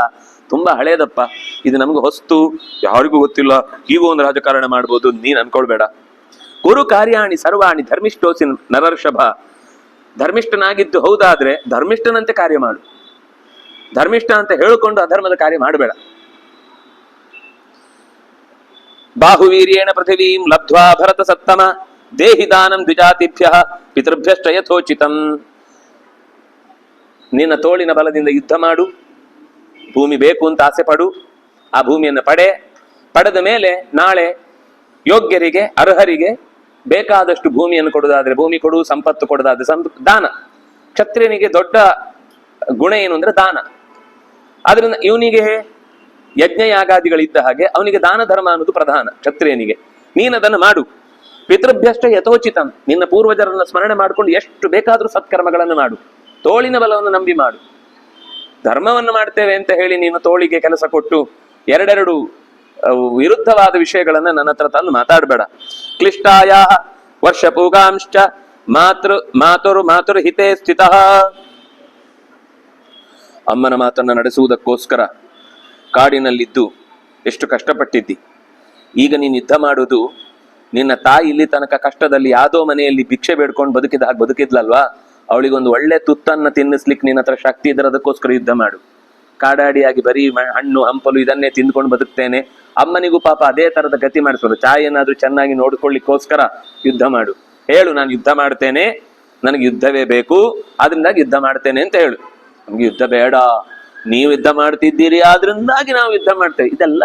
ತುಂಬಾ ಹಳೇದಪ್ಪ. ಇದು ನಮ್ಗೆ ಹೊಸ್ತು, ಯಾರಿಗೂ ಗೊತ್ತಿಲ್ಲ, ಹೀಗೂ ಒಂದು ರಾಜಕಾರಣ ಮಾಡ್ಬೋದು ನೀನ್ ಅನ್ಕೊಳ್ಬೇಡ. ಕುರು ಕಾರ್ಯಾಣಿ ಸರ್ವಾಣಿ ಧರ್ಮಿಷ್ಠೋಸಿ ನರರ್ಷಭ. ಧರ್ಮಿಷ್ಠನಾಗಿದ್ದು ಹೌದಾದ್ರೆ ಧರ್ಮಿಷ್ಠನಂತೆ ಕಾರ್ಯ ಮಾಡು. ಧರ್ಮಿಷ್ಠ ಅಂತ ಹೇಳಿಕೊಂಡು ಅಧರ್ಮದ ಕಾರ್ಯ ಮಾಡಬೇಡ. ಬಾಹುವೀರ್ಯೇಣ ಪೃಥಿವೀಂ ಲಬ್ಧ್ವಾ ಭರತ ಸತ್ತಮ ದೇಹಿ ದಾನಂ ದ್ವಿಜಾತಿಭ್ಯ ಪಿತೃಭ್ಯಶ್ಚ ಯಥೋಚಿತಂ. ನಿನ್ನ ತೋಳಿನ ಬಲದಿಂದ ಯುದ್ಧ ಮಾಡು, ಭೂಮಿ ಬೇಕು ಅಂತ ಆಸೆ ಪಡು, ಆ ಭೂಮಿಯನ್ನು ಪಡೆದ ಮೇಲೆ ನಾಳೆ ಯೋಗ್ಯರಿಗೆ ಅರ್ಹರಿಗೆ ಬೇಕಾದಷ್ಟು ಭೂಮಿಯನ್ನು ಕೊಡುವುದಾದ್ರೆ ಭೂಮಿ ಕೊಡು, ಸಂಪತ್ತು ಕೊಡುವುದಾದ್ರೆ ದಾನ. ಕ್ಷತ್ರಿಯನಿಗೆ ದೊಡ್ಡ ಗುಣ ಏನು ಅಂದ್ರೆ ದಾನ. ಆದ್ರಿಂದ ಇವನಿಗೆ ಯಜ್ಞ ಯಾಗಾದಿಗಳಿದ್ದ ಹಾಗೆ ಅವನಿಗೆ ದಾನ ಧರ್ಮ ಅನ್ನೋದು ಪ್ರಧಾನ ಕ್ಷತ್ರಿಯನಿಗೆ. ನೀನದನ್ನು ಮಾಡು. ಪಿತೃಭ್ಯಷ್ಟ ಯಥೋಚಿತಂ, ನಿನ್ನ ಪೂರ್ವಜರನ್ನ ಸ್ಮರಣೆ ಮಾಡಿಕೊಂಡು ಎಷ್ಟು ಬೇಕಾದ್ರೂ ಸತ್ಕರ್ಮಗಳನ್ನು ಮಾಡು. ತೋಳಿನ ಬಲವನ್ನು ನಂಬಿ ಮಾಡು. ಧರ್ಮವನ್ನು ಮಾಡ್ತೇವೆ ಅಂತ ಹೇಳಿ ನೀನು ತೋಳಿಗೆ ಕೆಲಸ ಕೊಟ್ಟು ಎರಡೆರಡು ವಿರುದ್ಧವಾದ ವಿಷಯಗಳನ್ನ ನನ್ನ ಹತ್ರ ತಂದು ಮಾತಾಡಬೇಡ. ಕ್ಲಿಷ್ಟಾಯ ವರ್ಷ ಪೂಗಾಂಶ್ಚ ಮಾತುರು ಹಿತೇ ಸ್ಥಿತ. ಅಮ್ಮನ ಮಾತನ್ನ ನಡೆಸುವುದಕ್ಕೋಸ್ಕರ ಕಾಡಿನಲ್ಲಿದ್ದು ಎಷ್ಟು ಕಷ್ಟಪಟ್ಟಿದ್ದಿ. ಈಗ ನೀನು ಯುದ್ಧ ಮಾಡುವುದು ನಿನ್ನ ತಾಯಿ ಇಲ್ಲಿ ತನಕ ಕಷ್ಟದಲ್ಲಿ ಯಾವ್ದೋ ಮನೆಯಲ್ಲಿ ಭಿಕ್ಷೆ ಬೇಡ್ಕೊಂಡು ಬದುಕಿದ್ಲಲ್ವಾ, ಅವಳಿಗೊಂದು ಒಳ್ಳೆ ತುತ್ತನ್ನ ತಿನ್ನಿಸ್ಲಿಕ್ಕೆ ನಿನ್ನ ಹತ್ರ ಶಕ್ತಿ ಇದ್ರೆ ಅದಕ್ಕೋಸ್ಕರ ಯುದ್ಧ ಮಾಡು. ಕಾಡಾಡಿಯಾಗಿ ಬರೀ ಹಣ್ಣು ಹಂಪಲು ಇದನ್ನೇ ತಿಂದ್ಕೊಂಡು ಬದುಕ್ತೇನೆ, ಅಮ್ಮನಿಗೂ ಪಾಪ ಅದೇ ತರದ ಗತಿ ಮಾಡಿಸೋದು, ಚಾಯ್ ಏನಾದ್ರೂ ಚೆನ್ನಾಗಿ ನೋಡ್ಕೊಳ್ಳಿಕ್ಕೋಸ್ಕರ ಯುದ್ಧ ಮಾಡು. ಹೇಳು, ನಾನು ಯುದ್ಧ ಮಾಡ್ತೇನೆ, ನನಗೆ ಯುದ್ಧವೇ ಬೇಕು, ಆದ್ರಿಂದಾಗಿ ಯುದ್ಧ ಮಾಡ್ತೇನೆ ಅಂತ ಹೇಳು. ನಮ್ಗೆ ಯುದ್ಧ ಬೇಡ, ನೀವು ಯುದ್ಧ ಮಾಡ್ತಿದ್ದೀರಿ ಆದ್ರಿಂದಾಗಿ ನಾವು ಯುದ್ಧ ಮಾಡ್ತೇವೆ, ಇದೆಲ್ಲ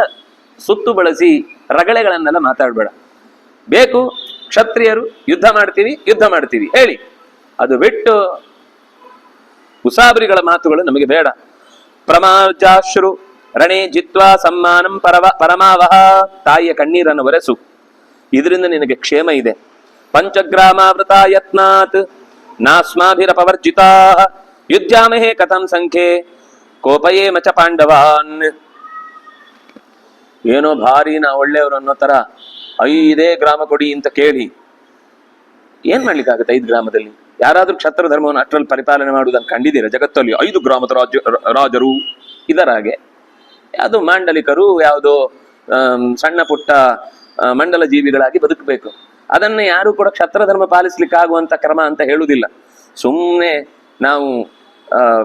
ಸುತ್ತು ಬಳಸಿ ರಗಳೆಗಳನ್ನೆಲ್ಲ ಮಾತಾಡ್ಬೇಡ. ಬೇಕು ಕ್ಷತ್ರಿಯರು ಯುದ್ಧ ಮಾಡ್ತೀವಿ ಹೇಳಿ. ಅದು ಬಿಟ್ಟು ಉಸಾಬರಿಗಳ ಮಾತುಗಳು ನಮಗೆ ಬೇಡ. ಪ್ರಮಾಜಾಶ್ರು ರಣೇ ಜಿತ್ವಾ ಸಮ್ಮಾನಂ ಪರಮಾವಹ, ತಾಯಿಯ ಕಣ್ಣೀರನ್ನು ಒರೆಸು, ಇದರಿಂದ ನಿನಗೆ ಕ್ಷೇಮ ಇದೆ. ಪಂಚಗ್ರಾಮಾವೃತ ಯತ್ನಾತ್ ನಾಸ್ಮಾಭಿರಪವರ್ಜಿತಾ ಯುದ್ಧಾಮಹೇ ಕಥಂ ಸಂಖ್ಯೆ ಕೋಪಯೇ ಮಚ ಪಾಂಡವಾನ್. ಏನೋ ಭಾರಿ ನಾ ಒಳ್ಳೆಯವರು ಅನ್ನೋ ತರ 5 ಗ್ರಾಮ ಕೊಡಿ ಅಂತ ಕೇಳಿ ಏನ್ ಮಾಡ್ಲಿಕ್ಕಾಗತ್ತೆ? 5 ಗ್ರಾಮದಲ್ಲಿ ಯಾರಾದ್ರೂ ಕ್ಷತ್ರ ಧರ್ಮವನ್ನು ಅಷ್ಟರಲ್ಲಿ ಪರಿಪಾಲನೆ ಮಾಡುವುದನ್ನು ಕಂಡಿದ್ದೀರಾ ಜಗತ್ತಲ್ಲಿ? 5 ಗ್ರಾಮದ ರಾಜರು ಇದರಾಗೆ ಯಾವುದು ಮಾಂಡಲಿಕರು, ಯಾವುದೋ ಸಣ್ಣ ಪುಟ್ಟ ಮಂಡಲ ಜೀವಿಗಳಾಗಿ ಬದುಕಬೇಕು. ಅದನ್ನ ಯಾರು ಕೂಡ ಕ್ಷತ್ರ ಧರ್ಮ ಪಾಲಿಸ್ಲಿಕ್ಕೆ ಆಗುವಂತ ಕ್ರಮ ಅಂತ ಹೇಳುವುದಿಲ್ಲ. ಸುಮ್ಮನೆ ನಾವು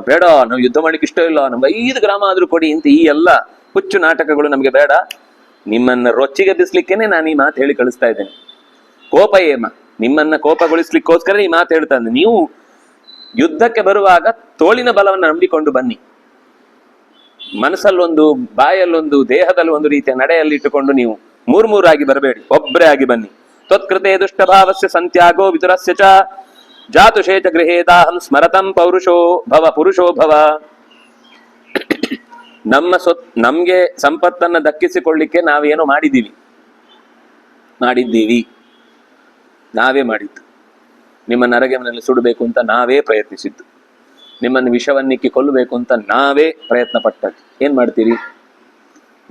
ಬೇಡ, ನಾವು ಯುದ್ಧ ಮಾಡ್ಲಿಕ್ಕೆ ಇಷ್ಟ ಇಲ್ಲ, ನಮ್ಗೆ 5 ಗ್ರಾಮ ಆದ್ರೂ ಕೊಡಿ ಅಂತ ಈ ಎಲ್ಲ ಹುಚ್ಚು ನಾಟಕಗಳು ನಮಗೆ ಬೇಡ. ನಿಮ್ಮನ್ನ ರೊಚ್ಚಿಗೆಬ್ಬಿಸ್ಲಿಕ್ಕೇನೆ ನಾನು ಈ ಮಾತು ಹೇಳಿ ಕಳಿಸ್ತಾ ಇದ್ದೇನೆ. ಕೋಪ ಏಮ, ನಿಮ್ಮನ್ನ ಕೋಪಗೊಳಿಸ್ಲಿಕ್ಕೋಸ್ಕರ ಈ ಮಾತು ಹೇಳ್ತಾ ಇದ್ದೇನೆ. ನೀವು ಯುದ್ಧಕ್ಕೆ ಬರುವಾಗ ತೋಳಿನ ಬಲವನ್ನು ನಂಬಿಕೊಂಡು ಬನ್ನಿ. ಮನಸ್ಸಲ್ಲೊಂದು, ಬಾಯಲ್ಲೊಂದು, ದೇಹದಲ್ಲಿ ಒಂದು ರೀತಿಯ ನಡೆಯಲ್ಲಿ ಇಟ್ಟುಕೊಂಡು ನೀವು ಮೂರಾಗಿ ಬರಬೇಡಿ, ಒಬ್ಬರೇ ಆಗಿ ಬನ್ನಿ. ತ್ವತ್ಕೃತೆ ದುಷ್ಟಭಾವಸ್ಯ ಸಂತ್ಯಾಗೋ ವಿದುರಸ್ಯ ಚ ಜಾತುಷೇಚ ಗೃಹೇದಾಹಂ ಸ್ಮರತಂ ಪುರುಷೋ ಭವ. ನಮ್ಗೆ ಸಂಪತ್ತನ್ನ ದಕ್ಕಿಸಿಕೊಳ್ಳಿಕ್ಕೆ ನಾವೇನೋ ಮಾಡಿದ್ದೀವಿ, ನಾವೇ ಮಾಡಿದ್ದು. ನಿಮ್ಮನ್ನು ನರಗೆ ಮನೆಯಲ್ಲಿ ಸುಡಬೇಕು ಅಂತ ನಾವೇ ಪ್ರಯತ್ನಿಸಿದ್ದು, ನಿಮ್ಮನ್ನು ವಿಷವನ್ನಿಕ್ಕಿ ಕೊಲ್ಲಬೇಕು ಅಂತ ನಾವೇ ಪ್ರಯತ್ನ ಪಟ್ಟದ್ದು. ಏನ್ ಮಾಡ್ತೀರಿ?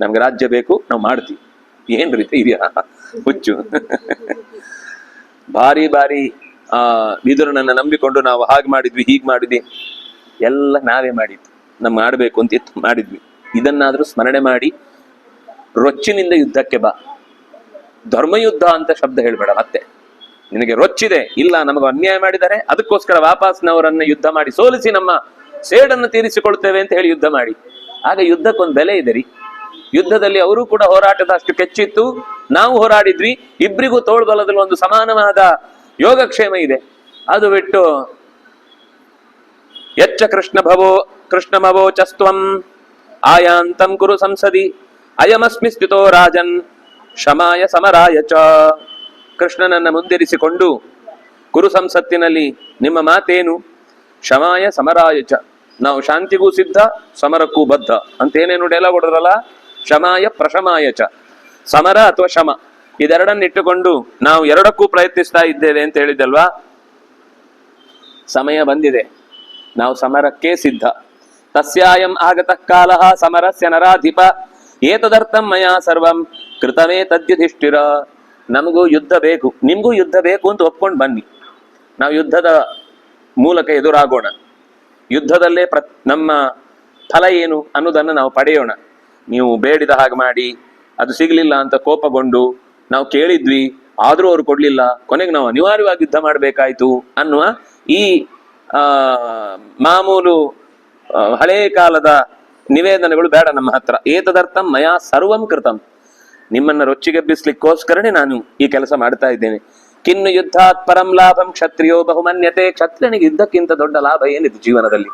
ನಮ್ಗೆ ರಾಜ್ಯ ಬೇಕು, ನಾವು ಮಾಡ್ತೀವಿ. ಏನ್ ರೀತಿ ಇದೆಯಾ ಹುಚ್ಚು? ಭಾರಿ ವಿದುರನನ್ನ ನಂಬಿಕೊಂಡು ನಾವು ಹಾಗೆ ಮಾಡಿದ್ವಿ, ಹೀಗೆ ಮಾಡಿದ್ವಿ, ಎಲ್ಲ ನಾವೇ ಮಾಡಿದ್ದು. ನಮ್ಗೆ ಮಾಡ್ಬೇಕು ಅಂತ ಮಾಡಿದ್ವಿ. ಇದನ್ನಾದ್ರೂ ಸ್ಮರಣೆ ಮಾಡಿ ರೊಚ್ಚಿನಿಂದ ಯುದ್ಧಕ್ಕೆ ಬಾ. ಧರ್ಮಯುದ್ಧ ಅಂತ ಶಬ್ದ ಹೇಳ್ಬೇಡ. ಮತ್ತೆ ನಿನಗೆ ರೊಚ್ಚಿದೆ, ಇಲ್ಲ ನಮಗೆ ಅನ್ಯಾಯ ಮಾಡಿದ್ದಾರೆ, ಅದಕ್ಕೋಸ್ಕರ ವಾಪಸ್ನವರನ್ನ ಯುದ್ಧ ಮಾಡಿ ಸೋಲಿಸಿ ನಮ್ಮ ಸೇಡನ್ನು ತೀರಿಸಿಕೊಳ್ತೇವೆ ಅಂತ ಹೇಳಿ ಯುದ್ಧ ಮಾಡಿ. ಆಗ ಯುದ್ಧಕ್ಕೊಂದು ಬೆಲೆ ಇದೆ ರೀ. ಯುದ್ಧದಲ್ಲಿ ಅವರು ಕೂಡ ಹೋರಾಟದ ಅಷ್ಟು ಕೆಚ್ಚಿತ್ತು, ನಾವು ಹೋರಾಡಿದ್ವಿ, ಇಬ್ಬರಿಗೂ ತೋಳ್ಬಲದಲ್ಲಿ ಒಂದು ಸಮಾನವಾದ ಯೋಗಕ್ಷೇಮ ಇದೆ. ಅದು ಬಿಟ್ಟು ಯಚ್ಚ ಕೃಷ್ಣಮವೋಚಸ್ತ್ವಂ ಆಯಾಂತಂ ಕುರು ಸಂಸದಿ ಅಯಮಸ್ಮಿ ಸ್ಥಿತೋ ರಾಜನ್ ಶಮಾಯ ಸಮರಾಯ ಚ. ಕೃಷ್ಣನನ್ನ ಮುಂದಿರಿಸಿಕೊಂಡು ಕುರು ಸಂಸತ್ತಿನಲ್ಲಿ ನಿಮ್ಮ ಮಾತೇನು? ಶಮಾಯ ಸಮರಾಯ ಚ, ನಾವು ಶಾಂತಿಗೂ ಸಿದ್ಧ, ಸಮರಕ್ಕೂ ಬದ್ಧ ಅಂತ ಏನೇನು ಡೈಲಾಗ್ ಹೊಡೆದ್ರಲ್ಲ. ಶಮಾಯ ಪ್ರಶಮಾಯ ಚ, ಸಮರ ಅಥವಾ ಶಮ ಇದೆರಡನ್ನಿಟ್ಟುಕೊಂಡು ನಾವು ಎರಡಕ್ಕೂ ಪ್ರಯತ್ನಿಸ್ತಾ ಇದ್ದೇವೆ ಅಂತ ಹೇಳಿದಲ್ವಾ. ಸಮಯ ಬಂದಿದೆ, ನಾವು ಸಮರಕ್ಕೆ ಸಿದ್ಧ. ತಸ್ಯಾಯಂ ಆಗತಃ ಕಾಲಃ ಸಮರಸ್ಯ ನರಾಧಿಪ ಏತದರ್ಥಂ ಮಯಾ ಸರ್ವಂ ಕೃತವೇ ತದ್ಯುಧಿಷ್ಠಿರ. ನಮಗೂ ಯುದ್ಧ ಬೇಕು, ನಿಮ್ಗೂ ಯುದ್ಧ ಬೇಕು ಅಂತ ಒಪ್ಕೊಂಡು ಬನ್ನಿ. ನಾವು ಯುದ್ಧದ ಮೂಲಕ ಎದುರಾಗೋಣ, ಯುದ್ಧದಲ್ಲೇ ನಮ್ಮ ಫಲ ಏನು ಅನ್ನೋದನ್ನು ನಾವು ಪಡೆಯೋಣ. ನೀವು ಬೇಡಿದ ಹಾಗೆ ಮಾಡಿ ಅದು ಸಿಗ್ಲಿಲ್ಲ ಅಂತ ಕೋಪಗೊಂಡು ನಾವು ಕೇಳಿದ್ವಿ ಆದ್ರೂ ಅವ್ರು ಕೊಡ್ಲಿಲ್ಲ, ಕೊನೆಗೆ ನಾವು ಅನಿವಾರ್ಯವಾಗಿ ಯುದ್ಧ ಮಾಡಬೇಕಾಯ್ತು ಅನ್ನುವ ಈ ಮಾಮೂಲು ಹಳೇ ಕಾಲದ ನಿವೇದನೆಗಳು ಬೇಡ ನಮ್ಮ ಹತ್ರ. ಏತದರ್ಥಂ ಮಯಾ ಸರ್ವಂ ಕೃತಂ, ನಿಮ್ಮನ್ನ ರೊಚ್ಚಿಗೆಬ್ಬಿಸ್ಲಿಕ್ಕೋಸ್ಕರನೇ ನಾನು ಈ ಕೆಲಸ ಮಾಡ್ತಾ ಇದ್ದೇನೆ. ಕಿನ್ನು ಯುದ್ಧಾತ್ ಪರಂ ಲಾಭಂ ಕ್ಷತ್ರಿಯೋ ಬಹುಮನ್ಯತೆ. ಕ್ಷತ್ರಿಯನಿಗೆ ಯುದ್ಧಕ್ಕಿಂತ ದೊಡ್ಡ ಲಾಭ ಏನಿದೆ ಜೀವನದಲ್ಲಿ?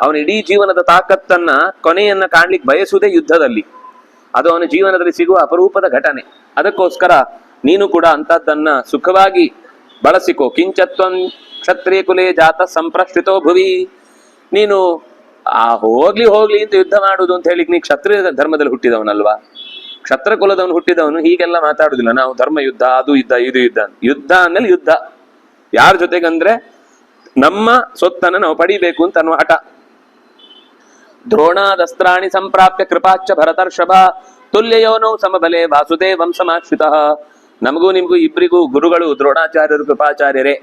ಅವನ ಇಡೀ ಜೀವನದ ತಾಕತ್ತನ್ನ, ಕೊನೆಯನ್ನ ಕಾಣ್ಲಿಕ್ಕೆ ಬಯಸುವುದೇ ಯುದ್ಧದಲ್ಲಿ. ಅದು ಅವನ ಜೀವನದಲ್ಲಿ ಸಿಗುವ ಅಪರೂಪದ ಘಟನೆ. ಅದಕ್ಕೋಸ್ಕರ ನೀನು ಕೂಡ ಅಂತದ್ದನ್ನ ಸುಖವಾಗಿ ಬಳಸಿಕೋ. ಕಿಂಚತ್ವಂ ಕ್ಷತ್ರಿಯ ಕುಲೇ ಜಾತ ಸಂಪ್ರಶ್ರಿತೋ ಭುವಿ. ನೀನು ಹೋಗ್ಲಿ ಅಂತ ಯುದ್ಧ ಮಾಡುವುದು ಅಂತ ಹೇಳಿ ನೀ ಕ್ಷತ್ರಿಯ ಧರ್ಮದಲ್ಲಿ ಹುಟ್ಟಿದವನಲ್ವಾ? ಕ್ಷತ್ರ ಕುಲದವನು ಹುಟ್ಟಿದವನು ಹೀಗೆಲ್ಲ ಮಾತಾಡುದಿಲ್ಲ. ನಾವು ಧರ್ಮ ಯುದ್ಧ, ಅದು ಯುದ್ಧ, ಇದು ಯುದ್ಧ. ಯುದ್ಧ ಅಂದ್ಮೇಲೆ ಯುದ್ಧ ಯಾರ ಜೊತೆಗಂದ್ರೆ ನಮ್ಮ ಸೊತ್ತನ್ನು ನಾವು ಪಡಿಬೇಕು ಅಂತ ಅನ್ನುವ ಹಠ. ದ್ರೋಣಾದಸ್ತ್ರಾಣಿ ಸಂಪ್ರಾಪ್ಯ ಕೃಪಾಚ್ಚ ಭರತರ್ಷಭ ತುಲ್ಯಯೋನೌ ಸಮಬಲೆ ವಾಸುದೇವಂ ಸಮಾಶ್ರಿತ. ನಮಗೂ ನಿಮಗೂ ಇಬ್ಬರಿಗೂ ಗುರುಗಳು ದ್ರೋಣಾಚಾರ್ಯರು, ಕೃಪಾಚಾರ್ಯರೇ.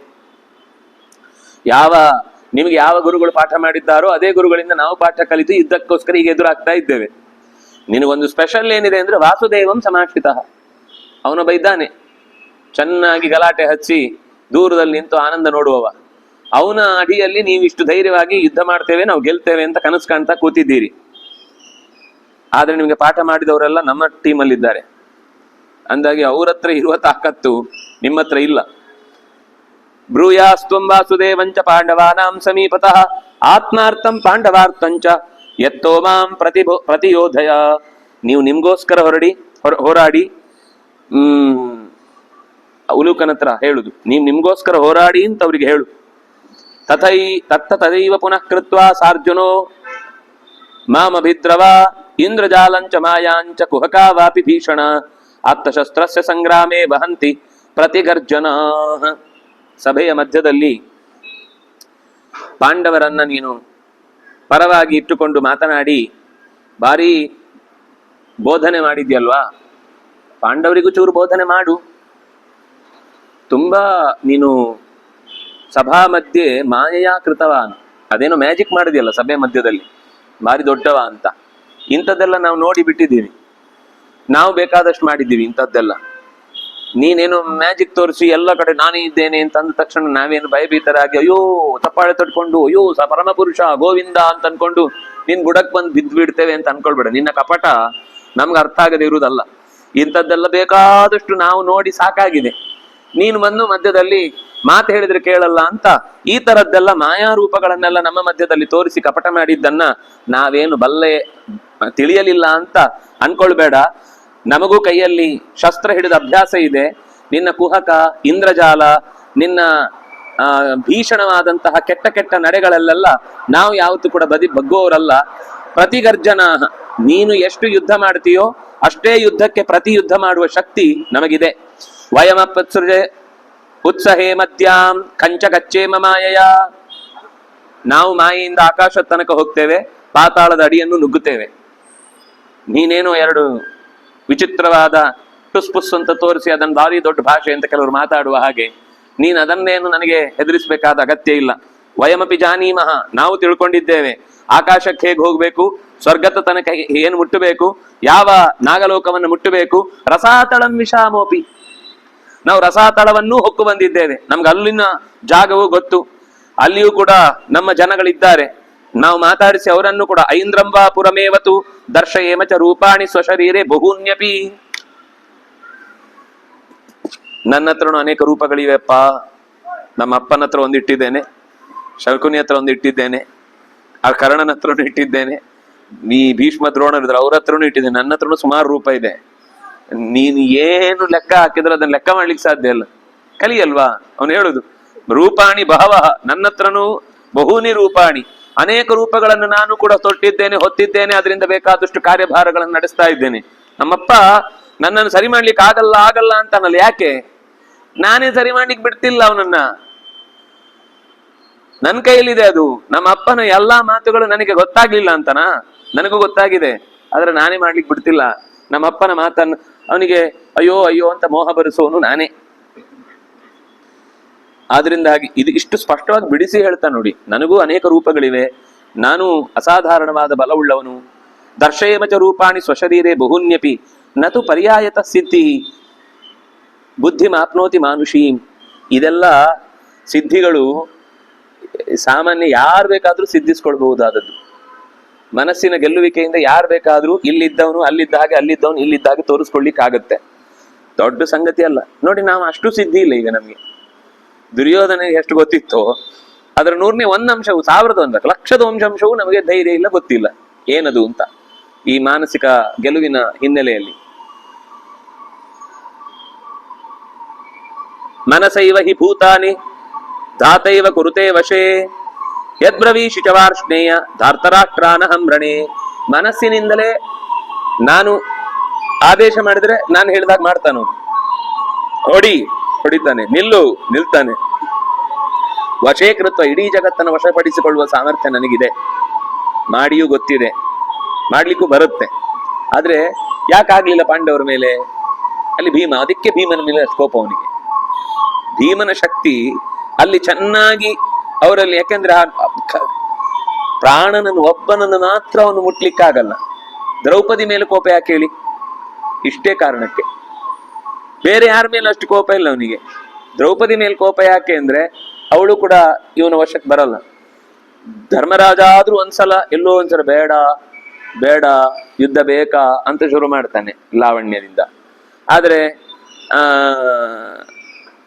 ನಿಮಗೆ ಯಾವ ಗುರುಗಳು ಪಾಠ ಮಾಡಿದ್ದಾರೋ ಅದೇ ಗುರುಗಳಿಂದ ನಾವು ಪಾಠ ಕಲಿತು ಯುದ್ಧಕ್ಕೋಸ್ಕರ ಈಗ ಎದುರಾಗ್ತಾ ಇದ್ದೇವೆ. ನಿನಗೊಂದು ಸ್ಪೆಷಲ್ ಏನಿದೆ ಅಂದ್ರೆ ವಾಸುದೇವಂ ಸಮಾಶ್ರಿತ, ಅವನೊಬ್ಬ ಇದ್ದಾನೆ, ಚೆನ್ನಾಗಿ ಗಲಾಟೆ ಹಚ್ಚಿ ದೂರದಲ್ಲಿ ನಿಂತು ಆನಂದ ನೋಡುವವ. ಅವನ ಅಡಿಯಲ್ಲಿ ನೀವು ಇಷ್ಟು ಧೈರ್ಯವಾಗಿ ಯುದ್ಧ ಮಾಡ್ತೇವೆ, ನಾವು ಗೆಲ್ತೇವೆ ಅಂತ ಕನಸು ಕಾಣ್ತಾ ಕೂತಿದ್ದೀರಿ. ಆದ್ರೆ ನಿಮ್ಗೆ ಪಾಠ ಮಾಡಿದವರೆಲ್ಲ ನಮ್ಮ ಟೀಮಲ್ಲಿದ್ದಾರೆ. ಅಂದಾಗಿ ಅವ್ರ ಹತ್ರ ಇರುವ ತಾಕತ್ತು ನಿಮ್ಮ ಹತ್ರ ಇಲ್ಲ. ಬ್ರೂಯಾಸ್ತ್ವಂ ವಾಸುದೇವಂಚ ಪಾಂಡವಾನಾಂ ಸಮೀಪತಃ ಆತ್ಮಾರ್ಥಂ ಪಾಂಡವಾರ್ಥಂಚ ಯತ್ತೋ ಮಾಂ ಪ್ರತಿಯೋಧಯ. ನೀವು ನಿಮ್ಗೋಸ್ಕರ ಹೋರಾಡಿ. ಉಲೂಕನ ಹತ್ರ ಹೇಳುದು, ನೀವು ನಿಮ್ಗೋಸ್ಕರ ಹೋರಾಡಿ ಅಂತ ಅವ್ರಿಗೆ ಹೇಳು. ತದೈವ ಪುನಃ ಕೃತ್ವ ಸಾರ್ಜುನೋ ಮಾಮಭಿದ್ರವ ಇಂದ್ರಜಾಲಂಚ ಮಾಯಾಂಚ ಕುಹಕಾವಾಪಿ ಭೀಷಣ ಆತ್ತಶಸ್ತ್ರಸ್ಯ ಸಂಗ್ರಾಮೇ ವಹಂತಿ ಪ್ರತಿಗರ್ಜನ. ಸಭೆಯ ಮಧ್ಯದಲ್ಲಿ ಪಾಂಡವರನ್ನ ನೀನು ಪರವಾಗಿ ಇಟ್ಟುಕೊಂಡು ಮಾತನಾಡಿ ಭಾರಿ ಬೋಧನೆ ಮಾಡಿದ್ಯಲ್ವಾ, ಪಾಂಡವರಿಗೂ ಚೂರು ಬೋಧನೆ ಮಾಡು. ತುಂಬಾ ನೀನು ಸಭಾ ಮಧ್ಯೆ ಮಾಯಾ ಕೃತವಾನ್, ಅದೇನೋ ಮ್ಯಾಜಿಕ್ ಮಾಡಿದೆಯಲ್ಲ ಸಭೆ ಮಧ್ಯದಲ್ಲಿ, ಭಾರಿ ದೊಡ್ಡವ ಅಂತ. ಇಂಥದ್ದೆಲ್ಲ ನಾವು ನೋಡಿ ಬಿಟ್ಟಿದ್ದೀವಿ, ನಾವು ಬೇಕಾದಷ್ಟು ಮಾಡಿದ್ದೀವಿ ಇಂಥದ್ದೆಲ್ಲ. ನೀನೇನು ಮ್ಯಾಜಿಕ್ ತೋರಿಸಿ ಎಲ್ಲ ಕಡೆ ನಾನೇ ಇದ್ದೇನೆ ಅಂತ ಅಂದ ತಕ್ಷಣ ನಾವೇನು ಭಯಭೀತರಾಗಿ ಅಯ್ಯೋ ತಪ್ಪಾಳೆ ತಟ್ಕೊಂಡು ಅಯ್ಯೋ ಪರಮ ಪುರುಷ ಗೋವಿಂದ ಅಂತ ಅನ್ಕೊಂಡು ನಿನ್ ಬುಡಕ್ ಬಂದು ಬಿದ್ದು ಬಿಡ್ತೇವೆ ಅಂತ ಅನ್ಕೊಳ್ಬೇಡ. ನಿನ್ನ ಕಪಟ ನಮ್ಗೆ ಅರ್ಥ ಆಗದೆ ಇರುವುದಲ್ಲ. ಇಂಥದ್ದೆಲ್ಲ ಬೇಕಾದಷ್ಟು ನಾವು ನೋಡಿ ಸಾಕಾಗಿದೆ. ನೀನು ಬಂದು ಮಧ್ಯದಲ್ಲಿ ಮಾತು ಹೇಳಿದ್ರೆ ಕೇಳಲ್ಲ ಅಂತ ಈ ತರದ್ದೆಲ್ಲ ಮಾಯಾ ರೂಪಗಳನ್ನೆಲ್ಲ ನಮ್ಮ ಮಧ್ಯದಲ್ಲಿ ತೋರಿಸಿ ಕಪಟ ಮಾಡಿದ್ದನ್ನ ನಾವೇನು ತಿಳಿಯಲಿಲ್ಲ ಅಂತ ಅನ್ಕೊಳ್ಬೇಡ. ನಮಗೂ ಕೈಯಲ್ಲಿ ಶಸ್ತ್ರ ಹಿಡಿದ ಅಭ್ಯಾಸ ಇದೆ. ನಿನ್ನ ಕುಹಕ, ಇಂದ್ರಜಾಲ, ನಿನ್ನ ಭೀಷಣವಾದಂತಹ ಕೆಟ್ಟ ಕೆಟ್ಟ ನಡೆಗಳಲ್ಲೆಲ್ಲ ನಾವು ಯಾವತ್ತೂ ಕೂಡ ಬಗ್ಗುವವರಲ್ಲ. ಪ್ರತಿಗರ್ಜನ, ನೀನು ಎಷ್ಟು ಯುದ್ಧ ಮಾಡ್ತೀಯೋ ಅಷ್ಟೇ ಯುದ್ಧಕ್ಕೆ ಪ್ರತಿ ಯುದ್ಧ ಮಾಡುವ ಶಕ್ತಿ ನಮಗಿದೆ. ವಯಮಪತ್ಸೃಜೆ ಉತ್ಸಹೇ ಮಧ್ಯಾಂ ಕಂಚ ಗಚ್ಚೇಮ ಮಾಯಯ. ನಾವು ಮಾಯೆಯಿಂದ ಆಕಾಶದ ತನಕ ಹೋಗ್ತೇವೆ, ಪಾತಾಳದ ಅಡಿಯನ್ನು ನುಗ್ಗುತ್ತೇವೆ. ನೀನೇನೋ ಎರಡು ವಿಚಿತ್ರವಾದ ಟುಸ್ ಅಂತ ತೋರಿಸಿ ಅದನ್ನು ಭಾರಿ ದೊಡ್ಡ ಭಾಷೆ ಅಂತ ಕೆಲವರು ಮಾತಾಡುವ ಹಾಗೆ ನೀನು ಅದನ್ನೇನು ನನಗೆ ಹೆದರಿಸಬೇಕಾದ ಅಗತ್ಯ ಇಲ್ಲ. ವಯಮಪಿ ಜಾನೀಮಃ, ನಾವು ತಿಳ್ಕೊಂಡಿದ್ದೇವೆ ಆಕಾಶಕ್ಕೆ ಹೇಗೆ ಹೋಗ್ಬೇಕು, ಸ್ವರ್ಗದ ತನಕ ಏನು ಮುಟ್ಟಬೇಕು, ಯಾವ ನಾಗಲೋಕವನ್ನು ಮುಟ್ಟಬೇಕು. ರಸಾತಳಂ ವಿಷಾಮೋಪಿ, ನಾವು ರಸಾತಳವನ್ನೂ ಹೊಕ್ಕು ಬಂದಿದ್ದೇವೆ. ನಮ್ಗೆ ಅಲ್ಲಿನ ಜಾಗವೂ ಗೊತ್ತು, ಅಲ್ಲಿಯೂ ಕೂಡ ನಮ್ಮ ಜನಗಳಿದ್ದಾರೆ. ನಾವು ಮಾತಾಡಿಸಿ ಅವರನ್ನು ಕೂಡ ಐಂದ್ರಂಬಾ ಪುರಮೇವತು ದರ್ಶಯೇಮಚ ರೂಪಾಣಿ ಸ್ವಶರೀರೆ ಬಹುನ್ಯಪಿ. ನನ್ನ ಹತ್ರನು ಅನೇಕ ರೂಪಗಳಿವೆಪ್ಪ. ನಮ್ಮ ಅಪ್ಪನ ಹತ್ರ ಒಂದು ಇಟ್ಟಿದ್ದೇನೆ, ಶಲ್ಕುನಿ ಹತ್ರ ಒಂದು ಇಟ್ಟಿದ್ದೇನೆ, ಆ ಕರ್ಣನ ಹತ್ರನು ಇಟ್ಟಿದ್ದೇನೆ, ಈ ಭೀಷ್ಮ ದ್ರೋಣರಿದ್ರು ಅವ್ರ ಹತ್ರನು ಇಟ್ಟಿದ್ದೇನೆ. ನನ್ನ ಹತ್ರನು ಸುಮಾರು ರೂಪ ಇದೆ. ನೀನು ಏನು ಲೆಕ್ಕ ಹಾಕಿದ್ರೆ ಅದನ್ನ ಲೆಕ್ಕ ಮಾಡ್ಲಿಕ್ಕೆ ಸಾಧ್ಯ ಇಲ್ಲ. ಕಲಿಯಲ್ವಾ ಅವನು ಹೇಳುದು, ರೂಪಾಣಿ ಬಹವಃ, ನನ್ನ ಹತ್ರನು ಬಹುನಿ ರೂಪಾಣಿ, ಅನೇಕ ರೂಪಗಳನ್ನು ನಾನು ಕೂಡ ತೊಟ್ಟಿದ್ದೇನೆ, ಹೊತ್ತಿದ್ದೇನೆ. ಅದರಿಂದ ಬೇಕಾದಷ್ಟು ಕಾರ್ಯಭಾರಗಳನ್ನು ನಡೆಸ್ತಾ ಇದ್ದೇನೆ. ನಮ್ಮಪ್ಪ ನನ್ನನ್ನು ಸರಿ ಮಾಡ್ಲಿಕ್ಕೆ ಆಗಲ್ಲ ಅಂತಾನಲ್ಲ, ಯಾಕೆ? ನಾನೇ ಸರಿ ಮಾಡ್ಲಿಕ್ಕೆ ಬಿಡ್ತಿಲ್ಲ ಅವನನ್ನ. ನನ್ನ ಕೈಯಲ್ಲಿದೆ ಅದು. ನಮ್ಮ ಅಪ್ಪನ ಎಲ್ಲಾ ಮಾತುಗಳು ನನಗೆ ಗೊತ್ತಾಗ್ಲಿಲ್ಲ ಅಂತನ? ನನಗೂ ಗೊತ್ತಾಗಿದೆ, ಆದ್ರೆ ನಾನೇ ಮಾಡ್ಲಿಕ್ಕೆ ಬಿಡ್ತಿಲ್ಲ. ನಮ್ಮ ಅಪ್ಪನ ಮಾತನ್ನು ಅವನಿಗೆ ಅಯ್ಯೋ ಅಯ್ಯೋ ಅಂತ ಮೋಹ ಬರೆಸೋನು ನಾನೇ. ಆದ್ರಿಂದಾಗಿ ಇದು ಇಷ್ಟು ಸ್ಪಷ್ಟವಾಗಿ ಬಿಡಿಸಿ ಹೇಳ್ತಾ ನೋಡಿ, ನನಗೂ ಅನೇಕ ರೂಪಗಳಿವೆ, ನಾನು ಅಸಾಧಾರಣವಾದ ಬಲವುಳ್ಳವನು. ದರ್ಶಯಮಚ ರೂಪಾಣಿ ಸ್ವಶರೀರೆ ಬಹುನ್ಯಪಿ ನತು ಪರ್ಯಾಯತ ಸಿದ್ಧಿ ಬುದ್ಧಿ ಮಾಪ್ನೋತಿ ಮಾನುಷೀಂ. ಇದೆಲ್ಲ ಸಿದ್ಧಿಗಳು ಸಾಮಾನ್ಯ ಯಾರು ಬೇಕಾದ್ರೂ ಸಿದ್ಧಿಸ್ಕೊಳ್ಬಹುದಾದದ್ದು. ಮನಸ್ಸಿನ ಗೆಲ್ಲುವಿಕೆಯಿಂದ ಯಾರು ಬೇಕಾದ್ರೂ ಇಲ್ಲಿದ್ದವನು ಅಲ್ಲಿದ್ದ ಹಾಗೆ, ಅಲ್ಲಿದ್ದವನು ಇಲ್ಲಿದ್ದ ಹಾಗೆ ತೋರಿಸ್ಕೊಳ್ಲಿಕ್ಕಾಗತ್ತೆ. ದೊಡ್ಡ ಸಂಗತಿ ಅಲ್ಲ ನೋಡಿ. ನಾವು ಅಷ್ಟು ಸಿದ್ಧಿ ಇಲ್ಲ ಈಗ ನಮ್ಗೆ. ದುರ್ಯೋಧನಿಗೆ ಎಷ್ಟು ಗೊತ್ತಿತ್ತೋ ಅದರ 100ನೇ ಅಂಶವು 1001 ಲಕ್ಷದ ಅಂಶವು ನಮಗೆ ಧೈರ್ಯ ಇಲ್ಲ, ಗೊತ್ತಿಲ್ಲ ಏನದು ಅಂತ. ಈ ಮಾನಸಿಕ ಗೆಲುವಿನ ಹಿನ್ನೆಲೆಯಲ್ಲಿ ಮನಸೈವ ಹಿ ಭೂತಾನಿ ಧಾತೈವ ಕುರುತೆ ವಶೇ ಯದ್ಬ್ರವೀಷಿ ಚ ವಾರ್ಷ್ಣೇಯ ಧಾರ್ತರಾಷ್ಟ್ರಾನಹಂ ರಣೇ. ಮನಸ್ಸಿನಿಂದಲೇ ನಾನು ಆದೇಶ ಮಾಡಿದ್ರೆ ನಾನು ಹೇಳಿದಾಗ ಮಾಡ್ತಾನು. ಹೊಡಿತಾನೆ, ನಿಲ್ತಾನೆ. ವಶೇಕೃತ್ವ, ಇಡೀ ಜಗತ್ತನ್ನು ವಶಪಡಿಸಿಕೊಳ್ಳುವ ಸಾಮರ್ಥ್ಯ ನನಗಿದೆ, ಮಾಡಿಯೂ ಗೊತ್ತಿದೆ, ಮಾಡ್ಲಿಕ್ಕೂ ಬರುತ್ತೆ. ಆದ್ರೆ ಯಾಕಾಗ್ಲಿಲ್ಲ ಪಾಂಡವರ ಮೇಲೆ? ಅಲ್ಲಿ ಭೀಮ, ಅದಕ್ಕೆ ಭೀಮನ ಮೇಲೆ ಸ್ಕೋಪ ಅವನಿಗೆ. ಭೀಮನ ಶಕ್ತಿ ಅಲ್ಲಿ ಚೆನ್ನಾಗಿ ಅವರಲ್ಲಿ, ಯಾಕೆಂದ್ರೆ ಪ್ರಾಣನನ್ನು ಒಬ್ಬನನ್ನು ಮಾತ್ರ ಅವನು ಮುಟ್ಲಿಕ್ಕಾಗಲ್ಲ. ದ್ರೌಪದಿ ಮೇಲೆ ಕೋಪ ಯಾಕೆ ಹೇಳಿ? ಇಷ್ಟೇ ಕಾರಣಕ್ಕೆ. ಬೇರೆ ಯಾರ ಮೇಲೆ ಅಷ್ಟು ಕೋಪ ಇಲ್ಲ ಅವನಿಗೆ. ದ್ರೌಪದಿ ಮೇಲೆ ಕೋಪ ಯಾಕೆ ಅಂದ್ರೆ ಅವಳು ಕೂಡ ಇವನ ವಶಕ್ಕೆ ಬರಲ್ಲ. ಧರ್ಮರಾಜ ಆದ್ರೂ ಒಂದ್ಸಲ ಎಲ್ಲೋ ಒಂದ್ಸಲ ಬೇಡ ಬೇಡ ಯುದ್ಧ ಬೇಕಾ ಅಂತ ಶುರು ಮಾಡ್ತಾನೆ ಲಾವಣ್ಯದಿಂದ. ಆದ್ರೆ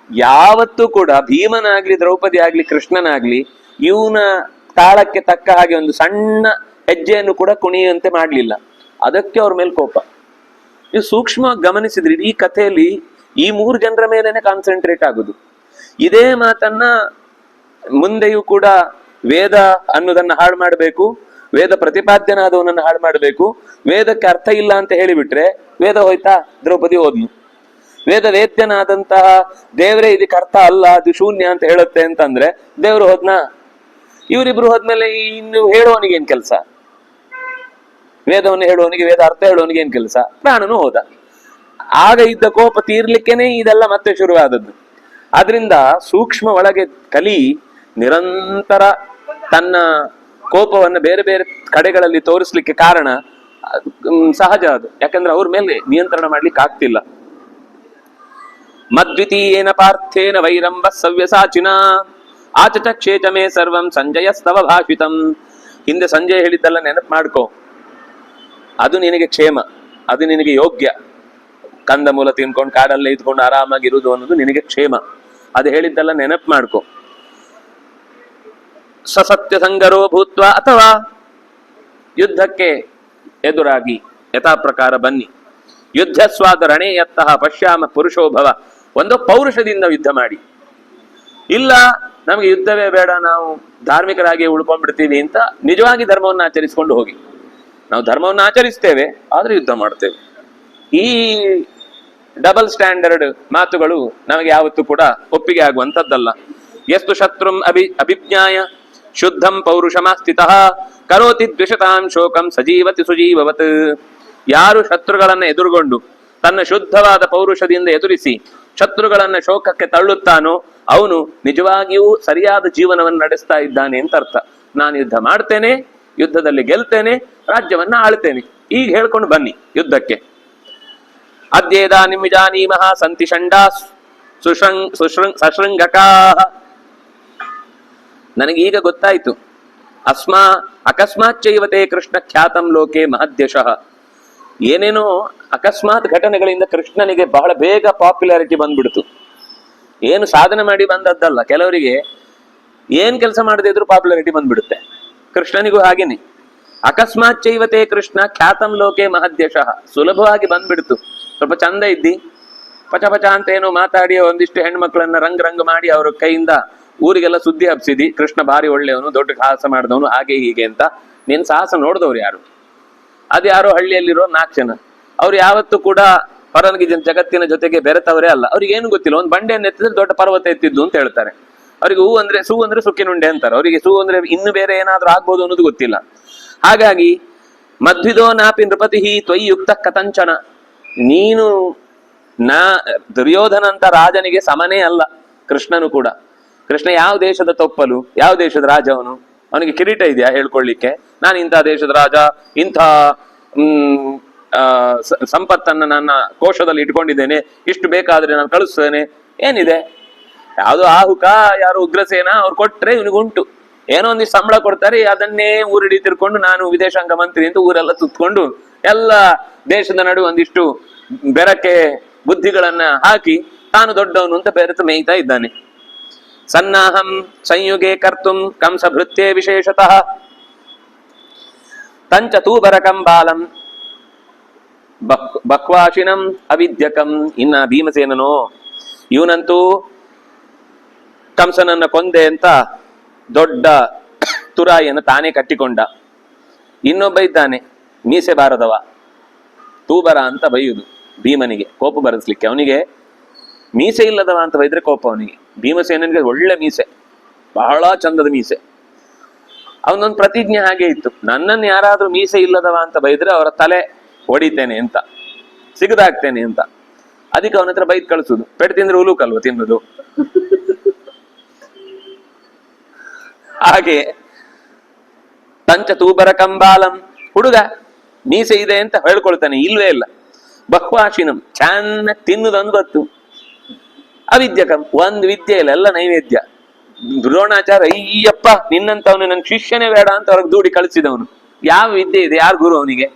ಯಾವತ್ತೂ ಕೂಡ ಭೀಮನಾಗ್ಲಿ ದ್ರೌಪದಿ ಆಗ್ಲಿ ಕೃಷ್ಣನಾಗ್ಲಿ ಇವನ ತಾಳಕ್ಕೆ ತಕ್ಕ ಹಾಗೆ ಒಂದು ಸಣ್ಣ ಹೆಜ್ಜೆಯನ್ನು ಕೂಡ ಕುಣಿಯುವಂತೆ ಮಾಡ್ಲಿಲ್ಲ. ಅದಕ್ಕೆ ಅವ್ರ ಮೇಲೆ ಕೋಪ. ನೀವು ಸೂಕ್ಷ್ಮವಾಗಿ ಗಮನಿಸಿದ್ರಿ ಈ ಕಥೆಯಲ್ಲಿ ಈ 3 ಜನರ ಮೇಲೇನೆ ಕಾನ್ಸಂಟ್ರೇಟ್ ಆಗುದು. ಇದೇ ಮಾತನ್ನ ಮುಂದೆಯೂ ಕೂಡ ವೇದ ಅನ್ನೋದನ್ನ ಹಾಳು ಮಾಡಬೇಕು, ವೇದ ಪ್ರತಿಪಾದ್ಯನಾದವನನ್ನು ಹಾಳು ಮಾಡಬೇಕು, ವೇದಕ್ಕೆ ಅರ್ಥ ಇಲ್ಲ ಅಂತ ಹೇಳಿಬಿಟ್ರೆ ವೇದ ಹೋಯ್ತಾ, ದ್ರೌಪದಿ ಹೋದ್ನು. ವೇದ ವೇದ್ಯನಾದಂತಹ ದೇವರೇ ಇದಕ್ಕೆ ಅರ್ಥ ಅಲ್ಲ, ಅದು ಶೂನ್ಯ ಅಂತ ಹೇಳುತ್ತೆ ಅಂತಂದ್ರೆ ದೇವ್ರು ಹೋದ್ನಾ? ಇವರಿಬ್ರು ಹೋದ್ಮೇಲೆ ಇನ್ನು ಹೇಳುವವನಿಗೆ ಏನ್ ಕೆಲಸ? ವೇದವನ್ನು ಹೇಳುವವನಿಗೆ, ವೇದ ಅರ್ಥ ಹೇಳುವವನಿಗೆ ಏನ್ ಕೆಲಸ? ಪ್ರಾಣನು ಹೋದ. ಆಗ ಇದ್ದ ಕೋಪ ತೀರ್ಲಿಕ್ಕೇನೆ ಇದೆಲ್ಲ ಮತ್ತೆ ಶುರುವಾದದ್ದು. ಆದ್ರಿಂದ ಸೂಕ್ಷ್ಮ ಒಳಗೆ ಕಲಿ ನಿರಂತರ ತನ್ನ ಕೋಪವನ್ನು ಬೇರೆ ಬೇರೆ ಕಡೆಗಳಲ್ಲಿ ತೋರಿಸ್ಲಿಕ್ಕೆ ಕಾರಣ ಸಹಜ ಅದು. ಯಾಕಂದ್ರೆ ಅವ್ರ ಮೇಲೆ ನಿಯಂತ್ರಣ ಮಾಡ್ಲಿಕ್ಕೆ ಆಗ್ತಿಲ್ಲ. ಮದ್ವಿತೀಯೇನ ಪಾರ್ಥೇನ ವೈರಂಬ ಸವ್ಯಸಾಚಿನ ಆಚಚಕ್ಷೇಚ ಮೇ ಸರ್ವಂ ಸಂಜಯ ಸ್ತವ ಭಾಷಿತಂ. ಹಿಂದೆ ಸಂಜಯ್ ಹೇಳಿದ್ದಲ್ಲ ನೆನಪು ಮಾಡ್ಕೋ. ಅದು ನಿನಗೆ ಕ್ಷೇಮ, ಅದು ನಿನಗೆ ಯೋಗ್ಯ. ಕಂದ ಮೂಲ ತಿನ್ಕೊಂಡು ಕಾಡಲ್ಲೇ ಇದ್ಕೊಂಡು ಆರಾಮಾಗಿರುವುದು ಅನ್ನೋದು ನಿನಗೆ ಕ್ಷೇಮ. ಅದು ಹೇಳಿದ್ದಲ್ಲ ನೆನಪು ಮಾಡ್ಕೋ. ಸಸತ್ಯ ಸಂಗರೋ ಭೂತ್ವ, ಅಥವಾ ಯುದ್ಧಕ್ಕೆ ಎದುರಾಗಿ ಯಥಾ ಪ್ರಕಾರ ಬನ್ನಿ. ಯುದ್ಧ ಸ್ವಾದ ರಣೇಯತ್ತಃ ಪಶ್ಯಾಮ ಪುರುಷೋಭವ. ಒಂದು ಪೌರುಷದಿಂದ ಯುದ್ಧ ಮಾಡಿ. ಇಲ್ಲ ನಮಗೆ ಯುದ್ಧವೇ ಬೇಡ, ನಾವು ಧಾರ್ಮಿಕರಾಗಿ ಉಳ್ಕೊಂಡ್ಬಿಡ್ತೀವಿ ಅಂತ ನಿಜವಾಗಿ ಧರ್ಮವನ್ನು ಆಚರಿಸಿಕೊಂಡು ಹೋಗಿ. ನಾವು ಧರ್ಮವನ್ನು ಆಚರಿಸ್ತೇವೆ, ಆದ್ರೆ ಯುದ್ಧ ಮಾಡ್ತೇವೆ. ಈ ಡಬಲ್ ಸ್ಟ್ಯಾಂಡರ್ಡ್ ಮಾತುಗಳು ನಮಗೆ ಯಾವತ್ತೂ ಕೂಡ ಒಪ್ಪಿಗೆ ಆಗುವಂಥದ್ದಲ್ಲ. ಎಷ್ಟು ಶತ್ರುಂ ಅಭಿಜ್ಞಾಯ ಶುದ್ಧಂ ಪೌರುಷಮಾಸ್ಥಿತಃ ಕರೋತಿ ದ್ವಿಷತಾಂ ಶೋಕಂ ಸಜೀವತಿ ಸುಜೀವವತ್. ಯಾರು ಶತ್ರುಗಳನ್ನ ಎದುರುಗೊಂಡು ತನ್ನ ಶುದ್ಧವಾದ ಪೌರುಷದಿಂದ ಎದುರಿಸಿ ಶತ್ರುಗಳನ್ನ ಶೋಕಕ್ಕೆ ತಳ್ಳುತ್ತಾನೋ ಅವನು ನಿಜವಾಗಿಯೂ ಸರಿಯಾದ ಜೀವನವನ್ನು ನಡೆಸ್ತಾ ಇದ್ದಾನೆ ಅಂತ ಅರ್ಥ. ನಾನು ಯುದ್ಧ ಮಾಡ್ತೇನೆ, ಯುದ್ಧದಲ್ಲಿ ಗೆಲ್ತೇನೆ, ರಾಜ್ಯವನ್ನ ಆಳ್ತೇನೆ. ಈಗ ಹೇಳ್ಕೊಂಡು ಬನ್ನಿ ಯುದ್ಧಕ್ಕೆ. ಅದ್ಯೇದಾನಿಂ ವಿಜಾನೀಮಃ ಸಂತಿ ಷಂಡಾ ಸಶೃಂಗಕಾ. ನನಗೀಗ ಗೊತ್ತಾಯ್ತು, ಅಕಸ್ಮಾತ್ ಚೈವತೆ ಕೃಷ್ಣ ಖ್ಯಾತಂ ಲೋಕೆ ಮಹದ್ಯಶಃ. ಏನೇನೋ ಅಕಸ್ಮಾತ್ ಘಟನೆಗಳಿಂದ ಕೃಷ್ಣನಿಗೆ ಬಹಳ ಬೇಗ ಪಾಪ್ಯುಲಾರಿಟಿ ಬಂದ್ಬಿಡ್ತು. ಏನು ಸಾಧನೆ ಮಾಡಿ ಬಂದದ್ದಲ್ಲ, ಕೆಲವರಿಗೆ ಏನ್ ಕೆಲಸ ಮಾಡದೇ ಇದ್ರು ಪಾಪ್ಯುಲಾರಿಟಿ ಬಂದ್ಬಿಡುತ್ತೆ. ಕೃಷ್ಣನಿಗೂ ಹಾಗೇನೆ. ಅಕಸ್ಮಾತ್ ಚೈವತೆ ಕೃಷ್ಣ ಖ್ಯಾತಂ ಲೋಕೆ ಮಹದ್ಯಶಃ. ಸುಲಭವಾಗಿ ಬಂದ್ಬಿಡ್ತು. ಸ್ವಲ್ಪ ಚಂದ ಇದ್ದಿ ಪಚ ಪಚ ಅಂತ ಏನೋ ಮಾತಾಡಿ ಒಂದಿಷ್ಟು ಹೆಣ್ಮಕ್ಳನ್ನ ರಂಗ್ ಮಾಡಿ ಅವ್ರ ಕೈಯಿಂದ ಊರಿಗೆಲ್ಲ ಸುದ್ದಿ ಹಬ್ಸಿದಿ, ಕೃಷ್ಣ ಭಾರಿ ಒಳ್ಳೆಯವನು, ದೊಡ್ಡ ಸಾಹಸ ಮಾಡಿದವನು, ಹಾಗೆ ಹೀಗೆ ಅಂತ. ನೀನ್ ಸಾಹಸ ನೋಡಿದವ್ರು ಯಾರು? ಅದು ಯಾರೋ ಹಳ್ಳಿಯಲ್ಲಿರೋ 4 ಜನ. ಅವ್ರು ಯಾವತ್ತೂ ಕೂಡ ಹೊರನಗಿ ಜಗತ್ತಿನ ಜೊತೆಗೆ ಬೆರೆತವರೇ ಅಲ್ಲ. ಅವ್ರಿಗೆ ಏನು ಗೊತ್ತಿಲ್ಲ. ಒಂದು ಬಂಡೆಯನ್ನು ಎತ್ತಿದ್ರೆ ದೊಡ್ಡ ಪರ್ವತ ಎತ್ತಿದ್ದು ಅಂತ ಹೇಳ್ತಾರೆ. ಅವ್ರಿಗೆ ಸೂ ಅಂದ್ರೆ ಸುಕ್ಕಿನುಂಡೆ ಅಂತಾರೆ. ಅವರಿಗೆ ಸೂ ಅಂದ್ರೆ ಇನ್ನು ಬೇರೆ ಏನಾದ್ರೂ ಆಗ್ಬೋದು ಅನ್ನೋದು ಗೊತ್ತಿಲ್ಲ. ಹಾಗಾಗಿ ಮಧ್ವಿದೋ ನಾಪಿ ನೃಪತಿ ತ್ವಯಿ ಯುಕ್ತ ಕಥಂಚನ. ನೀನು ದುರ್ಯೋಧನ ಅಂತ ರಾಜನಿಗೆ ಸಮನೇ ಅಲ್ಲ ಕೃಷ್ಣನು ಕೂಡ. ಕೃಷ್ಣ ಯಾವ ದೇಶದ ತೊಪ್ಪಲು, ಯಾವ ದೇಶದ ರಾಜ ಅವನು? ಅವನಿಗೆ ಕಿರೀಟ ಇದೆಯಾ ಹೇಳ್ಕೊಳ್ಳಿಕ್ಕೆ? ನಾನು ಇಂಥ ದೇಶದ ರಾಜ, ಇಂಥ ಸಂಪತ್ತನ್ನ ನನ್ನ ಕೋಶದಲ್ಲಿ ಇಟ್ಕೊಂಡಿದ್ದೇನೆ, ಇಷ್ಟು ಬೇಕಾದ್ರೆ ನಾನು ಕಳಿಸ್ತೇನೆ. ಏನಿದೆ? ಯಾವುದು ಆಹುಕ, ಯಾರು ಉಗ್ರಸೇನ ಅವ್ರು ಕೊಟ್ರೆ ಇವನಿಗುಂಟು. ಏನೋ ಒಂದಿಷ್ಟು ಸಂಬಳ ಕೊಡ್ತಾರೆ, ಅದನ್ನೇ ಊರಿಡಿ ತಿರ್ಕೊಂಡು ನಾನು ವಿದೇಶಾಂಗ ಮಂತ್ರಿ ಅಂತ ಊರೆಲ್ಲ ಸುತ್ಕೊಂಡು ಎಲ್ಲ ದೇಶದ ನಡು ಒಂದಿಷ್ಟು ಬೆರಕೆ ಬುದ್ಧಿಗಳನ್ನ ಹಾಕಿ ತಾನು ದೊಡ್ಡವನು ಅಂತ ಬೆರೆತು ಮೇಯ್ತಾ ಇದ್ದಾನೆ. ಸನ್ನಾಹಂ ಸಂಯುಗೆ ಕರ್ತುಂ ಕಂಸ ಭೃತ್ಯೇ ವಿಶೇಷತಃ ತಂಚ ತೂಬರಕಂ ಬಾಲಂ ಬಕ್ವಾಶಿನಂ ಅವಿದ್ಯಕಂ. ಇನ್ನ ಭೀಮಸೇನನೋ ಇವನಂತೂ ಕಂಸನನ್ನ ಕೊಂದೆ ಅಂತ ದೊಡ್ಡ ತುರಾಯಿಯನ್ನು ತಾನೇ ಕಟ್ಟಿಕೊಂಡ. ಇನ್ನೊಬ್ಬ ಇದ್ದಾನೆ ಮೀಸೆ ಬಾರದವ, ತೂಬರ ಅಂತ ಬೈಯುದು ಭೀಮನಿಗೆ, ಕೋಪ ಬರೆಸ್ಲಿಕ್ಕೆ. ಅವನಿಗೆ ಮೀಸೆ ಇಲ್ಲದವ ಅಂತ ಬೈದ್ರೆ ಕೋಪ ಅವನಿಗೆ. ಭೀಮಸೇನಿಗೆ ಒಳ್ಳೆ ಮೀಸೆ, ಬಹಳ ಚಂದದ ಮೀಸೆ. ಅವನೊಂದು ಪ್ರತಿಜ್ಞೆ ಹಾಗೆ ಇತ್ತು, ನನ್ನನ್ನು ಯಾರಾದ್ರೂ ಮೀಸೆ ಇಲ್ಲದವ ಅಂತ ಬೈದ್ರೆ ಅವರ ತಲೆ ಹೊಡಿತೇನೆ ಅಂತ, ಸಿಗದಾಗ್ತೇನೆ ಅಂತ. ಅದಕ್ಕೆ ಅವನ ಹತ್ರ ಬೈದ್ ಕಳಿಸುದು. ಪೆಟ್ಟು ತಿಂದ್ರೆ ಉಲೂಕಲ್ವ ತಿನ್ನೋದು. ಹಾಗೆ ತಂಚ ತೂಬರ ಕಂಬಾಲಂ, ಹುಡುಗ ಮೀಸೆ ಇದೆ ಅಂತ ಹೇಳ್ಕೊಳ್ತಾನೆ, ಇಲ್ವೇ ಇಲ್ಲ. ಬಹ್ವಾಶಿನಂ ಚೆನ್ನಾಗಿ ತಿನ್ನುದೊಂದು ಗೊತ್ತು. ಅವಿದ್ಯಕಂ ಒಂದು ವಿದ್ಯೆ ಇಲ್ಲ, ಎಲ್ಲ ನೈವೇದ್ಯ. ದ್ರೋಣಾಚಾರ್ಯ ಅಯ್ಯಪ್ಪ ನಿನ್ನಂತವನು ನನ್ನ ಶಿಷ್ಯನೇ ಬೇಡ ಅಂತ ಅವ್ರಿಗೆ ದೂಡಿ ಕಳಿಸಿದವನು. ಯಾವ ವಿದ್ಯೆ ಇದೆ? ಯಾರು ಗುರು ಅವನಿಗೆ?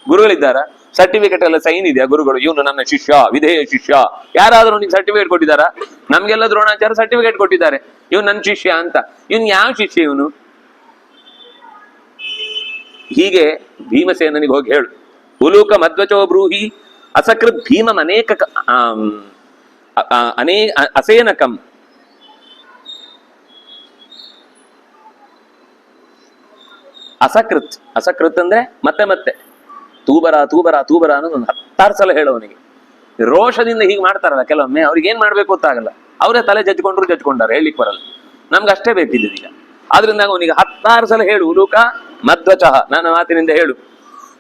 ಗುರುಗಳಿದ್ದಾರ? ಸರ್ಟಿಫಿಕೇಟ್ ಎಲ್ಲ ಸೈನ್ ಇದೆಯಾ ಗುರುಗಳು? ಇವನು ನನ್ನ ಶಿಷ್ಯ, ವಿಧೇಯ ಶಿಷ್ಯ? ಯಾರಾದ್ರೂ ಅವನಿಗೆ ಸರ್ಟಿಫಿಕೇಟ್ ಕೊಟ್ಟಿದ್ದಾರಾ? ನಮ್ಗೆಲ್ಲ ದ್ರೋಣಾಚಾರ್ಯ ಸರ್ಟಿಫಿಕೇಟ್ ಕೊಟ್ಟಿದ್ದಾರೆ, ಇವನು ನನ್ನ ಶಿಷ್ಯ ಅಂತ. ಇವನ್ ಯಾವ ಶಿಷ್ಯ ಇವನು? ಹೀಗೆ ಭೀಮಸೇನಿಗೆ ಹೋಗಿ ಹೇಳು, ಉಲೂಕ ಮಧ್ವಚೋ ಬ್ರೂಹಿ ಅಸಕೃತ್ ಭೀಮಂ ಅನೇಕ ಅಸೇನಕಂ. ಅಸಕೃತ್ ಅಂದ್ರೆ ಮತ್ತೆ ಮತ್ತೆ ತೂಬರ ತೂಬರ ತೂಬರ ಅನ್ನೋದು ಒಂದು 10 ಸಲ ಹೇಳೋವನಿಗೆ. ರೋಷದಿಂದ ಹೀಗೆ ಮಾಡ್ತಾರಲ್ಲ ಕೆಲವೊಮ್ಮೆ, ಅವ್ರಿಗೆ ಏನ್ ಮಾಡ್ಬೇಕು ಗೊತ್ತಾಗಲ್ಲ, ಅವರೇ ತಲೆ ಜಜ್ಕೊಂಡಾರೆ, ಹೇಳಿಕ್ ಬರಲ್ಲ. ನಮ್ಗೆ ಅಷ್ಟೇ ಬೇಕಿದ್ದು ಈಗ. ಆದ್ರಿಂದ ಅವನಿಗೆ 16 ಸಲ ಹೇಳು, ಉಲೂಕ ಮಧ್ವಚಃ, ನನ್ನ ಮಾತಿನಿಂದ ಹೇಳು.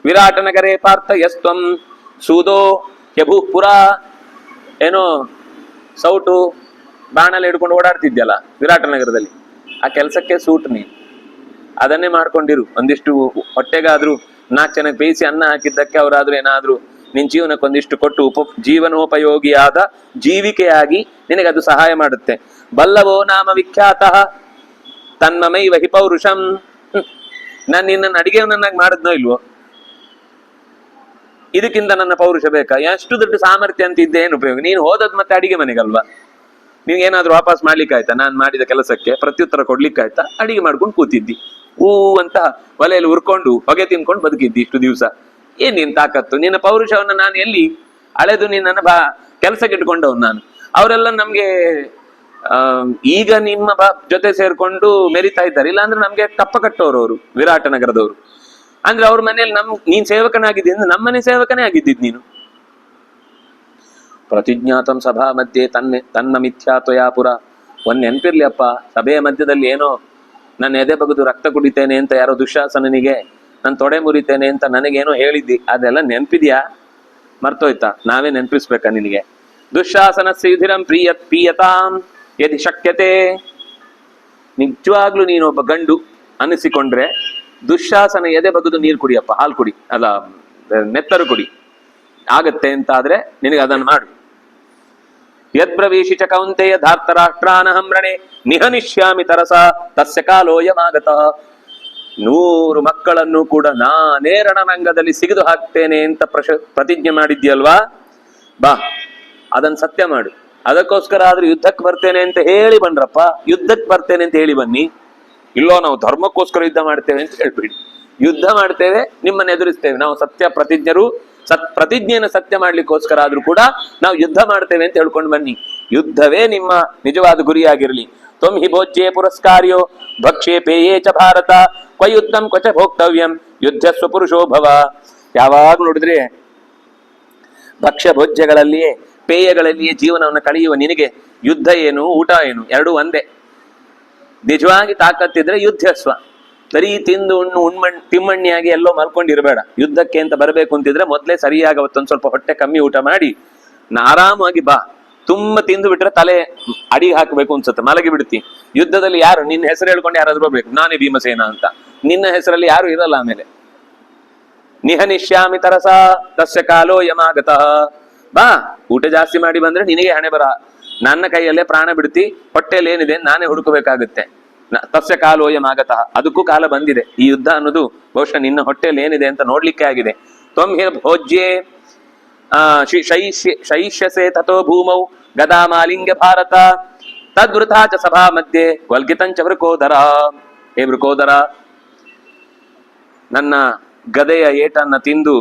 ವಿರಾಟ ನಗರೇ ಪಾರ್ಥ ಯಸ್ತ್ವಂ ಸೂದೋ ಯಭೂಪುರ. ಏನೋ ಸೌಟು ಬಾಣಲ್ಲಿ ಹಿಡ್ಕೊಂಡು ಓಡಾಡ್ತಿದ್ಯಲ್ಲ ವಿರಾಟ ನಗರದಲ್ಲಿ, ಆ ಕೆಲಸಕ್ಕೆ ಸೂಟ್ ನೀನು. ಅದನ್ನೇ ಮಾಡ್ಕೊಂಡಿರು. ಒಂದಿಷ್ಟು ಹೊಟ್ಟೆಗಾದ್ರೂ 4 ಜನಕ್ಕೆ ಬೇಯಿಸಿ ಅನ್ನ ಹಾಕಿದ್ದಕ್ಕೆ ಅವರಾದ್ರೂ ಏನಾದ್ರೂ ನಿನ್ ಜೀವನಕ್ಕೊಂದಿಷ್ಟು ಕೊಟ್ಟು ಜೀವನೋಪಯೋಗಿಯಾದ ಜೀವಿಕೆಯಾಗಿ ನಿನಗೆ ಅದು ಸಹಾಯ ಮಾಡುತ್ತೆ. ಬಲ್ಲವೋ ನಾಮ ವಿಖ್ಯಾತ ತನ್ಮಮೈವ ಹಿ ಪೌರುಷಂ. ನಾನು ನಿನ್ನನ್ನು ಅಡಿಗೆವನನ್ನಾಗಿ ಮಾಡಿದ್ನೋ ಇಲ್ವೋ? ಇದಕ್ಕಿಂತ ನನ್ನ ಪೌರುಷ ಬೇಕಾ? ಎಷ್ಟು ದೊಡ್ಡ ಸಾಮರ್ಥ್ಯ ಅಂತ ಇದ್ದೆ ಏನು ಉಪಯೋಗ? ನೀನು ಹೋದದ್ ಮತ್ತೆ ಅಡಿಗೆ ಮನೆಗಲ್ವಾ? ನೀವು ಏನಾದ್ರೂ ವಾಪಸ್ ಮಾಡ್ಲಿಕ್ಕಾಯ್ತಾ? ನಾನು ಮಾಡಿದ ಕೆಲಸಕ್ಕೆ ಪ್ರತ್ಯುತ್ತರ ಕೊಡ್ಲಿಕ್ಕಾಯ್ತಾ? ಅಡಿಗೆ ಮಾಡ್ಕೊಂಡು ಕೂತಿದ್ದಿ, ಹೂ ಅಂತ ಒಲೆಯಲ್ಲಿ ಉರ್ಕೊಂಡು ಹೊಗೆ ತಿನ್ಕೊಂಡು ಬದುಕಿದ್ದಿ ಇಷ್ಟು ದಿವಸ. ಏನ್ ನಿನ್ ತಾಕತ್ತು? ನಿನ್ನ ಪೌರುಷವನ್ನ ನಾನು ಎಲ್ಲಿ ಅಳೆದು ನಿನ್ನನ್ನು ಕೆಲಸಕ್ಕೆ ಇಟ್ಕೊಂಡವ್ ನಾನು? ಅವರೆಲ್ಲ ನಮ್ಗೆ ಈಗ ನಿಮ್ಮ ಜೊತೆ ಸೇರ್ಕೊಂಡು ಮೆರಿತಾ ಇದ್ದಾರೆ, ಇಲ್ಲಾಂದ್ರೆ ನಮ್ಗೆ ಕಪ್ಪ ಕಟ್ಟೋರು ಅವರು ವಿರಾಟ ನಗರದವರು. ಅಂದ್ರೆ ಅವ್ರ ಮನೇಲಿ ನೀನ್ ಸೇವಕನಾಗಿದ್ದೀನಿ, ನಮ್ಮನೆ ಸೇವಕನೇ ಆಗಿದ್ದಿದ್ ನೀನು. ಪ್ರತಿಜ್ಞಾತಂ ಸಭಾ ಮಧ್ಯೆ ತನ್ನ ಮಿಥ್ಯಾತ್ವಯಾಪುರ. ಒಂದ್ ನೆನ್ಪಿರ್ಲಿ ಅಪ್ಪ, ಸಭೆಯ ಮಧ್ಯದಲ್ಲಿ ಏನೋ ನನ್ನ ಎದೆ ಬಗೆದು ರಕ್ತ ಕುಡಿತೇನೆ ಅಂತ ಯಾರೋ ದುಶ್ಯಾಸನನಿಗೆ ನಾನು ತೊಡೆ ಮುರಿತೇನೆ ಅಂತ ನನಗೇನೋ ಹೇಳಿದ್ದಿ, ಅದೆಲ್ಲ ನೆನ್ಪಿದ್ಯಾ? ಮರ್ತೋಯ್ತಾ? ನಾವೇ ನೆನ್ಪಿಸ್ಬೇಕಾ ನಿನಗೆ? ದುಶ್ಯಾಸನ ಸಿಧಿರಂ ಪೀಯತಾಂ ಯದಿ ಶಕ್ಯತೆ. ನಿಜವಾಗ್ಲೂ ನೀನೊಬ್ಬ ಗಂಡು ಅನಿಸಿಕೊಂಡ್ರೆ ದುಶ್ಯಾಸನ ಎದೆ ಬಗೆದು ನೀರು ಕುಡಿಯಪ್ಪ, ಹಾಲು ಕುಡಿ, ಅಲ್ಲ ನೆತ್ತರು ಕುಡಿ, ಆಗತ್ತೆ ಅಂತ ಆದ್ರೆ ನಿನಗೆ ಅದನ್ನು ಮಾಡು. ಯದ್ಬ್ರವೀಶಿ ಚ ಕೌಂತೆಯ ಧಾರ್ತರಾಷ್ಟ್ರಾನಹಂ ರಣೆ ನಿಹನಿಷ್ಯಾಮಿ ತರಸ ತಸ್ಯ ಕಾಲೋಯಮಾಗತಃ. 100 ಮಕ್ಕಳನ್ನು ಕೂಡ ನಾನೇ ರಣರಂಗದಲ್ಲಿ ಸಿಗಿದು ಹಾಕ್ತೇನೆ ಅಂತ ಪ್ರತಿಜ್ಞೆ ಮಾಡಿದ್ಯಲ್ವಾ? ಬಾ, ಅದನ್ನ ಸತ್ಯ ಮಾಡು. ಅದಕ್ಕೋಸ್ಕರ ಆದ್ರೂ ಯುದ್ಧಕ್ಕೆ ಬರ್ತೇನೆ ಅಂತ ಹೇಳಿ ಬನ್ರಪ್ಪ. ಯುದ್ಧಕ್ಕೆ ಬರ್ತೇನೆ ಅಂತ ಹೇಳಿ ಬನ್ನಿ. ಇಲ್ಲೋ ನಾವು ಧರ್ಮಕ್ಕೋಸ್ಕರ ಯುದ್ಧ ಮಾಡ್ತೇವೆ ಅಂತ ಹೇಳ್ಬೇಡಿ. ಯುದ್ಧ ಮಾಡ್ತೇವೆ, ನಿಮ್ಮನ್ನು ಎದುರಿಸ್ತೇವೆ. ನಾವು ಸತ್ಯ ಪ್ರತಿಜ್ಞರು, ಪ್ರತಿಜ್ಞೆಯನ್ನು ಸತ್ಯ ಮಾಡ್ಲಿಕ್ಕೋಸ್ಕರ ಆದ್ರೂ ಕೂಡ ನಾವು ಯುದ್ಧ ಮಾಡ್ತೇವೆ ಅಂತ ಹೇಳ್ಕೊಂಡು ಬನ್ನಿ. ಯುದ್ಧವೇ ನಿಮ್ಮ ನಿಜವಾದ ಗುರಿಯಾಗಿರ್ಲಿ. ತ್ವಂ ಹಿ ಭೋಜ್ಯೇ ಪುರಸ್ಕಾರ್ಯೋ ಭಕ್ಷ್ಯೇ ಪೇಯೇ ಚ ಭಾರತ ಕ್ವಯುದ್ಧಂ ಕ್ವಚ ಭೋಕ್ತವ್ಯಂ ಯುದ್ಧ ಸ್ವಪುರುಷೋ ಭವ. ಯಾವಾಗ ನೋಡಿದ್ರೆ ಭಕ್ಷ್ಯ ಭೋಜ್ಯಗಳಲ್ಲಿಯೇ ಪೇಯಗಳಲ್ಲಿಯೇ ಜೀವನವನ್ನು ಕಳೆಯುವ ನಿನಗೆ ಯುದ್ಧ ಏನು ಊಟ ಏನು ಎರಡೂ ಒಂದೇ. ನಿಜವಾಗಿ ತಾಕತ್ತಿದ್ರೆ ಯುದ್ಧಸ್ವ. ಬರೀ ತಿಂದು ತಿಮ್ಮಣ್ಣಿಯಾಗಿ ಎಲ್ಲೋ ಮಲ್ಕೊಂಡಿರ್ಬೇಡ. ಯುದ್ಧಕ್ಕೆ ಅಂತ ಬರಬೇಕು ಅಂತಿದ್ರೆ ಮೊದ್ಲೇ ಸರಿಯಾಗಿ ಅವತ್ತೊಂದು ಸ್ವಲ್ಪ ಹೊಟ್ಟೆ ಕಮ್ಮಿ ಊಟ ಮಾಡಿ ಆರಾಮಾಗಿ ಬಾ. ತುಂಬಾ ತಿಂದು ಬಿಟ್ರೆ ತಲೆ ಅಡಿಗೆ ಹಾಕಬೇಕು ಅನ್ಸುತ್ತೆ, ಮಲಗಿ ಬಿಡ್ತಿ. ಯುದ್ಧದಲ್ಲಿ ಯಾರು ನಿನ್ನ ಹೆಸರು ಹೇಳ್ಕೊಂಡು ಯಾರಾದ್ರೂ ಬರ್ಬೇಕು, ನಾನೇ ಭೀಮಸೇನ ಅಂತ. ನಿನ್ನ ಹೆಸರಲ್ಲಿ ಯಾರು ಇರಲ್ಲ. ಆಮೇಲೆ ನಿಹನಿಷ್ಯಾಮಿ ತರಸ ತಸ್ಯ ಕಾಲೋ ಯಮಾಗತಃ. ಬಾ, ಊಟ ಜಾಸ್ತಿ ಮಾಡಿ ಬಂದ್ರೆ ನಿನಗೆ ಹಣೆ ಬರ. ನನ್ನ ಕೈಯಲ್ಲೇ ಪ್ರಾಣ ಬಿಡ್ತಿ, ಹೊಟ್ಟೆಯಲ್ಲಿ ಏನಿದೆ ನಾನೇ ಹುಡುಕಬೇಕಾಗುತ್ತೆ. ತಸ್ಯ ಕಾಲೋಯಮಾಗತಃ, ಅದಕ್ಕೂ ಕಾಲ ಬಂದಿದೆ. ಈ ಯುದ್ಧ ಅನ್ನೋದು ಬಹುಶಃ ನಿನ್ನ ಹೊಟ್ಟೆಯಲ್ಲಿ ಏನಿದೆ ಅಂತ ನೋಡ್ಲಿಕ್ಕೆ ಆಗಿದೆ. ತ್ವಂ ಹಿ ಭೋಜ್ಯೇ ಶೈಷ್ಯಸೆ ತಥೋ ಭೂಮೌ ಗದಾ ಮಾಲಿಂಗ್ಯ ಭಾರತ ತದ್ವೃಥಾ ಚ ಸಭಾ ಮಧ್ಯೆ ವಲ್ಗಿತಂಚ ವೃಕೋದರ. ಹೇ ವೃಕೋದರ, ನನ್ನ ಗದೆಯ ಏಟನ್ನ ತಿಂದು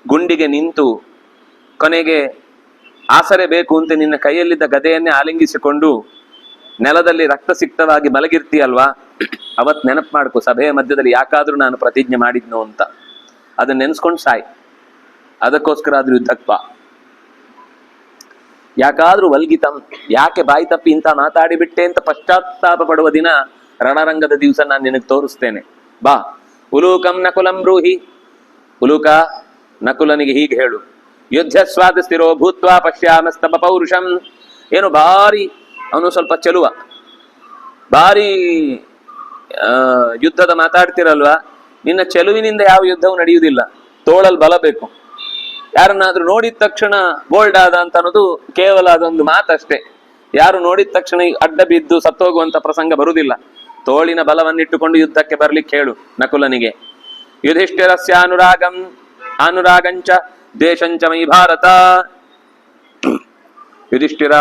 ಗುಂಡಿಗೆ ನಿಂತು ಕೊನೆಗೆ ಆಸರೆ ಬೇಕು ಅಂತ ನಿನ್ನ ಕೈಯಲ್ಲಿದ್ದ ಗದೆಯನ್ನೇ ಆಲಿಂಗಿಸಿಕೊಂಡು ನೆಲದಲ್ಲಿ ರಕ್ತಸಿಕ್ತವಾಗಿ ಮಲಗಿರ್ತೀಯಲ್ವಾ, ಅವತ್ ನೆನಪು ಮಾಡ್ಕೊ ಸಭೆಯ ಮಧ್ಯದಲ್ಲಿ ಯಾಕಾದ್ರೂ ನಾನು ಪ್ರತಿಜ್ಞೆ ಮಾಡಿದ್ನೋ ಅಂತ. ಅದನ್ನ ನೆನ್ಸ್ಕೊಂಡು ಸಾಯ್. ಅದಕ್ಕೋಸ್ಕರ ಆದ್ರೂ ಯುದ್ಧಕ್ಕೆ ಬಾ. ಯಾಕಾದ್ರೂ ವಲ್ಗಿತಂ, ಯಾಕೆ ಬಾಯಿ ತಪ್ಪಿ ಇಂತ ಮಾತಾಡಿಬಿಟ್ಟೆ ಅಂತ ಪಶ್ಚಾತ್ತಾಪ ಪಡುವ ದಿನ ರಣರಂಗದ ದಿವಸ ನಾನು ನಿನಗೆ ತೋರಿಸ್ತೇನೆ. ಬಾ. ಉಲೂಕಂ ನಕುಲಂ ಬ್ರೂಹಿ. ಉಲೂಕ, ನಕುಲನಿಗೆ ಹೀಗೆ ಹೇಳು. ಯುದ್ಧ ಸ್ವಾದ ಸ್ಥಿರೋ ಭೂತ್ವಾ ಪಶ್ಯಾಮಸ್ತಪ ಪೌರುಷಂ. ಏನು ಭಾರಿ ಅವನು ಸ್ವಲ್ಪ ಚೆಲುವ, ಭಾರಿ ಯುದ್ಧದ ಮಾತಾಡ್ತಿರಲ್ವಾ, ನಿನ್ನ ಚೆಲುವಿನಿಂದ ಯಾವ ಯುದ್ಧವೂ ನಡೆಯುವುದಿಲ್ಲ. ತೋಳಲ್ ಬಲ ಬೇಕು. ಯಾರನ್ನಾದ್ರೂ ನೋಡಿದ ತಕ್ಷಣ ಬೋಲ್ಡ್ ಆದ ಅಂತ ಅನ್ನೋದು ಕೇವಲ ಅದೊಂದು ಮಾತಷ್ಟೇ. ಯಾರು ನೋಡಿದ ತಕ್ಷಣ ಅಡ್ಡ ಬಿದ್ದು ಸತ್ತೋಗುವಂತ ಪ್ರಸಂಗ ಬರುವುದಿಲ್ಲ. ತೋಳಿನ ಬಲವನ್ನಿಟ್ಟುಕೊಂಡು ಯುದ್ಧಕ್ಕೆ ಬರ್ಲಿಕ್ಕೆ ಹೇಳು ನಕುಲನಿಗೆ. ಯುಧಿಷ್ಠಿರಸ್ಯ ಅನುರಾಗಂಚ ದೇಶಂಚ ಮೈ ಭಾರತ. ಯುಧಿಷ್ಠಿರ,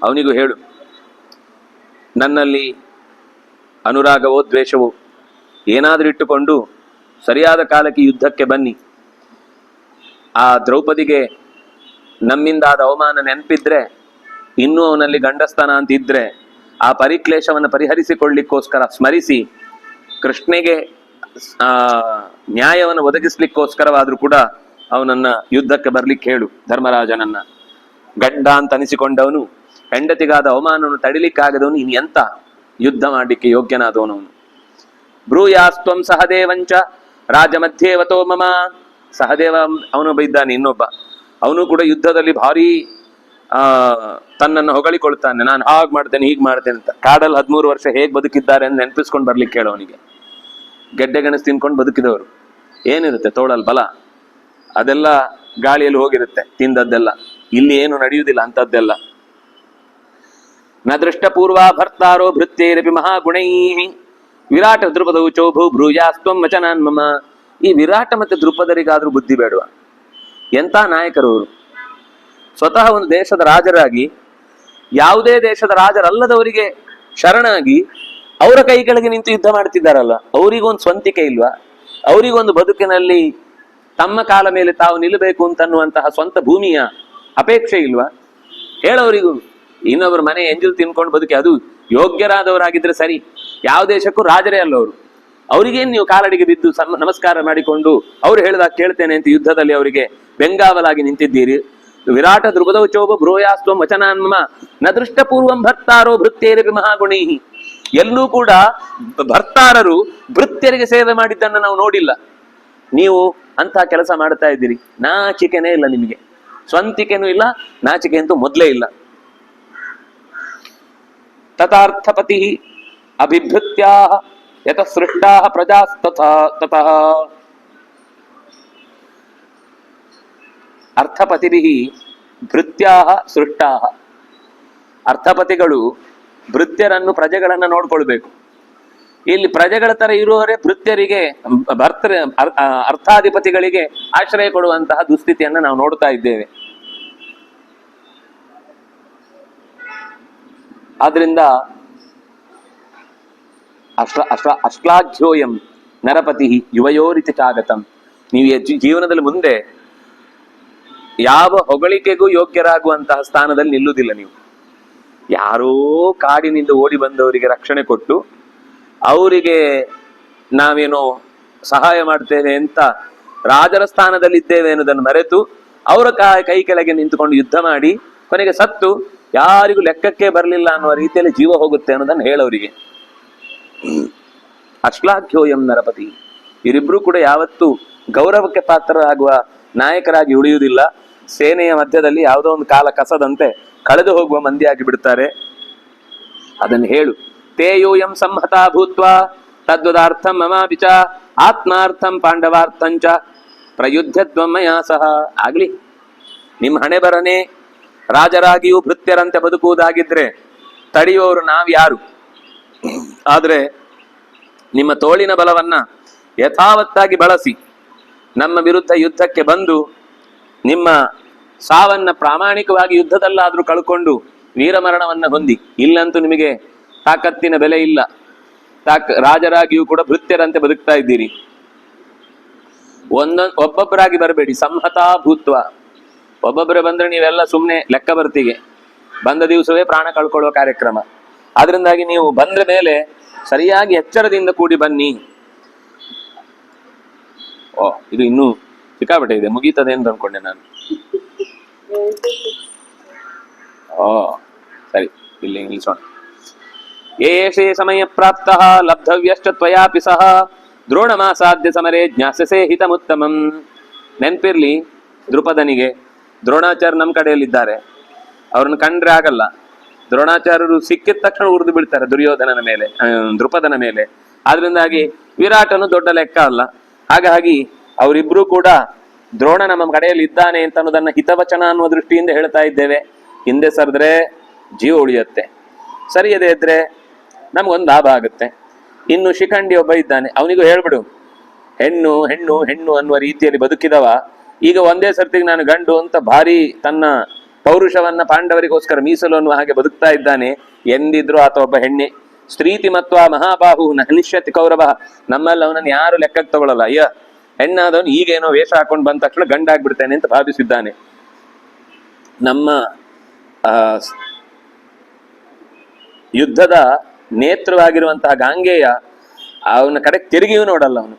ಅವನಿಗೂ ಹೇಳು, ನನ್ನಲ್ಲಿ ಅನುರಾಗವೋ ದ್ವೇಷವೋ ಏನಾದ್ರೂ ಇಟ್ಟುಕೊಂಡು ಸರಿಯಾದ ಕಾಲಕ್ಕೆ ಯುದ್ಧಕ್ಕೆ ಬನ್ನಿ. ಆ ದ್ರೌಪದಿಗೆ ನಮ್ಮಿಂದಾದ ಅವಮಾನ ನೆನಪಿದ್ರೆ, ಇನ್ನೂ ಅವನಲ್ಲಿ ಗಂಡಸ್ಥಾನ ಅಂತ ಇದ್ರೆ, ಆ ಪರಿಕ್ಲೇಶವನ್ನು ಪರಿಹರಿಸಿಕೊಳ್ಳಿಕ್ಕೋಸ್ಕರ ಸ್ಮರಿಸಿ ಕೃಷ್ಣನಿಗೆ ನ್ಯಾಯವನ್ನು ಒದಗಿಸ್ಲಿಕ್ಕೋಸ್ಕರವಾದ್ರೂ ಕೂಡ ಅವನನ್ನ ಯುದ್ಧಕ್ಕೆ ಬರ್ಲಿಕ್ಕೆ ಹೇಳು. ಧರ್ಮರಾಜನನ್ನ ಗಂಡ ಅಂತ ಅನಿಸಿಕೊಂಡವನು, ಹೆಂಡತಿಗಾದ ಅವಮಾನವನ್ನು ತಡಿಲಿಕ್ಕಾಗದವನು, ಇನ್ ಎಂತ ಯುದ್ಧ ಮಾಡಲಿಕ್ಕೆ ಯೋಗ್ಯನಾದವನವನು. ಬ್ರೂಯಾಸ್ತ್ವಂ ಸಹದೇವಂಚ ರಾಜ ಮಧ್ಯೇವತೋ ಮಮ. ಸಹದೇವ ಅವನೊಬ್ಬ ಇದ್ದಾನೆ, ಇನ್ನೊಬ್ಬ. ಅವನು ಕೂಡ ಯುದ್ಧದಲ್ಲಿ ಭಾರಿ ತನ್ನನ್ನು ಹೊಗಳಿಕೊಳ್ತಾನೆ. ನಾನು ಹಾಗೆ ಮಾಡ್ತೇನೆ, ಹೀಗೆ ಮಾಡ್ತೇನೆ ಅಂತ. ಕಾಡಲ್ಲಿ 13 ವರ್ಷ ಹೇಗೆ ಬದುಕಿದ್ದಾರೆ ಅಂತ ನೆನಪಿಸ್ಕೊಂಡು ಬರ್ಲಿಕ್ಕೆ ಹೇಳು ಅವನಿಗೆ. ಗೆಡ್ಡೆ ಗೆಣಸು ತಿನ್ಕೊಂಡು ಬದುಕಿದವರು. ಏನಿರುತ್ತೆ ತೋಳಲ್ ಬಲ, ಅದೆಲ್ಲ ಗಾಳಿಯಲ್ಲಿ ಹೋಗಿರುತ್ತೆ ತಿಂದದ್ದೆಲ್ಲ. ಇಲ್ಲಿ ಏನು ನಡೆಯುವುದಿಲ್ಲ ಅಂತದ್ದೆಲ್ಲ. ನ ದೃಷ್ಟ ಪೂರ್ವ ಭರ್ತಾರೋ ಭೃತ್ಯೇರಪಿ ಮಹಾಗುಣೈ ವಿರಾಟ ದ್ರುಪದ ಚೋಭು ಬ್ರೂಯಾಸ್ತ್ವಂ ವಚನಾನ್ ಮಮ. ಈ ವಿರಾಟ ಮತ್ತೆ ದ್ರುಪದರಿಗಾದ್ರೂ ಬುದ್ಧಿ ಬೇಡವಾ? ಎಂಥ ನಾಯಕರು ಅವರು! ಸ್ವತಃ ಒಂದು ದೇಶದ ರಾಜರಾಗಿ ಯಾವುದೇ ದೇಶದ ರಾಜರಲ್ಲದವರಿಗೆ ಶರಣಾಗಿ ಅವರ ಕೈ ಕೆಳಗೆ ನಿಂತು ಯುದ್ಧ ಮಾಡ್ತಿದ್ದಾರಲ್ಲ, ಅವರಿಗೊಂದು ಸ್ವಂತಿಕೆ ಇಲ್ವಾ? ಅವರಿಗೊಂದು ಬದುಕಿನಲ್ಲಿ ತಮ್ಮ ಕಾಲ ಮೇಲೆ ತಾವು ನಿಲ್ಲಬೇಕು ಅಂತನ್ನುವಂತಹ ಸ್ವಂತ ಭೂಮಿಯ ಅಪೇಕ್ಷೆ ಇಲ್ವಾ? ಹೇಳೋರಿಗೂ. ಇನ್ನೊಬ್ಬರ ಮನೆ ಎಂಜಲು ತಿನ್ಕೊಂಡು ಬದುಕಿ, ಅದು ಯೋಗ್ಯರಾದವರಾಗಿದ್ರೆ ಸರಿ. ಯಾವ ದೇಶಕ್ಕೂ ರಾಜರೇ ಅಲ್ಲ ಅವರು. ಅವರಿಗೇನು ನೀವು ಕಾಲಡಿಗೆ ಬಿದ್ದು ನಮಸ್ಕಾರ ಮಾಡಿಕೊಂಡು ಅವ್ರು ಹೇಳಿದಾಗ ಕೇಳ್ತೇನೆ ಅಂತ ಯುದ್ಧದಲ್ಲಿ ಅವರಿಗೆ ಬೆಂಗಾವಲಾಗಿ ನಿಂತಿದ್ದೀರಿ. ವಿರಾಟ ದ್ರುಪದೌ ಚೋಭ ಬ್ರೂಯಾಸ್ತ್ವಂ ವಚನಾನ್ಮ ನ ದೃಷ್ಟ ಪೂರ್ವಂ ಭರ್ತಾರೋ ಭೃತ್ಯೇರಪಿ ಮಹಾಗುಣೈ. ಎಲ್ಲೂ ಕೂಡ ಭರ್ತಾರರು ಭೃತ್ಯರಿಗೆ ಸೇವೆ ಮಾಡಿದ್ದನ್ನು ನಾವು ನೋಡಿಲ್ಲ. ನೀವು ಅಂತ ಕೆಲಸ ಮಾಡ್ತಾ ಇದ್ದೀರಿ. ನಾಚಿಕೆನೇ ಇಲ್ಲ ನಿಮಗೆ, ಸ್ವಂತಿಕೆನೂ ಇಲ್ಲ, ನಾಚಿಕೆ ಅಂತೂ ಮೊದಲೇ ಇಲ್ಲ. ತಥಾರ್ಥಪತಿ ಅಭಿಭೃತ್ಯಾ ಯತಃ ಸೃಷ್ಟಾ ಪ್ರಜಾಸ್ತತಃ. ಅರ್ಥಪತಿಭಿ ಭೃತ್ಯಾ ಸೃಷ್ಟಾ. ಅರ್ಥಪತಿಗಳು ಭೃತ್ಯರನ್ನು ಪ್ರಜೆಗಳನ್ನ ನೋಡ್ಕೊಳ್ಬೇಕು. ಇಲ್ಲಿ ಪ್ರಜೆಗಳ ತರ ಇರುವವರೇ ಭೃತ್ಯರಿಗೆ ಅರ್ಥಾಧಿಪತಿಗಳಿಗೆ ಆಶ್ರಯ ಕೊಡುವಂತಹ ದುಸ್ಥಿತಿಯನ್ನು ನಾವು ನೋಡ್ತಾ ಇದ್ದೇವೆ. ಆದ್ರಿಂದ ಅಶ್ಲಾಘ್ಯೋಯಂ ನರಪತಿ ಯುವಯೋರಿತಿ ಚಾಗತಂ. ನೀವು ಜೀವನದಲ್ಲಿ ಮುಂದೆ ಯಾವ ಹೊಗಳಿಕೆಗೂ ಯೋಗ್ಯರಾಗುವಂತಹ ಸ್ಥಾನದಲ್ಲಿ ನಿಲ್ಲುವುದಿಲ್ಲ. ನೀವು ಯಾರೋ ಕಾಡಿನಿಂದ ಓಡಿ ಬಂದವರಿಗೆ ರಕ್ಷಣೆ ಕೊಟ್ಟು ಅವರಿಗೆ ನಾವೇನೋ ಸಹಾಯ ಮಾಡ್ತೇವೆ ಅಂತ ರಾಜರ ಸ್ಥಾನದಲ್ಲಿದ್ದೇವೆ ಅನ್ನೋದನ್ನು ಮರೆತು ಅವರ ಕೈ ಕೆಳಗೆ ನಿಂತುಕೊಂಡು ಯುದ್ಧ ಮಾಡಿ ಕೊನೆಗೆ ಸತ್ತು ಯಾರಿಗೂ ಲೆಕ್ಕಕ್ಕೆ ಬರಲಿಲ್ಲ ಅನ್ನುವ ರೀತಿಯಲ್ಲಿ ಜೀವ ಹೋಗುತ್ತೆ ಅನ್ನೋದನ್ನು ಹೇಳೋರಿಗೆ. ಅಶ್ಲಾಘ್ಯೋಯಂ ನರಪತಿ. ಇವರಿಬ್ರು ಕೂಡ ಯಾವತ್ತೂ ಗೌರವಕ್ಕೆ ಪಾತ್ರರಾಗುವ ನಾಯಕರಾಗಿ ಉಳಿಯುವುದಿಲ್ಲ. ಸೇನೆಯ ಮಧ್ಯದಲ್ಲಿ ಯಾವುದೋ ಒಂದು ಕಾಲ ಕಸದಂತೆ ಕಳೆದು ಹೋಗುವ ಮಂದಿಯಾಗಿ ಬಿಡುತ್ತಾರೆ. ಅದನ್ನು ಹೇಳು. ತೇಯೂಯಂ ಸಂಹತಾ ಭೂತ್ವ ತದ್ವದಾರ್ಥಂ ಮಮಾಪಿ ಚ ಆತ್ಮಾರ್ಥಂ ಪಾಂಡವಾರ್ಥಂಚ ಪ್ರಯುದ್ಧದ್ವಮಯಾ ಸಹ. ಆಗ್ಲಿ, ನಿಮ್ಮ ಹಣೆ ಬರನೆ ರಾಜರಾಗಿಯೂ ಭೃತ್ಯರಂತೆ ಬದುಕುವುದಾಗಿದ್ರೆ ತಡೆಯುವವರು ನಾವ್ಯಾರು? ಆದ್ರೆ ನಿಮ್ಮ ತೋಳಿನ ಬಲವನ್ನ ಯಥಾವತ್ತಾಗಿ ಬಳಸಿ ನಮ್ಮ ವಿರುದ್ಧ ಯುದ್ಧಕ್ಕೆ ಬಂದು ನಿಮ್ಮ ಸಾವನ್ನ ಪ್ರಾಮಾಣಿಕವಾಗಿ ಯುದ್ಧದಲ್ಲಾದ್ರೂ ಕಳ್ಕೊಂಡು ವೀರಮರಣವನ್ನ ಹೊಂದಿ. ಇಲ್ಲಂತೂ ನಿಮಗೆ ತಾಕತ್ತಿನ ಬೆಲೆ ಇಲ್ಲ. ರಾಜರಾಗಿಯೂ ಕೂಡ ಭೃತ್ಯರಂತೆ ಬದುಕ್ತಾ ಇದ್ದೀರಿ. ಒಬ್ಬೊಬ್ಬರಾಗಿ ಬರಬೇಡಿ. ಸಂಹತಾ ಭೂತ್ವ. ಒಬ್ಬೊಬ್ಬರೇ ಬಂದ್ರೆ ನೀವೆಲ್ಲ ಸುಮ್ಮನೆ ಲೆಕ್ಕ ಬರ್ತಿಗೆ. ಬಂದ ದಿವಸವೇ ಪ್ರಾಣ ಕಳ್ಕೊಳ್ಳುವ ಕಾರ್ಯಕ್ರಮ. ಆದ್ರಿಂದಾಗಿ ನೀವು ಬಂದ ಮೇಲೆ ಸರಿಯಾಗಿ ಎಚ್ಚರದಿಂದ ಕೂಡಿ ಬನ್ನಿ. ಇದು ಇನ್ನೂ ಸಿಕ್ಕಾಪಟ್ಟೆ ಇದೆ, ಮುಗೀತದೆ ಅಂತ ಅನ್ಕೊಂಡೆ ನಾನು. ಸರಿ, ಇಲ್ಲಿ ನಿಲ್ಸೋಣ. ಏಷೇ ಸಮಯ ಪ್ರಾಪ್ತ ಲಬ್ಧವ್ಯಶ್ಚ ತ್ವಯಾಪಿ ಸಹ ದ್ರೋಣಮಾಸಾಧ್ಯ ಸಮರೇ ಜ್ಞಾಸ್ಯಸೇ ಹಿತಮುತ್ತಮಂ. ನೆನ್ಪಿರ್ಲಿ ದ್ರುಪದನಿಗೆ, ದ್ರೋಣಾಚಾರ್ಯ ನಮ್ಮ ಕಡೆಯಲ್ಲಿದ್ದಾರೆ. ಅವ್ರನ್ನ ಕಂಡ್ರೆ ಆಗಲ್ಲ. ದ್ರೋಣಾಚಾರ್ಯರು ಸಿಕ್ಕಿದ ತಕ್ಷಣ ಉರಿದು ಬಿಡ್ತಾರೆ ದುರ್ಯೋಧನನ ಮೇಲೆ, ದ್ರುಪದನ ಮೇಲೆ. ಆದ್ರಿಂದಾಗಿ ವಿರಾಟನು ದೊಡ್ಡ ಲೆಕ್ಕ ಅಲ್ಲ. ಹಾಗಾಗಿ ಅವರಿಬ್ರು ಕೂಡ ದ್ರೋಣ ನಮ್ಮ ಕಡೆಯಲ್ಲಿ ಇದ್ದಾನೆ ಅಂತ ಅನ್ನೋದನ್ನ ಹಿತವಚನ ಅನ್ನುವ ದೃಷ್ಟಿಯಿಂದ ಹೇಳ್ತಾ ಇದ್ದೇವೆ. ಹಿಂದೆ ಸರಿದ್ರೆ ಜೀವ ಉಳಿಯುತ್ತೆ, ಸರಿಯದೇ ಇದ್ರೆ ನಮ್ಗೊಂದು ಲಾಭ ಆಗುತ್ತೆ. ಇನ್ನು ಶಿಖಂಡಿ ಒಬ್ಬ ಇದ್ದಾನೆ, ಅವನಿಗೂ ಹೇಳ್ಬಿಡು, ಹೆಣ್ಣು ಹೆಣ್ಣು ಹೆಣ್ಣು ಅನ್ನುವ ರೀತಿಯಲ್ಲಿ ಬದುಕಿದವ ಈಗ ಒಂದೇ ಸರ್ತಿಗೆ ನಾನು ಗಂಡು ಅಂತ ಭಾರಿ ತನ್ನ ಪೌರುಷವನ್ನ ಪಾಂಡವರಿಗೋಸ್ಕರ ಮೀಸಲು ಅನ್ನುವ ಹಾಗೆ ಬದುಕ್ತಾ ಇದ್ದಾನೆ. ಎಂದಿದ್ರು ಆತ ಒಬ್ಬ ಹೆಣ್ಣೆ. ಸ್ತ್ರೀತಿ ಮತ್ವ ಮಹಾಬಾಹು ನಹನಿಷ್ಯತಿ ಕೌರವ. ನಮ್ಮಲ್ಲಿ ಅವನನ್ನು ಯಾರು ಲೆಕ್ಕಕ್ಕೆ ತಗೊಳ್ಳಲ್ಲ. ಅಯ್ಯ, ಹೆಣ್ಣಾದವನು ಈಗೇನೋ ವೇಷ ಹಾಕೊಂಡು ಬಂದ ತಕ್ಷಣ ಗಂಡಾಗ್ಬಿಡ್ತೇನೆ ಅಂತ ಭಾವಿಸಿದ್ದಾನೆ. ನಮ್ಮ ಯುದ್ಧದ ನೇತೃವಾಗಿರುವಂತಹ ಗಾಂಗೇಯ ಅವನ ಕಡೆ ತಿರುಗಿಯೂ ನೋಡಲ್ಲ. ಅವನು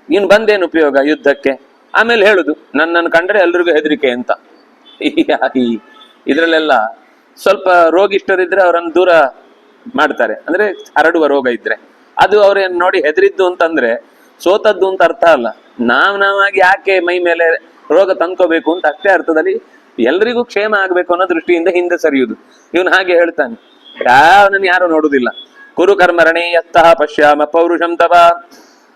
ಇನ್ನು ಬಂದೇನು ಉಪಯೋಗ ಯುದ್ಧಕ್ಕೆ? ಆಮೇಲೆ ಹೇಳುದು ನನ್ನನ್ನು ಕಂಡ್ರೆ ಎಲ್ರಿಗೂ ಹೆದರಿಕೆ ಅಂತ. ಇದರಲ್ಲೆಲ್ಲ ಸ್ವಲ್ಪ ರೋಗಿಷ್ಠರಿದ್ರೆ ಅವರನ್ನು ದೂರ ಮಾಡ್ತಾರೆ, ಅಂದ್ರೆ ಹರಡುವ ರೋಗ ಇದ್ರೆ. ಅದು ಅವ್ರೇನ್ ನೋಡಿ ಹೆದರಿದ್ದು ಅಂತಂದ್ರೆ ಸೋತದ್ದು ಅಂತ ಅರ್ಥ ಅಲ್ಲ. ನಾವಾಗಿ ಯಾಕೆ ಮೈ ಮೇಲೆ ರೋಗ ತಂದ್ಕೋಬೇಕು ಅಂತ ಅಷ್ಟೇ ಅರ್ಥದಲ್ಲಿ ಎಲ್ರಿಗೂ ಕ್ಷೇಮ ಆಗ್ಬೇಕು ಅನ್ನೋ ದೃಷ್ಟಿಯಿಂದ ಹಿಂದೆ ಸರಿಯುವುದು. ಇವನು ಹಾಗೆ ಹೇಳ್ತಾನೆ, ಅವನನ್ನು ಯಾರು ನೋಡುದಿಲ್ಲ. ಕುರು ಕರ್ಮರಣೆ ಯತ್ತಃ ಪಶ್ಯಾಮ ಪೌರುಷಂ ತವ.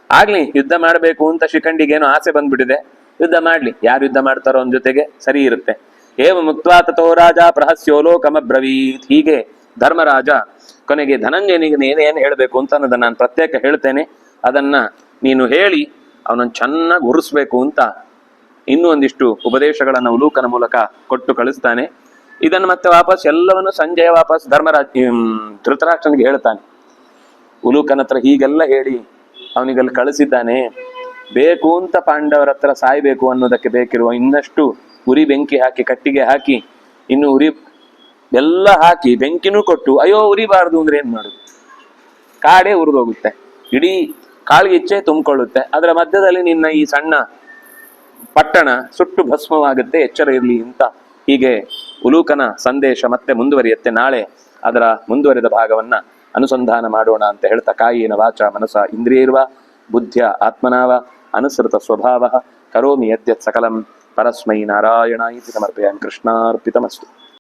ಆಗ್ಲಿ ಯುದ್ಧ ಮಾಡ್ಬೇಕು ಅಂತ ಶಿಖಂಡಿಗೇನೋ ಆಸೆ ಬಂದ್ಬಿಟ್ಟಿದೆ, ಯುದ್ಧ ಮಾಡ್ಲಿ, ಯಾರು ಯುದ್ಧ ಮಾಡ್ತಾರೋ ಅವನ ಜೊತೆಗೆ ಸರಿ ಇರುತ್ತೆ. ಏವ ಮುಕ್ತ್ವಾ ತಥೋ ರಾಜ ಪ್ರಹಸ್ಯೋ ಲೋಕಮಬ್ರವೀತ್. ಹೀಗೆ ಧರ್ಮರಾಜ ಕೊನೆಗೆ ಧನಂಜಯನಿಗೆ ಏನೇನು ಹೇಳ್ಬೇಕು ಅಂತ ಅನ್ನೋದನ್ನ ನಾನು ಪ್ರತ್ಯೇಕ ಹೇಳ್ತೇನೆ. ಅದನ್ನ ನೀನು ಹೇಳಿ ಅವನನ್ನು ಚೆನ್ನಾಗಿ ಉರಿಸ್ಬೇಕು ಅಂತ ಇನ್ನೂ ಒಂದಿಷ್ಟು ಉಪದೇಶಗಳನ್ನ ಉಲೂಕನ ಮೂಲಕ ಕೊಟ್ಟು ಕಳಿಸ್ತಾನೆ. ಇದನ್ನು ಮತ್ತೆ ವಾಪಸ್ ಎಲ್ಲವನ್ನು ಸಂಜಯ ವಾಪಸ್ ಧೃತರಾಷ್ಟ್ರನಿಗೆ ಹೇಳ್ತಾನೆ. ಉಲೂಕನ ಹತ್ರ ಹೀಗೆಲ್ಲ ಹೇಳಿ ಅವನಿಗೆಲ್ಲ ಕಳಿಸಿದ್ದಾನೆ. ಬೇಕು ಅಂತ ಪಾಂಡವರ ಹತ್ರ ಸಾಯ್ಬೇಕು ಅನ್ನೋದಕ್ಕೆ ಬೇಕಿರುವ ಇನ್ನಷ್ಟು ಉರಿ ಬೆಂಕಿ ಹಾಕಿ ಕಟ್ಟಿಗೆ ಹಾಕಿ ಇನ್ನು ಉರಿ ಎಲ್ಲ ಹಾಕಿ ಬೆಂಕಿನೂ ಕೊಟ್ಟು ಅಯ್ಯೋ ಉರಿಬಾರ್ದು ಅಂದ್ರೆ ಏನ್ ಮಾಡುದು? ಕಾಡೇ ಉರಿದೋಗುತ್ತೆ, ಇಡೀ ಕಾಳ್ಗಿಚ್ಚೆ ತುಂಬಿಕೊಳ್ಳುತ್ತೆ. ಅದರ ಮಧ್ಯದಲ್ಲಿ ನಿನ್ನ ಈ ಸಣ್ಣ ಪಟ್ಟಣ ಸುಟ್ಟು ಭಸ್ಮವಾಗುತ್ತೆ, ಎಚ್ಚರ ಇರಲಿ ಅಂತ. ಹೀಗೆ ಉಲೂಕನ ಸಂದೇಶ ಮತ್ತೆ ಮುಂದುವರಿಯುತ್ತೆ. ನಾಳೆ ಅದರ ಮುಂದುವರಿದ ಭಾಗವನ್ನ ಅನುಸಂಧಾನ ಮಾಡೋಣ ಅಂತ ಹೇಳ್ತಾ, ಕಾಯೇನ ವಾಚ ಮನಸ ಇಂದ್ರಿಯರ್ವ ಬುದ್ಧ್ಯ ಆತ್ಮನಾವ ಅನುಸೃತ ಸ್ವಭಾವ ಕರೋಮಿ ಯದ್ಯತ್ ಸಕಲಂ ಪರಸ್ಮೈ ನಾರಾಯಣಾಯಿತಿ ಸಮರ್ಪಯಾಮಿ. ಕೃಷ್ಣಾರ್ಪಿತಮಸ್ತು.